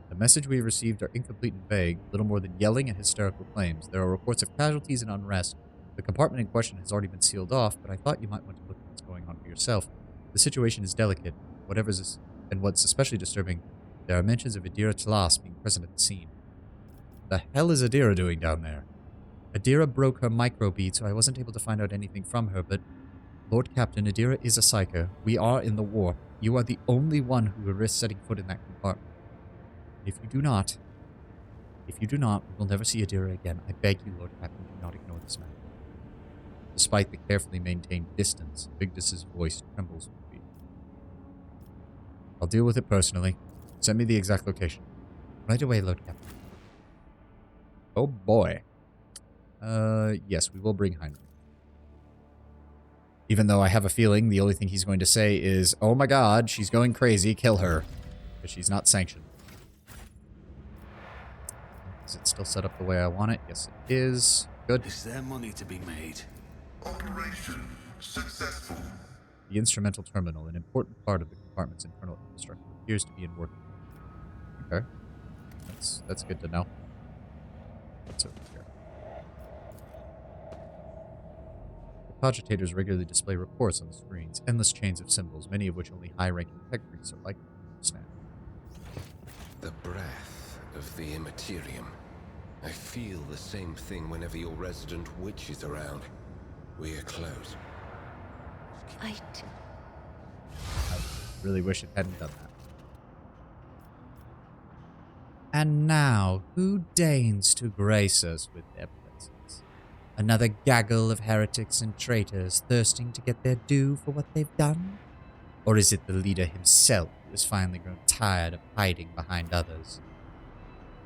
The message we have received are incomplete and vague, little more than yelling and hysterical claims. There are reports of casualties and unrest. The compartment in question has already been sealed off, but I thought you might want to look at what's going on for yourself. The situation is delicate. And what's especially disturbing, there are mentions of Adira Tlas being present at the scene. The hell is Adira doing down there? Adira broke her microbead, so I wasn't able to find out anything from her, but Lord Captain, Adira is a psycho. We are in the war. You are the only one who will risk setting foot in that compartment. If you do not, we will never see Adira again. I beg you, Lord Captain, do not ignore this matter. Despite the carefully maintained distance, Vigdis's voice trembles with fear. I'll deal with it personally. Send me the exact location. Right away, Lord Captain. Oh boy. Yes, we will bring Heinrich. Even though I have a feeling the only thing he's going to say is, oh my god, she's going crazy, kill her. But she's not sanctioned. Is it still set up the way I want it? Yes, it is. Good. Is there money to be made? Operation successful. The instrumental terminal, an important part of the compartment's internal infrastructure, appears to be in working order. Okay. That's good to know. What's over here? The cogitators regularly display reports on the screens, endless chains of symbols, many of which only high-ranking tech priests are likely to understand. The breath of the Immaterium. I feel the same thing whenever your resident witch is around. We are close. I really wish it hadn't done that. And now, who deigns to grace us with their presence? Another gaggle of heretics and traitors thirsting to get their due for what they've done? Or is it the leader himself who has finally grown tired of hiding behind others?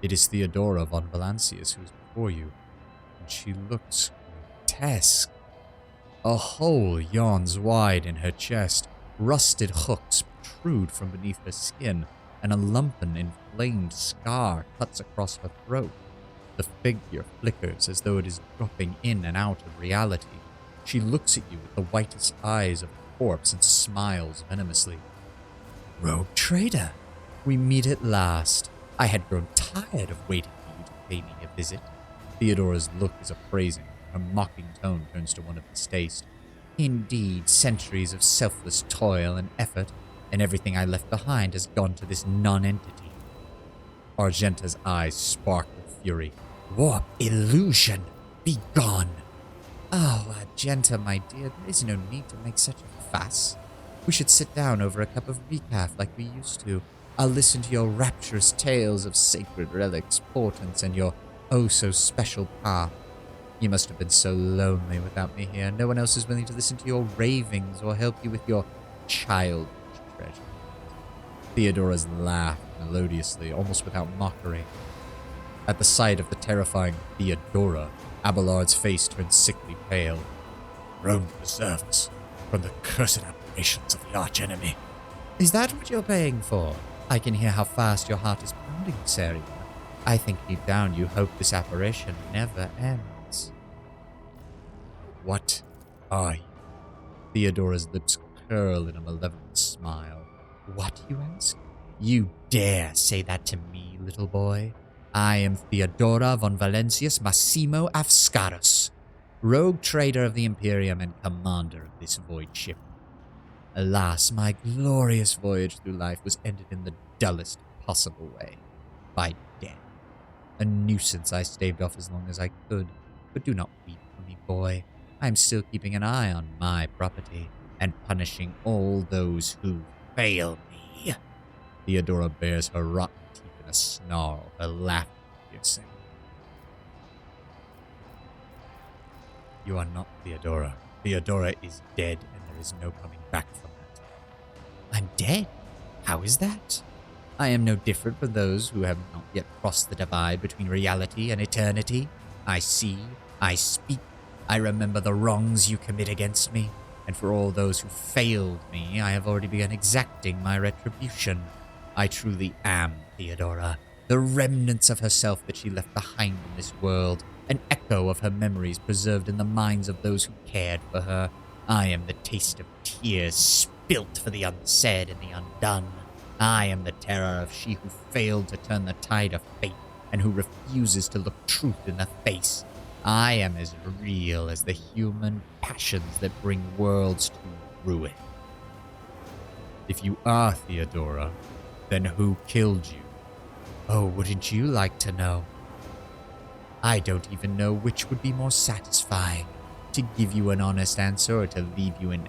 It is Theodora von Valancius who is before you, and she looks grotesque. A hole yawns wide in her chest, rusted hooks protrude from beneath her skin, and a lumpen, inflamed scar cuts across her throat. The figure flickers as though it is dropping in and out of reality, She looks at you with the whitest eyes of a corpse and smiles venomously. Rogue trader, we meet at last. I had grown tired of waiting for you to pay me a visit. Theodora's look is appraising. Her mocking tone turns to one of distaste. Indeed, centuries of selfless toil and effort, and everything I left behind has gone to this non-entity. Argenta's eyes spark with fury. Warp illusion! Be gone! Oh, Argenta, my dear, there is no need to make such a fuss. We should sit down over a cup of recaf like we used to. I'll listen to your rapturous tales of sacred relics, portents, and your oh-so-special path. You must have been so lonely without me here. No one else is willing to listen to your ravings or help you with your childish treasures. Theodora's laugh melodiously, almost without mockery. At the sight of the terrifying Theodora, Abelard's face turned sickly pale. Rome preserve us from the cursed aberrations of the archenemy. Is that what you're paying for? I can hear how fast your heart is pounding, Saria. I think deep down you hope this apparition never ends. What are you? Theodora's lips curl in a malevolent smile. What, you ask? You dare say that to me, little boy? I am Theodora von Valentius Massimo Afscarus, rogue trader of the Imperium and commander of this void ship. Alas, my glorious voyage through life was ended in the dullest possible way, by death. A nuisance I staved off as long as I could, but do not weep for me, boy. I am still keeping an eye on my property, and punishing all those who fail me. Theodora bares her rotten teeth in a snarl, her laughter piercing. You are not Theodora. Theodora is dead, and there is no coming back from that. I'm dead? How is that? I am no different from those who have not yet crossed the divide between reality and eternity. I see, I speak, I remember the wrongs you commit against me, and for all those who failed me, I have already begun exacting my retribution. I truly am Theodora, the remnants of herself that she left behind in this world, an echo of her memories preserved in the minds of those who cared for her. I am the taste of tears spilt for the unsaid and the undone. I am the terror of she who failed to turn the tide of fate and who refuses to look truth in the face. I am as real as the human passions that bring worlds to ruin. If you are Theodora, then who killed you? Oh, wouldn't you like to know? I don't even know which would be more satisfying, to give you an honest answer or to leave you in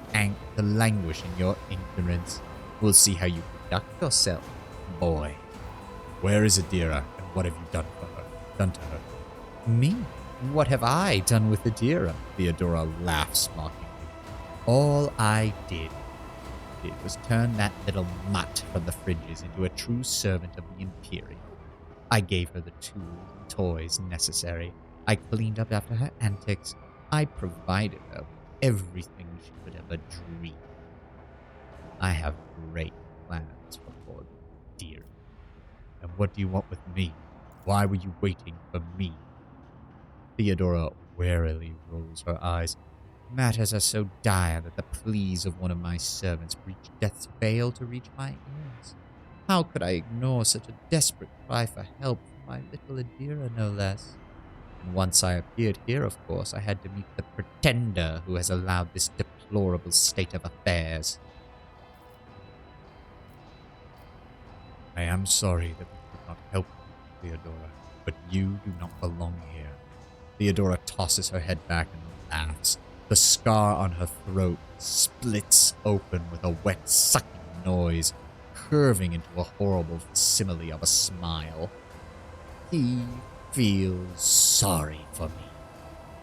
to languish in your ignorance. We'll see how you conduct yourself, boy. Where is Adira, and what have you done to her? Me? What have I done with Adira? Theodora laughs mockingly. All I did was turn that little mutt from the fringes into a true servant of the Imperium. I gave her the tools and toys necessary. I cleaned up after her antics. I provided her with everything she could ever dream. I have great plans for poor dear. And what do you want with me? Why were you waiting for me? Theodora warily rolls her eyes. Matters are so dire that the pleas of one of my servants breach death's veil to reach my ears. How could I ignore such a desperate cry for help from my little Adira, no less? And once I appeared here, of course, I had to meet the pretender who has allowed this deplorable state of affairs. I am sorry that we could not help you, Theodora, but you do not belong here. Theodora tosses her head back and laughs. The scar on her throat splits open with a wet, sucking noise, curving into a horrible facsimile of a smile. He feels sorry for me.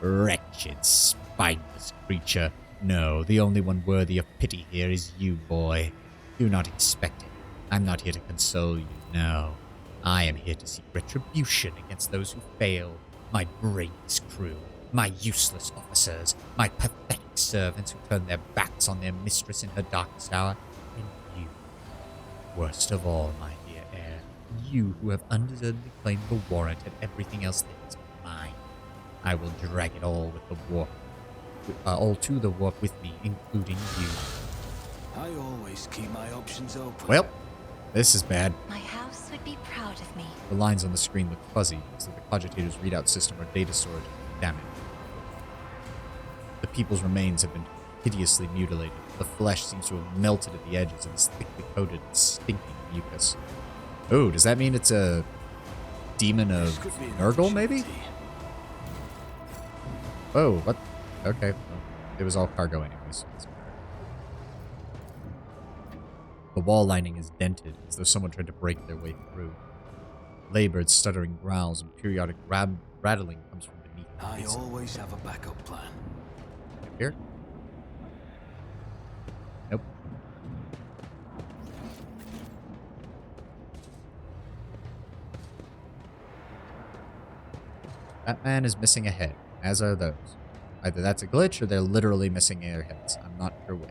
Wretched, spineless creature. No, the only one worthy of pity here is you, boy. Do not expect it. I'm not here to console you, no. I am here to seek retribution against those who failed. My brainless crew, my useless officers, my pathetic servants who turned their backs on their mistress in her darkest hour, and you. Worst of all, my dear heir, you who have undeservedly claimed the warrant and everything else that is mine. I will drag it all with the warp. all to the warp with me, including you. I always keep my options open. Well, this is bad. My house would be proud of me. The lines on the screen look fuzzy, as though the Cogitator's readout system or data storage is damaged. The people's remains have been hideously mutilated. The flesh seems to have melted at the edges and is thickly coated in stinking mucus. Oh, does that mean it's a demon of Nurgle, maybe? Oh, what? Okay. Well, it was all cargo anyways. The wall lining is dented, as though someone tried to break their way through. Labored, stuttering growls and periodic rattling comes from beneath the I casing. always have a backup plan. Here? Nope. That man is missing a head, as are those. Either that's a glitch or they're literally missing their heads. I'm not sure which.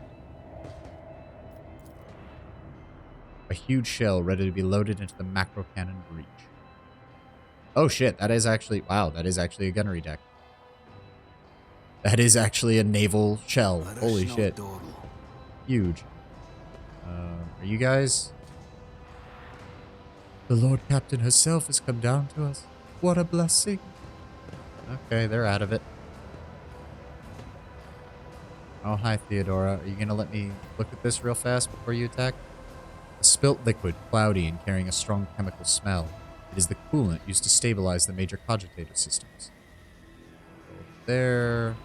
A huge shell ready to be loaded into the macro cannon breech. Oh shit, that is actually... Wow, that is actually a gunnery deck. That is actually a naval shell. Holy shit. Huge. Are you guys... The Lord Captain herself has come down to us. What a blessing. Okay, they're out of it. Oh, hi, Theodora. Are you going to let me look at this real fast before you attack? A spilt liquid, cloudy and carrying a strong chemical smell. It is the coolant used to stabilize the major cogitator systems. Over there.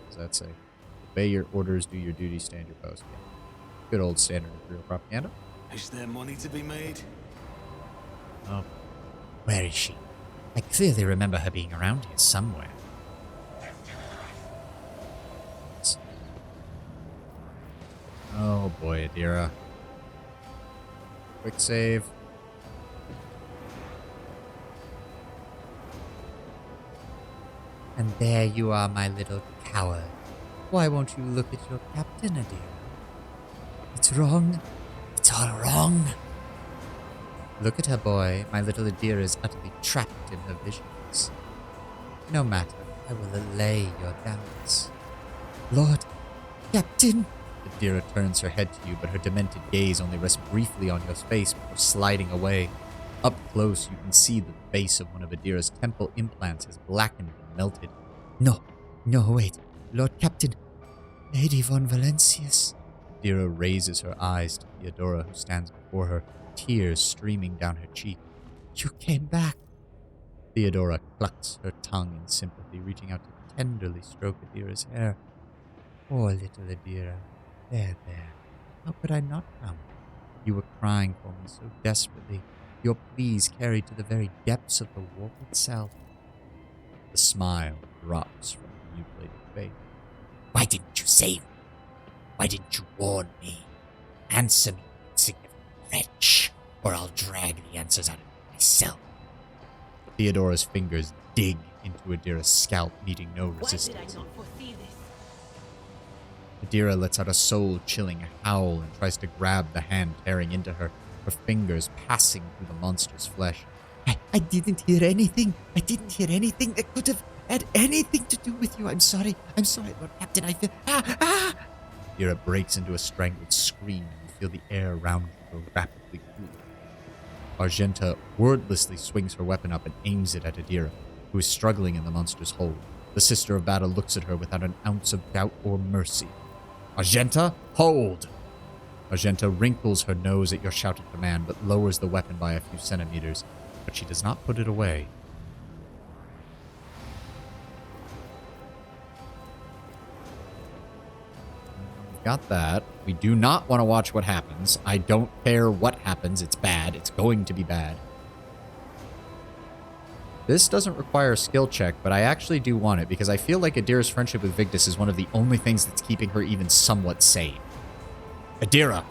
What does that say? Obey your orders, do your duty, stand your post. Yeah. Good old standard Imperial propaganda. Is there money to be made? Oh. Where is she? I clearly remember her being around here somewhere. Oh boy, Adira. Quick save. And there you are, my little coward. Why won't you look at your captain, Adira? It's wrong. It's all wrong. Look at her, boy. My little Adira is utterly trapped in her visions. No matter, I will allay your doubts. Lord, Captain! Adira turns her head to you, but her demented gaze only rests briefly on your face before sliding away. Up close, you can see that the base of one of Adira's temple implants has blackened and melted. No, wait. Lord Captain, Lady von Valencius. Adira raises her eyes to Theodora, who stands before her, tears streaming down her cheek. You came back. Theodora clucks her tongue in sympathy, reaching out to tenderly stroke Adira's hair. Poor little Adira. There. How could I not come? You were crying for me so desperately. Your pleas carried to the very depths of the warp itself. The smile drops from the mutilated face. Why didn't you save me? Why didn't you warn me? Answer me, insignificant wretch, or I'll drag the answers out of it myself. Theodora's fingers dig into Adira's scalp, meeting no resistance. Why did I not foresee this? Adira lets out a soul-chilling howl and tries to grab the hand tearing into her, her fingers passing through the monster's flesh. I didn't hear anything. I didn't hear anything that could have had anything to do with you. I'm sorry, Lord Captain. I feel... Adira breaks into a strangled scream, and you feel the air around you go rapidly cooler. Argenta wordlessly swings her weapon up and aims it at Adira, who is struggling in the monster's hold. The Sister of Battle looks at her without an ounce of doubt or mercy. Argenta, hold! Argenta wrinkles her nose at your shouted command, but lowers the weapon by a few centimeters, but she does not put it away. Got that. We do not want to watch what happens. I don't care what happens. It's bad. It's going to be bad. This doesn't require a skill check, but I actually do want it because I feel like Adira's friendship with Vigdis is one of the only things that's keeping her even somewhat sane. Adira,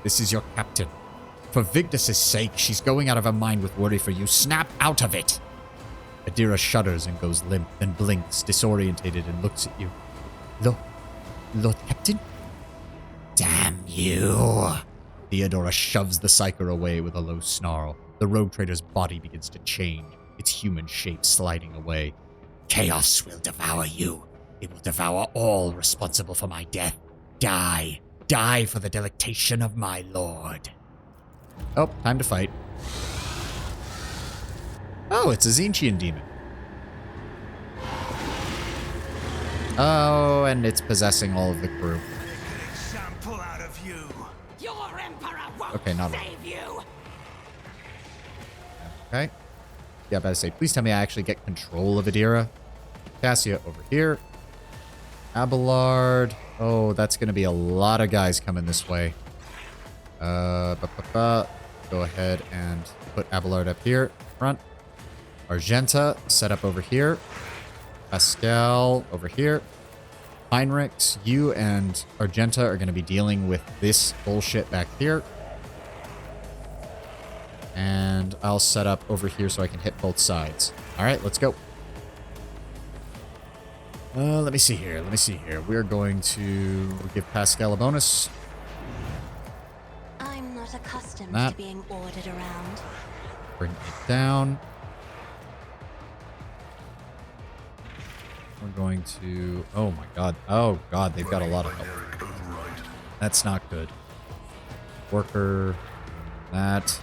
this is your captain. For Vigdis' sake, she's going out of her mind with worry for you. Snap out of it! Adira shudders and goes limp, then blinks, disorientated, and looks at you. Lord Captain? Damn you! Theodora shoves the Psyker away with a low snarl. The rogue trader's body begins to change, its human shape sliding away. Chaos will devour you. It will devour all responsible for my death. Die. Die for the delectation of my lord. Oh, time to fight. Oh, it's a Zinchian demon. Oh, and it's possessing all of the crew. Example out of you. Your emperor won't Okay, not all. save you. Okay. Yeah, about to say, please tell me I actually get control of Adira. Cassia over here. Abelard. Oh, that's going to be a lot of guys coming this way. Go ahead and put Abelard up here, front. Argenta set up over here. Pascal over here. Heinrichs, you and Argenta are going to be dealing with this bullshit back here. And I'll set up over here so I can hit both sides. All right, let's go. Let me see here. We're going to give Pascal a bonus. I'm not accustomed That. to being ordered around. Bring it down. We're going to... Oh, my God. Oh, God. They've got a lot of help. Binaric override. That's not good. Worker. That.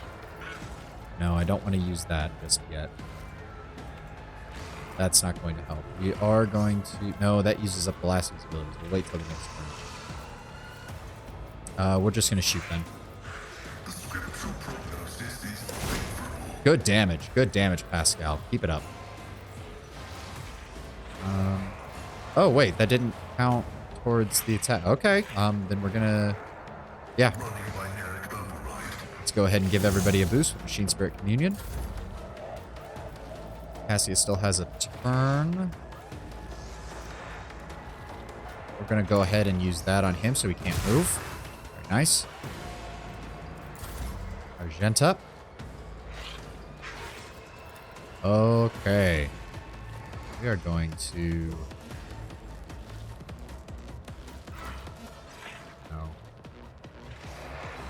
No, I don't want to use that just yet. That's not going to help. We are going to... No, that uses up the last of these abilities. We'll wait till the next turn. We're just going to shoot then. The scriptural prognosis is favorable. Good damage, Pascal. Keep it up. Oh, wait. That didn't count towards the attack. Okay. Then we're going to... Yeah. Running binaric override. Let's go ahead and give everybody a boost with Machine Spirit Communion. Cassia still has a turn. We're going to go ahead and use that on him so he can't move. Very nice. Argenta. Okay. We are going to... No.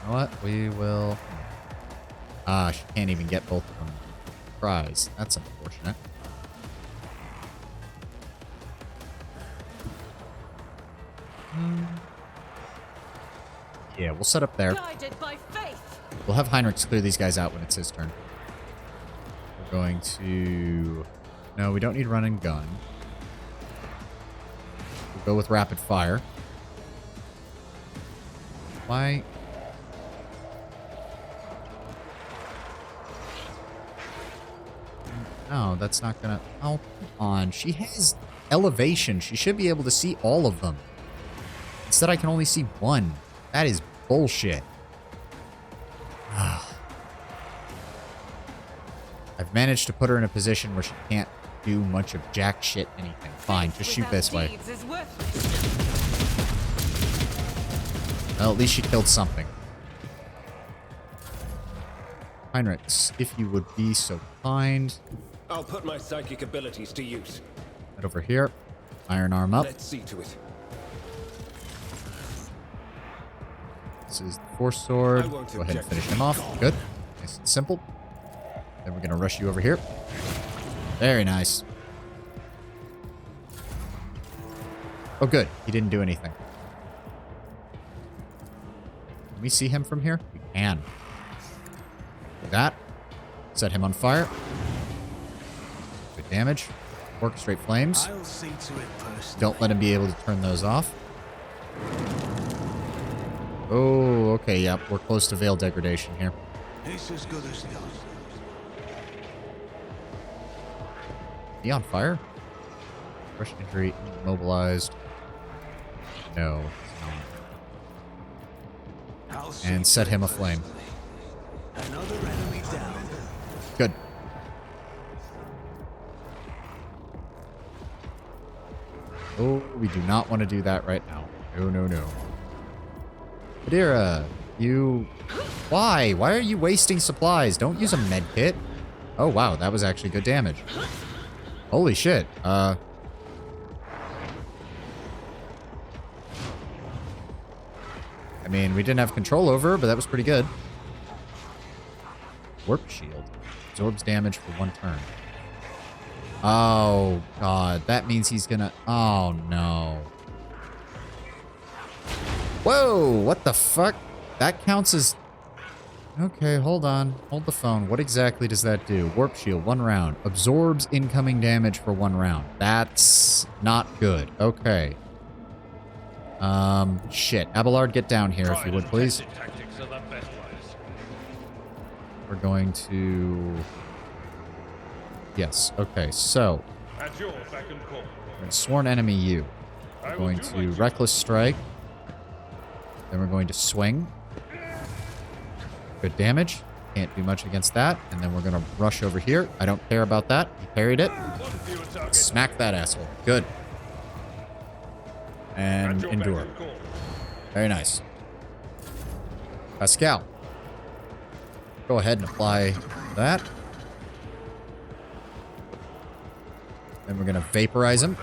You know what? We will... Ah, she can't even get both of them. Prize. That's unfortunate. Yeah, we'll set up there. Guided by faith. We'll have Heinrichs clear these guys out when it's his turn. We're going to... No, we don't need run and gun. We'll go with rapid fire. Why... No, that's not gonna... Oh, come on. She has elevation. She should be able to see all of them. Instead, I can only see one. That is bullshit. I've managed to put her in a position where she can't do much of jack shit anything. Fine, just shoot this way. Deeds is worthless. Well, at least she killed something. Heinrichs, if you would be so kind. I'll put my psychic abilities to use. Head over here. Iron Arm up. Let's see to it. This is the Force Sword. I won't Go ahead and object. finish him off. Good. Nice and simple. Then we're going to rush you over here. Very nice. Oh, good. He didn't do anything. Can we see him from here? We can. Do that. Set him on fire. Good damage. Orchestrate flames. I'll see to it personally. Don't let him be able to turn those off. Oh, okay, yep. We're close to Veil Degradation here. It's as good as done. He on fire? Fresh injury, immobilized. No, he's not. I'll see And to set it him aflame. personally. Another enemy down. Good. Oh, we do not want to do that right now. No, no, no. Adira, you... Why? Why are you wasting supplies? Don't use a med kit. Oh, wow. That was actually good damage. Holy shit. I mean, we didn't have control over her, but that was pretty good. Warp Shield. Absorbs damage for 1 turn. Oh, God. That means he's gonna... Oh, no. Whoa! What the fuck? That counts as... Okay, hold on. Hold the phone. What exactly does that do? Warp shield, 1 round. Absorbs incoming damage for 1 round. That's not good. Okay. Shit. Abelard, get down here if you would, please. We're going to... Yes, okay, so... At your beck and call. We're going to Sworn Enemy you. We're going to Reckless Strike. Then we're going to Swing. Good damage. Can't do much against that. And then we're going to rush over here. I don't care about that. He parried it. Smack that asshole. Good. And Endure. Very nice. Pascal. Go ahead and apply that. Then we're going to Vaporize him.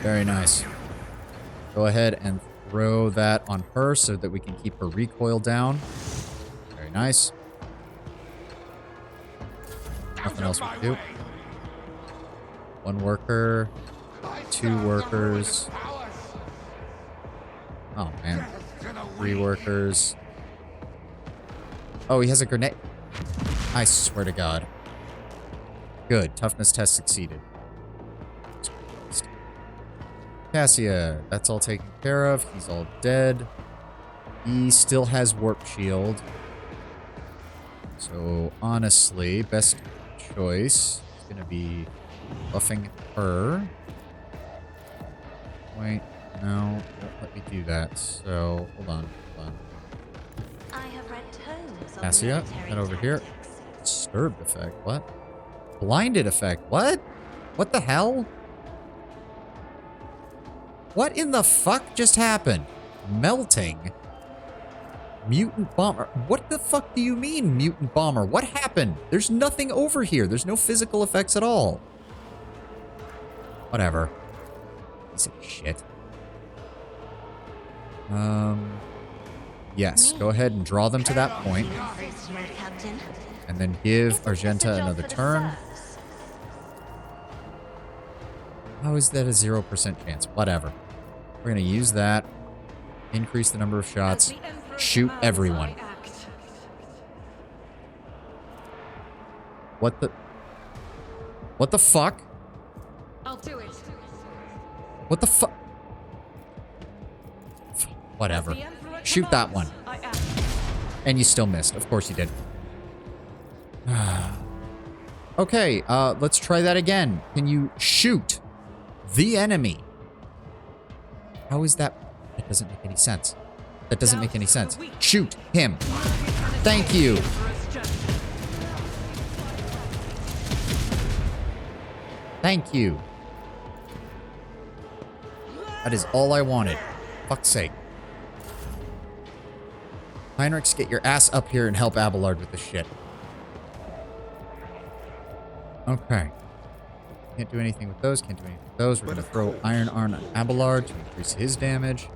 Very nice. Go ahead and throw that on her so that we can keep her recoil down. Very nice. Nothing else we can do. 1 worker. 2 workers. Oh, man. 3 workers. Oh, he has a grenade. I swear to God. Good. Toughness test succeeded. Cassia, that's all taken care of. He's all dead. He still has Warp Shield. So, honestly, best choice is going to be buffing her. Wait, no, don't let me do that. So, hold on. I have read tomes of Cassia, head over here. Disturbed effect, what? Blinded effect, what? What the hell? What in the fuck just happened? Melting? Mutant bomber. What the fuck do you mean, mutant bomber? What happened? There's nothing over here. There's no physical effects at all. Whatever. Piece of shit. Yes, go ahead and draw them to that point. And then give Argenta another turn. How is that a 0% chance? Whatever. We're going to use that. Increase the number of shots. Shoot everyone. What the... What the fuck? I'll do it. What the fuck? Whatever. Shoot that one. And you still missed. Of course you did. Okay, let's try that again. Can you shoot the enemy? How is that? That doesn't make any sense. That doesn't make any sense. Shoot him. Thank you. Thank you. That is all I wanted. Fuck's sake. Heinrichs, get your ass up here and help Abelard with this shit. Okay. Can't do anything with those. Can't do anything with those. We're going to throw Iron Arm on Abelard to increase his damage.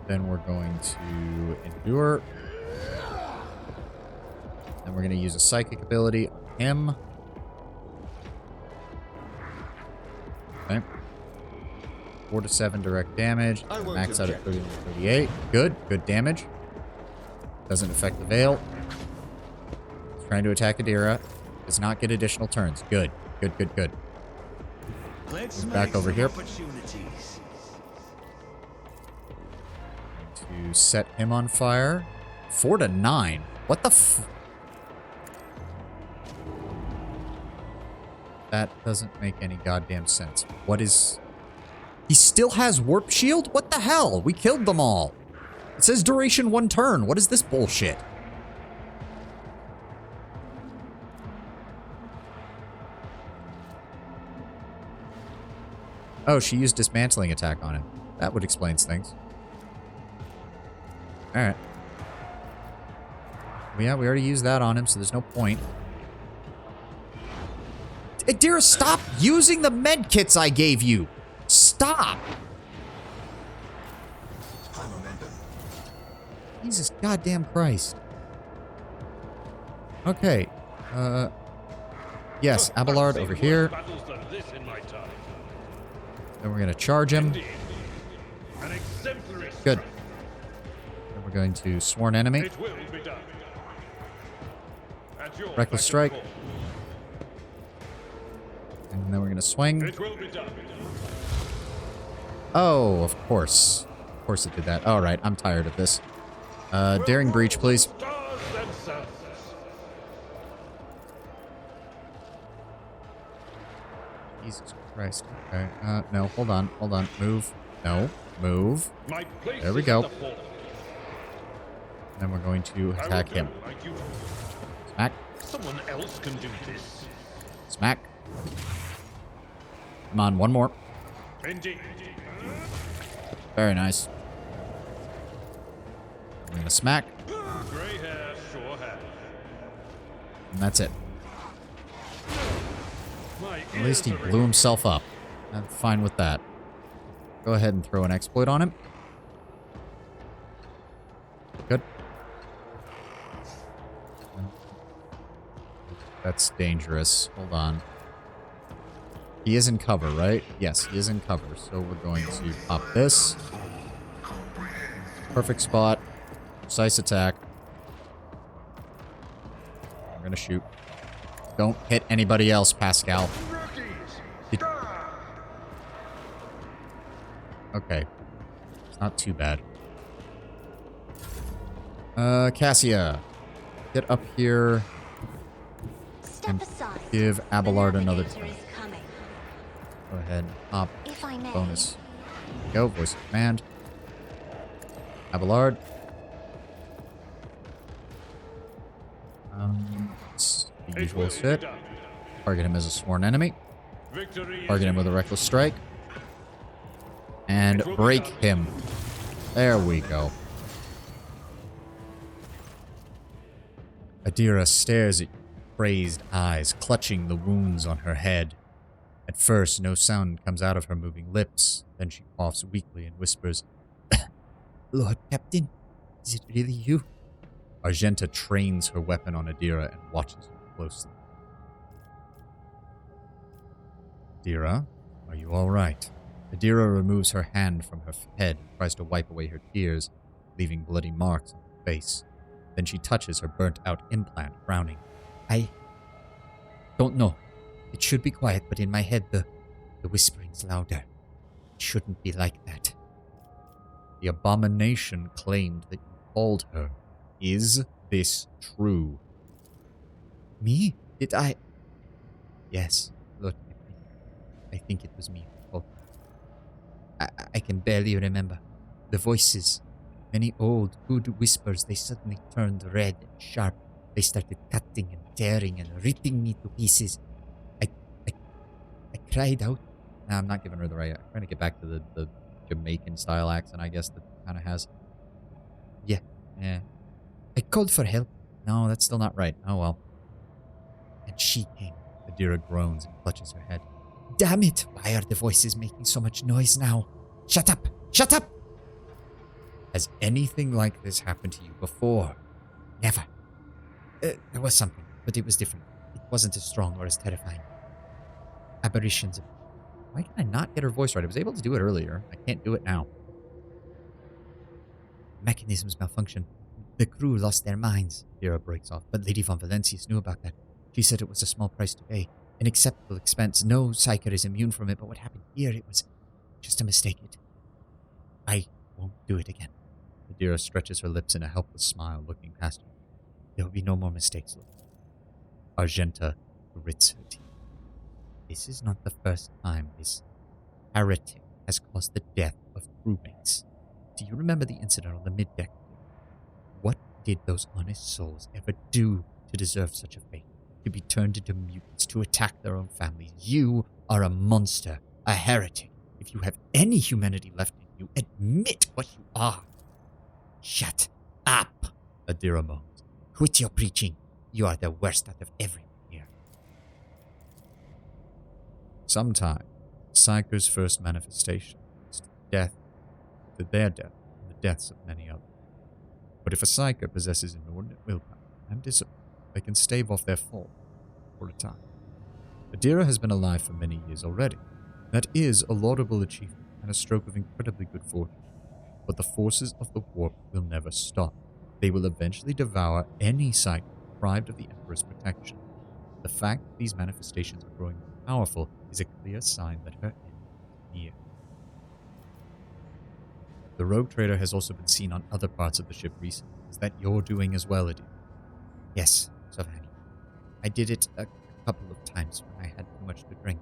Then we're going to Endure. Then we're going to use a Psychic ability on him. Okay. 4 to 7 direct damage. Max out at 30 to 38. Good. Good damage. Doesn't affect the Veil. He's trying to attack Adira. Does not get additional turns. Good. Good, good, good. Let's back over here. Opportunities. To set him on fire. 4 to 9. What the f... That doesn't make any goddamn sense. What is... He still has Warp Shield? What the hell? We killed them all. It says duration 1 turn. What is this bullshit? Oh, she used dismantling attack on him. That would explain things. Alright. Yeah, we already used that on him, so there's no point. Adira, stop using the med kits I gave you! Stop! Jesus goddamn Christ. Okay. Yes, Abelard over here. Then we're going to charge him. Good. Then we're going to Sworn Enemy. Reckless Strike. And then we're going to swing. Oh, of course. Of course it did that. All right, I'm tired of this. Daring Breach, please. Jesus Christ. Okay. No, hold on. Hold on. Move. No. Move. There we go. Then we're going to attack him. Smack. Someone else can do this. Smack. Come on, one more. Indeed. Very nice. I'm gonna smack. Gray hair, sure hair. And that's it. My At least he ears are blew himself up. I'm fine with that. Go ahead and throw an exploit on him. Good. That's dangerous. Hold on. He is in cover, right? Yes, he is in cover. So we're going to pop this. Perfect spot. Precise attack. We're going to shoot. Don't hit anybody else, Pascal. Okay. It's not too bad. Cassia. Get up here. And give Abelard another turn. Go ahead. Pop. Bonus. There we go. Voice of command. Abelard. It's the usual shit. Target him as a sworn enemy. Target him with a reckless strike. And break him. There we go. Adira stares at you, crazed eyes, clutching the wounds on her head. At first, no sound comes out of her moving lips. Then she coughs weakly and whispers, Lord Captain, is it really you? Argenta trains her weapon on Adira and watches her closely. Adira, are you all right? Adira removes her hand from her head and tries to wipe away her tears, leaving bloody marks on her face. Then she touches her burnt-out implant, frowning. I don't know. It should be quiet, but in my head, the whispering's louder. It shouldn't be like that. The abomination claimed that you called her. Is this true? Me? Did I? Yes, Lord Captain. I think it was me who called her. I can barely remember. The voices, many old, good whispers, they suddenly turned red and sharp. They started cutting and tearing and ripping me to pieces. I cried out. Nah, I'm not giving her the right. I'm trying to get back to the Jamaican style accent, I guess, that kind of has. Yeah. I called for help. No, that's still not right. Oh well. And she came. Adira groans and clutches her head. Damn it! Why are the voices making so much noise now? Shut up! Shut up! Has anything like this happened to you before? Never. There was something, but it was different. It wasn't as strong or as terrifying. Aberrations. Why can I not get her voice right? I was able to do it earlier. I can't do it now. Mechanisms malfunction. The crew lost their minds. Adira breaks off, but Lady Von Valencius knew about that. She said it was a small price to pay. An acceptable expense. No psyker is immune from it, but what happened here, it was just a mistake. I won't do it again. Adira stretches her lips in a helpless smile, looking past her. There will be no more mistakes. Argenta grits her teeth. This is not the first time this heretic has caused the death of crewmates. Do you remember the incident on the middeck? What did those honest souls ever do to deserve such a fate? To be turned into mutants, to attack their own families? You are a monster, a heretic. If you have any humanity left in you, admit what you are. Shut up, Adira moans. Quit your preaching. You are the worst out of everyone here. Sometime, Psyker's first manifestation is to death, to their death, and the deaths of many others. But if a Psyker possesses inordinate willpower and discipline, they can stave off their fall for a time. Adira has been alive for many years already. That is a laudable achievement and a stroke of incredibly good fortune. But the forces of the warp will never stop. They will eventually devour any site deprived of the Emperor's protection. The fact that these manifestations are growing more powerful is a clear sign that her end is near. The rogue trader has also been seen on other parts of the ship recently. Is that you're doing as well, Adira? Yes, Savani. I did it a couple of times when I had too much to drink.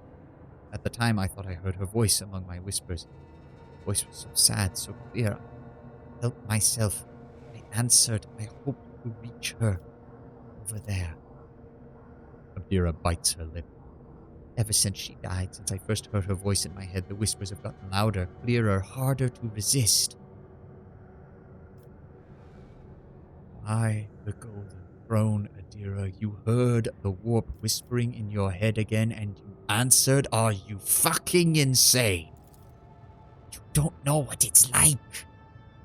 At the time, I thought I heard her voice among my whispers. Her voice was so sad, so clear. I felt myself. I answered. I hoped to reach her. Over there. Adira bites her lip. Ever since she died, since I first heard her voice in my head, the whispers have gotten louder, clearer, harder to resist. I, the Golden Throne, Adira, you heard the warp whispering in your head again and you answered? Are you fucking insane? You don't know what it's like.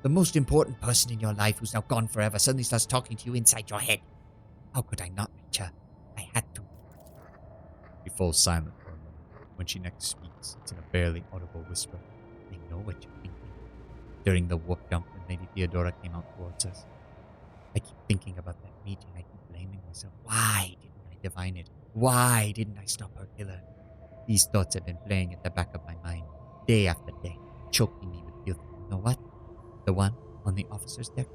The most important person in your life who's now gone forever suddenly starts talking to you inside your head. How could I not reach her? I had to. She falls silent for a moment. When she next speaks, it's in a barely audible whisper. I know what you're thinking. During the warp jump when Lady Theodora came out towards us, I keep thinking about that meeting. I keep blaming myself. Why didn't I divine it? Why didn't I stop her killer? These thoughts have been playing at the back of my mind, day after day, choking me with guilt. You know what? The one on the officer's deck?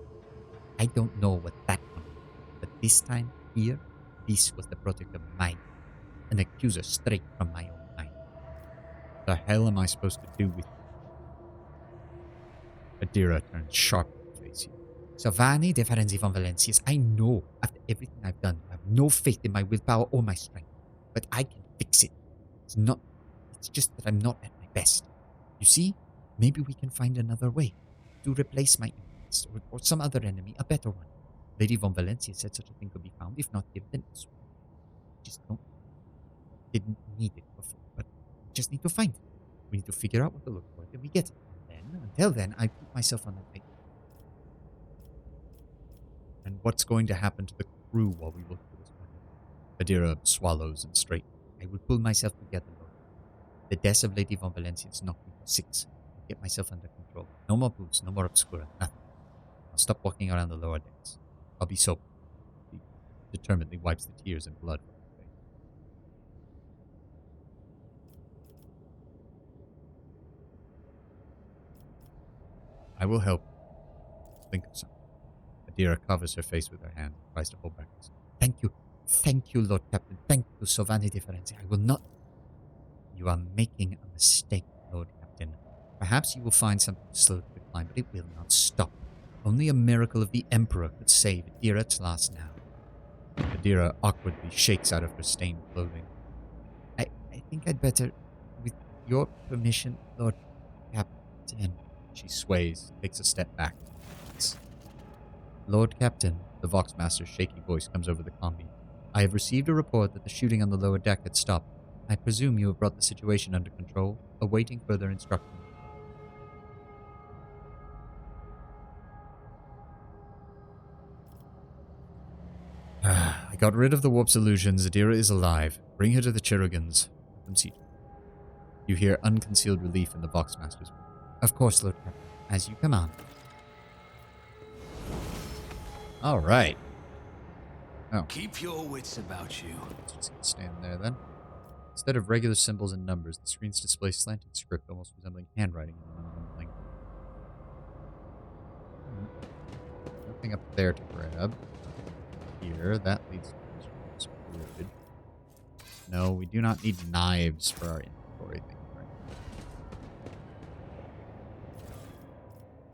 I don't know what that one is, but this time, here, this was the product of mine. An accuser straight from my own mind. What the hell am I supposed to do with you? Adira turns sharp to face you. Savani de Ferenzi von Valencius, I know after everything I've done, you have no faith in my willpower or my strength. But I can fix it. It's just that I'm not at my best. You see, maybe we can find another way to replace my enemies or some other enemy, a better one. Lady von Valencia said such a thing could be found, if not here, then elsewhere. Just didn't need it before, but we just need to find it. We need to figure out what to look for, and we get it. And then, until then, I put myself on that paper. And what's going to happen to the crew while we look for this one? Adira swallows and straightens. I will pull myself together, Lord. The death of Lady von Valencia has knocked me for 6. I'll get myself under control. No more booze, no more obscura, nothing. I'll stop walking around the lower decks. I'll be sober. He determinedly wipes the tears and blood from her face. I will help. Think of something. Adira covers her face with her hand and tries to hold back. Thank you. Thank you, Lord Captain. Thank you, Sovani de Ferenzi. I will not. You are making a mistake, Lord Captain. Perhaps you will find something to slow the decline, but it will not stop. Only a miracle of the Emperor could save Adira Tlas now. Adira awkwardly shakes out of her stained clothing. I think I'd better, with your permission, Lord Captain. She sways, takes a step back. Lord Captain, the Voxmaster's shaky voice comes over the comm. I have received a report that the shooting on the lower deck had stopped. I presume you have brought the situation under control, awaiting further instructions. I got rid of the warp's illusions. Adira is alive. Bring her to the Chirrigans. Let them see her. You hear unconcealed relief in the Voxmaster's voice. Of course, Lord Captain, as you command. All right. Oh. Keep your wits about you. Just gonna stand there then. Instead of regular symbols and numbers, the screens display slanted script almost resembling handwriting in an unknown language. Nothing up there to grab. Here, that leads to this wood. No, we do not need knives for our inventory thing right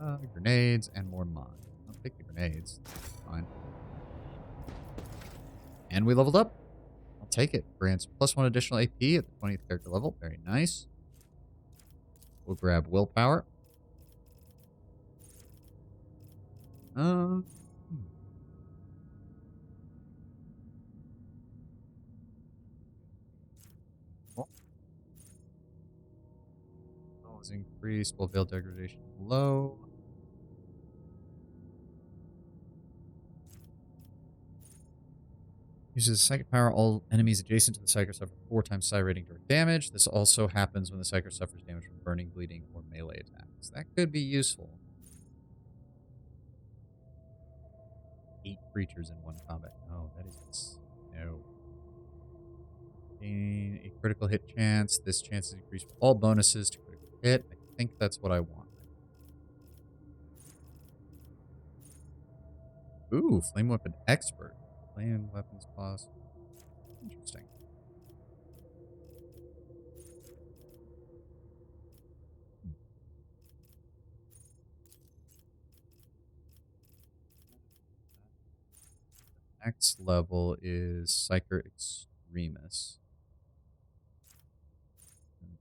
now. Grenades and more mines. I'll take the grenades. Fine. And we leveled up. I'll take it. Grants +1 additional AP at the 20th character level. Very nice. We'll grab willpower. Is increased while veil degradation low. Uses psychic power. All enemies adjacent to the psyker suffer 4 times psi rating direct damage. This also happens when the psyker suffers damage from burning, bleeding, or melee attacks. That could be useful. 8 creatures in 1 combat. No, that is no. Gain a critical hit chance. This chance is increased for all bonuses to critical hit. I think that's what I want. Ooh, flame weapon expert. Flame weapons cost. Interesting. Next level is Psyker Extremis.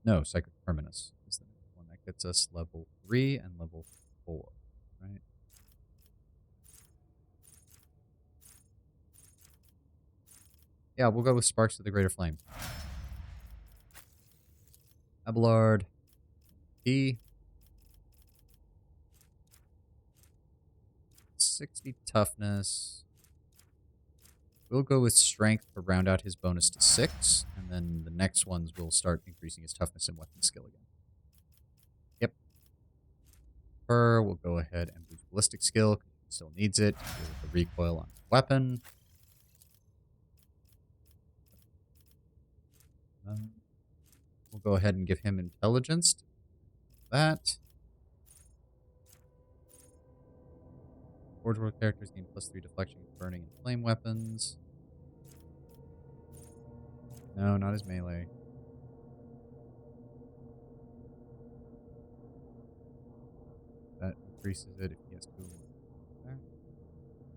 No, Psyker Terminus is the next one. That gets us level 3 and level 4, right? Yeah, we'll go with Sparks of the Greater Flame. Abelard. P. 60 toughness. We'll go with Strength to round out his bonus to 6, and then the next ones will start increasing his toughness and weapon skill again. Yep. We'll go ahead and boost Ballistic skill, because he still needs it to deal with the recoil on his weapon. We'll go ahead and give him Intelligence to do that. Forge World characters gain +3 deflection with burning and flame weapons. No, not his melee. That increases it if he has 2 there.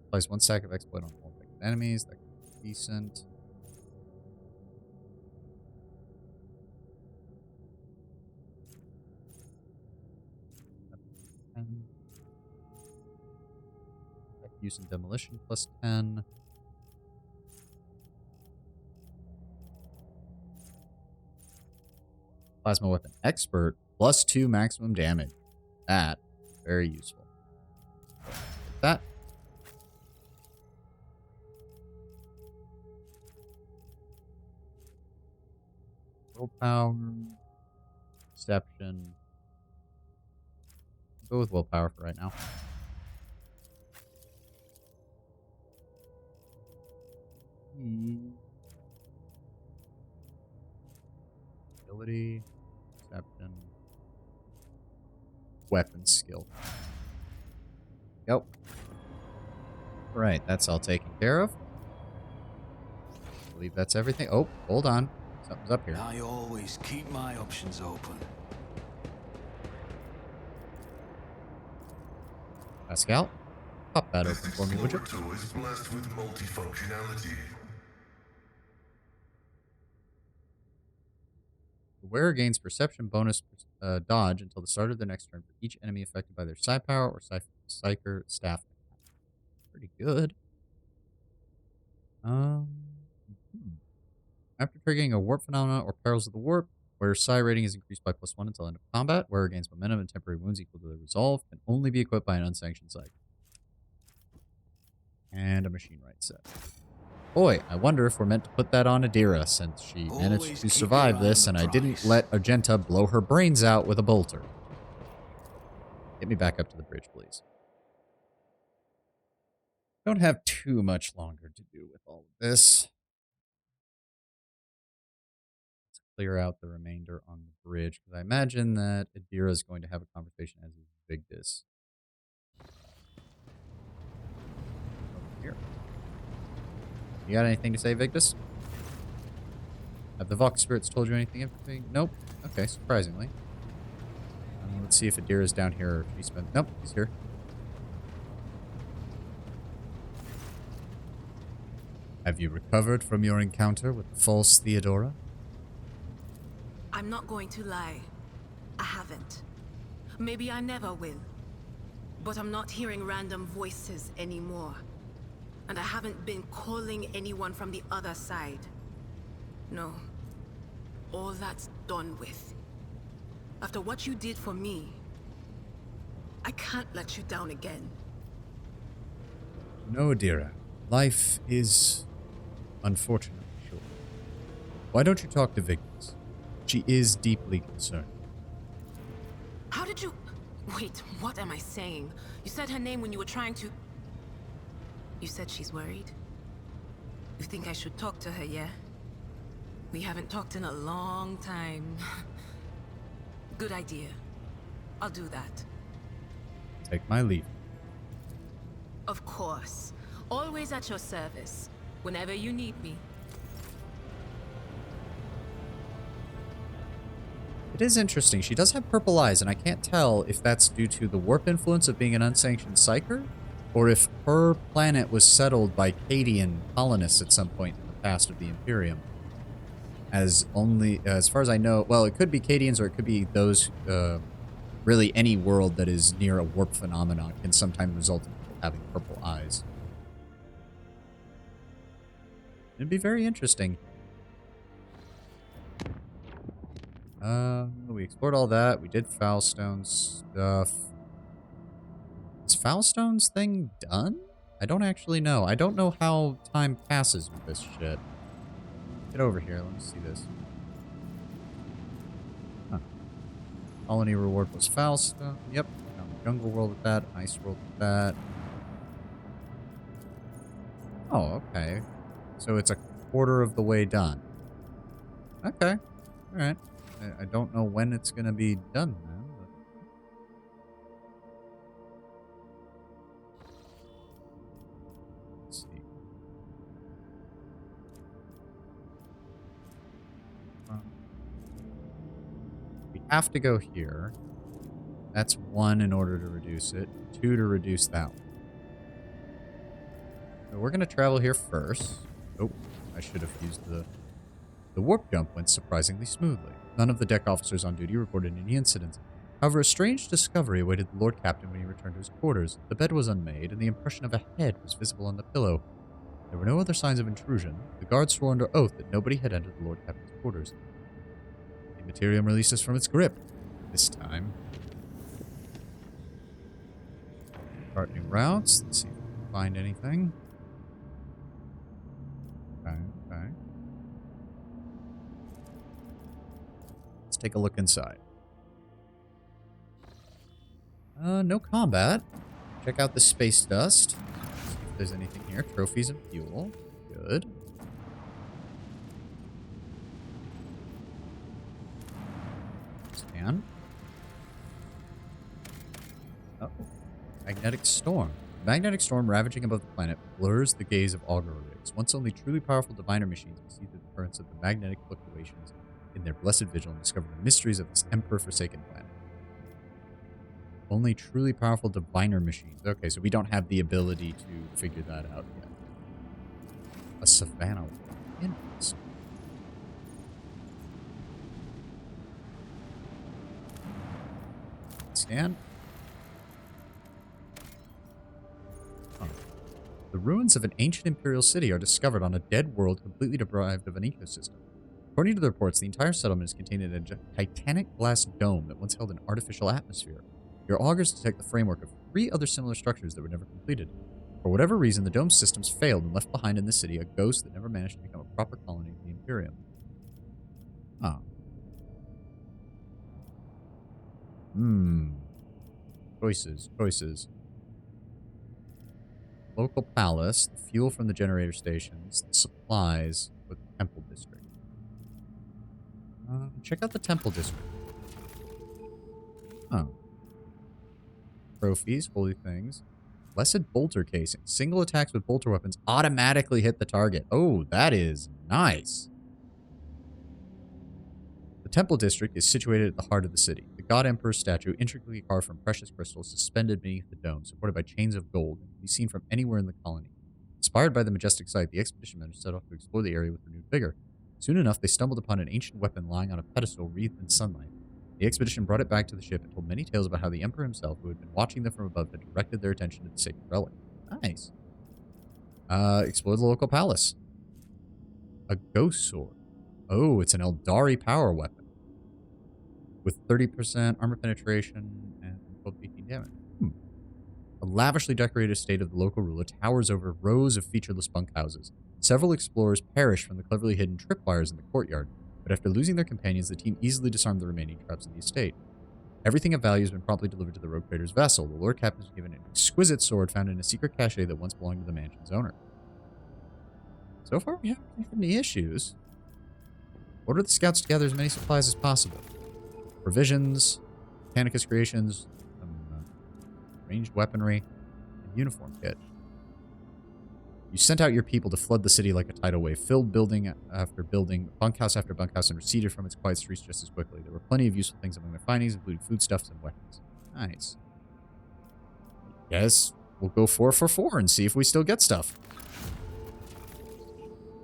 Applies 1 stack of exploit on all affected enemies. That could be decent. Use and demolition +10. Plasma weapon expert +2 maximum damage. That very useful. That. Willpower. Deception. Go with willpower for right now. Ability, perception, weapon skill. Yep. Right, that's all taken care of. I believe that's everything. Oh, hold on. Something's up here. I always keep my options open. Pascal, pop that open for me, would you? This explorator is blessed with multifunctionality. The wearer gains perception bonus dodge until the start of their next turn for each enemy affected by their psi power or psyker staff. Pretty good. After triggering a warp phenomena or perils of the warp, where psi rating is increased by +1 until end of combat, wearer gains momentum and temporary wounds equal to their resolve, can only be equipped by an unsanctioned psyker. And a machine right set. Boy, I wonder if we're meant to put that on Adira, since she managed to survive this and I didn't let Argenta blow her brains out with a bolter. Get me back up to the bridge, please. Don't have too much longer to do with all of this. Let's clear out the remainder on the bridge, because I imagine that Adira is going to have a conversation as is Vigdis. Over here. You got anything to say, Vigdis? Have the Vox spirits told you anything? Nope. Okay, surprisingly. Let's see if Adira's down here or if he spent. Nope, he's here. Have you recovered from your encounter with the false Theodora? I'm not going to lie. I haven't. Maybe I never will. But I'm not hearing random voices anymore. And I haven't been calling anyone from the other side. No. All that's done with. After what you did for me, I can't let you down again. No, Adira. Life is Unfortunately, sure. Why don't you talk to Vignes? She is deeply concerned. How did you... Wait, what am I saying? You said her name when you were trying to... You said she's worried? You think I should talk to her, yeah? We haven't talked in a long time. Good idea. I'll do that. Take my leave. Of course. Always at your service. Whenever you need me. It is interesting. She does have purple eyes, and I can't tell if that's due to the warp influence of being an unsanctioned psyker, or if her planet was settled by Cadian colonists at some point in the past of the Imperium. As far as I know, well, it could be Cadians, or it could be those, really any world that is near a warp phenomenon can sometimes result in people having purple eyes. It'd be very interesting. We explored all that. We did Foulstone stuff. Is Foulstone's thing done? I don't actually know. I don't know how time passes with this shit. Get over here. Let me see this. Huh. Colony reward was Foulstone. Yep. Found the Jungle World with that. Ice World with that. Oh, okay. So it's a quarter of the way done. Okay. Alright. I don't know when it's going to be done, man. But... Let's see. We have to go here. That's 1 in order to reduce it. 2 to reduce that one. So we're going to travel here first. Oh, I should have used the... The warp jump went surprisingly smoothly. None of the deck officers on duty reported any incidents. However, a strange discovery awaited the Lord Captain when he returned to his quarters. The bed was unmade, and the impression of a head was visible on the pillow. There were no other signs of intrusion. The guards swore under oath that nobody had entered the Lord Captain's quarters. The Materium released us from its grip. This time. Chart new routes. Let's see if we can find anything. Okay. Take a look inside. No combat. Check out the space dust. See if there's anything here. Trophies and fuel. Good. Scan. Oh. Magnetic storm. The magnetic storm ravaging above the planet blurs the gaze of augury rigs. Once only truly powerful diviner machines can see the currents of the magnetic fluctuations in their blessed vigil and discover the mysteries of this Emperor-forsaken planet. Only truly powerful diviner machines. Okay, so we don't have the ability to figure that out yet. A savannah. Interesting. Scan. Huh. The ruins of an ancient imperial city are discovered on a dead world completely deprived of an ecosystem. According to the reports, the entire settlement is contained in a titanic glass dome that once held an artificial atmosphere. Your augurs detect the framework of 3 other similar structures that were never completed. For whatever reason, the dome systems failed and left behind in the city a ghost that never managed to become a proper colony of the Imperium. Oh. Choices. Local palace, the fuel from the generator stations, the supplies with the temple district. Check out the temple district. Oh. Trophies, holy things. Blessed bolter casing. Single attacks with bolter weapons automatically hit the target. Oh, that is nice. The temple district is situated at the heart of the city. The God Emperor's statue, intricately carved from precious crystals, suspended beneath the dome, supported by chains of gold, and can be seen from anywhere in the colony. Inspired by the majestic sight, the expedition men set off to explore the area with renewed vigor. Soon enough, they stumbled upon an ancient weapon lying on a pedestal wreathed in sunlight. The expedition brought it back to the ship and told many tales about how the Emperor himself, who had been watching them from above, had directed their attention to the sacred relic. Nice. Explore the local palace. A ghost sword. Oh, it's an Eldari power weapon. With 30% armor penetration and 12 to 18 damage. A lavishly decorated estate of the local ruler towers over rows of featureless bunkhouses. Several explorers perished from the cleverly hidden tripwires in the courtyard, but after losing their companions, the team easily disarmed the remaining traps in the estate. Everything of value has been promptly delivered to the rogue trader's vessel. The Lord Captain was given an exquisite sword found in a secret cache that once belonged to the mansion's owner. So far, we haven't had any issues. Order the scouts to gather as many supplies as possible. Provisions, Mechanicus creations, ranged weaponry, and uniform kit. You sent out your people to flood the city like a tidal wave, filled building after building, bunkhouse after bunkhouse, and receded from its quiet streets just as quickly. There were plenty of useful things among their findings, including foodstuffs and weapons. Nice. Yes, we'll go 4 for 4 and see if we still get stuff.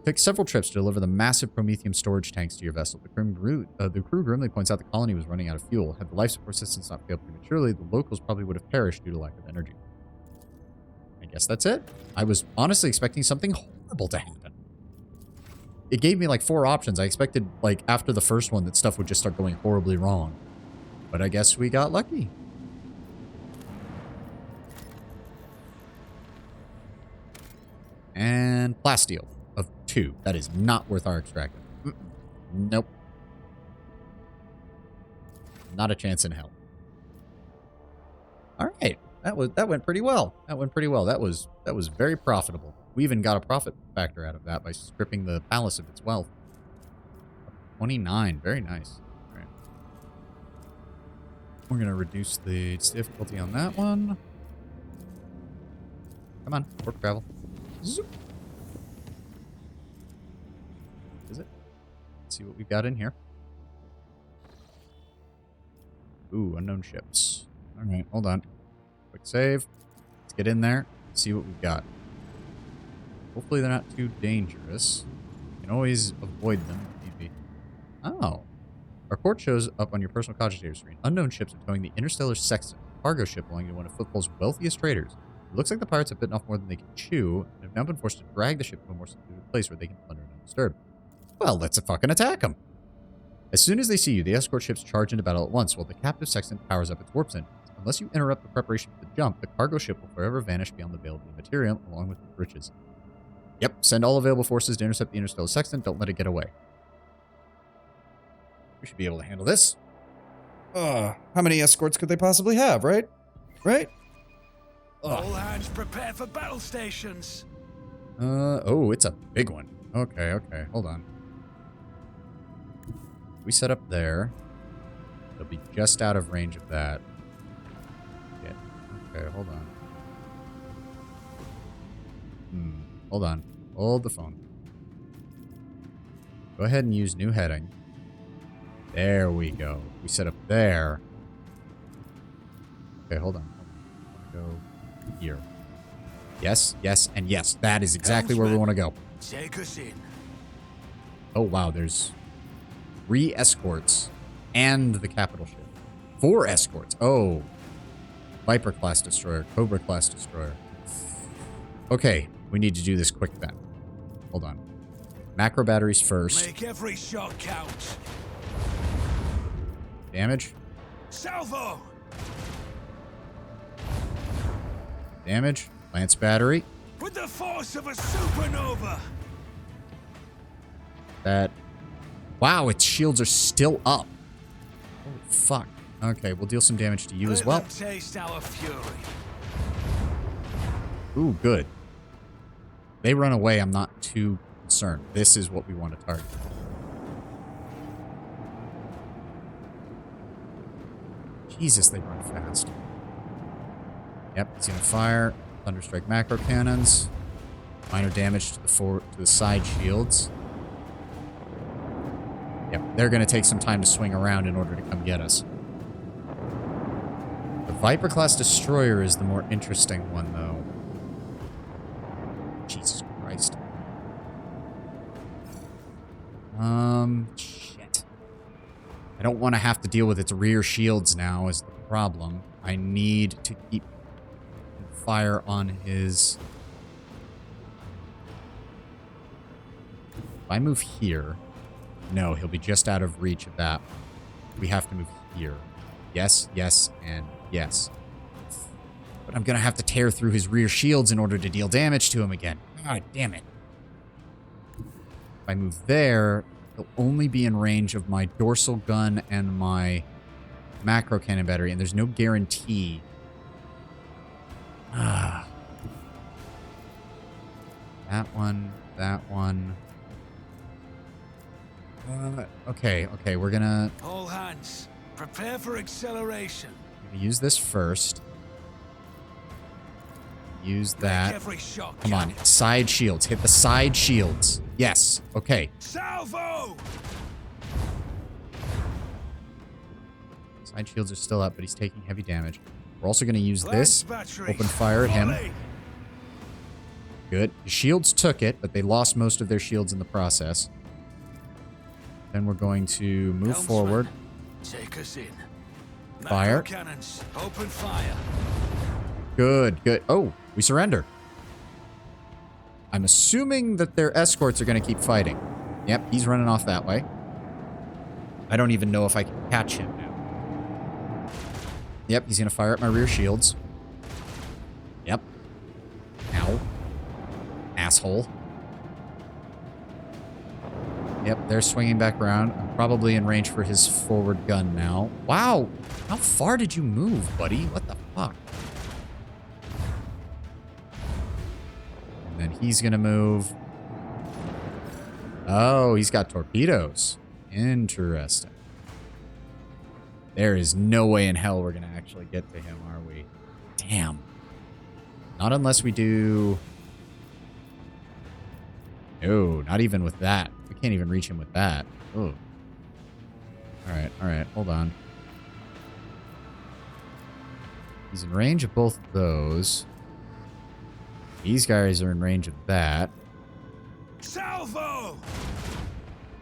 Took several trips to deliver the massive Prometheum storage tanks to your vessel. The crew grimly points out the colony was running out of fuel. Had the life support systems not failed prematurely, the locals probably would have perished due to lack of energy. I guess that's it. I was honestly expecting something horrible to happen. It gave me like 4 options. I expected like after the first one that stuff would just start going horribly wrong. But I guess we got lucky. And plasteel of 2. That is not worth our extracting. Nope. Not a chance in hell. All right. That went pretty well. That went pretty well. That was very profitable. We even got a profit factor out of that by stripping the palace of its wealth. 29. Very nice. All right. We're going to reduce the difficulty on that one. Come on. Work travel. Zoop. Is it? Let's see what we've got in here. Ooh, unknown ships. All right, hold on. Quick save. Let's get in there. See what we've got. Hopefully they're not too dangerous. You can always avoid them if need be. Oh. Our court shows up on your personal cogitator screen. Unknown ships are towing the Interstellar Sexton, a cargo ship belonging to one of Football's wealthiest traders. It looks like the pirates have bitten off more than they can chew, and have now been forced to drag the ship to a more secluded place where they can plunder and undisturbed. Well, let's fucking attack them. As soon as they see you, the escort ships charge into battle at once, while the captive Sexton powers up its warp engines. Unless you interrupt the preparation for the jump, the cargo ship will forever vanish beyond the veil of the Immaterium, along with its riches. Yep, send all available forces to intercept the Interstellar Sexton. Don't let it get away. We should be able to handle this. How many escorts could they possibly have, right? Right? All hands prepare for battle stations. Oh, it's a big one. Okay, hold on. We set up there. They'll be just out of range of that. Yeah. Okay, hold on. Hold on. Hold the phone. Go ahead and use new heading. There we go. We set up there. Okay, hold on. Go here. Yes, yes, and yes. That is exactly where we want to go. Take us in. Oh, wow. There's 3 escorts and the capital ship. 4 escorts. Oh. Viper-class destroyer. Cobra-class destroyer. Okay. We need to do this quick then. Hold on. Macro batteries first. Make every shot count. Damage. Salvo! Damage. Lance battery. With the force of a supernova! That. Wow, its shields are still up. Holy fuck. Okay, we'll deal some damage to you as well. Let them taste our fury. Ooh, good. They run away, I'm not too concerned. This is what we want to target. Jesus, they run fast. Yep, it's gonna fire. Thunderstrike macro cannons. Minor damage to the side shields. Yep, they're gonna take some time to swing around in order to come get us. The Viper-class destroyer is the more interesting one, though. Jesus Christ. Shit. I don't want to have to deal with its rear shields now is the problem. I need to keep fire on his... If I move here... No, he'll be just out of reach of that. We have to move here. Yes, yes, and yes. But I'm going to have to tear through his rear shields in order to deal damage to him again. God damn it. If I move there, he'll only be in range of my dorsal gun and my macro cannon battery, and there's no guarantee. That one, that one. Okay, we're gonna All hands, prepare for acceleration. use this first. Use that. Every shot Come on, side shields. Hit the side shields. Yes, okay. Salvo! Side shields are still up, but he's taking heavy damage. We're also gonna use this. Open fire at him. Good. The shields took it, but they lost most of their shields in the process. Then we're going to move forward. Take us in. Fire. Macro cannons, open fire. Good. Oh, we surrender. I'm assuming that their escorts are going to keep fighting. Yep, he's running off that way. I don't even know if I can catch him now. Yep, he's going to fire at my rear shields. Yep. Ow. Asshole. Yep, they're swinging back around. I'm probably in range for his forward gun now. Wow. How far did you move, buddy? What the fuck? And then he's going to move. Oh, he's got torpedoes. Interesting. There is no way in hell we're going to actually get to him, are we? Damn. Not unless we do... No, not even with that. We can't even reach him with that. Oh. Alright, hold on. He's in range of both of those. These guys are in range of that. Salvo!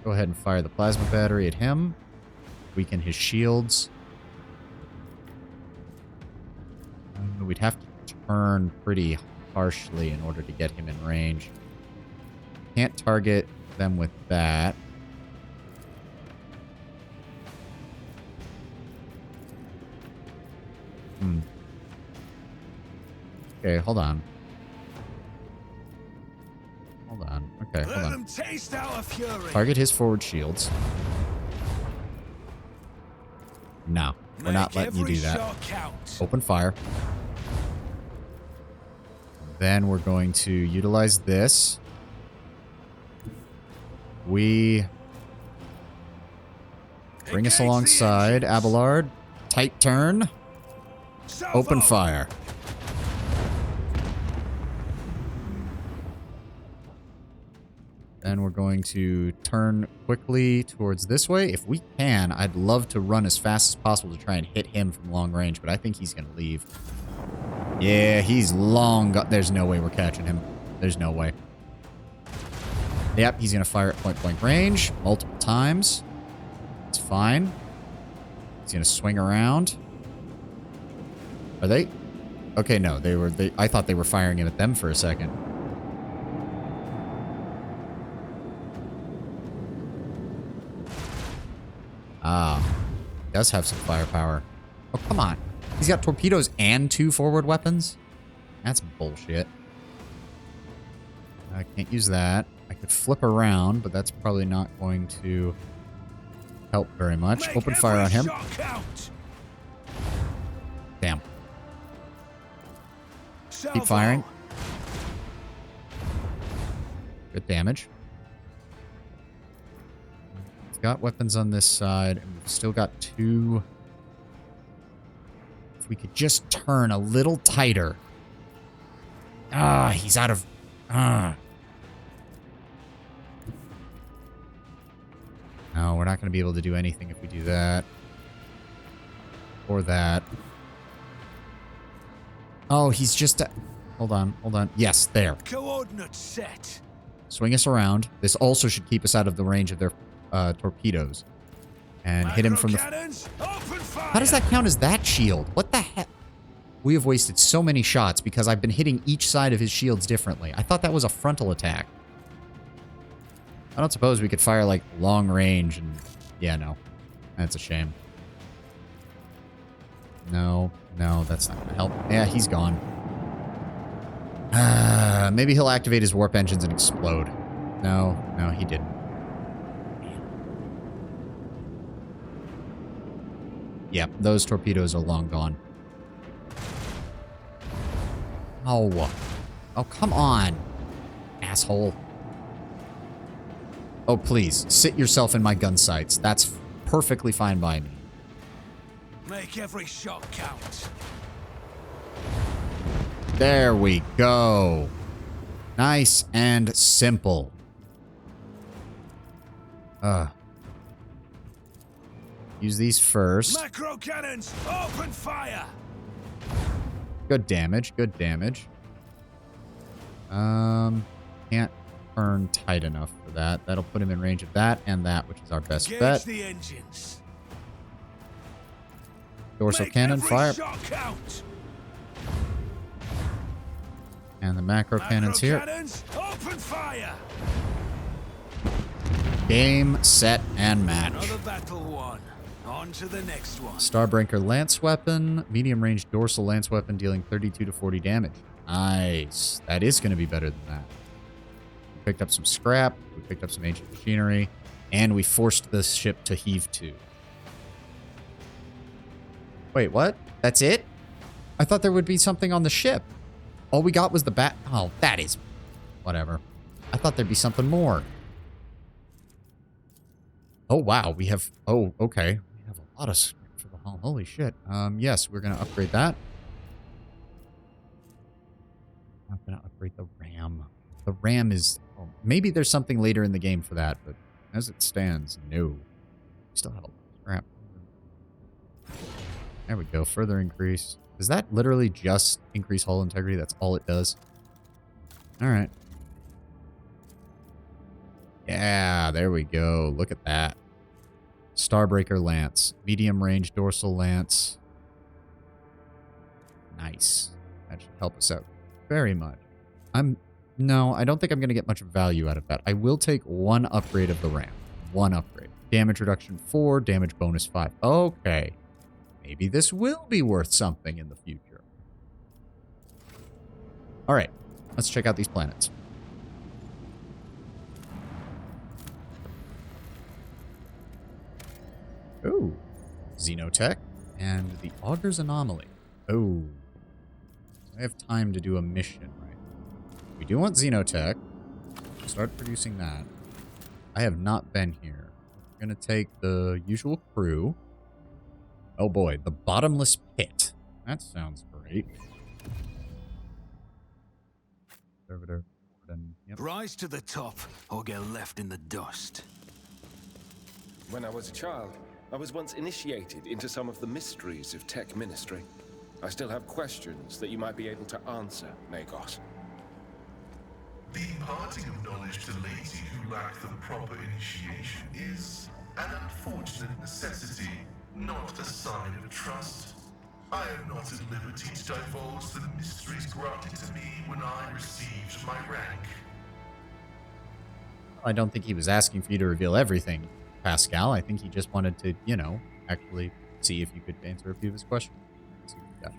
Go ahead and fire the plasma battery at him. Weaken his shields. We'd have to turn pretty harshly in order to get him in range. Can't target them with that. Okay, hold on. Okay, hold on. Let them taste our fury. Target his forward shields. No, we're not letting you do that. Open fire. Then we're going to utilize this. We bring us alongside Abelard. Tight turn. Open fire. Then we're going to turn quickly towards this way. If we can, I'd love to run as fast as possible to try and hit him from long range, but I think he's going to leave. Yeah, he's long gone. There's no way we're catching him. There's no way. Yep, he's going to fire at point-blank range multiple times. It's fine. He's going to swing around. Are they? Okay, no, they were. I thought they were firing him at them for a second. Ah, does have some firepower. Oh, come on. He's got torpedoes and 2 forward weapons? That's bullshit. I can't use that. I could flip around, but that's probably not going to help very much. Open fire on him. Damn. Keep firing. Good damage. We've got weapons on this side, and we've still got 2. If we could just turn a little tighter. Ah, he's out of... No, we're not going to be able to do anything if we do that. Or that. Oh, he's just... Hold on. Yes, there. Coordinates set. Swing us around. This also should keep us out of the range of their torpedoes. And hit him from the... How does that count as that shield? What the heck? We have wasted so many shots because I've been hitting each side of his shields differently. I thought that was a frontal attack. I don't suppose we could fire, like, long range and... Yeah, no. That's a shame. No, that's not gonna help. Yeah, he's gone. Maybe he'll activate his warp engines and explode. No, he didn't. Yep, those torpedoes are long gone. Oh. Oh, come on, asshole. Oh, please, sit yourself in my gun sights. That's perfectly fine by me. Make every shot count. There we go. Nice and simple. Use these first. Macro cannons, open fire! Good damage, good damage. Can't turn tight enough for that. That'll put him in range of that and that, which is our best Gauge bet. the engines. Dorsal Make cannon, every fire. shot count. And the macro cannons here. Cannons, open fire! Game, set, and match. Another battle won. On to the next one. Starbreaker lance weapon, medium range dorsal lance weapon dealing 32 to 40 damage. Nice. That is going to be better than that. We picked up some scrap, we picked up some ancient machinery, and we forced the ship to heave to. Wait, what? That's it? I thought there would be something on the ship. All we got was the bat. Oh, that is... Whatever. I thought there'd be something more. Oh, wow. We have... Oh, okay. We have a lot of... For the hull. Holy shit. Yes, we're going to upgrade that. I'm going to upgrade the RAM. The RAM is... Oh, maybe there's something later in the game for that, but as it stands, no. We still have a lot of scrap. There we go. Further increase. Does that literally just increase hull integrity? That's all it does? Alright. Yeah, there we go. Look at that. Starbreaker lance. Medium range dorsal lance. Nice. That should help us out very much. No, I don't think I'm going to get much value out of that. I will take one upgrade of the RAM. One upgrade. Damage reduction 4, damage bonus 5. Okay. Maybe this will be worth something in the future. All right, let's check out these planets. Oh, Xenotech and the Auger's Anomaly. Oh, I have time to do a mission, right? We do want Xenotech. Start producing that. I have not been here. We're going to take the usual crew. Oh boy, the bottomless pit. That sounds great. Servitor. Yep. Rise to the top or get left in the dust. When I was a child, I was once initiated into some of the mysteries of Tech Ministry. I still have questions that you might be able to answer, Magos. The imparting of knowledge to laity who lack the proper initiation is an unfortunate necessity, not a sign of trust. I am not at liberty to divulge the mysteries granted to me when I received my rank. I don't think he was asking for you to reveal everything, Pascal. I think he just wanted to, you know, actually see if you could answer a few of his questions. Let's see what we got.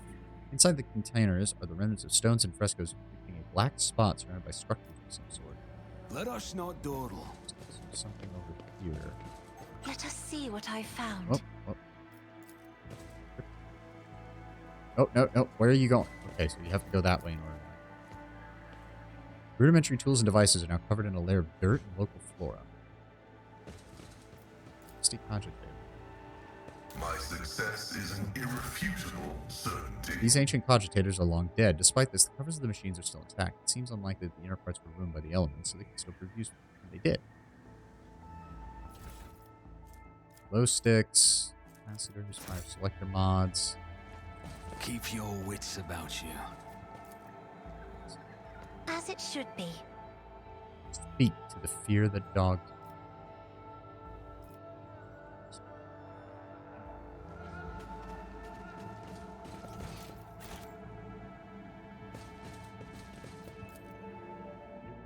Inside the containers are the remnants of stones and frescoes depicting a black spot surrounded by structures of some sort. Let us not dawdle. There's something over here. Let us see what I found. Oh, oh. Oh, no, no. Where are you going? Okay, so you have to go that way in order. Rudimentary tools and devices are now covered in a layer of dirt and local flora. Rusty cogitator. My success is an irrefutable certainty. These ancient cogitators are long dead. Despite this, the covers of the machines are still intact. It seems unlikely that the inner parts were ruined by the elements, so they can still prove useful. And they did. Glow sticks, capacitors, fire selector mods. Keep your wits about you. As it should be. Speak to the fear that dogged.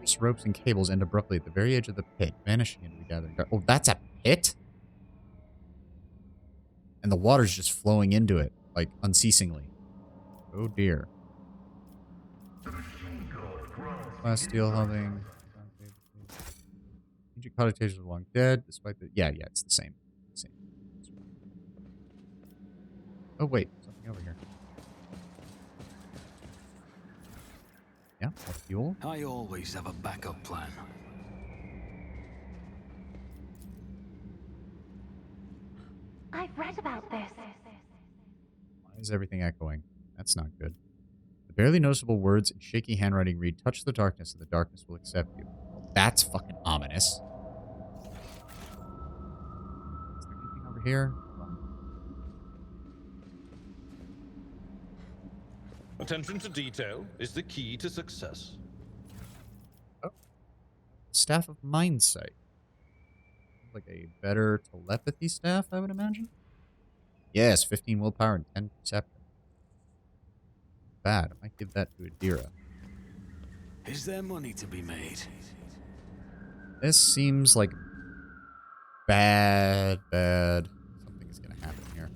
Numerous ropes and cables end abruptly at the very edge of the pit, vanishing into the gathering dark. Oh, that's a pit? And the water's just flowing into it, like, unceasingly. Oh, dear. Glass steel humming. Ancient cogitators are long dead, despite the... Yeah, it's the same. Oh, wait. Something over here. Yeah, more fuel. I always have a backup plan. I've read about this. Why is everything echoing? That's not good. The barely noticeable words in shaky handwriting read, "Touch the darkness and the darkness will accept you." Well, that's fucking ominous. Is there anything over here? Attention to detail is the key to success. Oh. Staff of Mindsight. Like a better telepathy staff, I would imagine? Yes, 15 willpower and 10 perception. Bad. I might give that to Adira. Is there money to be made? This seems like bad. Something is going to happen here.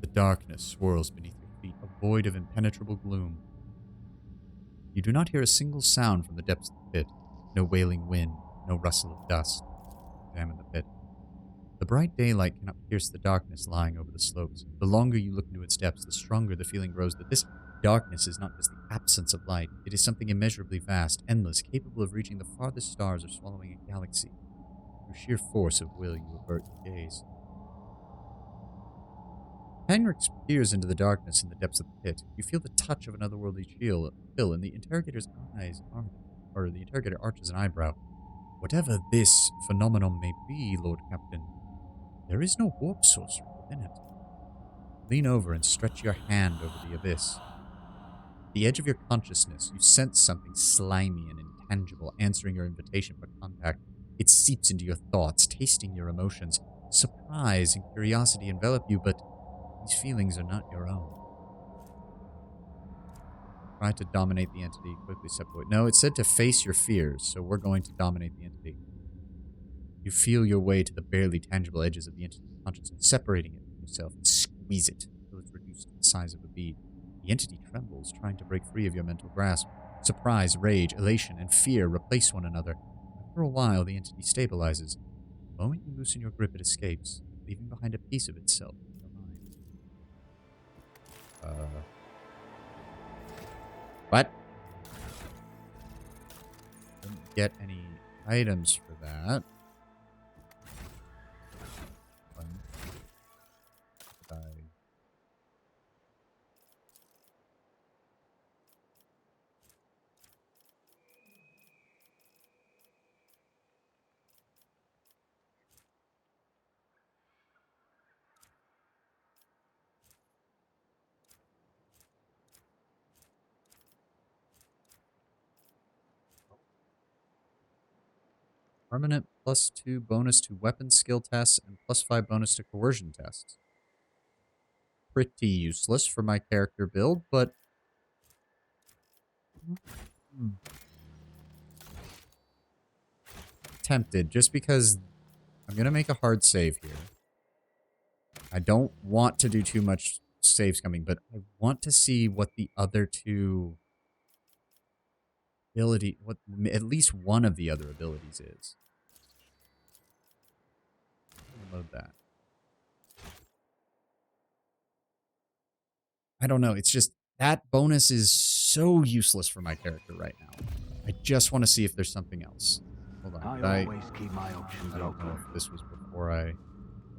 The darkness swirls beneath your feet, a void of impenetrable gloom. You do not hear a single sound from the depths of the pit. No wailing wind, no rustle of dust. Examine the pit. The bright daylight cannot pierce the darkness lying over the slopes. The longer you look into its depths, the stronger the feeling grows that this darkness is not just the absence of light. It is something immeasurably vast, endless, capable of reaching the farthest stars or swallowing a galaxy. Through sheer force of will, you avert your gaze. Heinrich peers into the darkness in the depths of the pit. You feel the touch of an otherworldly chill, and the interrogator's the interrogator arches an eyebrow. Whatever this phenomenon may be, Lord Captain, there is no warp sorcery within it. Lean over and stretch your hand over the abyss. At the edge of your consciousness, you sense something slimy and intangible answering your invitation for contact. It seeps into your thoughts, tasting your emotions. Surprise and curiosity envelop you, but these feelings are not your own. Try to dominate the entity, quickly separate. No, it said to face your fears, so we're going to dominate the entity. You feel your way to the barely tangible edges of the entity's consciousness, separating it from yourself, and squeeze it until it's reduced to the size of a bead. The entity trembles, trying to break free of your mental grasp. Surprise, rage, elation, and fear replace one another. After a while, the entity stabilizes. The moment you loosen your grip, it escapes, leaving behind a piece of itself in your mind. What? Didn't get any items for that. Permanent +2 bonus to weapon skill tests and +5 bonus to coercion tests. Pretty useless for my character build, but tempted just because I'm going to make a hard save here. I don't want to do too much saves coming, but I want to see what the other two what at least one of the other abilities is. Load that. I don't know. It's just that bonus is so useless for my character right now. I just want to see if there's something else. Hold on. I always keep my options I don't open. know if this was before I...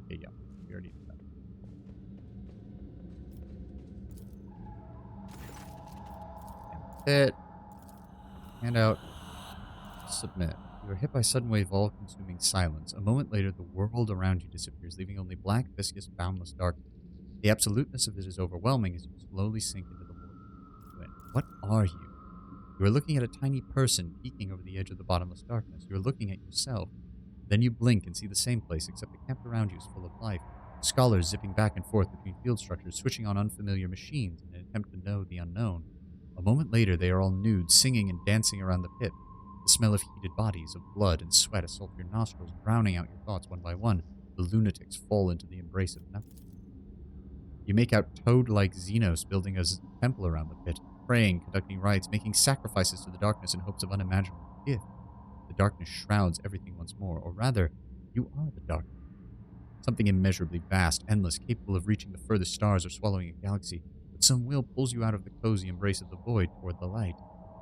Okay, yeah. We already did that. Hit. Hand out. Submit. You are hit by a sudden wave of all-consuming silence. A moment later, the world around you disappears, leaving only black, viscous, boundless darkness. The absoluteness of it is overwhelming as you slowly sink into the void. What are you? You are looking at a tiny person peeking over the edge of the bottomless darkness. You are looking at yourself. Then you blink and see the same place, except the camp around you is full of life. Scholars zipping back and forth between field structures, switching on unfamiliar machines in an attempt to know the unknown. A moment later, they are all nude, singing and dancing around the pit. The smell of heated bodies, of blood and sweat assault your nostrils, drowning out your thoughts one by one. The lunatics fall into the embrace of nothing. You make out toad-like Xenos building a temple around the pit, praying, conducting rites, making sacrifices to the darkness in hopes of unimaginable gift. The darkness shrouds everything once more, or rather, you are the darkness. Something immeasurably vast, endless, capable of reaching the furthest stars or swallowing a galaxy. But some will pulls you out of the cozy embrace of the void toward the light.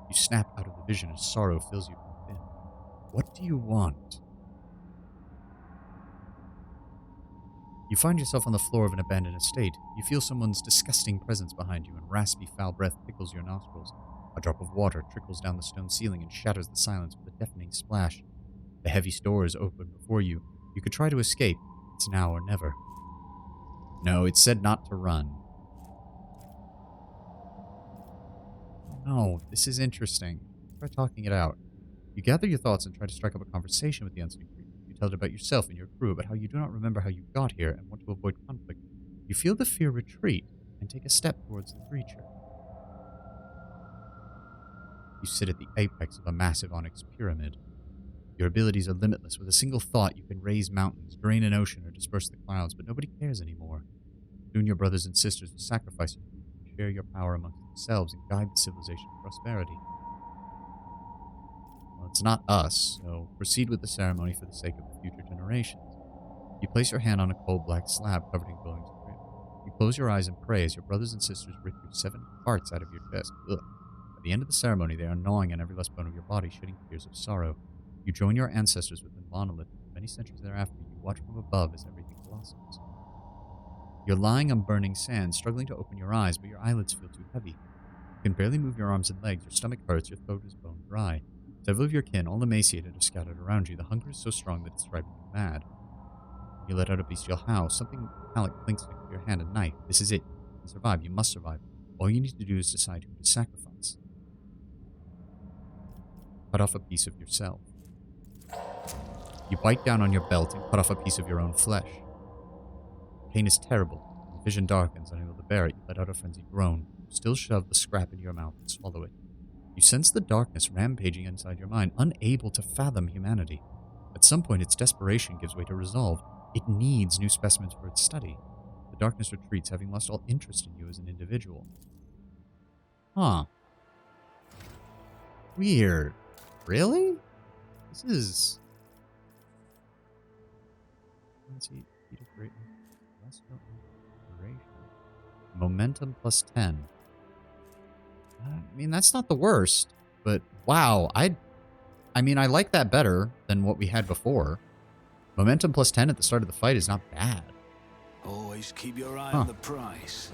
You snap out of the vision as sorrow fills you from within. What do you want? You find yourself on the floor of an abandoned estate. You feel someone's disgusting presence behind you, and raspy, foul breath tickles your nostrils. A drop of water trickles down the stone ceiling and shatters the silence with a deafening splash. The heavy doors open before you. You could try to escape. It's now or never. No, it said not to run. Oh no, this is interesting. Try talking it out. You gather your thoughts and try to strike up a conversation with the unseen creature. You tell it about yourself and your crew, about how you do not remember how you got here and want to avoid conflict. You feel the fear retreat and take a step towards the creature. You sit at the apex of a massive onyx pyramid. Your abilities are limitless. With a single thought, you can raise mountains, drain an ocean, or disperse the clouds, but nobody cares anymore. Soon your brothers and sisters will sacrifice you to share your power amongst themselves and guide the civilization to prosperity. Well, it's not us, so proceed with the ceremony for the sake of the future generations. You place your hand on a cold black slab covered in glowing script. You close your eyes and pray as your brothers and sisters rip your 7 hearts out of your chest. Ugh. At the end of the ceremony, they are gnawing on every last bone of your body, shedding tears of sorrow. You join your ancestors within the monolith. Many centuries thereafter, you watch from above as everything blossoms. You're lying on burning sand, struggling to open your eyes, but your eyelids feel too heavy. You can barely move your arms and legs, your stomach hurts, your throat is bone dry. Several of your kin, all emaciated, are scattered around you. The hunger is so strong that it's driving you mad. You let out a bestial howl. Something metallic clinks to your hand, a knife. This is it. You can survive. You must survive. All you need to do is decide who to sacrifice. Cut off a piece of yourself. You bite down on your belt and cut off a piece of your own flesh. Pain is terrible. The vision darkens, unable to bear it. You let out a frenzied groan. You still shove the scrap into your mouth and swallow it. You sense the darkness rampaging inside your mind, unable to fathom humanity. At some point, its desperation gives way to resolve. It needs new specimens for its study. The darkness retreats, having lost all interest in you as an individual. Huh. Weird. Really? This is... Momentum plus 10. I mean, that's not the worst, but wow, I mean, I like that better than what we had before. Momentum plus 10 at the start of the fight is not bad. Always keep your eye on the price.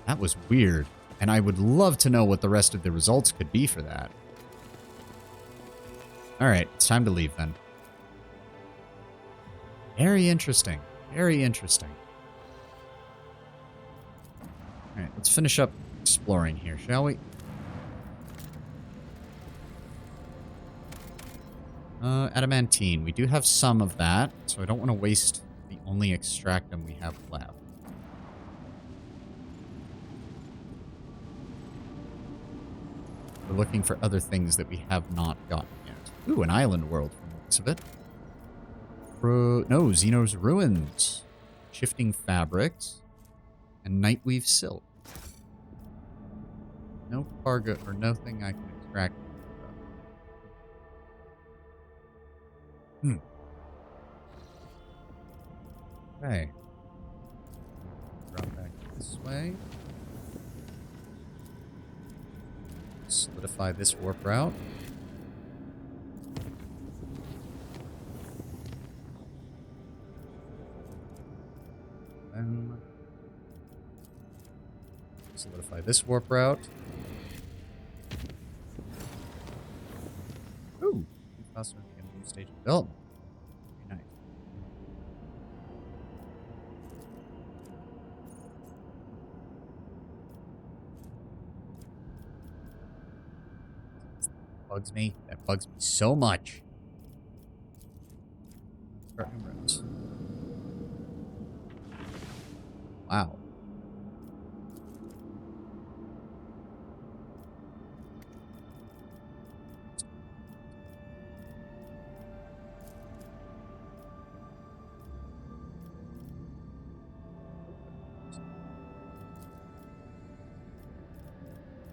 That was weird, and I would love to know what the rest of the results could be for that. Alright, it's time to leave then. Very interesting. Very interesting. Alright, let's finish up exploring here, shall we? Adamantine. We do have some of that, so I don't want to waste the only extractum we have left. We're looking for other things that we have not gotten yet. Ooh, an island world from the looks of it. No, Xenos Ruins. Shifting fabrics. And Nightweave silk. No cargo, or nothing I can extract. Okay. Drop back this way. Solidify this warp route. Then solidify this warp route. Ooh, faster to get a new stage of development. Very nice. Bugs me. That bugs me so much. Start new routes. Wow.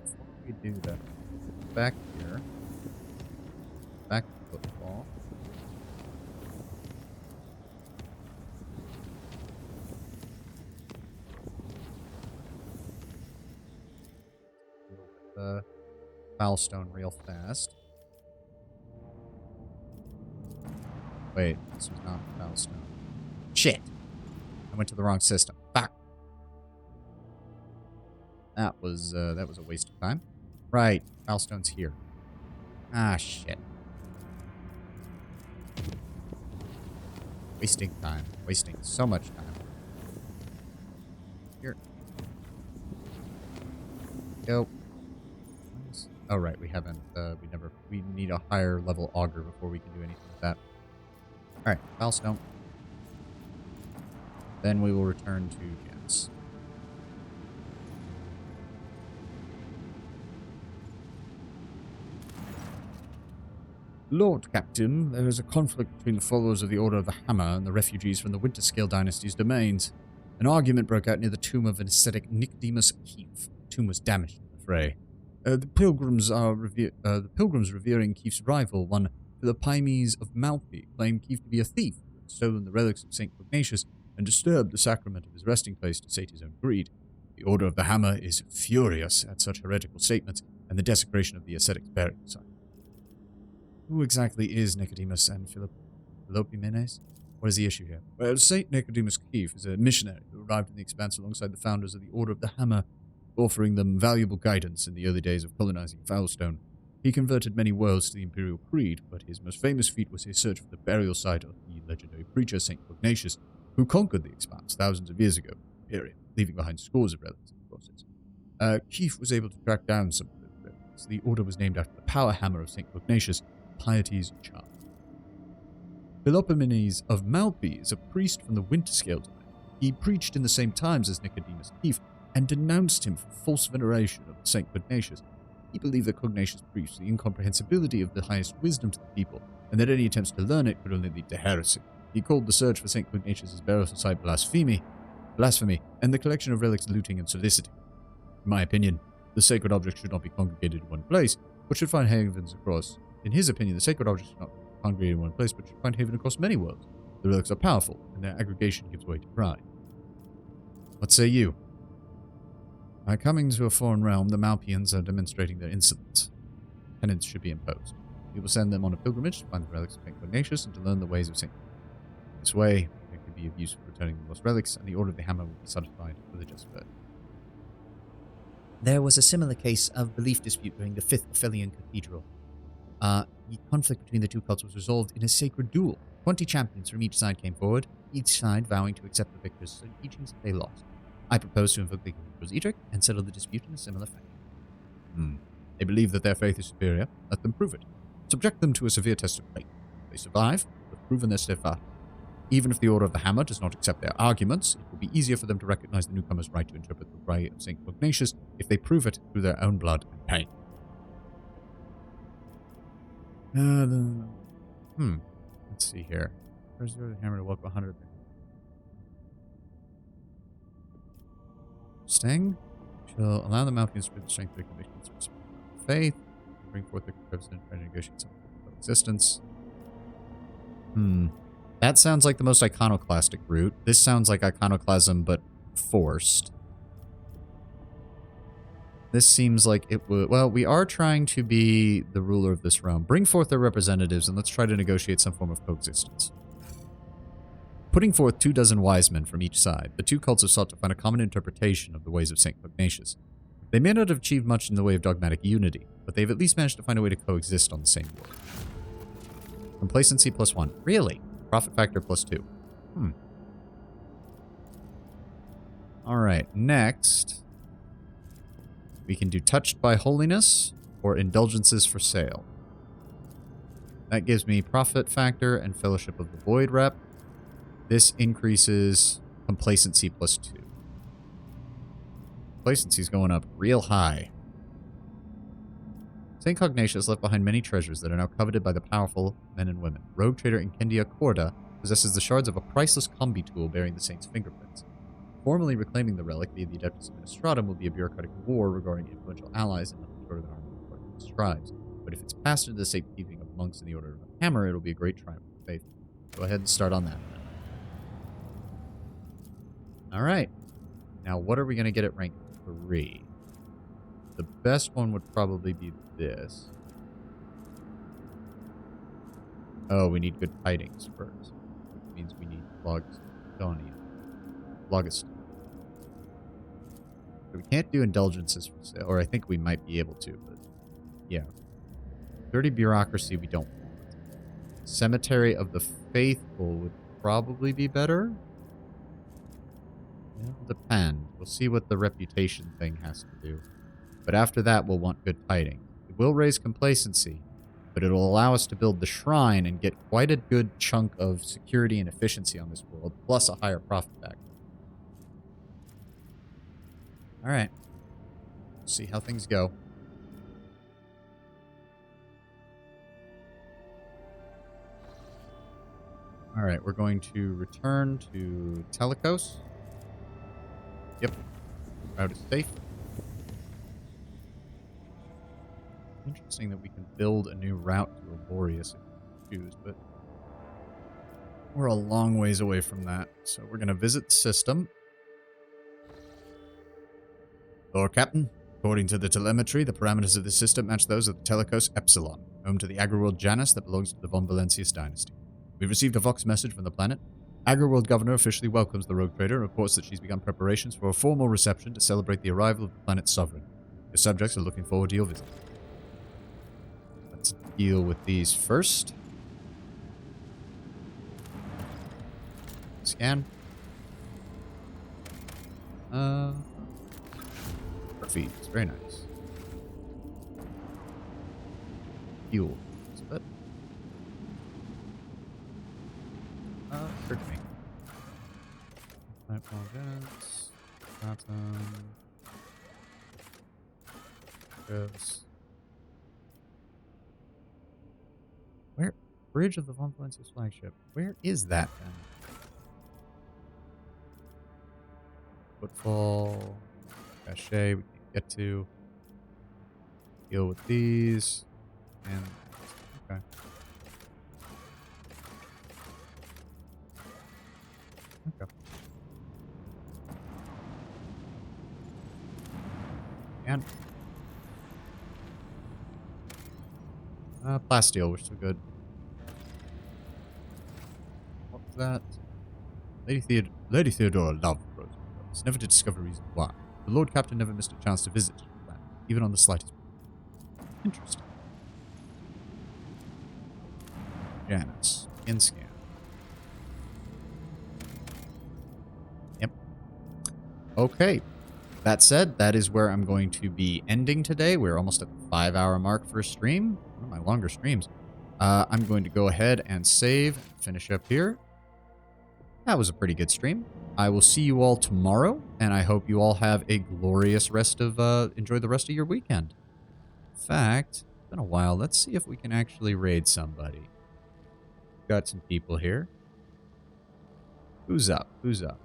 Before we do that, back here, back to football. Foulstone real fast. Wait, this was not Foulstone. Shit! I went to the wrong system. Fuck! That was a waste of time. Right, Foulstone's here. Ah, shit. Wasting time. Wasting so much time. Here. Go. Oh, right, we haven't, we need a higher level auger before we can do anything with that. Alright, Foulstone. Then we will return to Jens. Lord Captain, there is a conflict between the followers of the Order of the Hammer and the refugees from the Winterscale dynasty's domains. An argument broke out near the tomb of an ascetic Nicodemus Keefe. The tomb was damaged in the fray. The pilgrims revering Keefe's rival, one Philippimes of Malfi, claimed Keefe to be a thief who had stolen the relics of St. Pugnacius and disturbed the sacrament of his resting place to sate his own greed. The Order of the Hammer is furious at such heretical statements and the desecration of the ascetic's burial site. Who exactly is Nicodemus and Philippimenes? What is the issue here? Well, St. Nicodemus Keefe is a missionary who arrived in the Expanse alongside the founders of the Order of the Hammer, offering them valuable guidance in the early days of colonizing Foulstone. He converted many worlds to the Imperial Creed, but his most famous feat was his search for the burial site of the legendary preacher St. Pugnacius, who conquered the Expanse thousands of years ago, leaving behind scores of relics in the process. Keefe was able to track down some of those relics. The order was named after the power hammer of St. Pugnacius, Piety's Charm. Philippimenes of Malfi is a priest from the Winterscale domain. He preached in the same times as Nicodemus Keefe and denounced him for false veneration of St. Pugnacius. He believed that Pugnacius preached the incomprehensibility of the highest wisdom to the people, and that any attempts to learn it could only lead to heresy. He called the search for St. Pugnacius' burial site blasphemy, and the collection of relics looting and soliciting. In my opinion, the sacred objects should not be congregated in one place, but should find havens across. In his opinion, the sacred objects should not be congregated in one place, but should find haven across many worlds. The relics are powerful, and their aggregation gives way to pride. What say you? By coming to a foreign realm, the Malpians are demonstrating their insolence. Penance should be imposed. We will send them on a pilgrimage to find the relics of St. Pugnacius and to learn the ways of St. This way, they could be of use for returning the lost relics, and the Order of the Hammer will be satisfied with a just verdict. There was a similar case of belief dispute during the 5th Ophelian Cathedral. The conflict between the two cults was resolved in a sacred duel. 20 champions from each side came forward, each side vowing to accept the victor's teachings if they lost. I proposed to invoke the Cathedral's edict and settle the dispute in a similar fashion. They believe that their faith is superior. Let them prove it. Subject them to a severe test of faith. If they survive, they've proven their steadfast. Even if the Order of the Hammer does not accept their arguments, it will be easier for them to recognize the newcomer's right to interpret the right of St. Pugnacius if they prove it through their own blood and pain. Let's see here. Where's the hammer to welcome 100? Sting shall allow the Malpians to spread the strength of their convictions of faith, bring forth their president, try to negotiate some existence. That sounds like the most iconoclastic route. This sounds like iconoclasm, but forced. This seems like it would... Well, we are trying to be the ruler of this realm. Bring forth their representatives, and let's try to negotiate some form of coexistence. Putting forth 24 wise men from each side, the two cults have sought to find a common interpretation of the ways of St. Pugnacius. They may not have achieved much in the way of dogmatic unity, but they've at least managed to find a way to coexist on the same world. Complacency +1. Really? Profit factor +2. Alright, next... we can do Touched by Holiness or Indulgences for Sale. That gives me Profit Factor and Fellowship of the Void rep. This increases Complacency +2. Complacency's going up real high. St. Pugnacius left behind many treasures that are now coveted by the powerful men and women. Rogue trader Incendia Corda possesses the shards of a priceless combi tool bearing the saint's fingerprints. Formally reclaiming the relic via the Adeptus Administratum will be a bureaucratic war regarding influential allies and nothing short of an army of Orthodox tribes. But if it's passed into the safekeeping of monks in the Order of the Hammer, it'll be a great triumph for faith. Go ahead and start on that. Alright. Now, what are we going to get at rank 3? the best one would probably be this. Oh, we need good tidings first, which means we need Logstonian. Logostone. We can't do indulgences for sale, or I think we might be able to, but yeah. Dirty bureaucracy we don't want. Cemetery of the Faithful would probably be better. It'll depend. We'll see what the reputation thing has to do. But after that, we'll want good tidings. It will raise complacency, but it'll allow us to build the shrine and get quite a good chunk of security and efficiency on this world, plus a higher profit factor. Alright. We'll see how things go. Alright, we're going to return to Telecos. Yep. Route is safe. Interesting that we can build a new route to Laborious if we choose, but we're a long ways away from that. So we're going to visit the system. Lord Captain, according to the telemetry, the parameters of the system match those of the Telecos Epsilon, home to the agriworld Janus that belongs to the Von Valencius dynasty. We've received a Vox message from the planet. Agriworld Governor officially welcomes the rogue trader and reports that she's begun preparations for a formal reception to celebrate the arrival of the planet's sovereign. Your subjects are looking forward to your visit. Let's deal with these first. Scan. Feeds. Very nice. Fuel. What's that? Occurred to me. Platform vents. Bottom. Yes. Where? Bridge of the Von Valencius flagship. Where is that then? Footfall. Cache. We can't get to. Deal with these. And. Okay. Okay. And. Plasteel, we're still good. What was that? Lady Theodora loved Rosenbergs, never to discover reason why. The Lord Captain never missed a chance to visit the planet, even on the slightest. Interesting. Janus. In-scan. Yep. Okay. That said, that is where I'm going to be ending today. We're almost at the 5-hour mark for a stream. One of my longer streams. I'm going to go ahead and save, finish up here. That was a pretty good stream. I will see you all tomorrow, and I hope you all have a glorious rest of, enjoy the rest of your weekend. In fact, it's been a while. Let's see if we can actually raid somebody. Got some people here. Who's up? Who's up?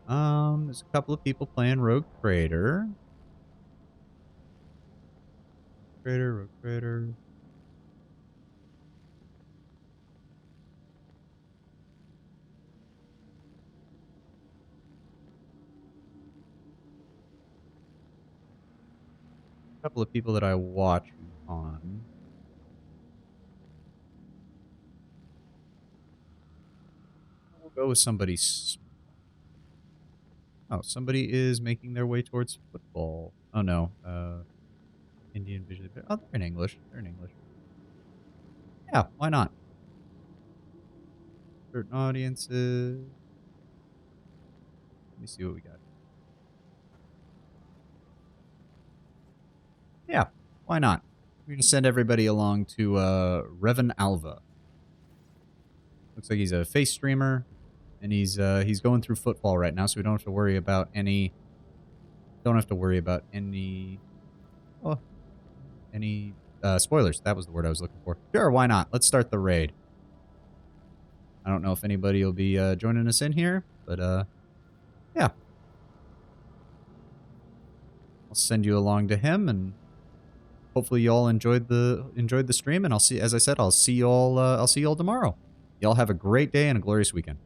There's a couple of people playing Rogue Trader. Rogue Trader. A couple of people that I watch on. We'll go with somebody. Oh, somebody is making their way towards football. Oh no, Indian Vision. Oh, they're in English. They're in English. Yeah, why not? Certain audiences. Let me see what we got. Yeah, why not? We're gonna send everybody along to Revan Alva. Looks like he's a face streamer, and he's going through football right now, so we don't have to worry about any. Any spoilers. That was the word I was looking for. Sure, why not? Let's start the raid. I don't know if anybody will be joining us in here, but yeah. I'll send you along to him, and hopefully you all enjoyed the stream. And I'll see, as I said, I'll see you all tomorrow. Y'all have a great day and a glorious weekend.